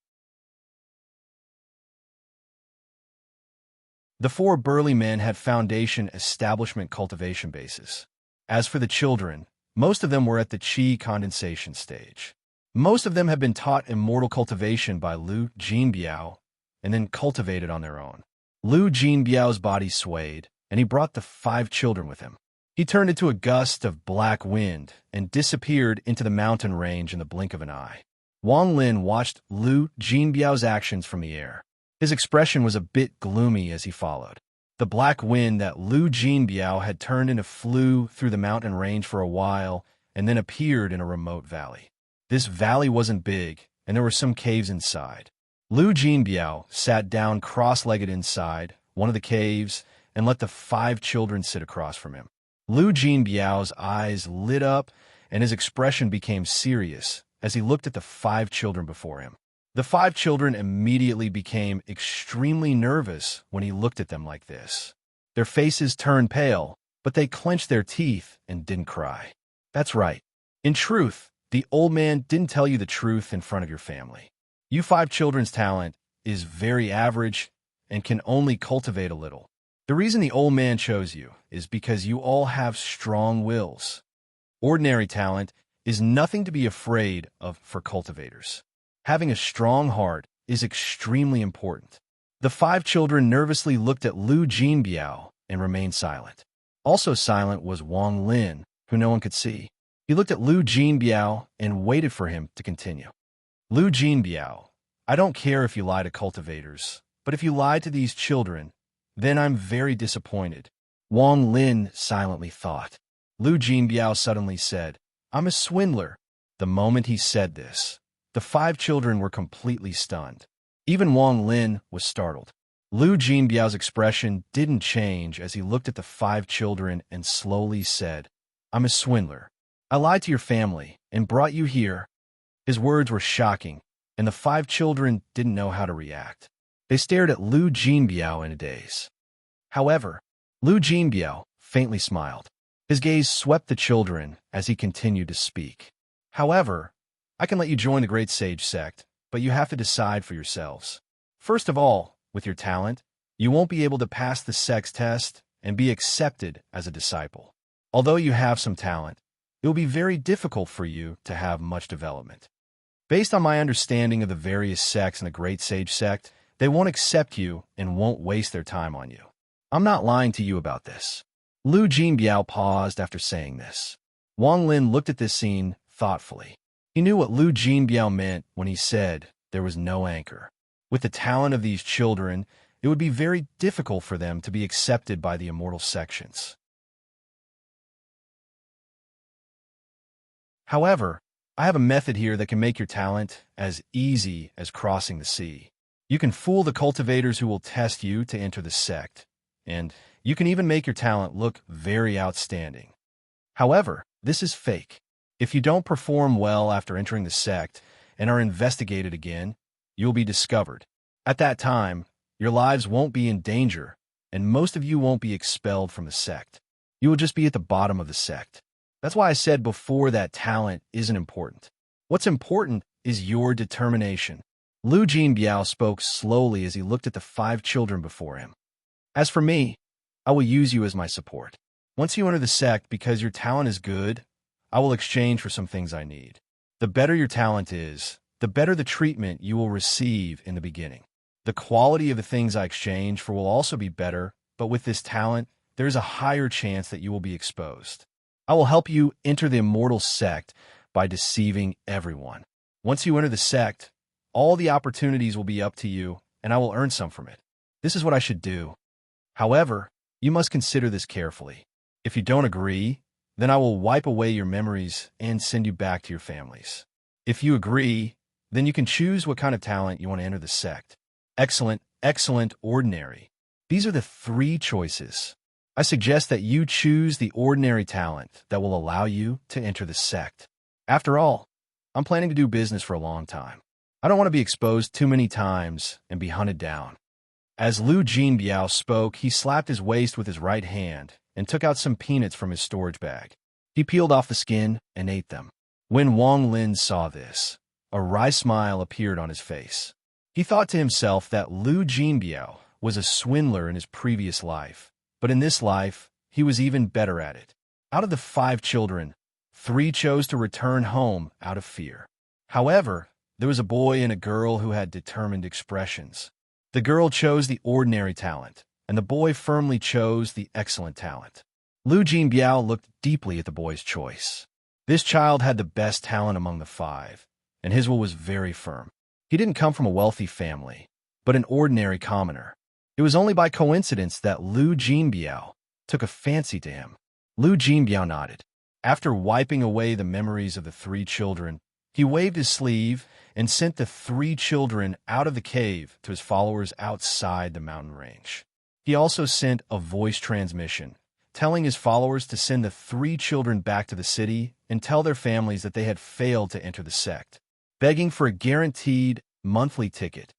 The 4 burly men had foundation establishment cultivation bases. As for the children, most of them were at the qi condensation stage. Most of them had been taught immortal cultivation by Lu Jinbiao and then cultivated on their own. Lu Jinbiao's body swayed, and he brought the 5 children with him. He turned into a gust of black wind and disappeared into the mountain range in the blink of an eye. Wang Lin watched Lu Jinbiao's actions from the air. His expression was a bit gloomy as he followed. The black wind that Lu Jinbiao had turned into flew through the mountain range for a while and then appeared in a remote valley. This valley wasn't big, and there were some caves inside. Lu Jinbiao sat down cross-legged inside one of the caves and let the 5 children sit across from him. Lu Jinbiao's eyes lit up, and his expression became serious as he looked at the 5 children before him. The 5 children immediately became extremely nervous when he looked at them like this. Their faces turned pale, but they clenched their teeth and didn't cry. That's right. In truth, the old man didn't tell you the truth in front of your family. You 5 children's talent is very average and can only cultivate a little. The reason the old man chose you is because you all have strong wills. Ordinary talent is nothing to be afraid of for cultivators. Having a strong heart is extremely important. The 5 children nervously looked at Lu Jinbiao and remained silent. Also silent was Wang Lin, who no one could see. He looked at Lu Jinbiao and waited for him to continue. Lu Jinbiao, I don't care if you lie to cultivators, but if you lie to these children, then I'm very disappointed. Wang Lin silently thought. Lu Jinbiao suddenly said, I'm a swindler. The moment he said this, the 5 children were completely stunned. Even Wang Lin was startled. Lu Jinbiao's expression didn't change as he looked at the 5 children and slowly said, I'm a swindler. I lied to your family and brought you here. His words were shocking, and the 5 children didn't know how to react. They stared at Lu Jinbiao in a daze. However, Lu Jinbiao faintly smiled. His gaze swept the children as he continued to speak. However, I can let you join the Great Sage sect, but you have to decide for yourselves. First of all, with your talent, you won't be able to pass the sect's test and be accepted as a disciple. Although you have some talent, it will be very difficult for you to have much development. Based on my understanding of the various sects in the Great Sage sect, they won't accept you and won't waste their time on you. I'm not lying to you about this. Lu Jinbiao paused after saying this. Wang Lin looked at this scene thoughtfully. He knew what Lu Jinbiao meant when he said there was no anchor. With the talent of these children, it would be very difficult for them to be accepted by the immortal sections. However, I have a method here that can make your talent as easy as crossing the sea. You can fool the cultivators who will test you to enter the sect, and you can even make your talent look very outstanding. However, this is fake. If you don't perform well after entering the sect and are investigated again, you'll be discovered. At that time, your lives won't be in danger, and most of you won't be expelled from the sect. You will just be at the bottom of the sect. That's why I said before that talent isn't important. What's important is your determination. Lu Jinbiao spoke slowly as he looked at the 5 children before him. As for me, I will use you as my support. Once you enter the sect because your talent is good, I will exchange for some things I need. The better your talent is, the better the treatment you will receive in the beginning. The quality of the things I exchange for will also be better, but with this talent, there is a higher chance that you will be exposed. I will help you enter the immortal sect by deceiving everyone. Once you enter the sect, all the opportunities will be up to you, and I will earn some from it. This is what I should do. However, you must consider this carefully. If you don't agree, then I will wipe away your memories and send you back to your families. If you agree, then you can choose what kind of talent you want to enter the sect. Excellent, excellent, ordinary. These are the 3 choices. I suggest that you choose the ordinary talent that will allow you to enter the sect. After all, I'm planning to do business for a long time. I don't want to be exposed too many times and be hunted down. As Lu Jinbiao spoke, he slapped his waist with his right hand and took out some peanuts from his storage bag. He peeled off the skin and ate them. When Wang Lin saw this, a wry smile appeared on his face. He thought to himself that Lu Jinbiao was a swindler in his previous life, but in this life, he was even better at it. Out of the 5 children, 3 chose to return home out of fear. However, there was a boy and a girl who had determined expressions. The girl chose the ordinary talent, and the boy firmly chose the excellent talent. Lu Jinbiao looked deeply at the boy's choice. This child had the best talent among the 5, and his will was very firm. He didn't come from a wealthy family, but an ordinary commoner. It was only by coincidence that Lu Jinbiao took a fancy to him. Lu Jinbiao nodded. After wiping away the memories of the 3 children, He waved his sleeve and sent the 3 children out of the cave to his followers outside the mountain range. He also sent a voice transmission, telling his followers to send the 3 children back to the city and tell their families that they had failed to enter the sect, begging for a guaranteed monthly ticket.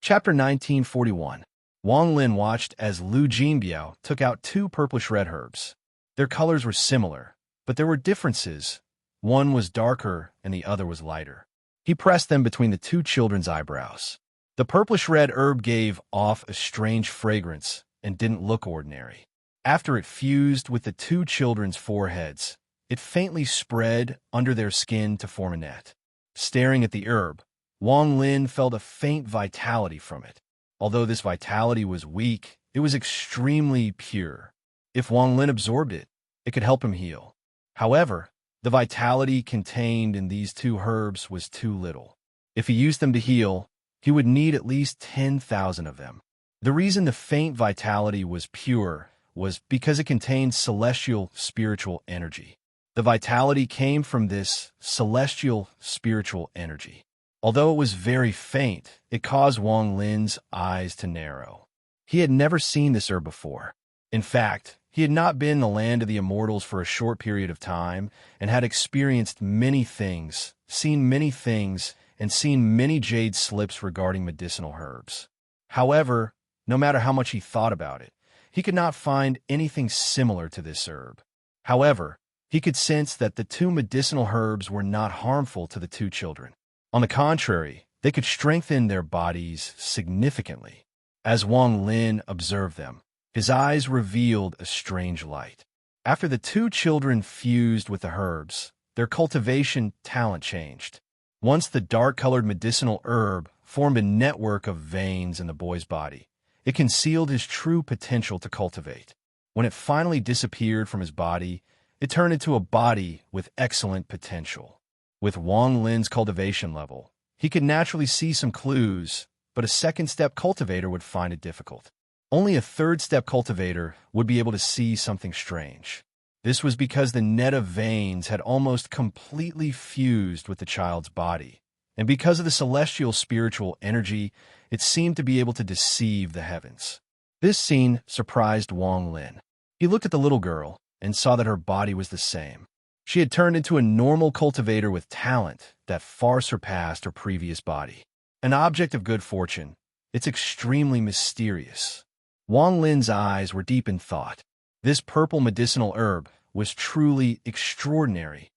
Chapter 1941. Wang Lin watched as Lu Jinbiao took out 2 purplish-red herbs. Their colors were similar, but there were differences. One was darker and the other was lighter. He pressed them between the 2 children's eyebrows. The purplish-red herb gave off a strange fragrance and didn't look ordinary. After it fused with the 2 children's foreheads, it faintly spread under their skin to form a net. Staring at the herb, Wang Lin felt a faint vitality from it. Although this vitality was weak, it was extremely pure. If Wang Lin absorbed it, it could help him heal. However, the vitality contained in these 2 herbs was too little. If he used them to heal, he would need at least 10,000 of them. The reason the faint vitality was pure was because it contained celestial spiritual energy. The vitality came from this celestial spiritual energy. Although it was very faint, it caused Wang Lin's eyes to narrow. He had never seen this herb before. In fact, he had not been in the land of the immortals for a short period of time and had experienced many things, seen many things, and seen many jade slips regarding medicinal herbs. However, no matter how much he thought about it, he could not find anything similar to this herb. However, he could sense that the 2 medicinal herbs were not harmful to the 2 children. On the contrary, they could strengthen their bodies significantly. As Wang Lin observed them, his eyes revealed a strange light. After the 2 children fused with the herbs, their cultivation talent changed. Once the dark-colored medicinal herb formed a network of veins in the boy's body, it concealed his true potential to cultivate. When it finally disappeared from his body, it turned into a body with excellent potential. With Wang Lin's cultivation level, he could naturally see some clues, but a second-step cultivator would find it difficult. Only a third-step cultivator would be able to see something strange. This was because the net of veins had almost completely fused with the child's body, and because of the celestial spiritual energy, it seemed to be able to deceive the heavens. This scene surprised Wang Lin. He looked at the little girl and saw that her body was the same. She had turned into a normal cultivator with talent that far surpassed her previous body. An object of good fortune, it's extremely mysterious. Wang Lin's eyes were deep in thought. This purple medicinal herb was truly extraordinary.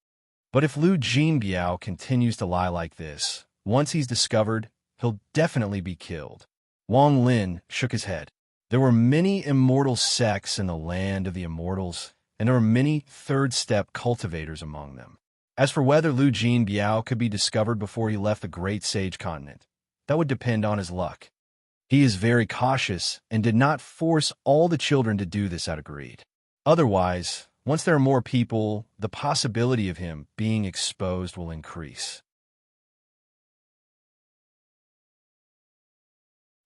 But if Lu Jinbiao continues to lie like this, once he's discovered, he'll definitely be killed. Wang Lin shook his head. There were many immortal sects in the land of the immortals, and there were many third-step cultivators among them. As for whether Lu Jinbiao could be discovered before he left the Great Sage Continent, that would depend on his luck. He is very cautious and did not force all the children to do this out of greed. Otherwise, once there are more people, the possibility of him being exposed will increase.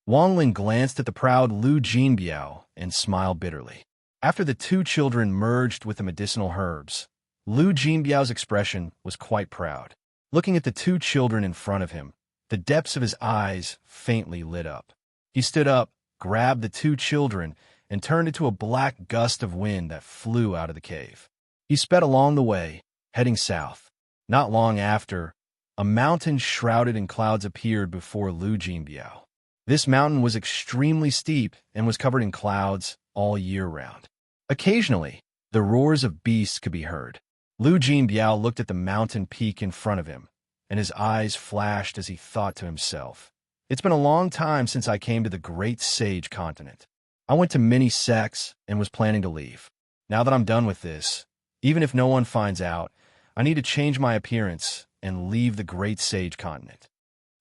Wang Lin glanced at the proud Lu Jinbiao and smiled bitterly. After the 2 children merged with the medicinal herbs, Lu Jinbiao's expression was quite proud. Looking at the 2 children in front of him, the depths of his eyes faintly lit up. He stood up, grabbed the 2 children, and turned into a black gust of wind that flew out of the cave. He sped along the way, heading south. Not long after, a mountain shrouded in clouds appeared before Lu Jinbiao. This mountain was extremely steep and was covered in clouds all year round. Occasionally, the roars of beasts could be heard. Lu Jinbiao looked at the mountain peak in front of him, and his eyes flashed as he thought to himself, "It's been a long time since I came to the Great Sage Continent. I went to many sects and was planning to leave. Now that I'm done with this, even if no one finds out, I need to change my appearance and leave the Great Sage Continent.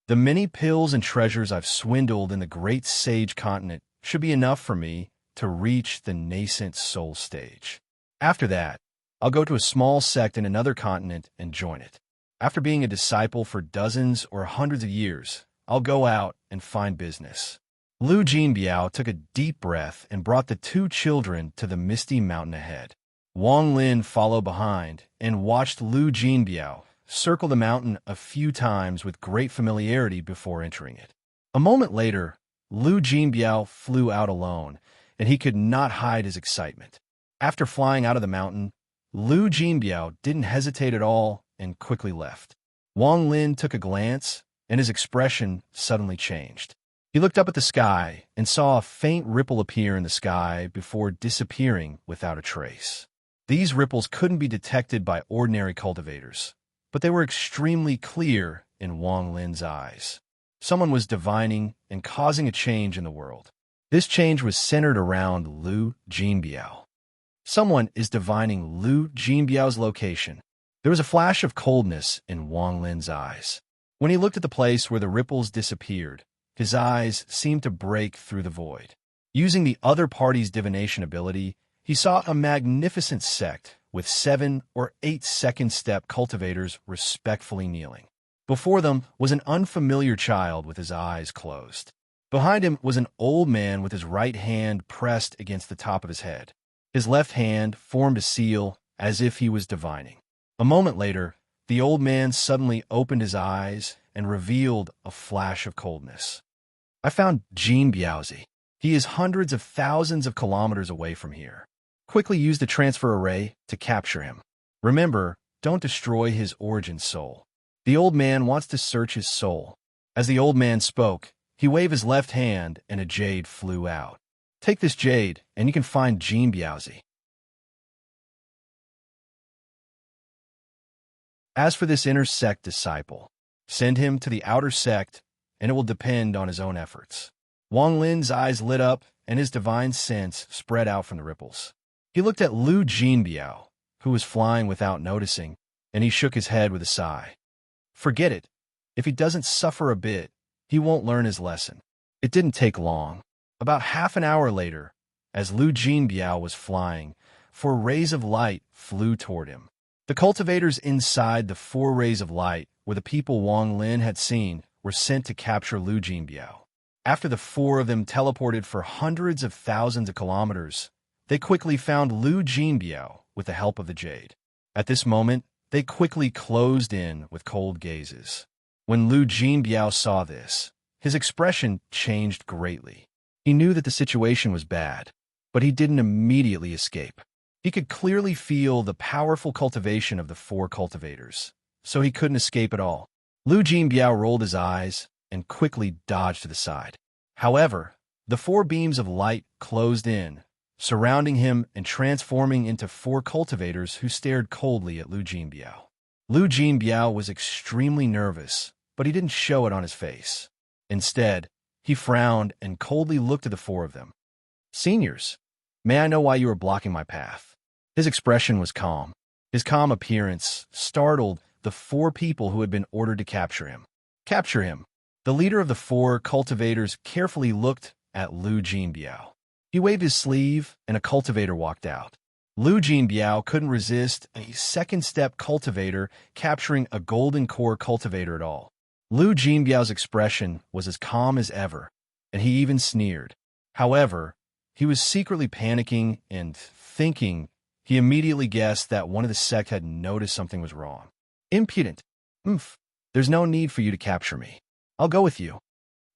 The many pills and treasures I've swindled in the Great Sage Continent should be enough for me to reach the nascent soul stage. After that, I'll go to a small sect in another continent and join it. After being a disciple for dozens or hundreds of years, I'll go out and find business. Lu Jinbiao took a deep breath and brought the two children to the misty mountain ahead. Wang Lin followed behind and watched Lu Jinbiao circle the mountain a few times with great familiarity before entering it. A moment later, Lu Jinbiao flew out alone, and he could not hide his excitement. After flying out of the mountain, Lu Jinbiao didn't hesitate at all and quickly left. Wang Lin took a glance, and his expression suddenly changed. He looked up at the sky and saw a faint ripple appear in the sky before disappearing without a trace. These ripples couldn't be detected by ordinary cultivators, but they were extremely clear in Wang Lin's eyes. Someone was divining and causing a change in the world. This change was centered around Lu Jinbiao. Someone is divining Lu Jinbiao's location. There was a flash of coldness in Wang Lin's eyes. When he looked at the place where the ripples disappeared, his eyes seemed to break through the void. Using the other party's divination ability, he saw a magnificent sect with 7 or 8 second-step cultivators respectfully kneeling. Before them was an unfamiliar child with his eyes closed. Behind him was an old man with his right hand pressed against the top of his head. His left hand formed a seal as if he was divining. A moment later, the old man suddenly opened his eyes and revealed a flash of coldness. I found Jin Biaozi. He is hundreds of thousands of kilometers away from here. Quickly use the transfer array to capture him. Remember, don't destroy his origin soul. The old man wants to search his soul. As the old man spoke, he waved his left hand and a jade flew out. Take this jade, and you can find Jin Biaozi. As for this inner sect disciple, send him to the outer sect, and it will depend on his own efforts. Wang Lin's eyes lit up, and his divine sense spread out from the ripples. He looked at Lu Jinbiao, who was flying without noticing, and he shook his head with a sigh. Forget it. If he doesn't suffer a bit, he won't learn his lesson. It didn't take long. About half an hour later, as Lu Jinbiao was flying, 4 rays of light flew toward him. The cultivators inside the 4 rays of light, where the people Wang Lin had seen, were sent to capture Lu Jinbiao. After the 4 of them teleported for hundreds of thousands of kilometers, they quickly found Lu Jinbiao with the help of the jade. At this moment, they quickly closed in with cold gazes. When Lu Jinbiao saw this, his expression changed greatly. He knew that the situation was bad, but he didn't immediately escape. He could clearly feel the powerful cultivation of the 4 cultivators, so he couldn't escape at all. Lu Jinbiao rolled his eyes and quickly dodged to the side. However, the 4 beams of light closed in, surrounding him and transforming into 4 cultivators who stared coldly at Lu Jinbiao. Lu Jinbiao was extremely nervous, but he didn't show it on his face. Instead, he frowned and coldly looked at the 4 of them. Seniors, may I know why you are blocking my path? His expression was calm. His calm appearance startled the 4 people who had been ordered to capture him. Capture him. The leader of the 4 cultivators carefully looked at Lu Jinbiao. He waved his sleeve, and a cultivator walked out. Lu Jinbiao couldn't resist a second-step cultivator capturing a golden core cultivator at all. Lu Jinbiao's expression was as calm as ever, and he even sneered. However, he was secretly panicking and thinking. He immediately guessed that one of the sect had noticed something was wrong. Impudent. There's no need for you to capture me. I'll go with you.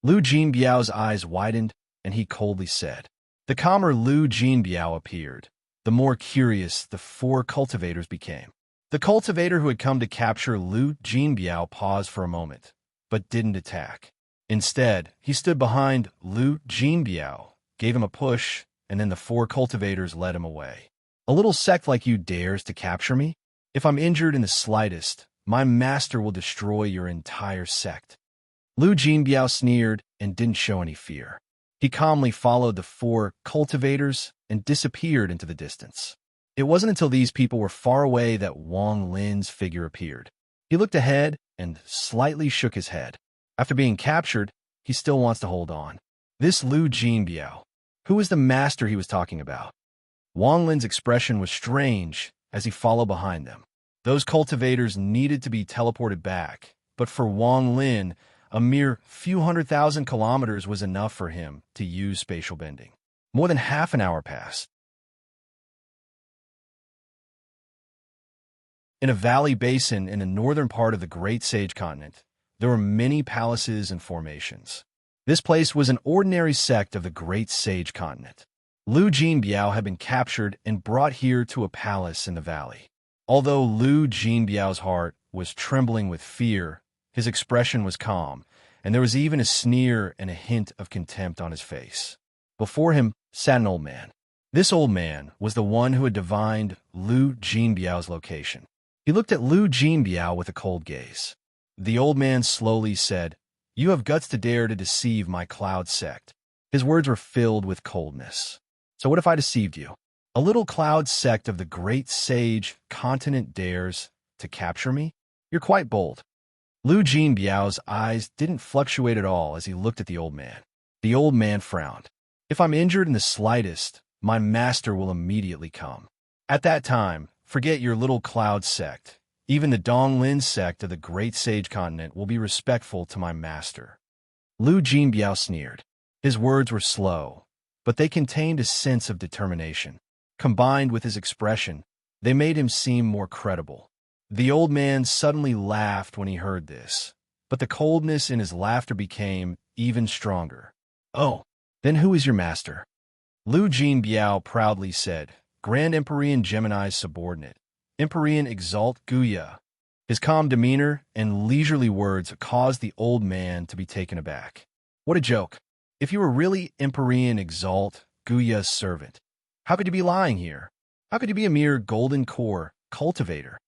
Lu Jinbiao's eyes widened, and he coldly said. The calmer Lu Jinbiao appeared, the more curious the 4 cultivators became. The cultivator who had come to capture Lu Jinbiao paused for a moment, but didn't attack. Instead, he stood behind Lu Jinbiao, gave him a push, and then the 4 cultivators led him away. A little sect like you dares to capture me? If I'm injured in the slightest, my master will destroy your entire sect. Lu Jinbiao sneered and didn't show any fear. He calmly followed the 4 cultivators and disappeared into the distance. It wasn't until these people were far away that Wang Lin's figure appeared. He looked ahead and slightly shook his head. After being captured, he still wants to hold on. This Lu Jinbiao, who was the master he was talking about? Wang Lin's expression was strange as he followed behind them. Those cultivators needed to be teleported back, but for Wang Lin, A mere few 100,000 kilometers was enough for him to use spatial bending. More than half an hour passed. In a valley basin in the northern part of the Great Sage Continent, there were many palaces and formations. This place was an ordinary sect of the Great Sage Continent. Lu Jinbiao had been captured and brought here to a palace in the valley. Although Lu Jinbiao's heart was trembling with fear, his expression was calm, and there was even a sneer and a hint of contempt on his face. Before him sat an old man. This old man was the one who had divined Lu Jinbiao's location. He looked at Lu Jinbiao with a cold gaze. The old man slowly said, "You have guts to dare to deceive my cloud sect." His words were filled with coldness. "So what if I deceived you? A little cloud sect of the Great Sage Continent dares to capture me? You're quite bold." Lu Jinbiao's eyes didn't fluctuate at all as he looked at the old man. The old man frowned. "If I'm injured in the slightest, my master will immediately come. At that time, forget your little cloud sect. Even the Donglin sect of the Great Sage Continent will be respectful to my master." Lu Jinbiao sneered. His words were slow, but they contained a sense of determination. Combined with his expression, they made him seem more credible. The old man suddenly laughed when he heard this, but the coldness in his laughter became even stronger. "Oh, then who is your master?" Lu Jinbiao proudly said, "Grand Empyrean Gemini's subordinate, Empyrean Exalt Guya." His calm demeanor and leisurely words caused the old man to be taken aback. What a joke! If you were really Empyrean Exalt Guya's servant, how could you be lying here? How could you be a mere golden core cultivator?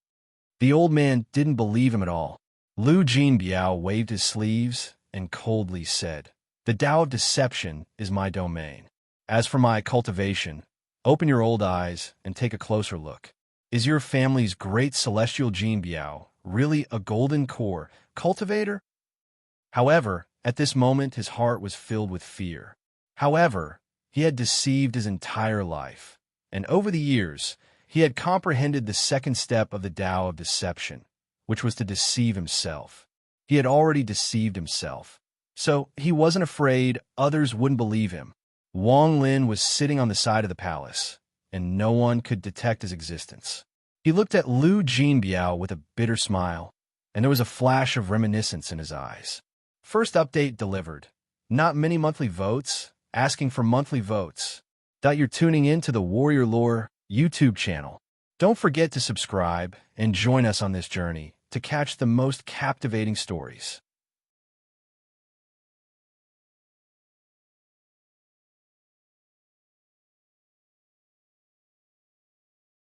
The old man didn't believe him at all. Lu Jinbiao waved his sleeves and coldly said, "The Tao of Deception is my domain. As for my cultivation, open your old eyes and take a closer look. Is your family's great celestial Jinbiao really a golden core cultivator?" However, at this moment his heart was filled with fear. However, he had deceived his entire life, and over the years, he had comprehended the second step of the Tao of Deception, which was to deceive himself. He had already deceived himself, so he wasn't afraid others wouldn't believe him. Wang Lin was sitting on the side of the palace, and no one could detect his existence. He looked at Lu Jinbiao with a bitter smile, and there was a flash of reminiscence in his eyes. First update delivered. Not many monthly votes, asking for monthly votes. You're tuning in to the Warrior Lore YouTube channel. Don't forget to subscribe and join us on this journey to catch the most captivating stories.